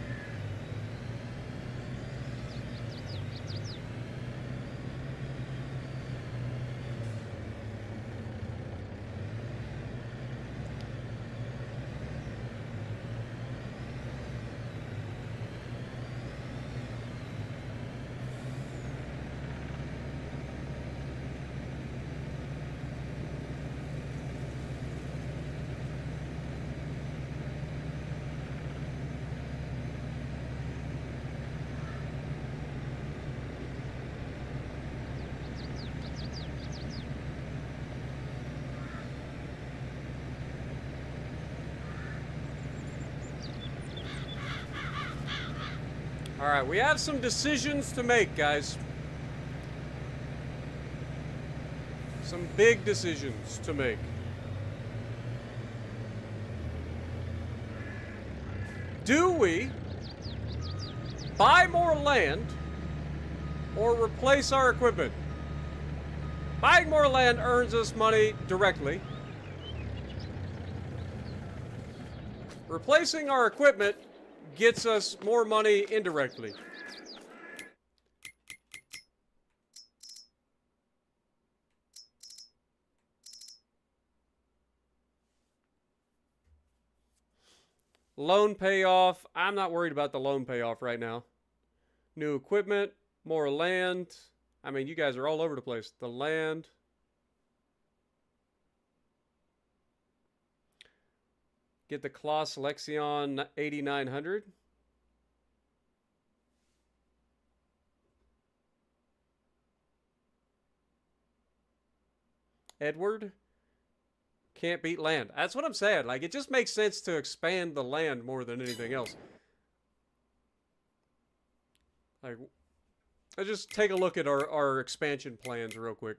All right, we have some decisions to make, guys. Some big decisions to make. Do we buy more land or replace our equipment? Buying more land earns us money directly. Replacing our equipment gets us more money indirectly. Loan payoff. I'm not worried about the loan payoff right now. New equipment, more land. I mean, you guys are all over the place. The land. Get the Claas Lexion 8900. Edward. Can't beat land. That's what I'm saying. Like, it just makes sense to expand the land more than anything else. Like, let's just take a look at our expansion plans real quick.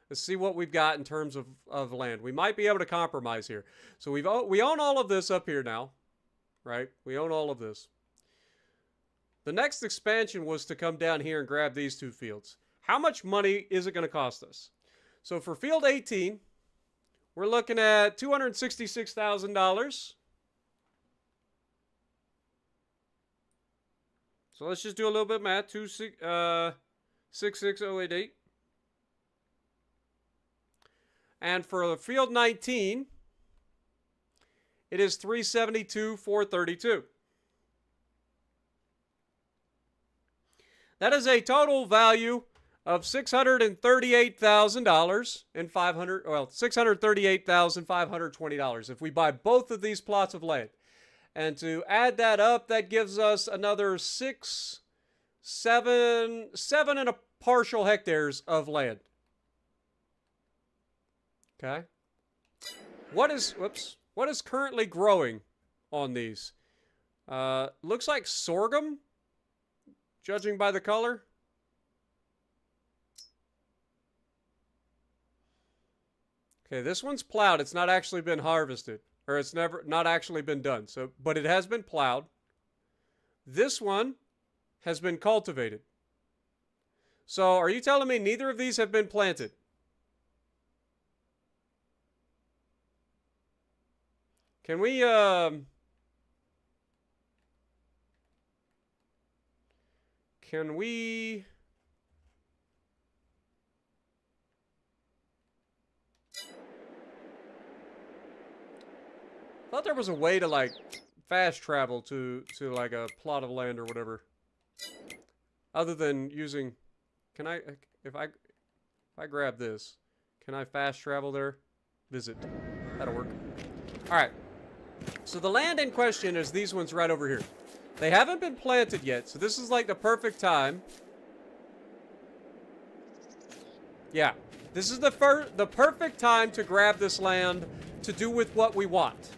Let's see what we've got in terms of land. We might be able to compromise here. So we own all of this up here now, right? We own all of this. The next expansion was to come down here and grab these two fields. How much money is it going to cost us? So for field 18, we're looking at $266,000. So let's just do a little bit of math. 66088. And for the field 19, it is $372,432. That is a total value of $638,000 and $638,520 if we buy both of these plots of land. And to add that up, that gives us another seven and a partial hectares of land. Okay. Whoops. What is currently growing on these? Looks like sorghum, judging by the color. Okay, this one's plowed. It's not actually been harvested, or it's not actually been done. So, but it has been plowed. This one has been cultivated. So, are you telling me neither of these have been planted? Can we I thought there was a way to like fast travel to like a plot of land or whatever. Other than using, can I if I grab this, can I fast travel there? Visit. That'll work. All right. So the land in question is these ones right over here. They haven't been planted yet, so this is like the perfect time. Yeah. This is the perfect time to grab this land to do with what we want.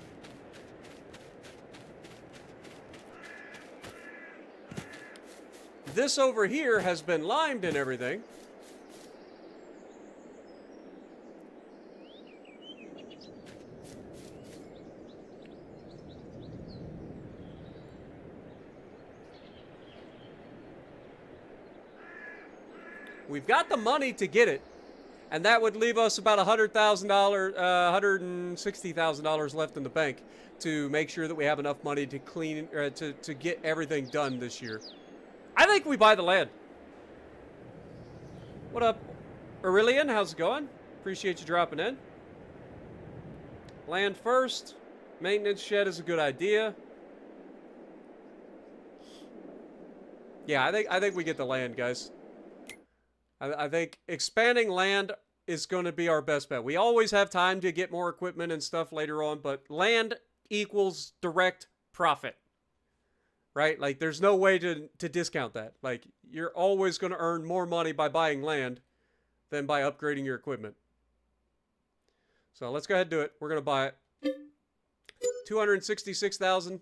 This over here has been limed and everything. We've got the money to get it, and that would leave us about $100,000, $160,000 left in the bank to make sure that we have enough money to clean, to get everything done this year. I think we buy the land. What up, Aurelian? How's it going? Appreciate you dropping in. Land first. Maintenance shed is a good idea. Yeah, I think we get the land, guys. I think expanding land is going to be our best bet. We always have time to get more equipment and stuff later on, but land equals direct profit. Right? Like, there's no way to discount that. Like, you're always going to earn more money by buying land than by upgrading your equipment. So let's go ahead and do it. We're going to buy it. 266,000.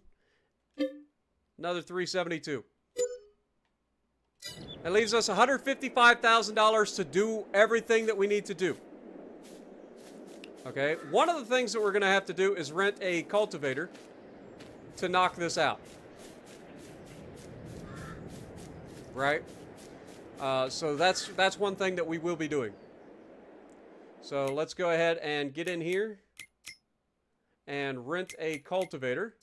Another 372. That leaves us $155,000 to do everything that we need to do. Okay, one of the things that we're going to have to do is rent a cultivator to knock this out. Right? So that's one thing that we will be doing. So let's go ahead and get in here and rent a cultivator.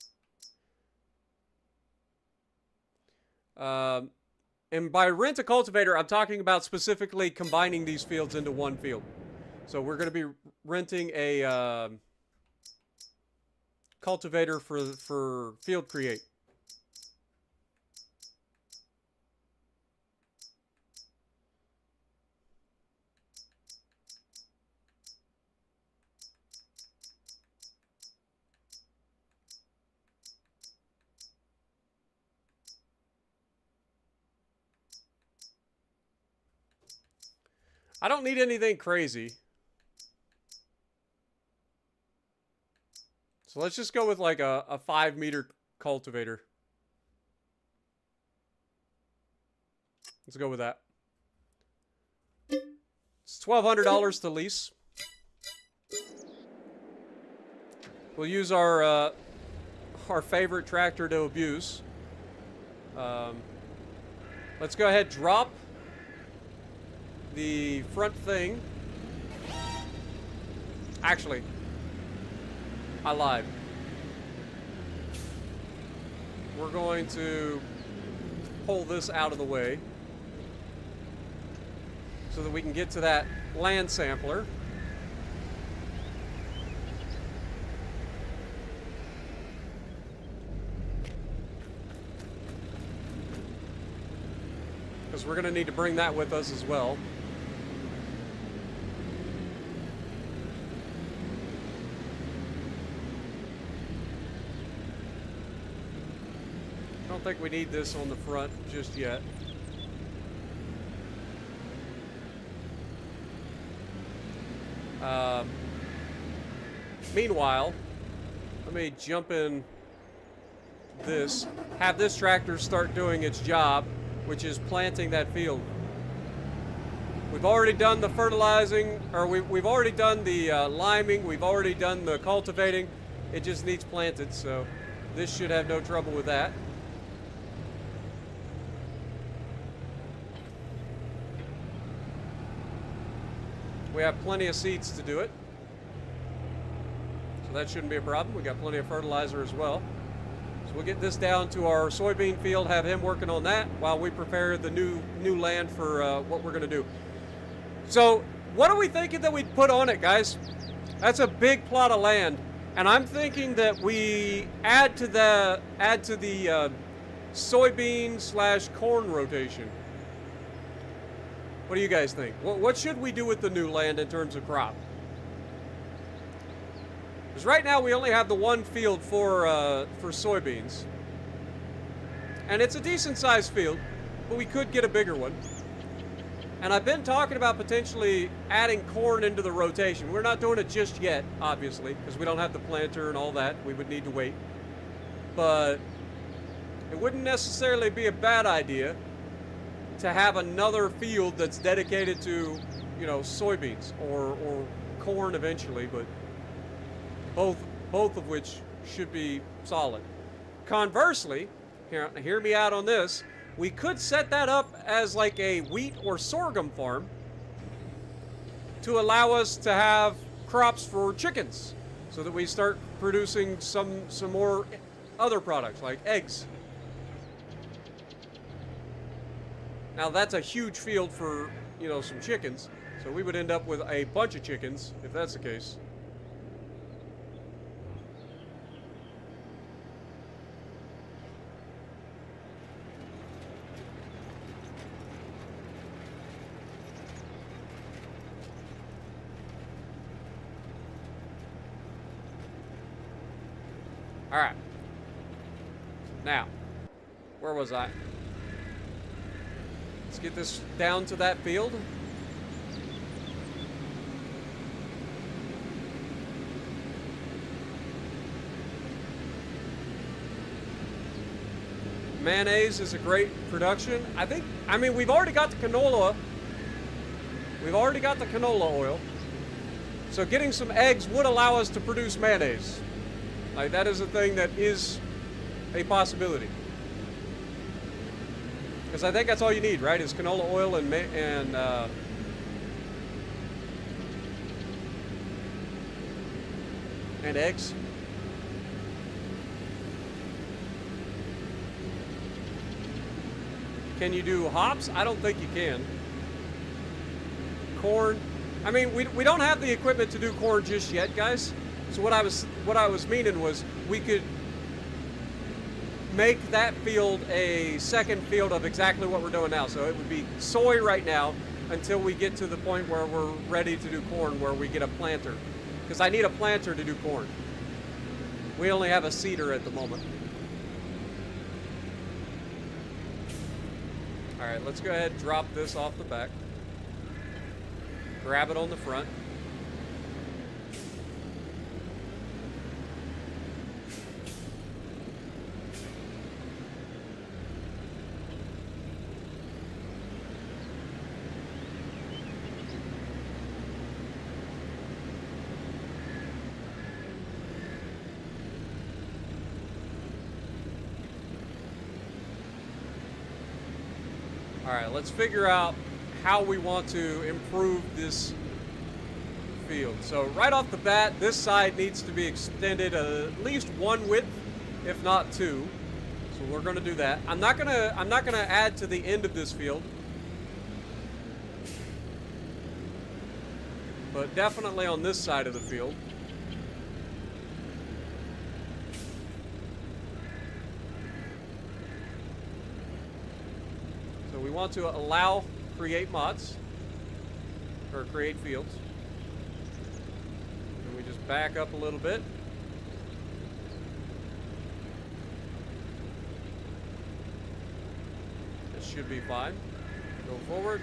And by rent a cultivator, I'm talking about specifically combining these fields into one field. So we're going to be renting a cultivator for field create. I don't need anything crazy. So let's just go with like a 5-meter cultivator. Let's go with that. It's $1,200 to lease. We'll use our favorite tractor to abuse. Let's go ahead, drop the front thing. Actually, I lied. We're going to pull this out of the way so that we can get to that land sampler. Because we're going to need to bring that with us as well. I don't think we need this on the front just yet. Meanwhile, let me jump in this, have this tractor start doing its job, which is planting that field. We've already done the fertilizing, or we've already done the liming, we've already done the cultivating. It just needs planted, so this should have no trouble with that. We have plenty of seeds to do it, so that shouldn't be a problem. We got plenty of fertilizer as well. So we'll get this down to our soybean field, have him working on that while we prepare the new land for what we're going to do. So what are we thinking that we'd put on it, guys? That's a big plot of land, and I'm thinking that we add to the soybean / corn rotation. What do you guys think? What should we do with the new land in terms of crop? Because right now we only have the one field for soybeans, and it's a decent sized field, but we could get a bigger one. And I've been talking about potentially adding corn into the rotation. We're not doing it just yet, obviously, because we don't have the planter and all that. We would need to wait. But it wouldn't necessarily be a bad idea to have another field that's dedicated to, you know, soybeans or corn eventually, but both of which should be solid. Conversely, hear me out on this. We could set that up as like a wheat or sorghum farm to allow us to have crops for chickens, so that we start producing some more other products like eggs. Now that's a huge field for, you know, some chickens, so we would end up with a bunch of chickens if that's the case. All right. Now, where was I? Let's get this down to that field. Mayonnaise is a great production. I mean, we've already got the canola. We've already got the canola oil. So getting some eggs would allow us to produce mayonnaise. Like, that is a thing that is a possibility. Because I think that's all you need, right? Is canola oil and eggs. Can you do hops? I don't think you can. Corn. I mean, we don't have the equipment to do corn just yet, guys. So what I was meaning was we could make that field a second field of exactly what we're doing now. So it would be soy right now until we get to the point where we're ready to do corn, where we get a planter. Because I need a planter to do corn. We only have a seeder at the moment. All right, let's go ahead and drop this off the back. Grab it on the front. All right, let's figure out how we want to improve this field. So right off the bat, this side needs to be extended at least one width, if not two. So we're going to do that. I'm not gonna add to the end of this field, but definitely on this side of the field. So we want to allow create mods, or create fields. And we just back up a little bit. This should be fine. Go forward.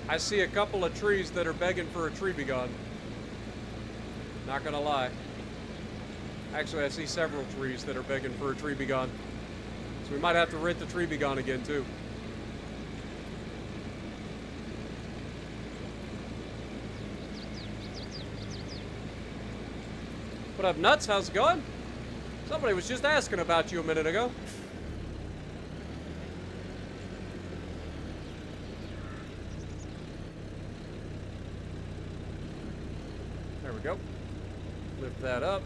I see a couple of trees that are begging for a tree be gone. Not gonna lie. Actually, I see several trees that are begging for a tree be gone. So we might have to rent the tree be gone again, too. What up, Nuts? How's it going? Somebody was just asking about you a minute ago. There we go. Lift that up.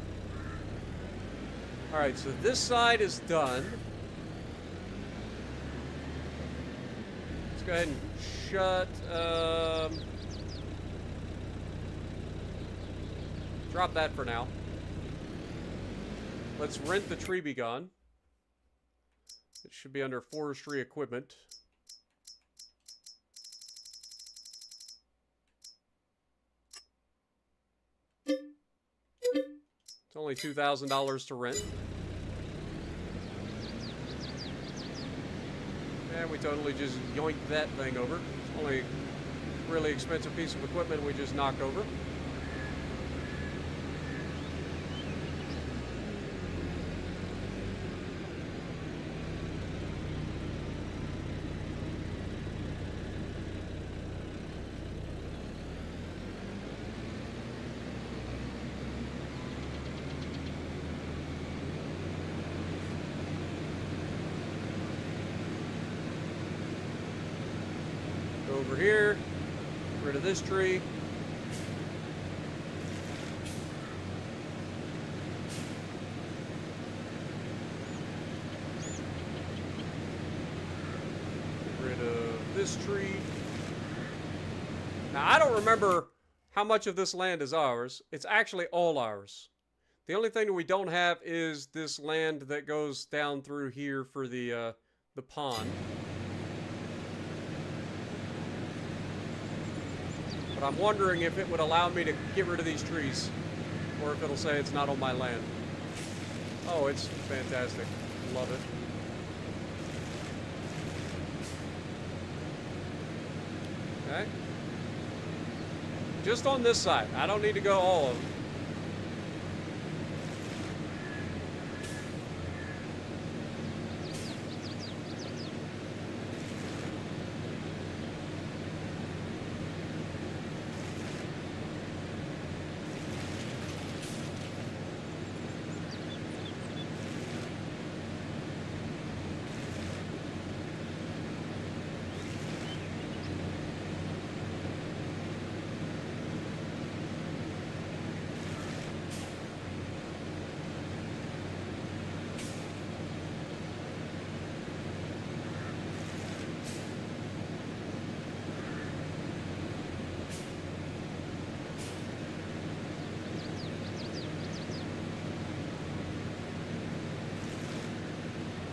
Alright, so this side is done. Let's go ahead and shut... drop that for now. Let's rent the tree be gone. It should be under forestry equipment. It's only $2,000 to rent. And we totally just yoinked that thing over. It's only a really expensive piece of equipment we just knocked over. Over here, get rid of this tree. Get rid of this tree. Now, I don't remember how much of this land is ours. It's actually all ours. The only thing that we don't have is this land that goes down through here for the pond. But I'm wondering if it would allow me to get rid of these trees, or if it'll say it's not on my land. Oh, it's fantastic. Love it. Okay. Just on this side. I don't need to go all of them.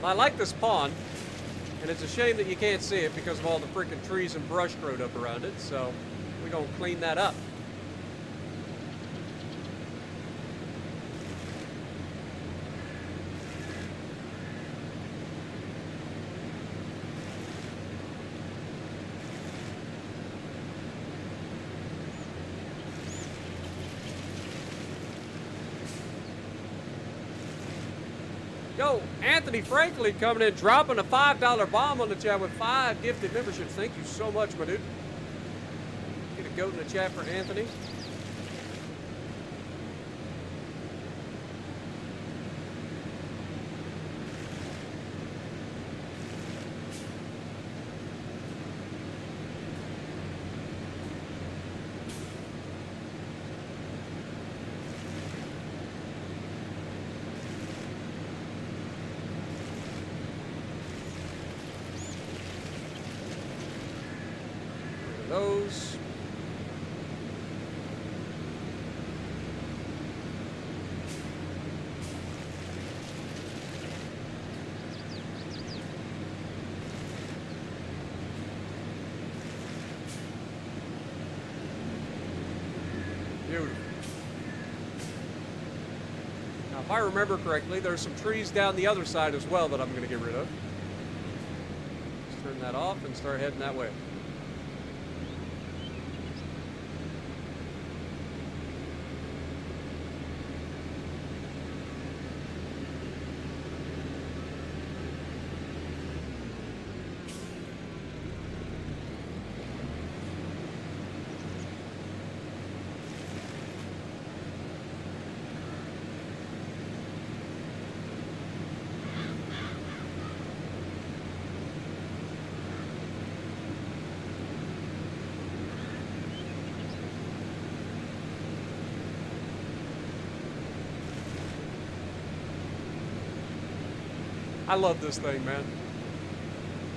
I like this pond, and it's a shame that you can't see it because of all the freaking trees and brush growed up around it, so we're going to clean that up. Yo, Anthony Franklin coming in, dropping a $5 bomb on the chat with 5 gifted memberships. Thank you so much, my dude. Get a goat in the chat for Anthony. Those. Beautiful. Now, if I remember correctly, there's some trees down the other side as well that I'm going to get rid of. Let's turn that off and start heading that way. I love this thing, man.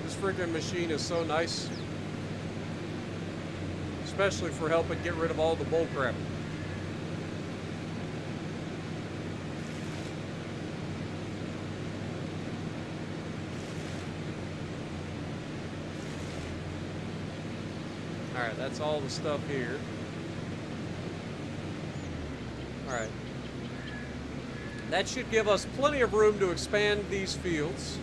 This freaking machine is so nice. Especially for helping get rid of all the bull crap. Alright, that's all the stuff here. Alright. That should give us plenty of room to expand these fields.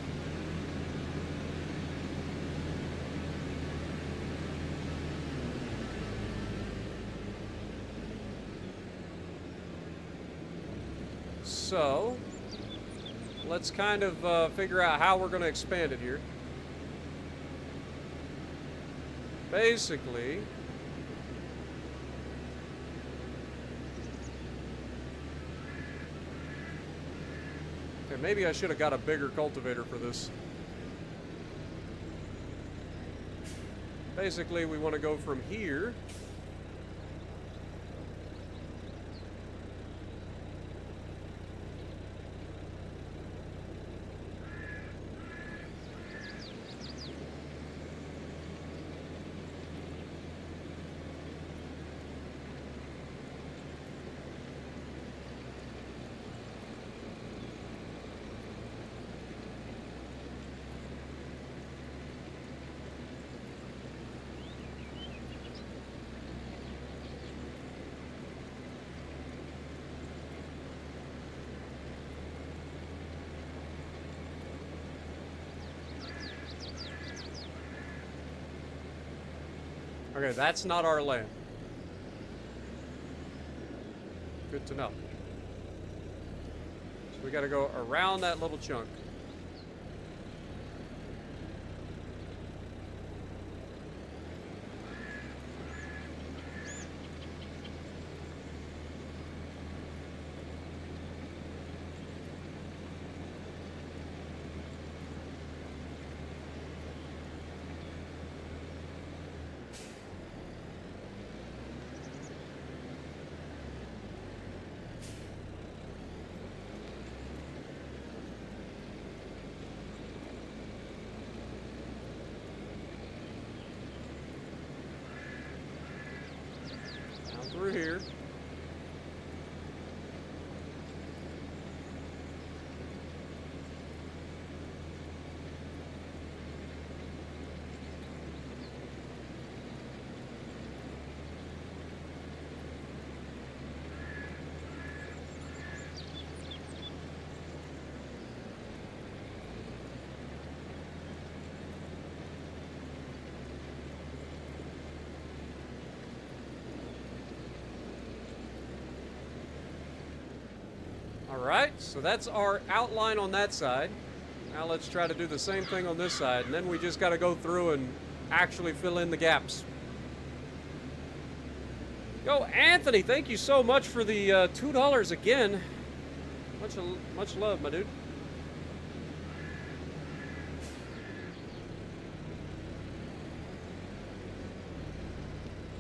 So, let's kind of figure out how we're going to expand it here. Basically, okay, maybe I should have got a bigger cultivator for this. Basically, we want to go from here. Okay, that's not our land. Good to know. So we got to go around that little chunk. Through here. Alright, so that's our outline on that side. Now let's try to do the same thing on this side, and then we just got to go through and actually fill in the gaps. Yo, Anthony, thank you so much for the $2 again. Much love, my dude.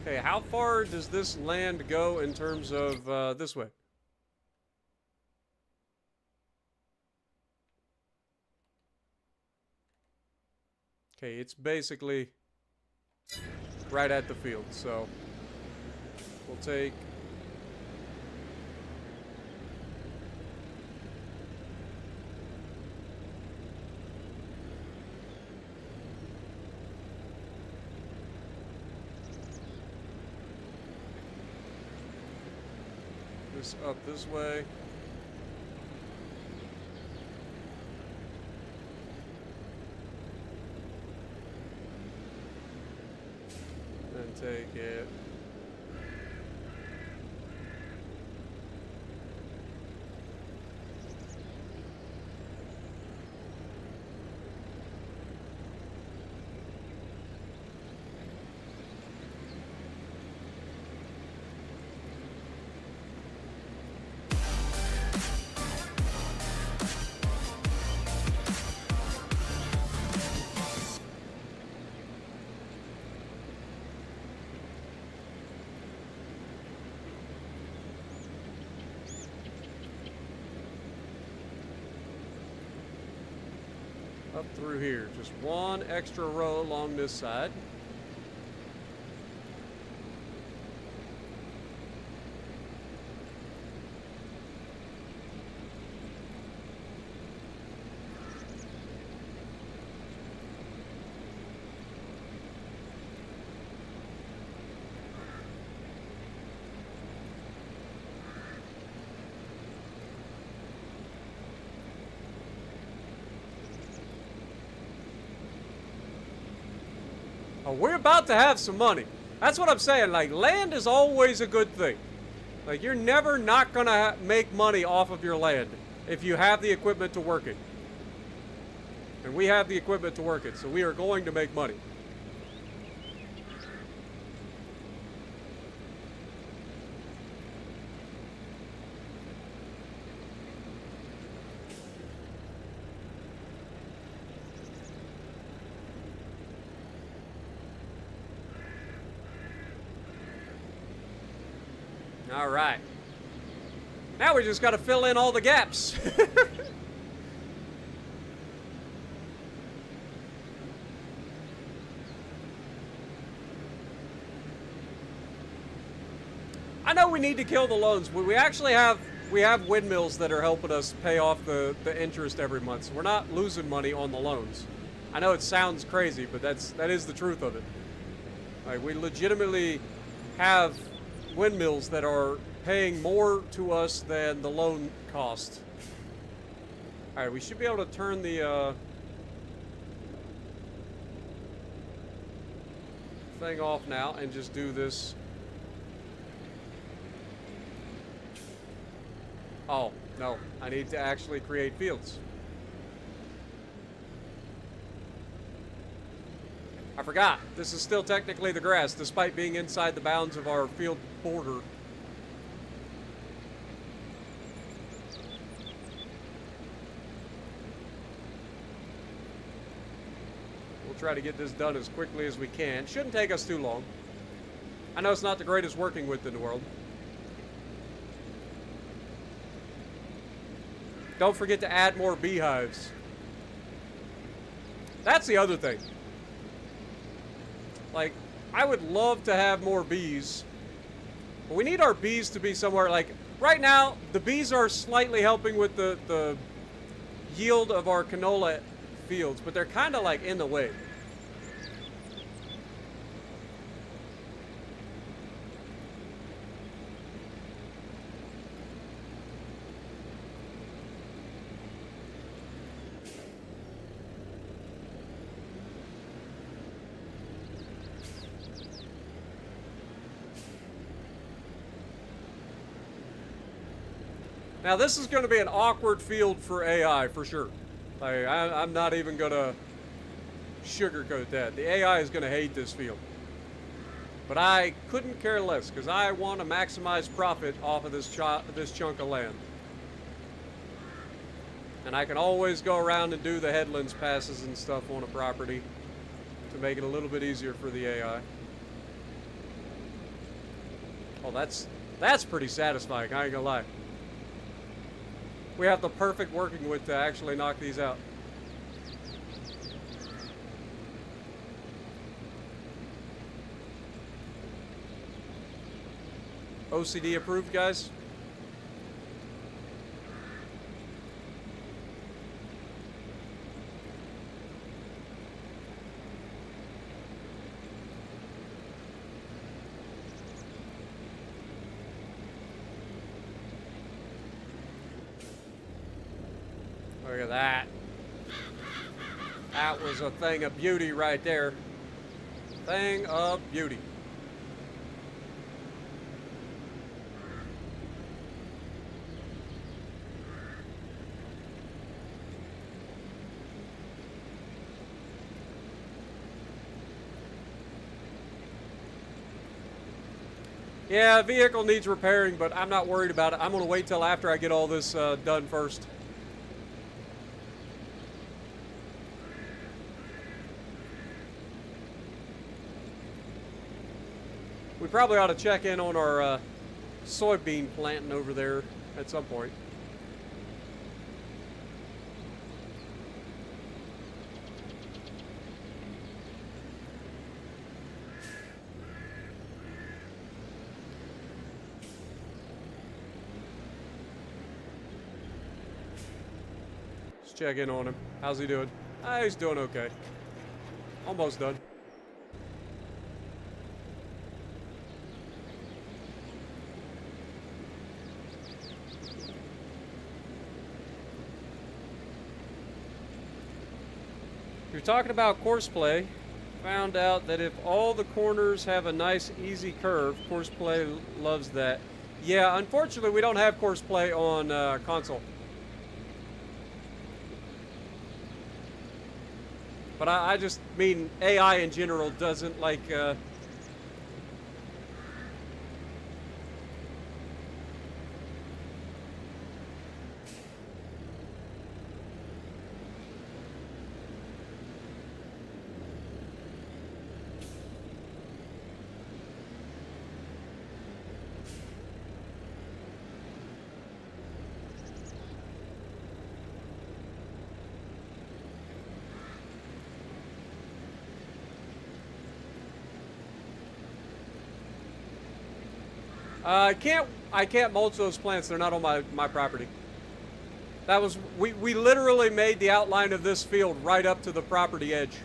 Okay, how far does this land go in terms of this way? Okay, it's basically right at the field, so we'll take this up this way. Take it. up through here. Just one extra row along this side. Oh, we're about to have some money. That's what I'm saying. Like, land is always a good thing. Like, you're never not going to make money off of your land if you have the equipment to work it. And we have the equipment to work it, so we are going to make money. All right. Now we just got to fill in all the gaps. I know we need to kill the loans, but we actually have windmills that are helping us pay off the interest every month. So we're not losing money on the loans. I know it sounds crazy, but that is the truth of it. Like, we legitimately have windmills that are paying more to us than the loan cost. All right, we should be able to turn the thing off now and just do this. Oh, no, I need to actually create fields. I forgot, this is still technically the grass, despite being inside the bounds of our field border. We'll try to get this done as quickly as we can. Shouldn't take us too long. I know it's not the greatest working with in the world. Don't forget to add more beehives. That's the other thing. Like, I would love to have more bees. But we need our bees to be somewhere, like, right now, the bees are slightly helping with the yield of our canola fields, but they're kind of, like, in the way. Now, this is going to be an awkward field for AI, for sure. Like, I'm not even going to sugarcoat that. The AI is going to hate this field. But I couldn't care less, because I want to maximize profit off of this chunk of land. And I can always go around and do the headlands passes and stuff on a property to make it a little bit easier for the AI. Oh, that's pretty satisfying, I ain't gonna lie. We have the perfect working width to actually knock these out. OCD approved, guys? Look at that. That was a thing of beauty right there. Thing of beauty. Yeah, vehicle needs repairing, but I'm not worried about it. I'm going to wait till after I get all this done first. We probably ought to check in on our soybean planting over there at some point. check in on him. How's he doing? Ah, he's doing okay. Almost done. You're talking about course play. Found out that if all the corners have a nice easy curve, course play loves that. Yeah, unfortunately we don't have course play on console. But I just mean AI in general doesn't like I can't mulch those plants. They're not on my property. That was we literally made the outline of this field right up to the property edge.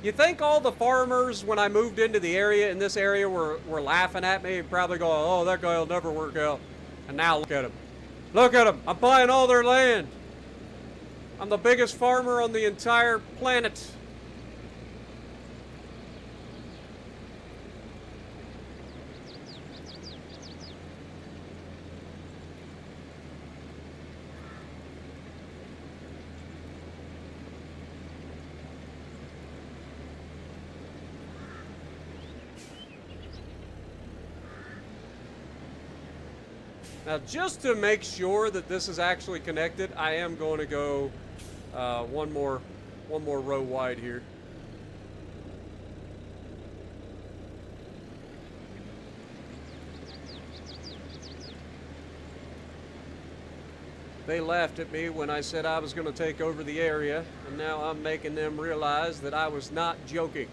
You think all the farmers, when I moved into the area, in this area, were laughing at me and probably going, oh, that guy will never work out. And now look at him. Look at him. I'm buying all their land. I'm the biggest farmer on the entire planet. Now, just to make sure that this is actually connected, I am going to go one more row wide here. They laughed at me when I said I was going to take over the area, and now I'm making them realize that I was not joking.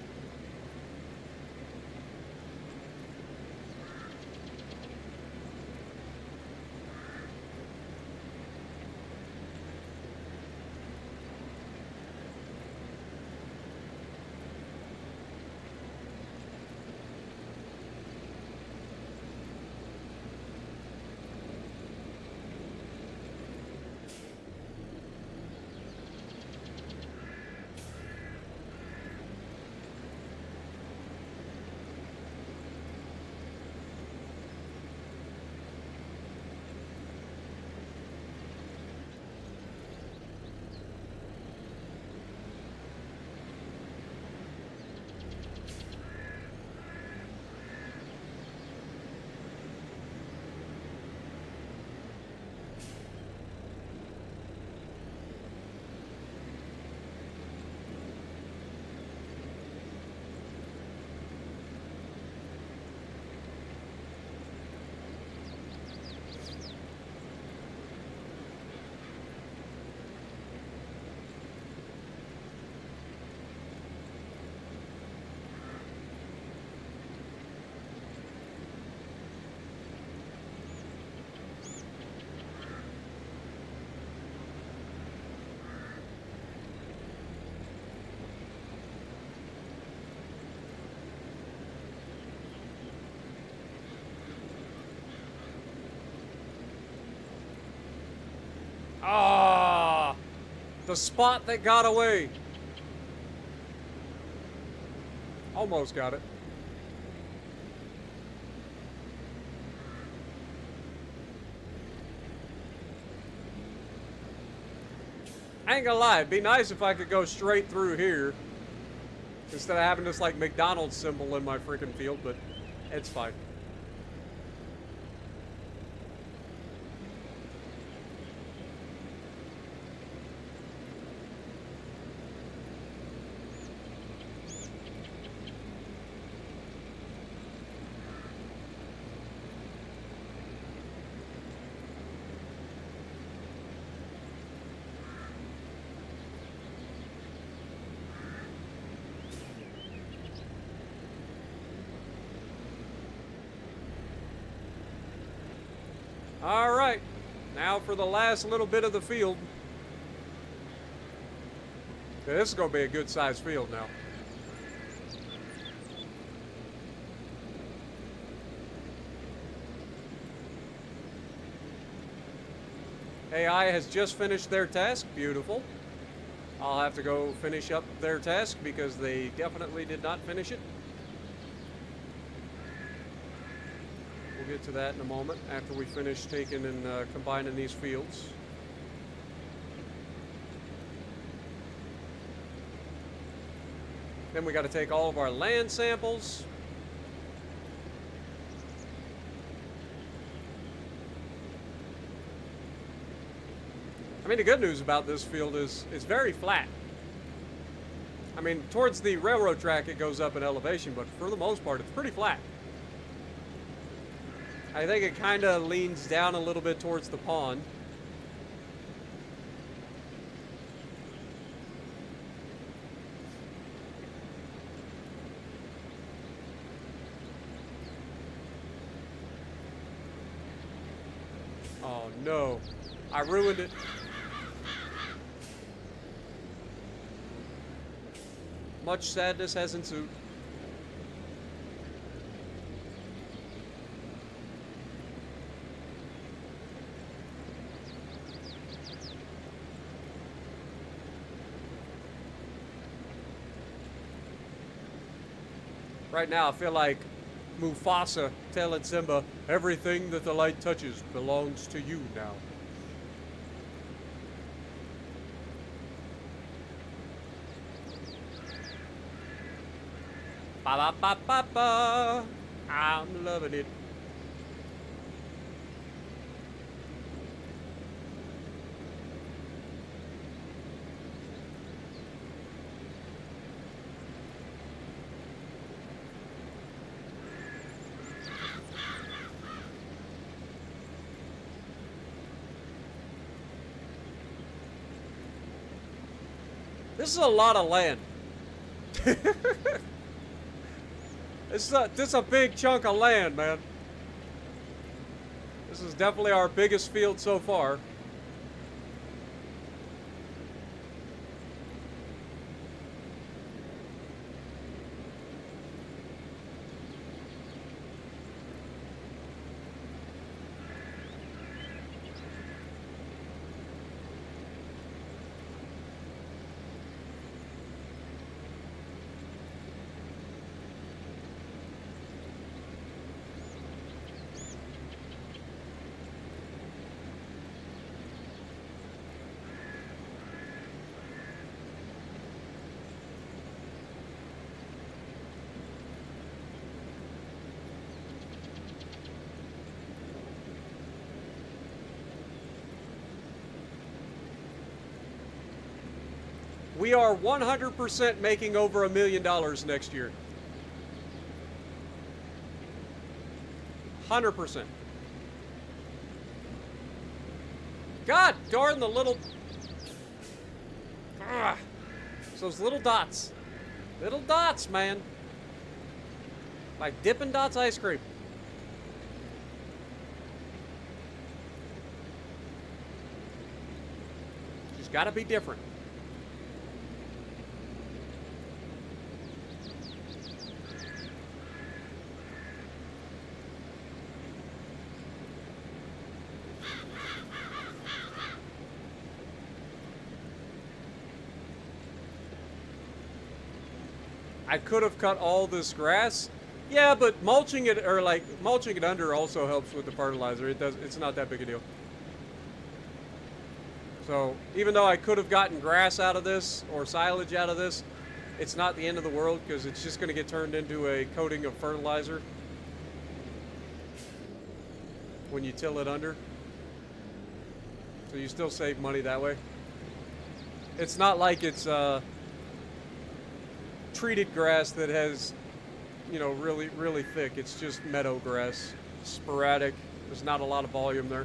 Ah, the spot that got away. Almost got it. I ain't gonna lie, it'd be nice if I could go straight through here instead of having this like McDonald's symbol in my freaking field, but it's fine. Now for the last little bit of the field. Yeah, this is going to be a good sized field now. AI has just finished their task. Beautiful. I'll have to go finish up their task because they definitely did not finish it. We'll get to that in a moment after we finish taking and combining these fields. Then we got to take all of our land samples. I mean, the good news about this field is it's very flat. I mean, towards the railroad track it goes up in elevation, but for the most part it's pretty flat. I think it kind of leans down a little bit towards the pond. Oh no, I ruined it. Much sadness has ensued. Right now, I feel like Mufasa telling Simba, everything that the light touches belongs to you now. Ba ba ba ba ba. I'm loving it. This is a lot of land. This is a big chunk of land, man. This is definitely our biggest field so far. We are 100% making over $1 million next year. 100%. God darn the little... Ah, those little dots. Little dots, man. Like Dippin' Dots ice cream. She's got to be different. I could have cut all this grass. Yeah, but mulching it, or like mulching it under, also helps with the fertilizer. It's not that big a deal. So even though I could have gotten grass out of this or silage out of this, it's not the end of the world because it's just going to get turned into a coating of fertilizer when you till it under. So you still save money that way. It's not like it's treated grass that has, you know, really thick. It's just meadow grass, sporadic. There's not a lot of volume there.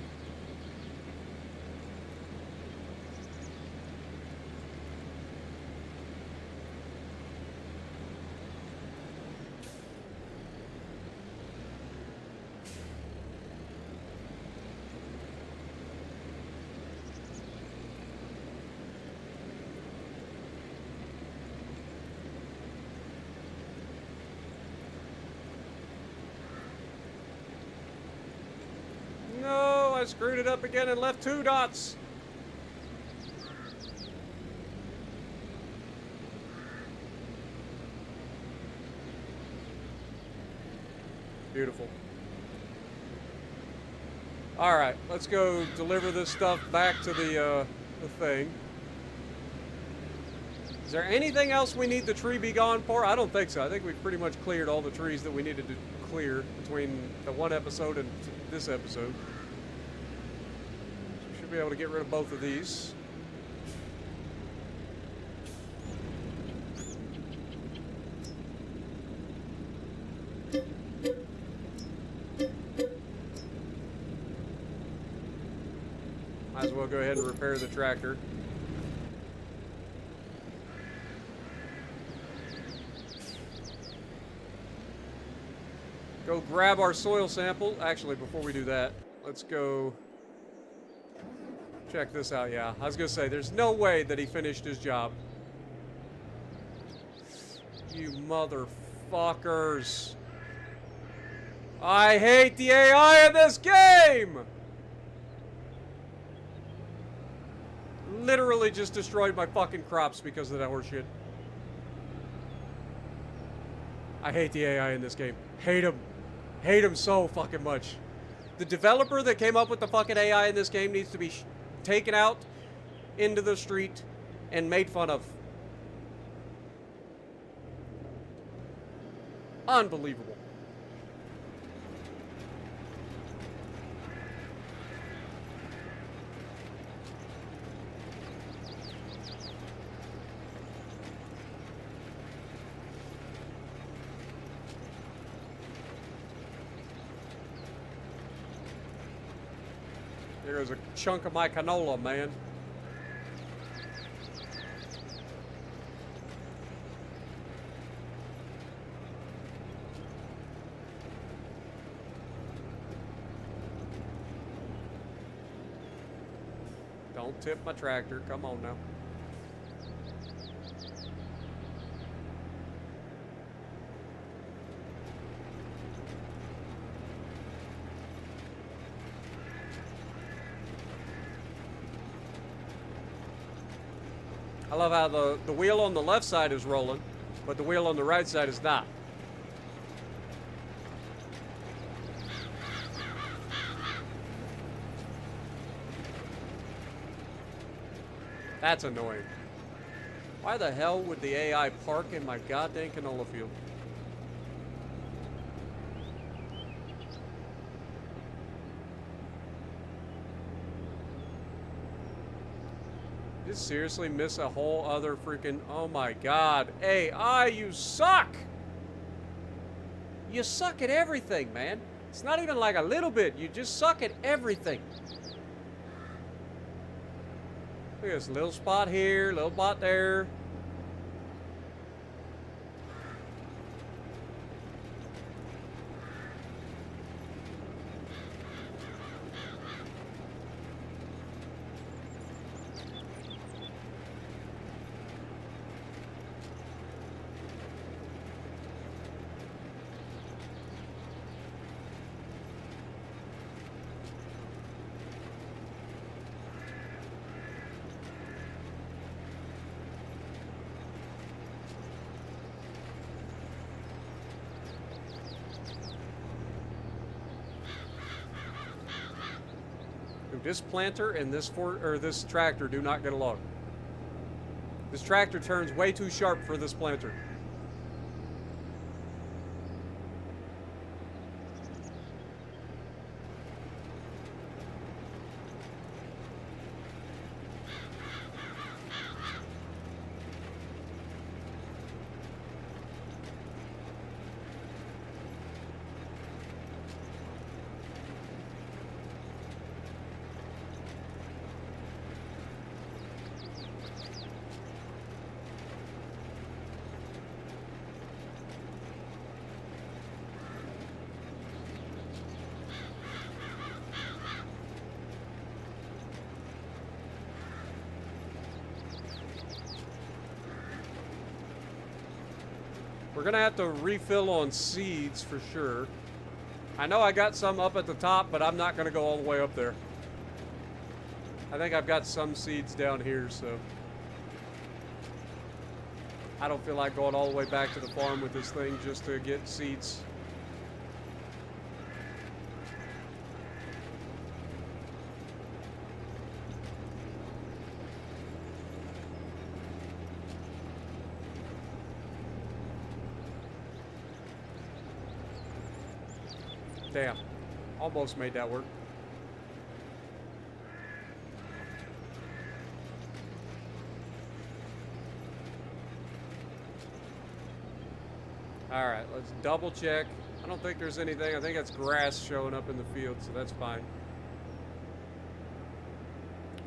screwed it up again and left 2 dots. Beautiful. All right, let's go deliver this stuff back to the thing. Is there anything else we need the tree be gone for? I don't think so. I think we've pretty much cleared all the trees that we needed to clear between the one episode and this episode. So we should be able to get rid of both of these. Might as well go ahead and repair the tractor. Go grab our soil sample. Actually, before we do that, let's go check this out. Yeah, I was gonna say, there's no way that he finished his job. You motherfuckers. I hate the AI in this game! Literally just destroyed my fucking crops because of that horseshit. I hate the AI in this game. Hate him. Hate him so fucking much. The developer that came up with the fucking AI in this game needs to be taken out into the street and made fun of. Unbelievable. There's a chunk of my canola, man. Don't tip my tractor. Come on now. I love how the wheel on the left side is rolling, but the wheel on the right side is not. That's annoying. Why the hell would the AI park in my goddamn canola field? Did you seriously miss a whole other freaking... Oh my god. AI, you suck! You suck at everything, man. It's not even like a little bit. You just suck at everything. Look at this little spot here, little spot there. This planter and this tractor do not get along. This tractor turns way too sharp for this planter. We're gonna have to refill on seeds for sure. I know I got some up at the top, but I'm not gonna go all the way up there. I think I've got some seeds down here, so I don't feel like going all the way back to the farm with this thing just to get seeds. Damn, almost made that work. All right, let's double check. I don't think there's anything. I think that's grass showing up in the field, so that's fine.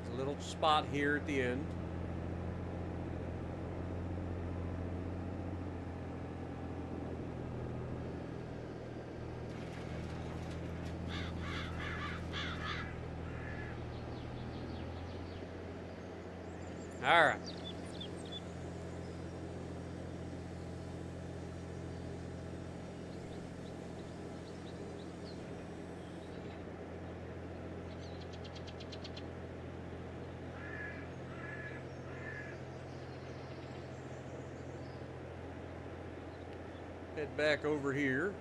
There's a little spot here at the end. All right. Head back over here.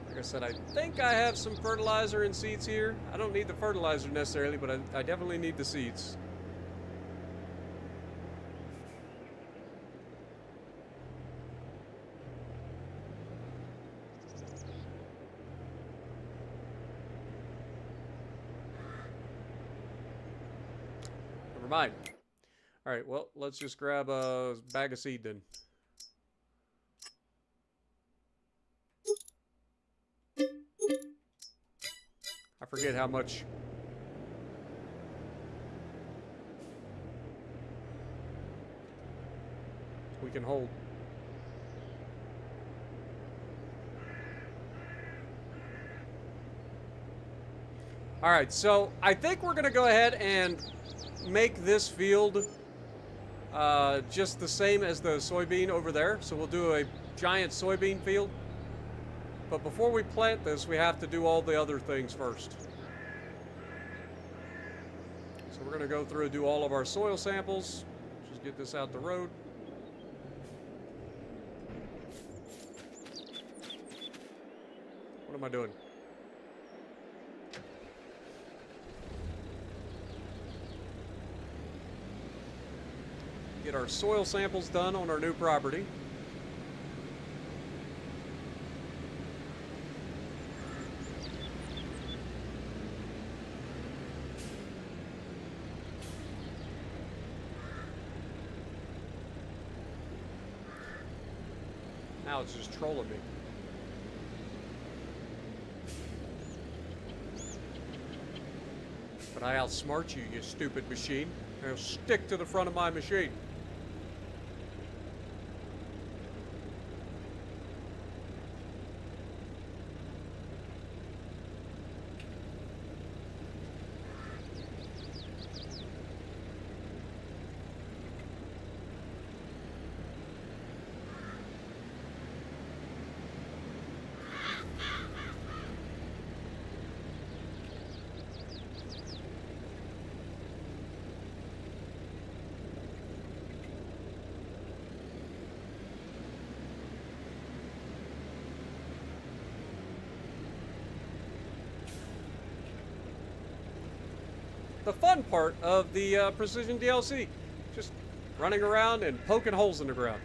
Like I said, I think I have some fertilizer and seeds here. I don't need the fertilizer necessarily, but I definitely need the seeds. Never mind. All right, well, let's just grab a bag of seed then. I forget how much we can hold. All right, so I think we're going to go ahead and make this field just the same as the soybean over there. So we'll do a giant soybean field. But before we plant this, we have to do all the other things first. So we're going to go through and do all of our soil samples. Just get this out the road. What am I doing? Get our soil samples done on our new property. Now it's just trolling me. But I outsmart you, you stupid machine. Now stick to the front of my machine. The fun part of the Precision DLC. Just running around and poking holes in the ground.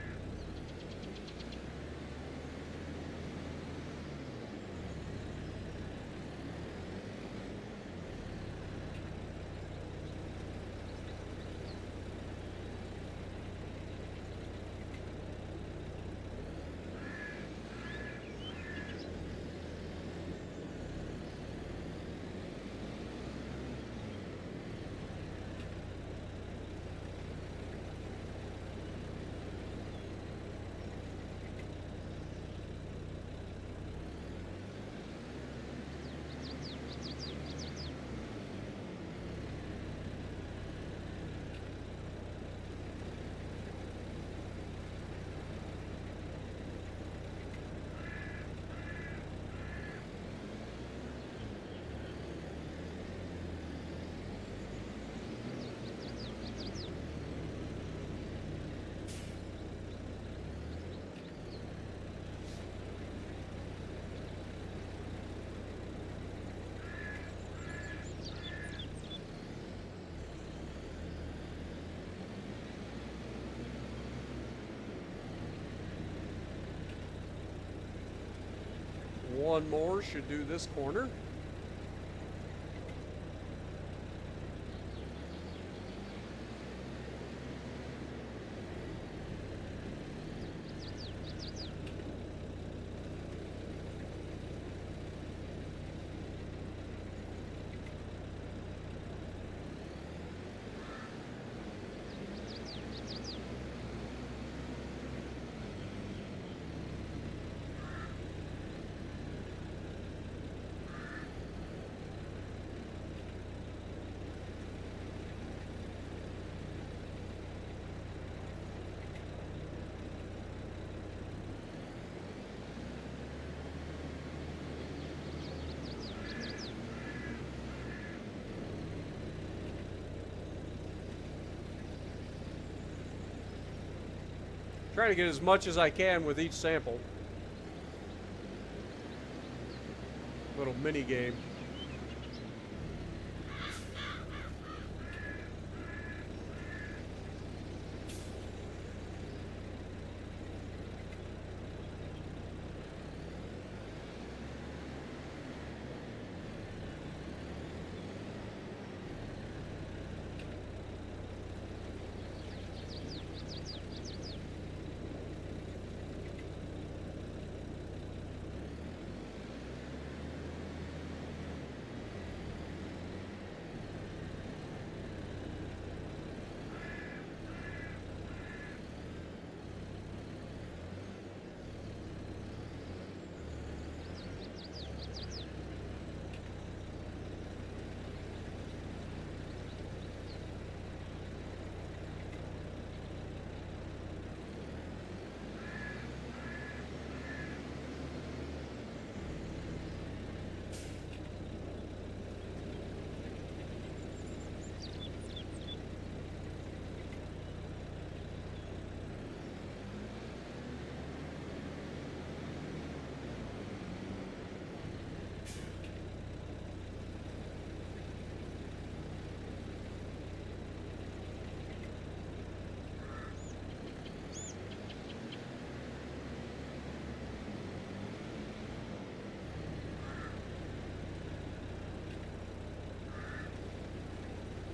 One more should do this corner. Trying to get as much as I can with each sample. Little mini game.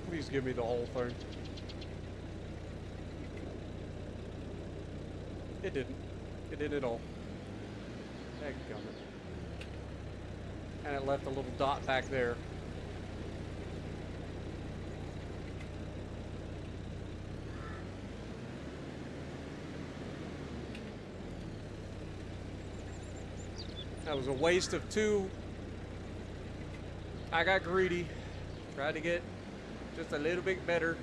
Please give me the whole thing. It didn't. It didn't at all. Dadgummit. And it left a little dot back there. That was a waste of 2. I got greedy. Tried to get just a little bit better.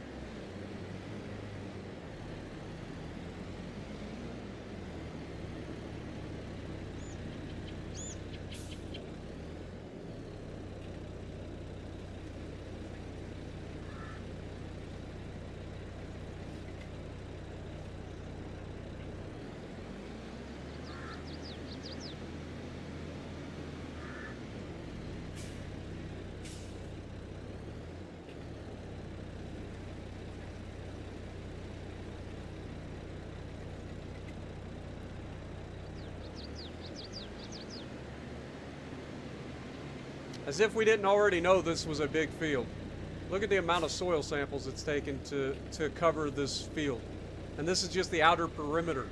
As if we didn't already know this was a big field. Look at the amount of soil samples it's taken to cover this field. And this is just the outer perimeter.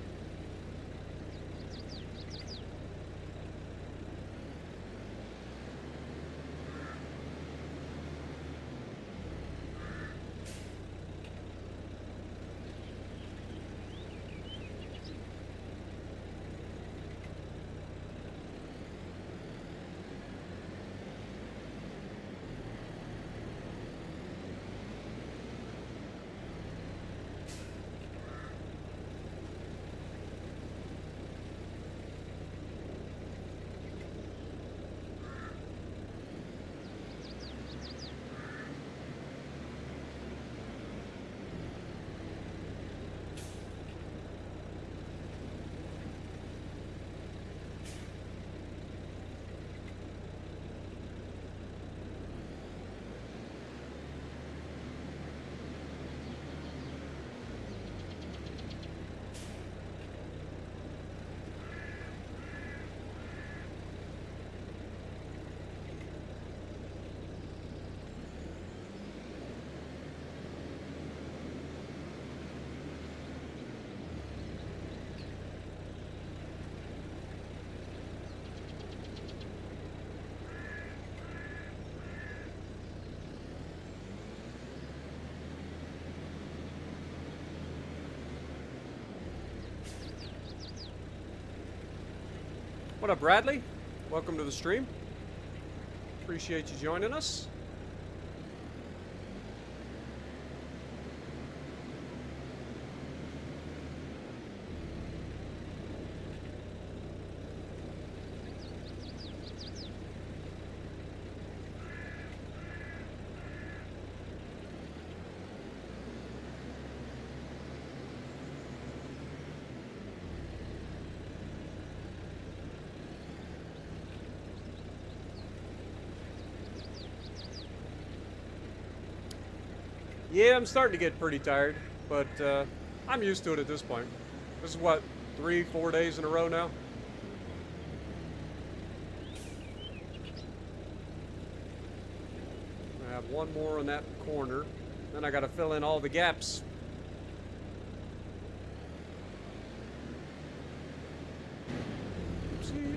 What up, Bradley? Welcome to the stream. Appreciate you joining us. Yeah, I'm starting to get pretty tired, but I'm used to it at this point. This is what, 3-4 days in a row now? I have one more on that corner. Then I gotta fill in all the gaps. Oopsie.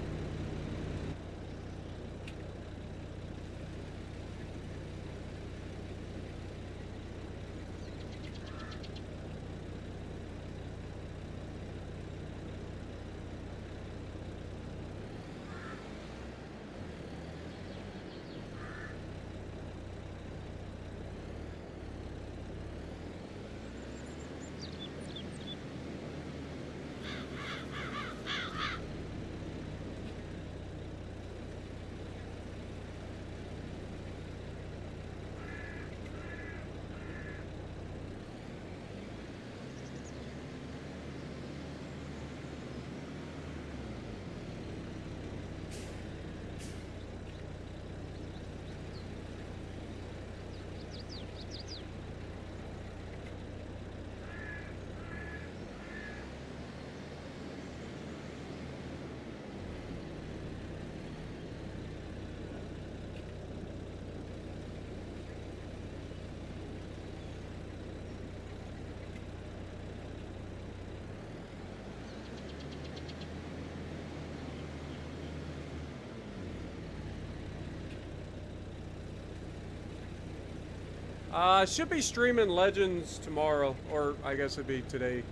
Should be streaming Legends tomorrow, or I guess it'd be today.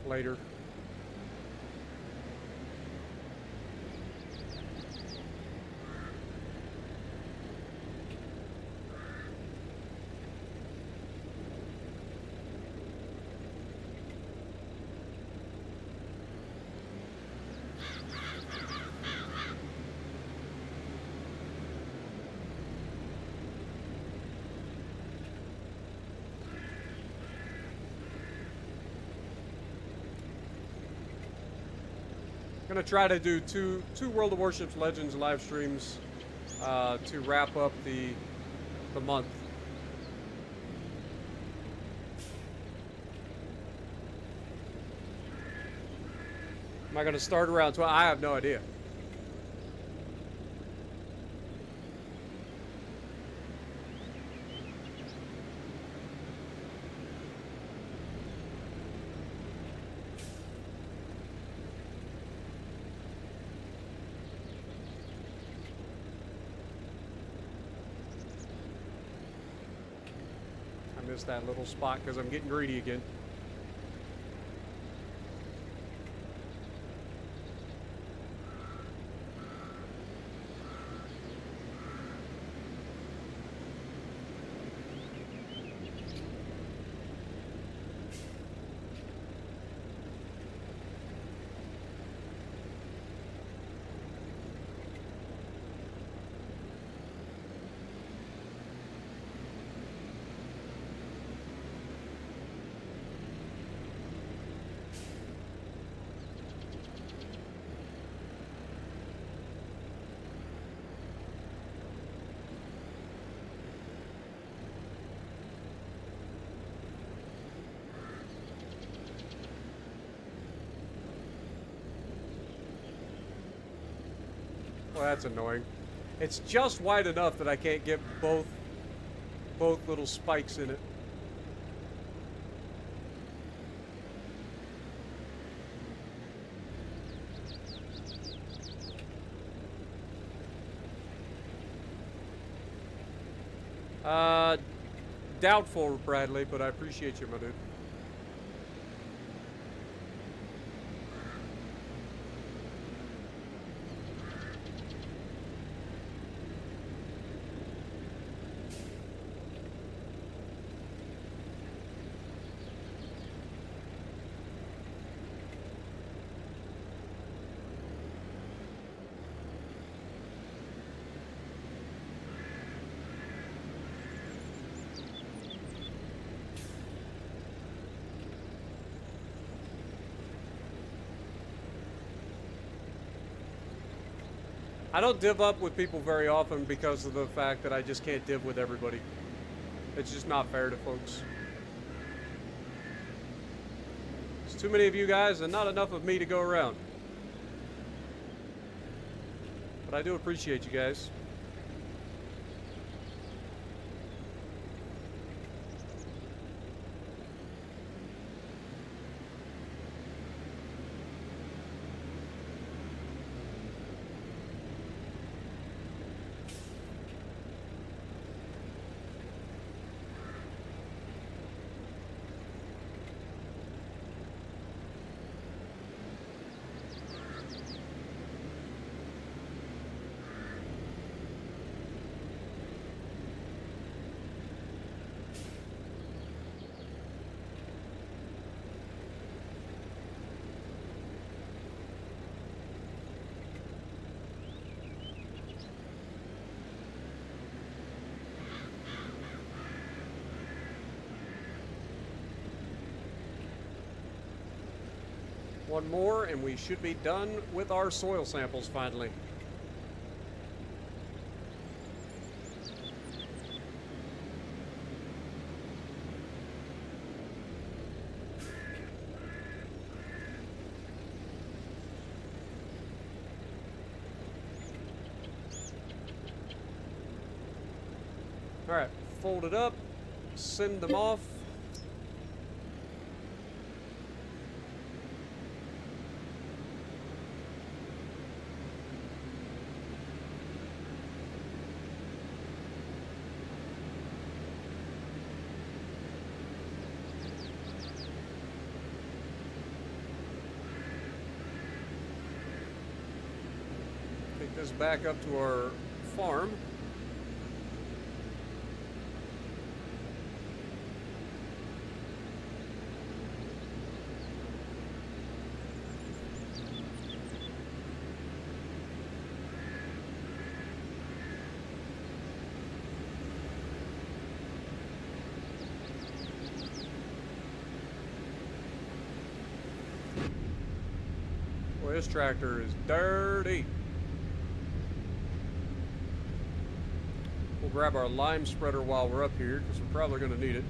Later. Gonna try to do two World of Warships Legends live streams to wrap up the month. Am I gonna start around 12? I have no idea. That little spot because I'm getting greedy again. Well, that's annoying. It's just wide enough that I can't get both little spikes in it. Doubtful, Bradley, but I appreciate you, my dude. I don't div up with people very often because of the fact that I just can't div with everybody. It's just not fair to folks. There's too many of you guys and not enough of me to go around. But I do appreciate you guys. One more, and we should be done with our soil samples finally. All right, fold it up, send them off. Take this back up to our farm. Boy, this tractor is dirty. We'll grab our lime spreader while we're up here because we're probably going to need it.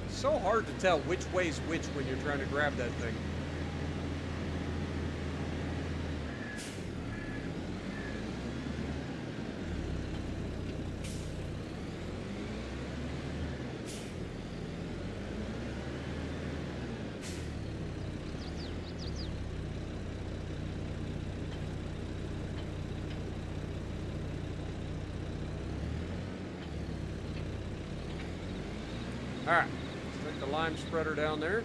So hard to tell which way's which when you're trying to grab that thing. All right. Stick the lime spreader down there.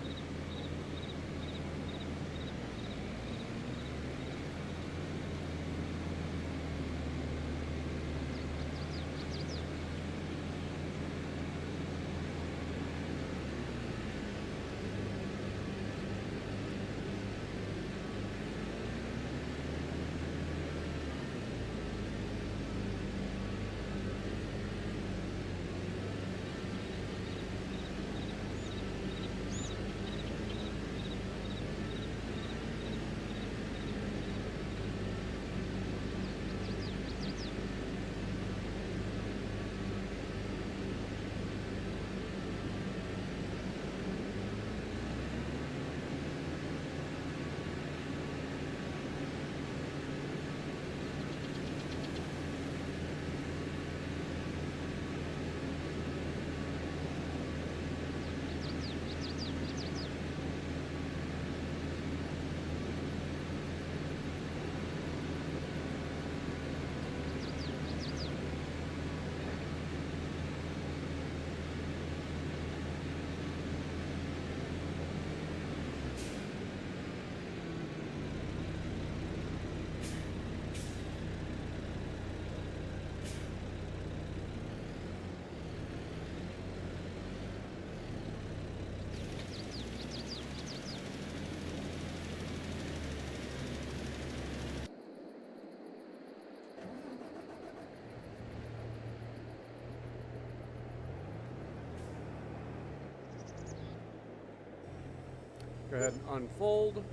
Go ahead and unfold.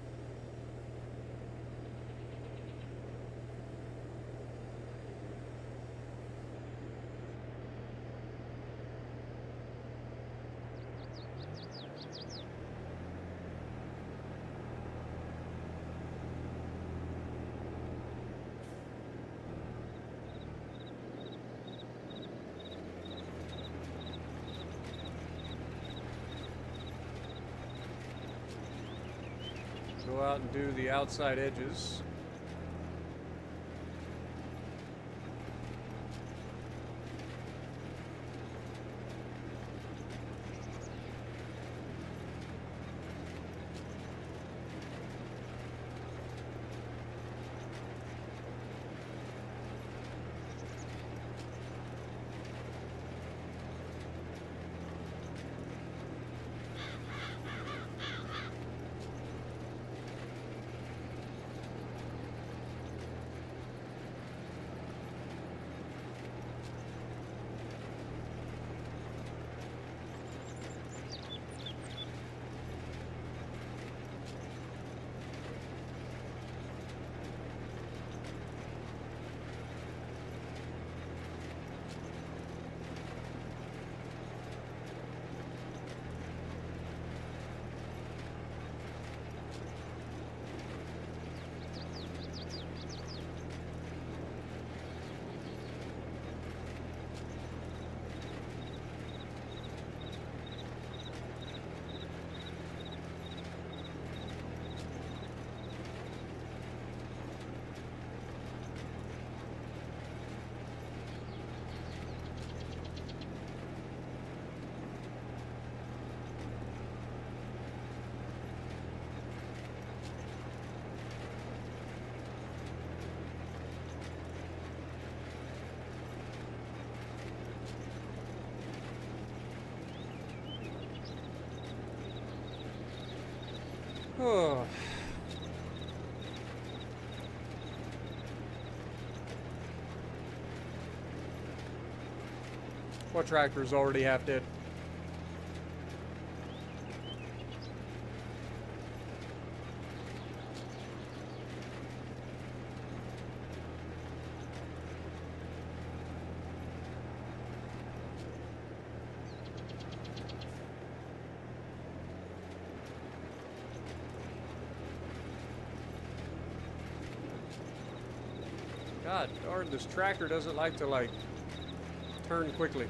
Go out and do the outside edges. Oh. What tractor's already half dead? God darn, this tractor doesn't like to, like, turn quickly.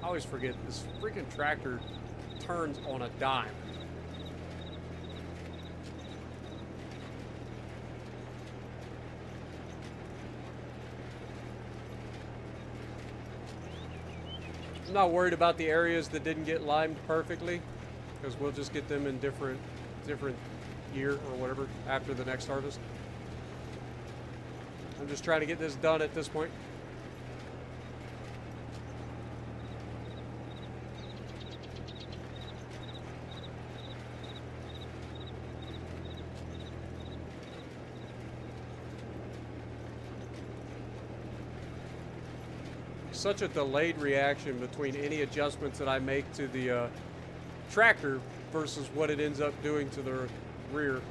I always forget this freaking tractor turns on a dime. I'm not worried about the areas that didn't get limed perfectly, because we'll just get them in different year or whatever after the next harvest. I'm just trying to get this done at this point. Such a delayed reaction between any adjustments that I make to the tractor versus what it ends up doing to the rear.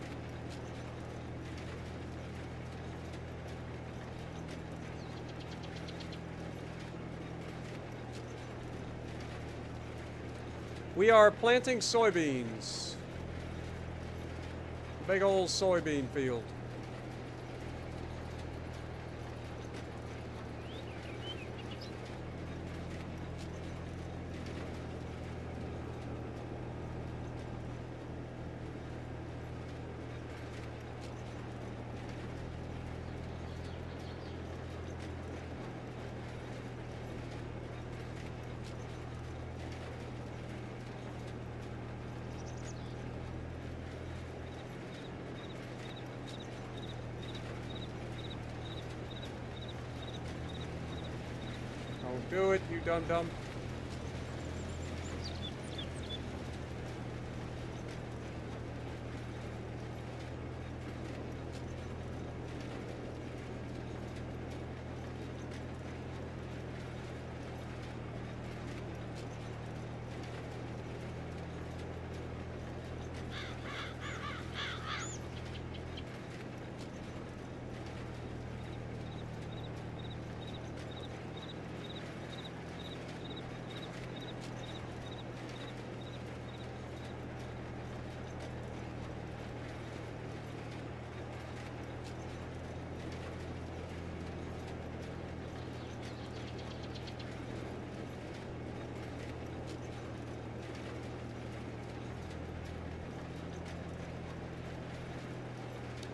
We are planting soybeans. Big old soybean field. Don't do it, you dum-dum.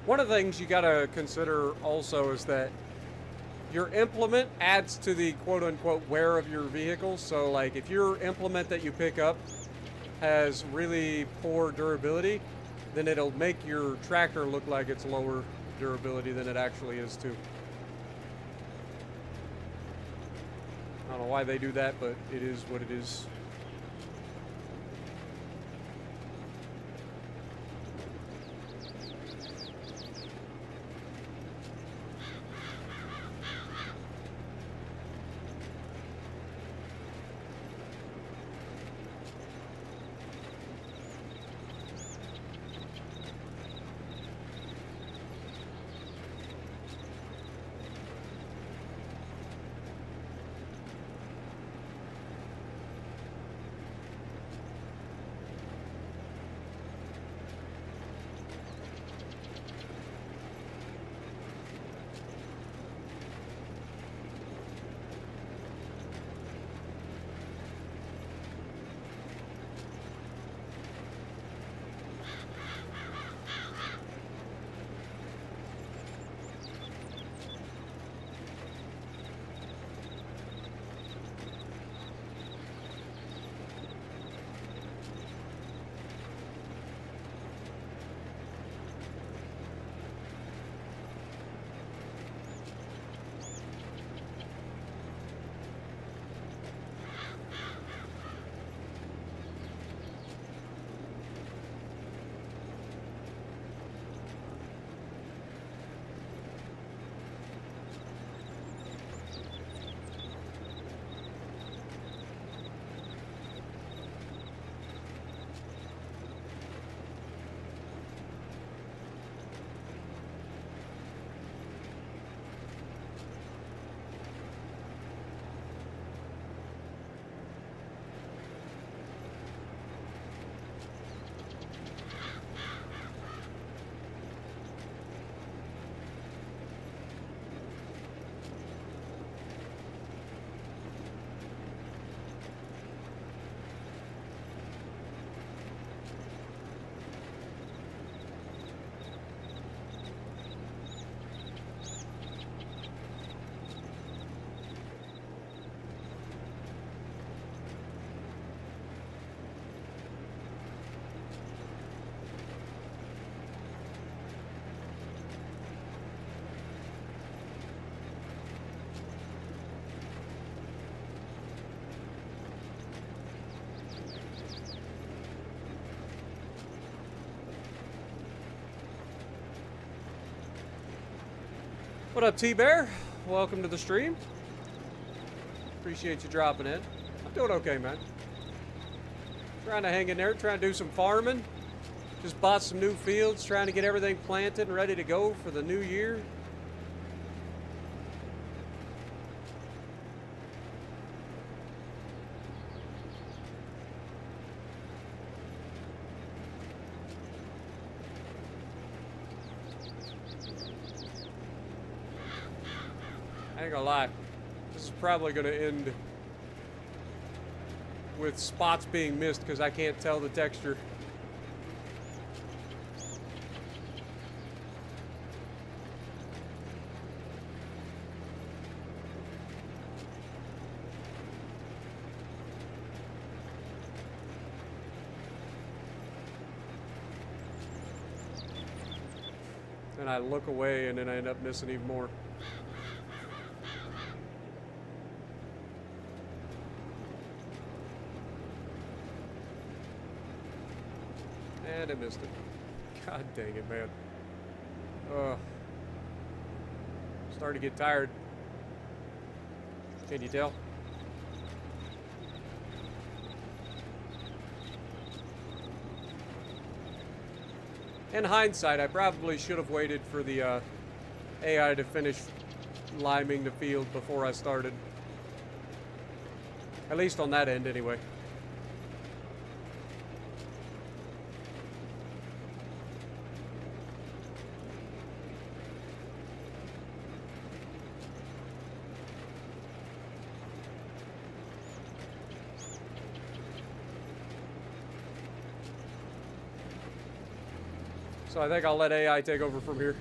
One of the things you got to consider also is that your implement adds to the quote-unquote wear of your vehicle. So like if your implement that you pick up has really poor durability, then it'll make your tractor look like it's lower durability than it actually is too. I don't know why they do that, but it is what it is. What up, T-Bear? Welcome to the stream. Appreciate you dropping in. I'm doing okay, man. Trying to hang in there, trying to do some farming. Just bought some new fields, trying to get everything planted and ready to go for the new year. I ain't gonna lie. This is probably gonna end with spots being missed because I can't tell the texture. And I look away and then I end up missing even more. And I missed it. God dang it, man. Starting to get tired. Can you tell? In hindsight, I probably should have waited for the AI to finish liming the field before I started. At least on that end, anyway. So I think I'll let AI take over from here.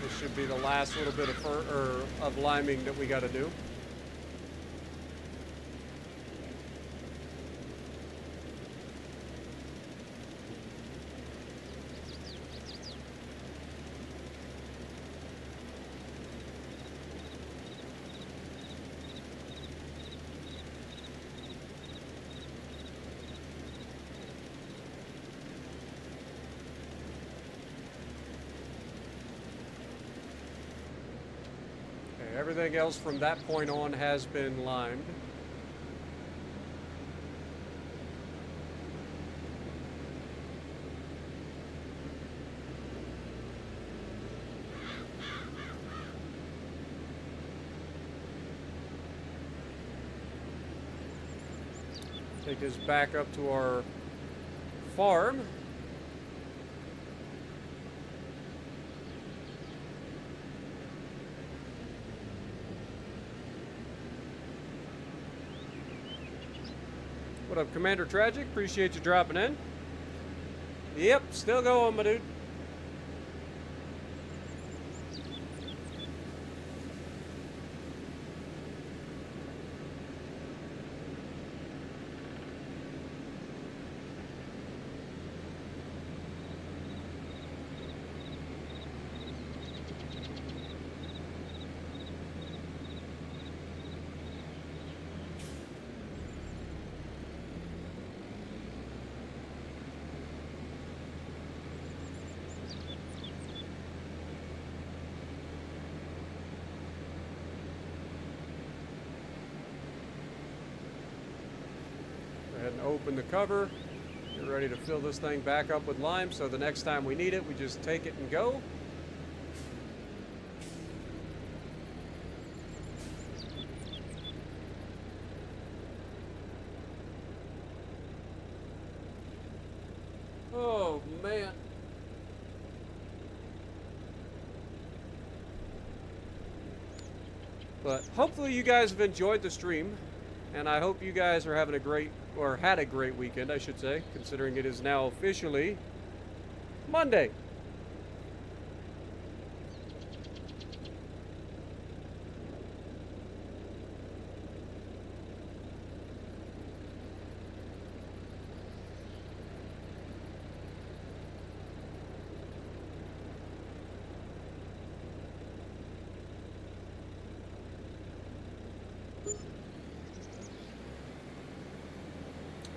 This should be the last little bit of liming that we got to do. Everything else from that point on has been limed. Take this back up to our farm. What up, Commander Tragic? Appreciate you dropping in. Yep, still going, my dude. Go ahead and open the cover. Get ready to fill this thing back up with lime so the next time we need it, we just take it and go. Oh, man. But hopefully you guys have enjoyed the stream, and I hope you guys are having a great, or had a great weekend, I should say, considering it is now officially Monday.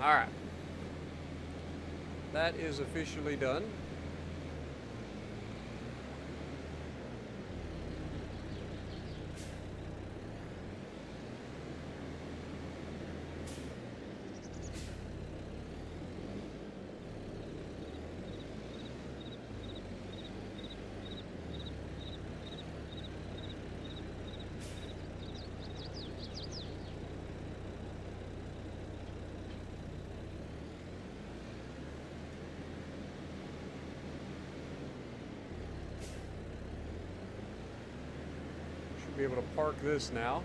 All right. That is officially done. Be able to park this now.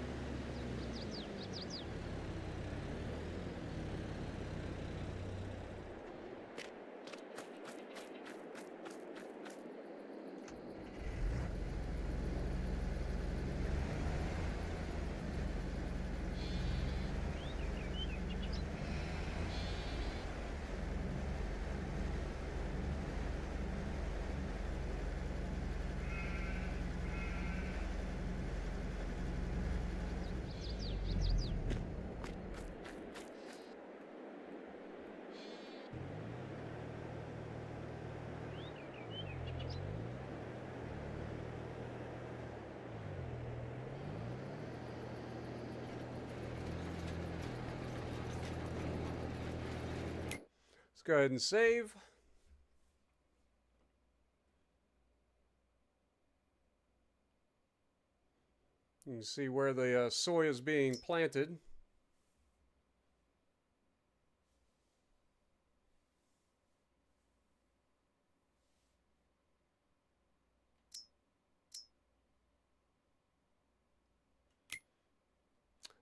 Let's go ahead and save. You can see where the soy is being planted.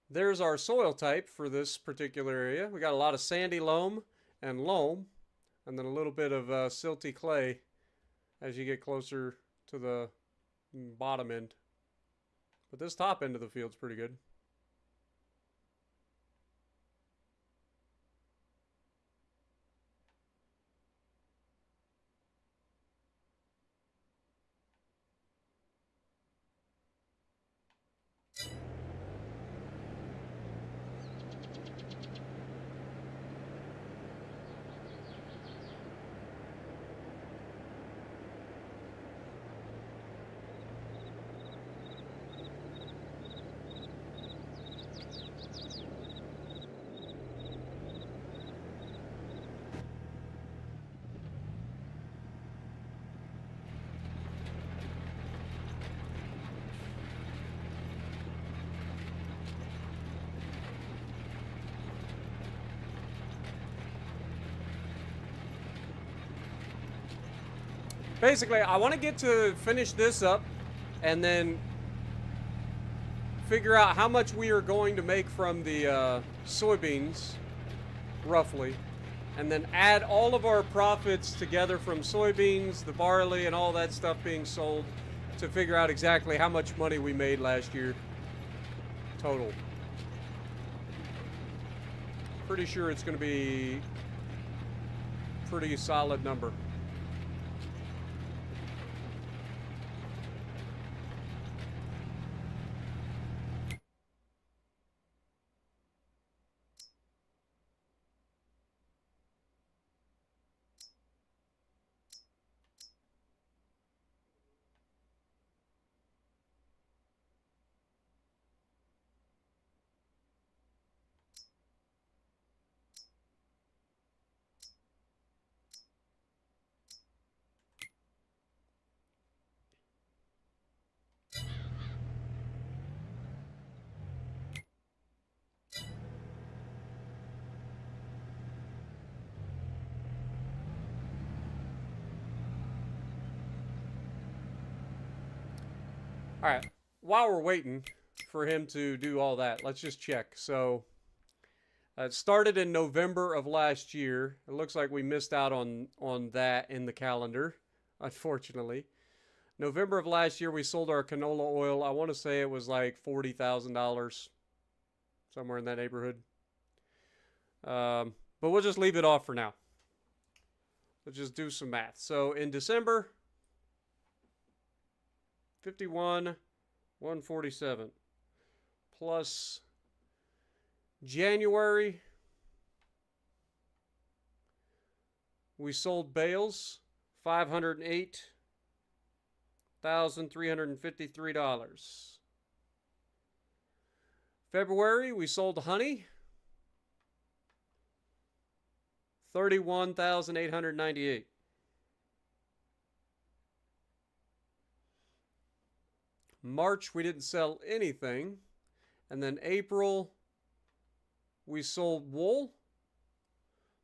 There's our soil type for this particular area. We got a lot of sandy loam and loam, and then a little bit of silty clay as you get closer to the bottom end. But this top end of the field's pretty good. Basically, I want to get to finish this up and then figure out how much we are going to make from the soybeans, roughly, and then add all of our profits together from soybeans, the barley, and all that stuff being sold to figure out exactly how much money we made last year total. Pretty sure it's going to be a pretty solid number. All right, while we're waiting for him to do all that, let's just check. So it started in November of last year. It looks like we missed out on that in the calendar, unfortunately. November of last year, we sold our canola oil. I want to say it was like $40,000, somewhere in that neighborhood. But we'll just leave it off for now. Let's just do some math. So in December, 51, 147 plus January, we sold bales, $508,353. February, we sold honey, $31,898. March, we didn't sell anything. And then April, we sold wool.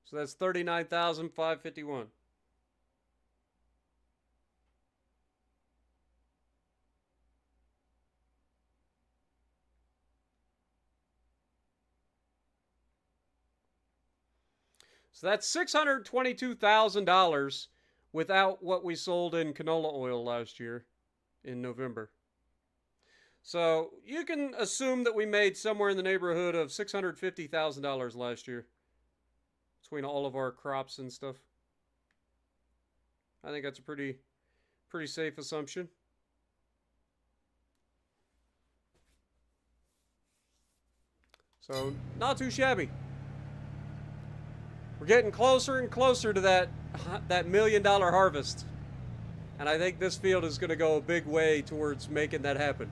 So that's $39,551. So that's $622,000 without what we sold in canola oil last year in November. So you can assume that we made somewhere in the neighborhood of $650,000 last year between all of our crops and stuff. I think that's a pretty safe assumption. So not too shabby. We're getting closer and closer to that $1 million harvest. And I think this field is going to go a big way towards making that happen.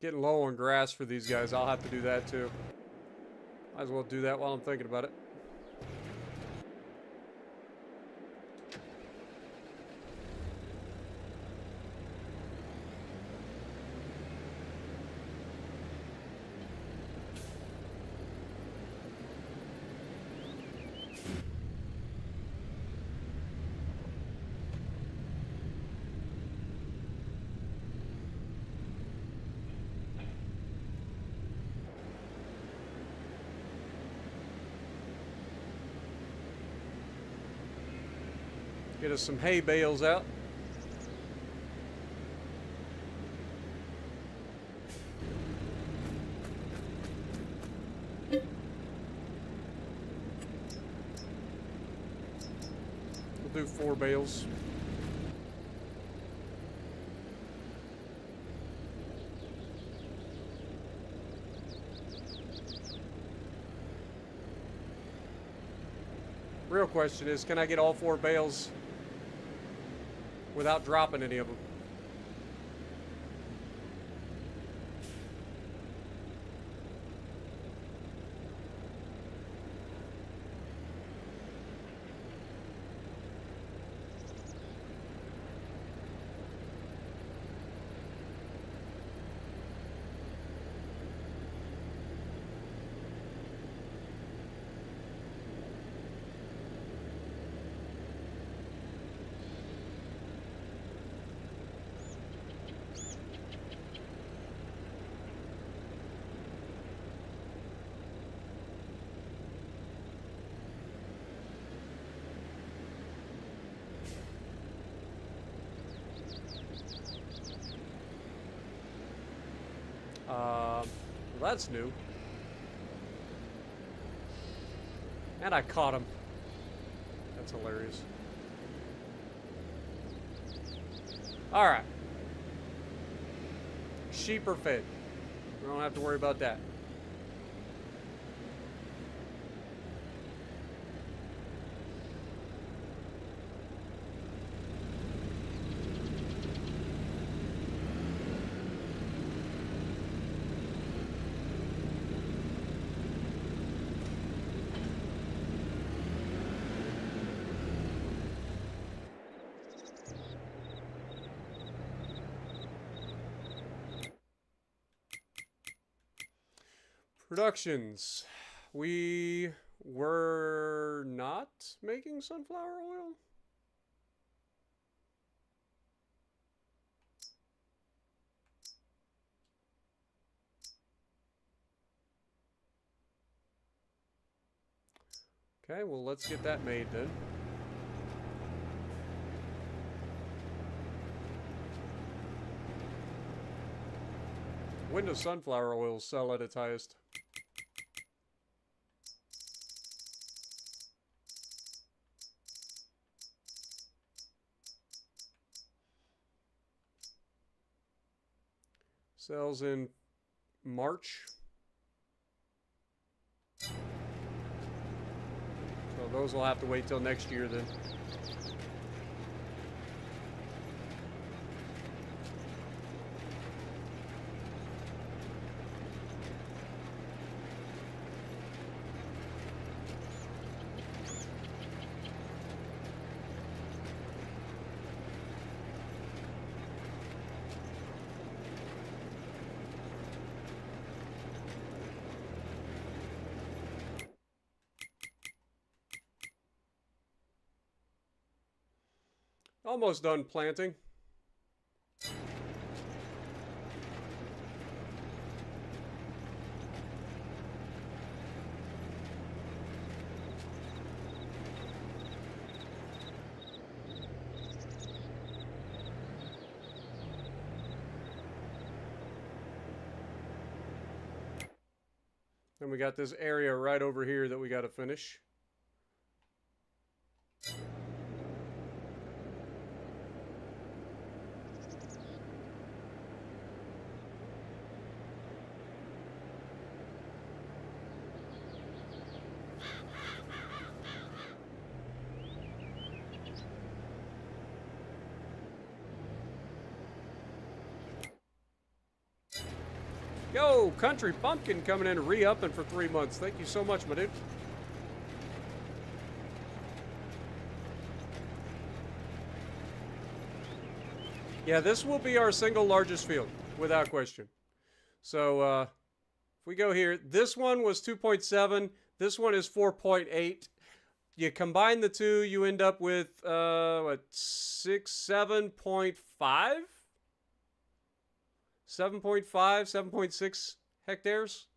Getting low on grass for these guys. I'll have to do that too. Might as well do that while I'm thinking about it. Get us some hay bales out. We'll do 4 bales. Real question is, can I get all 4 bales without dropping any of them? Well, that's new. And I caught him. That's hilarious. Alright. Sheep are fed. We don't have to worry about that. Productions. We were not making sunflower oil. Okay, well, let's get that made then. When does sunflower oil sell at its highest? Sells in March. So those will have to wait till next year then. Almost done planting. Then we got this area right over here that we got to finish. Yo, Country Pumpkin coming in re-upping for 3 months. Thank you so much, my dude. Yeah, this will be our single largest field, without question. So, if we go here, this one was 2.7. This one is 4.8. You combine the two, you end up with, what, 7.5? 7.5, 7.6 hectares.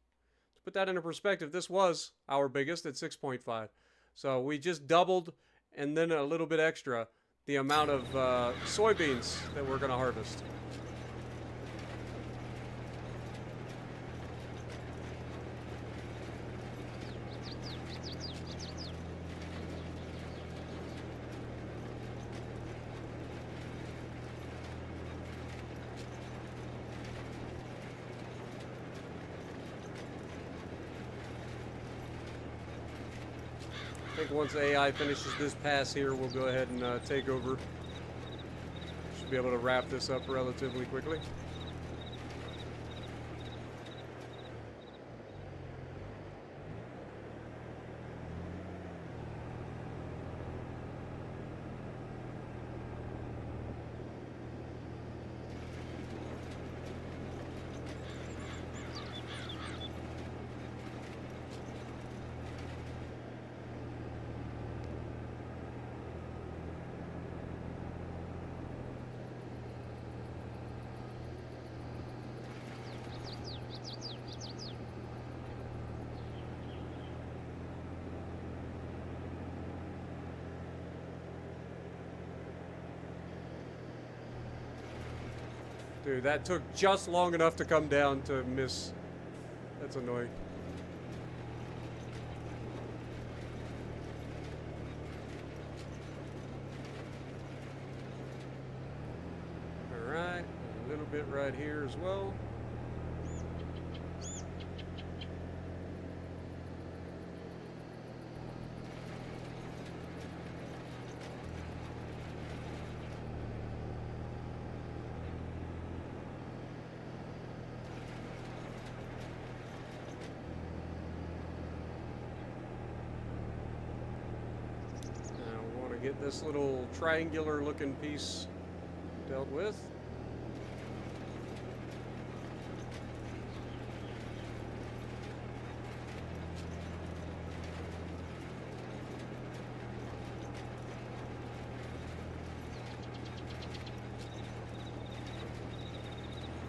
To put that into perspective, this was our biggest at 6.5. So we just doubled and then a little bit extra the amount of soybeans that we're going to harvest. I think once AI finishes this pass here, we'll go ahead and take over. Should be able to wrap this up relatively quickly. Dude, that took just long enough to come down to miss. That's annoying. Alright, a little bit right here as well. Get this little triangular looking piece dealt with.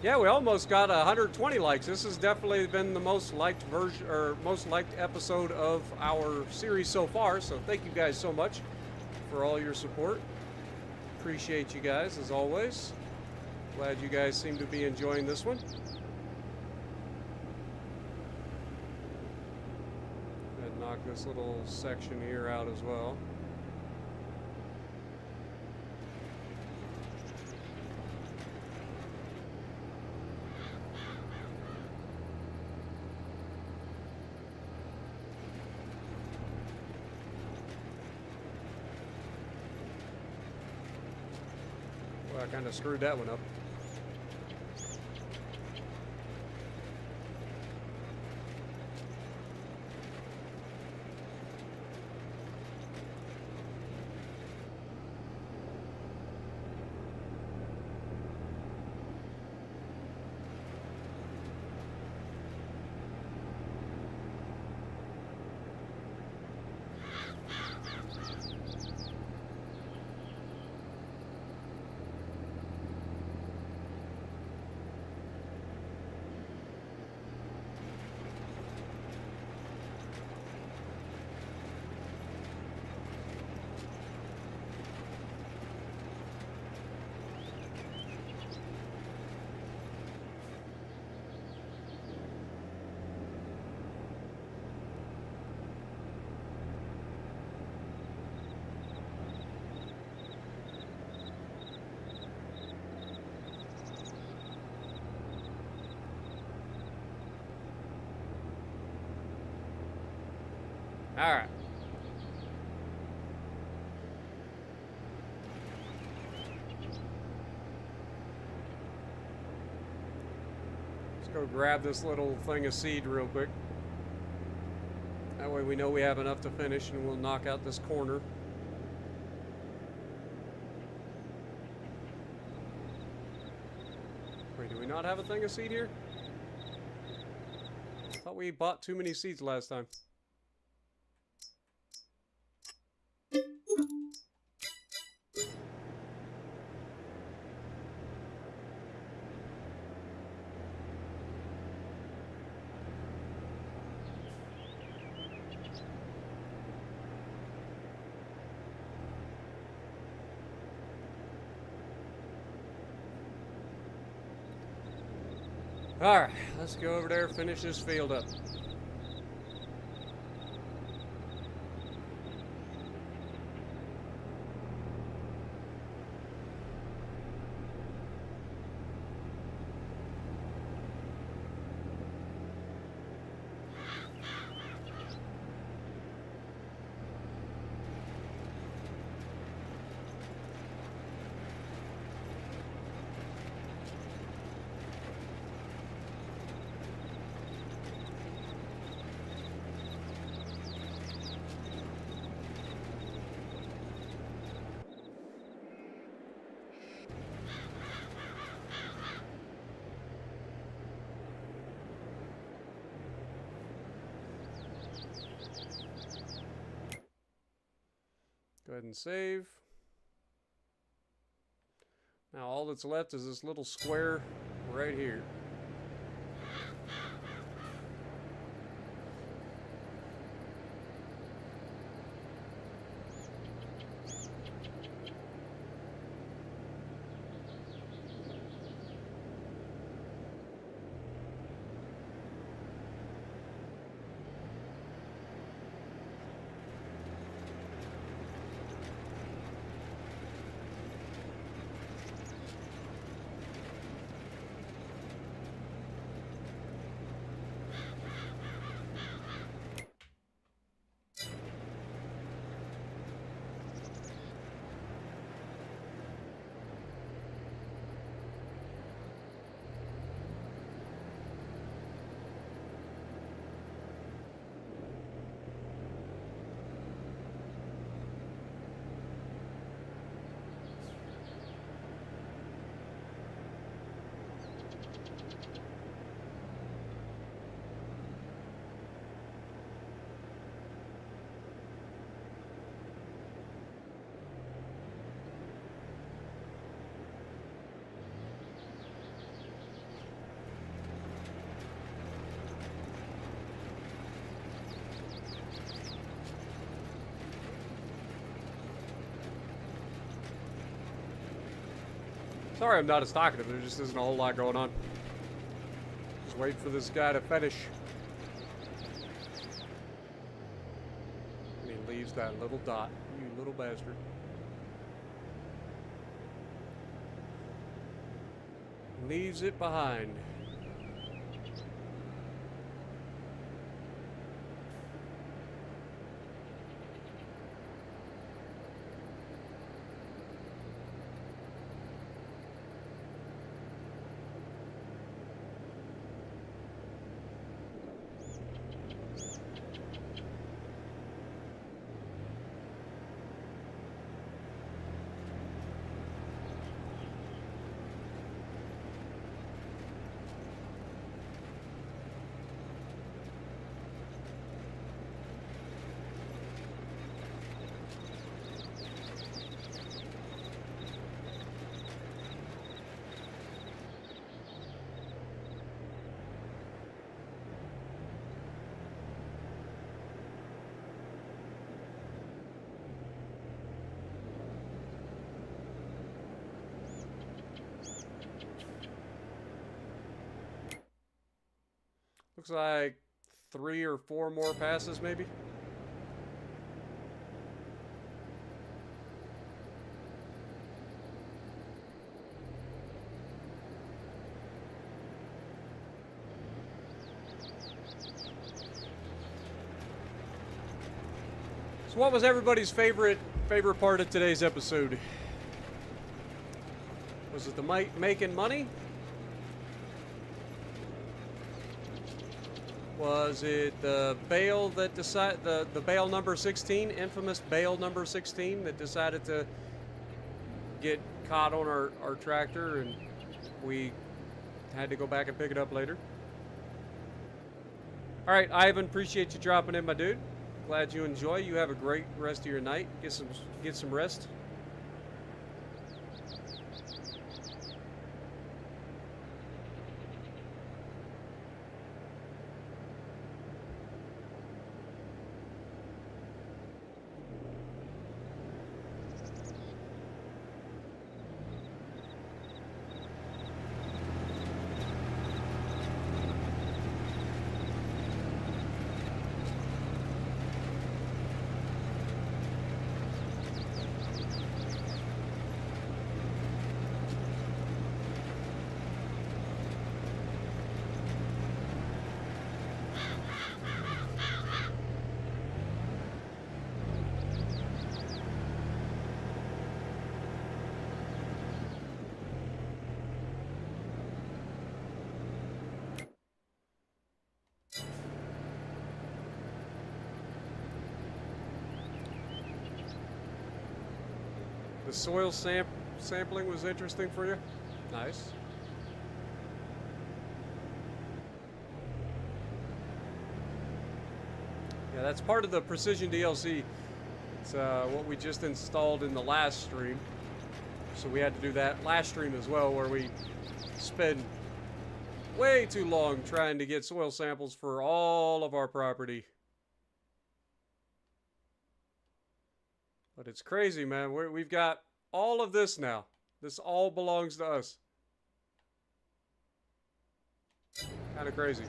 Yeah, we almost got 120 likes. This has definitely been the most liked version or most liked episode of our series so far. So thank you guys so much for all your support. Appreciate you guys as always. Glad you guys seem to be enjoying this one. And knock this little section here out as well. Well, I kind of screwed that one up. All right. Let's go grab this little thing of seed real quick. That way we know we have enough to finish, and we'll knock out this corner. Wait, do we not have a thing of seed here? I thought we bought too many seeds last time. Alright, let's go over there and finish this field up. Go ahead and save. Now all that's left is this little square right here. Sorry I'm not as talkative, there just isn't a whole lot going on. Just wait for this guy to finish. And he leaves that little dot. You little bastard. Leaves it behind. Looks like 3 or 4 more passes, maybe. So what was everybody's favorite part of today's episode? Was it the making money? Was it the bale that decided the bale number 16, infamous bale number 16 that decided to get caught on our tractor and we had to go back and pick it up later? All right, Ivan, appreciate you dropping in, my dude. Glad you enjoy. You have a great rest of your night. Get some rest. The soil sampling was interesting for you? Nice. Yeah, that's part of the Precision DLC. It's what we just installed in the last stream. So we had to do that last stream as well, where we spent way too long trying to get soil samples for all of our property. But it's crazy, man. We've got all of this now. This all belongs to us. Kind of crazy.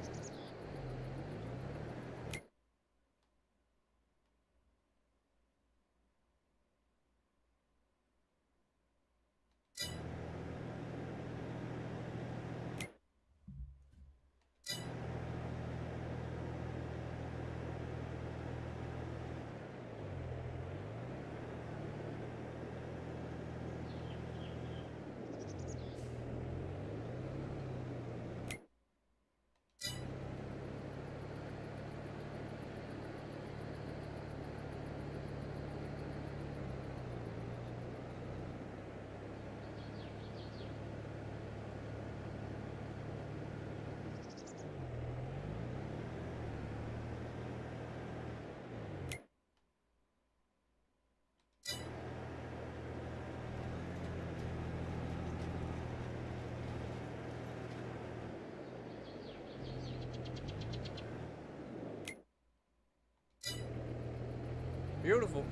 Beautiful.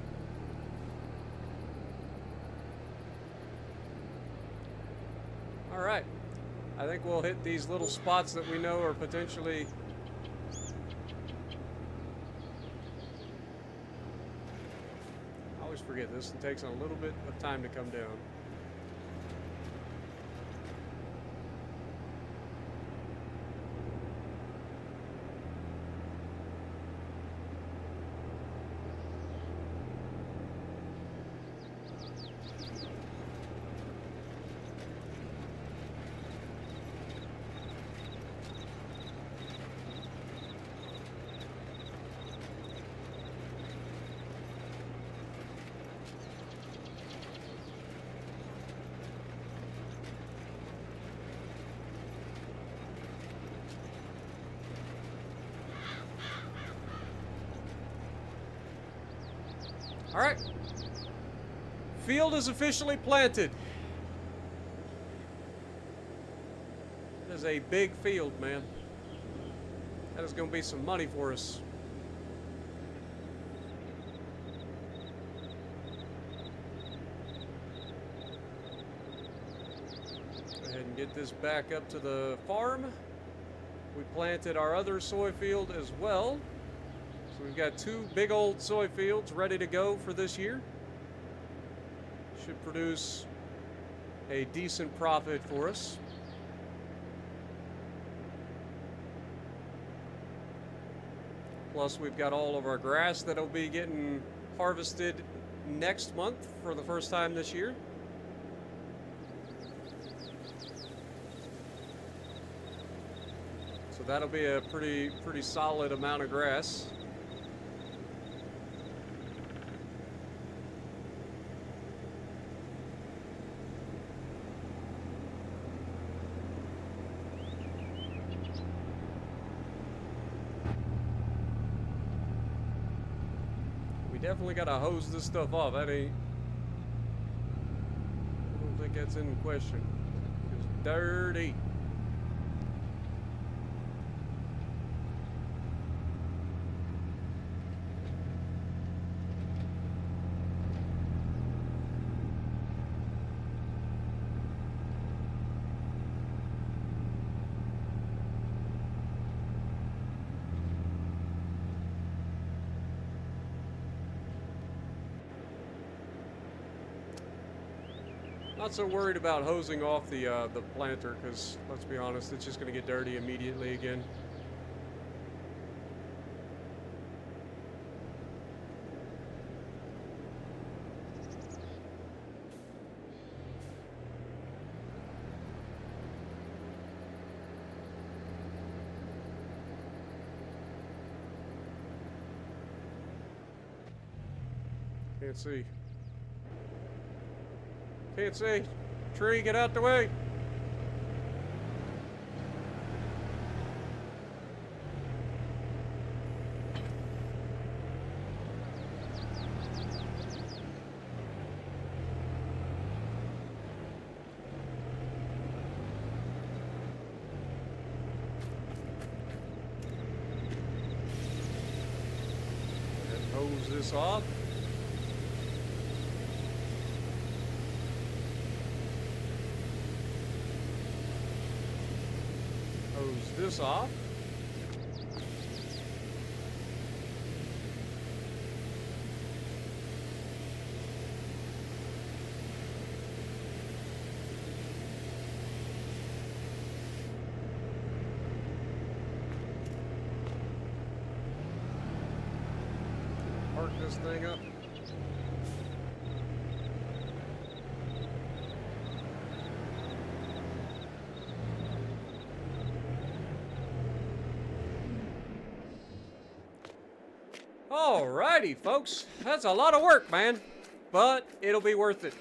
All right. I think we'll hit these little spots that we know are potentially... I always forget this. It takes a little bit of time to come down. All right. Field is officially planted. That is a big field, man. That is going to be some money for us. Go ahead and get this back up to the farm. We planted our other soy field as well. So we've got 2 big old soy fields ready to go for this year. Should produce a decent profit for us. Plus we've got all of our grass that'll be getting harvested next month for the first time this year. So that'll be a pretty solid amount of grass. Definitely gotta hose this stuff off. That ain't. I don't think that's in question. It's dirty. Not so worried about hosing off the planter, because let's be honest, it's just going to get dirty immediately again. Can't see. Can't see. Tree, get out the way. And hose this off. Hose this off. Park this thing up. Alrighty, folks. That's a lot of work, man. But it'll be worth it.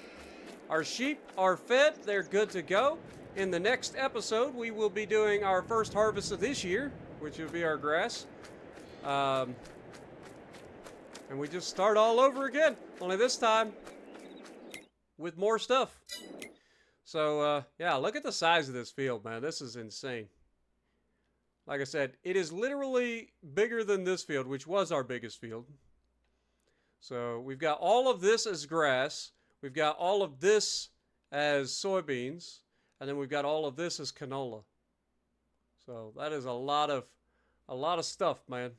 Our sheep are fed. They're good to go. In the next episode, we will be doing our first harvest of this year, which will be our grass. And we just start all over again. Only this time with more stuff. So, yeah, look at the size of this field, man. This is insane. Like I said, it is literally bigger than this field, which was our biggest field. So we've got all of this as grass. We've got all of this as soybeans. And then we've got all of this as canola. So that is a lot of stuff, man.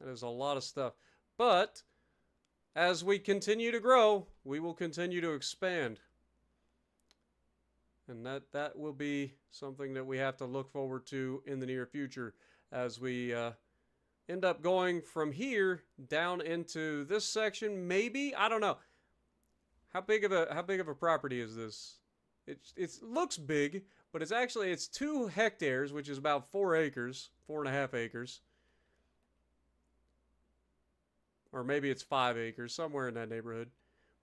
That is a lot of stuff. But as we continue to grow, we will continue to expand. And that will be something that we have to look forward to in the near future as we end up going from here down into this section. Maybe, I don't know. How big of a property is this? It looks big, but it's 2 hectares, which is about 4 acres, 4.5 acres. Or maybe it's 5 acres, somewhere in that neighborhood.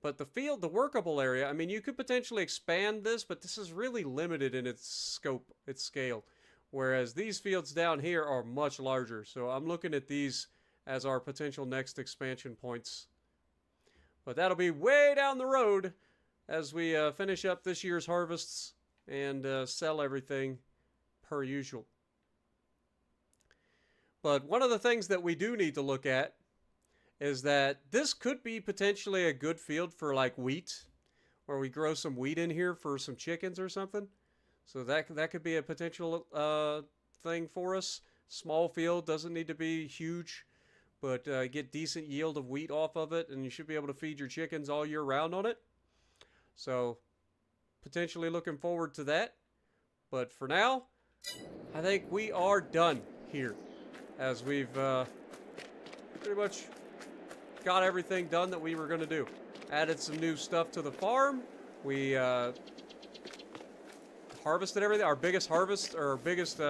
But the field, the workable area, I mean, you could potentially expand this, but this is really limited in its scope, its scale. Whereas these fields down here are much larger. So I'm looking at these as our potential next expansion points. But that'll be way down the road as we finish up this year's harvests and sell everything per usual. But one of the things that we do need to look at is that this could be potentially a good field for like wheat, or we grow some wheat in here for some chickens or something. So that could be a potential thing for us. Small field, doesn't need to be huge, but get decent yield of wheat off of it, and you should be able to feed your chickens all year round on it. So potentially looking forward to that. But for now, I think we are done here, as we've pretty much got everything done that we were going to do. Added some new stuff to the farm. We harvested everything. Our biggest harvest, or our biggest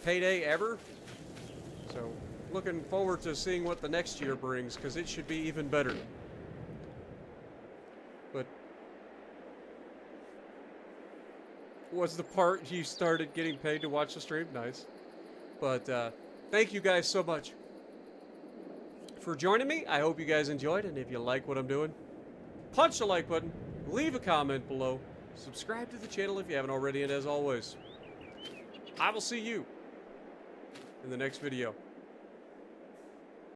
payday ever. So looking forward to seeing what the next year brings, because it should be even better. But was the part you started getting paid to watch the stream? Nice. But thank you guys so much for joining me. I hope you guys enjoyed, and if you like what I'm doing, punch the like button, leave a comment below, subscribe to the channel if you haven't already, and as always, I will see you in the next video.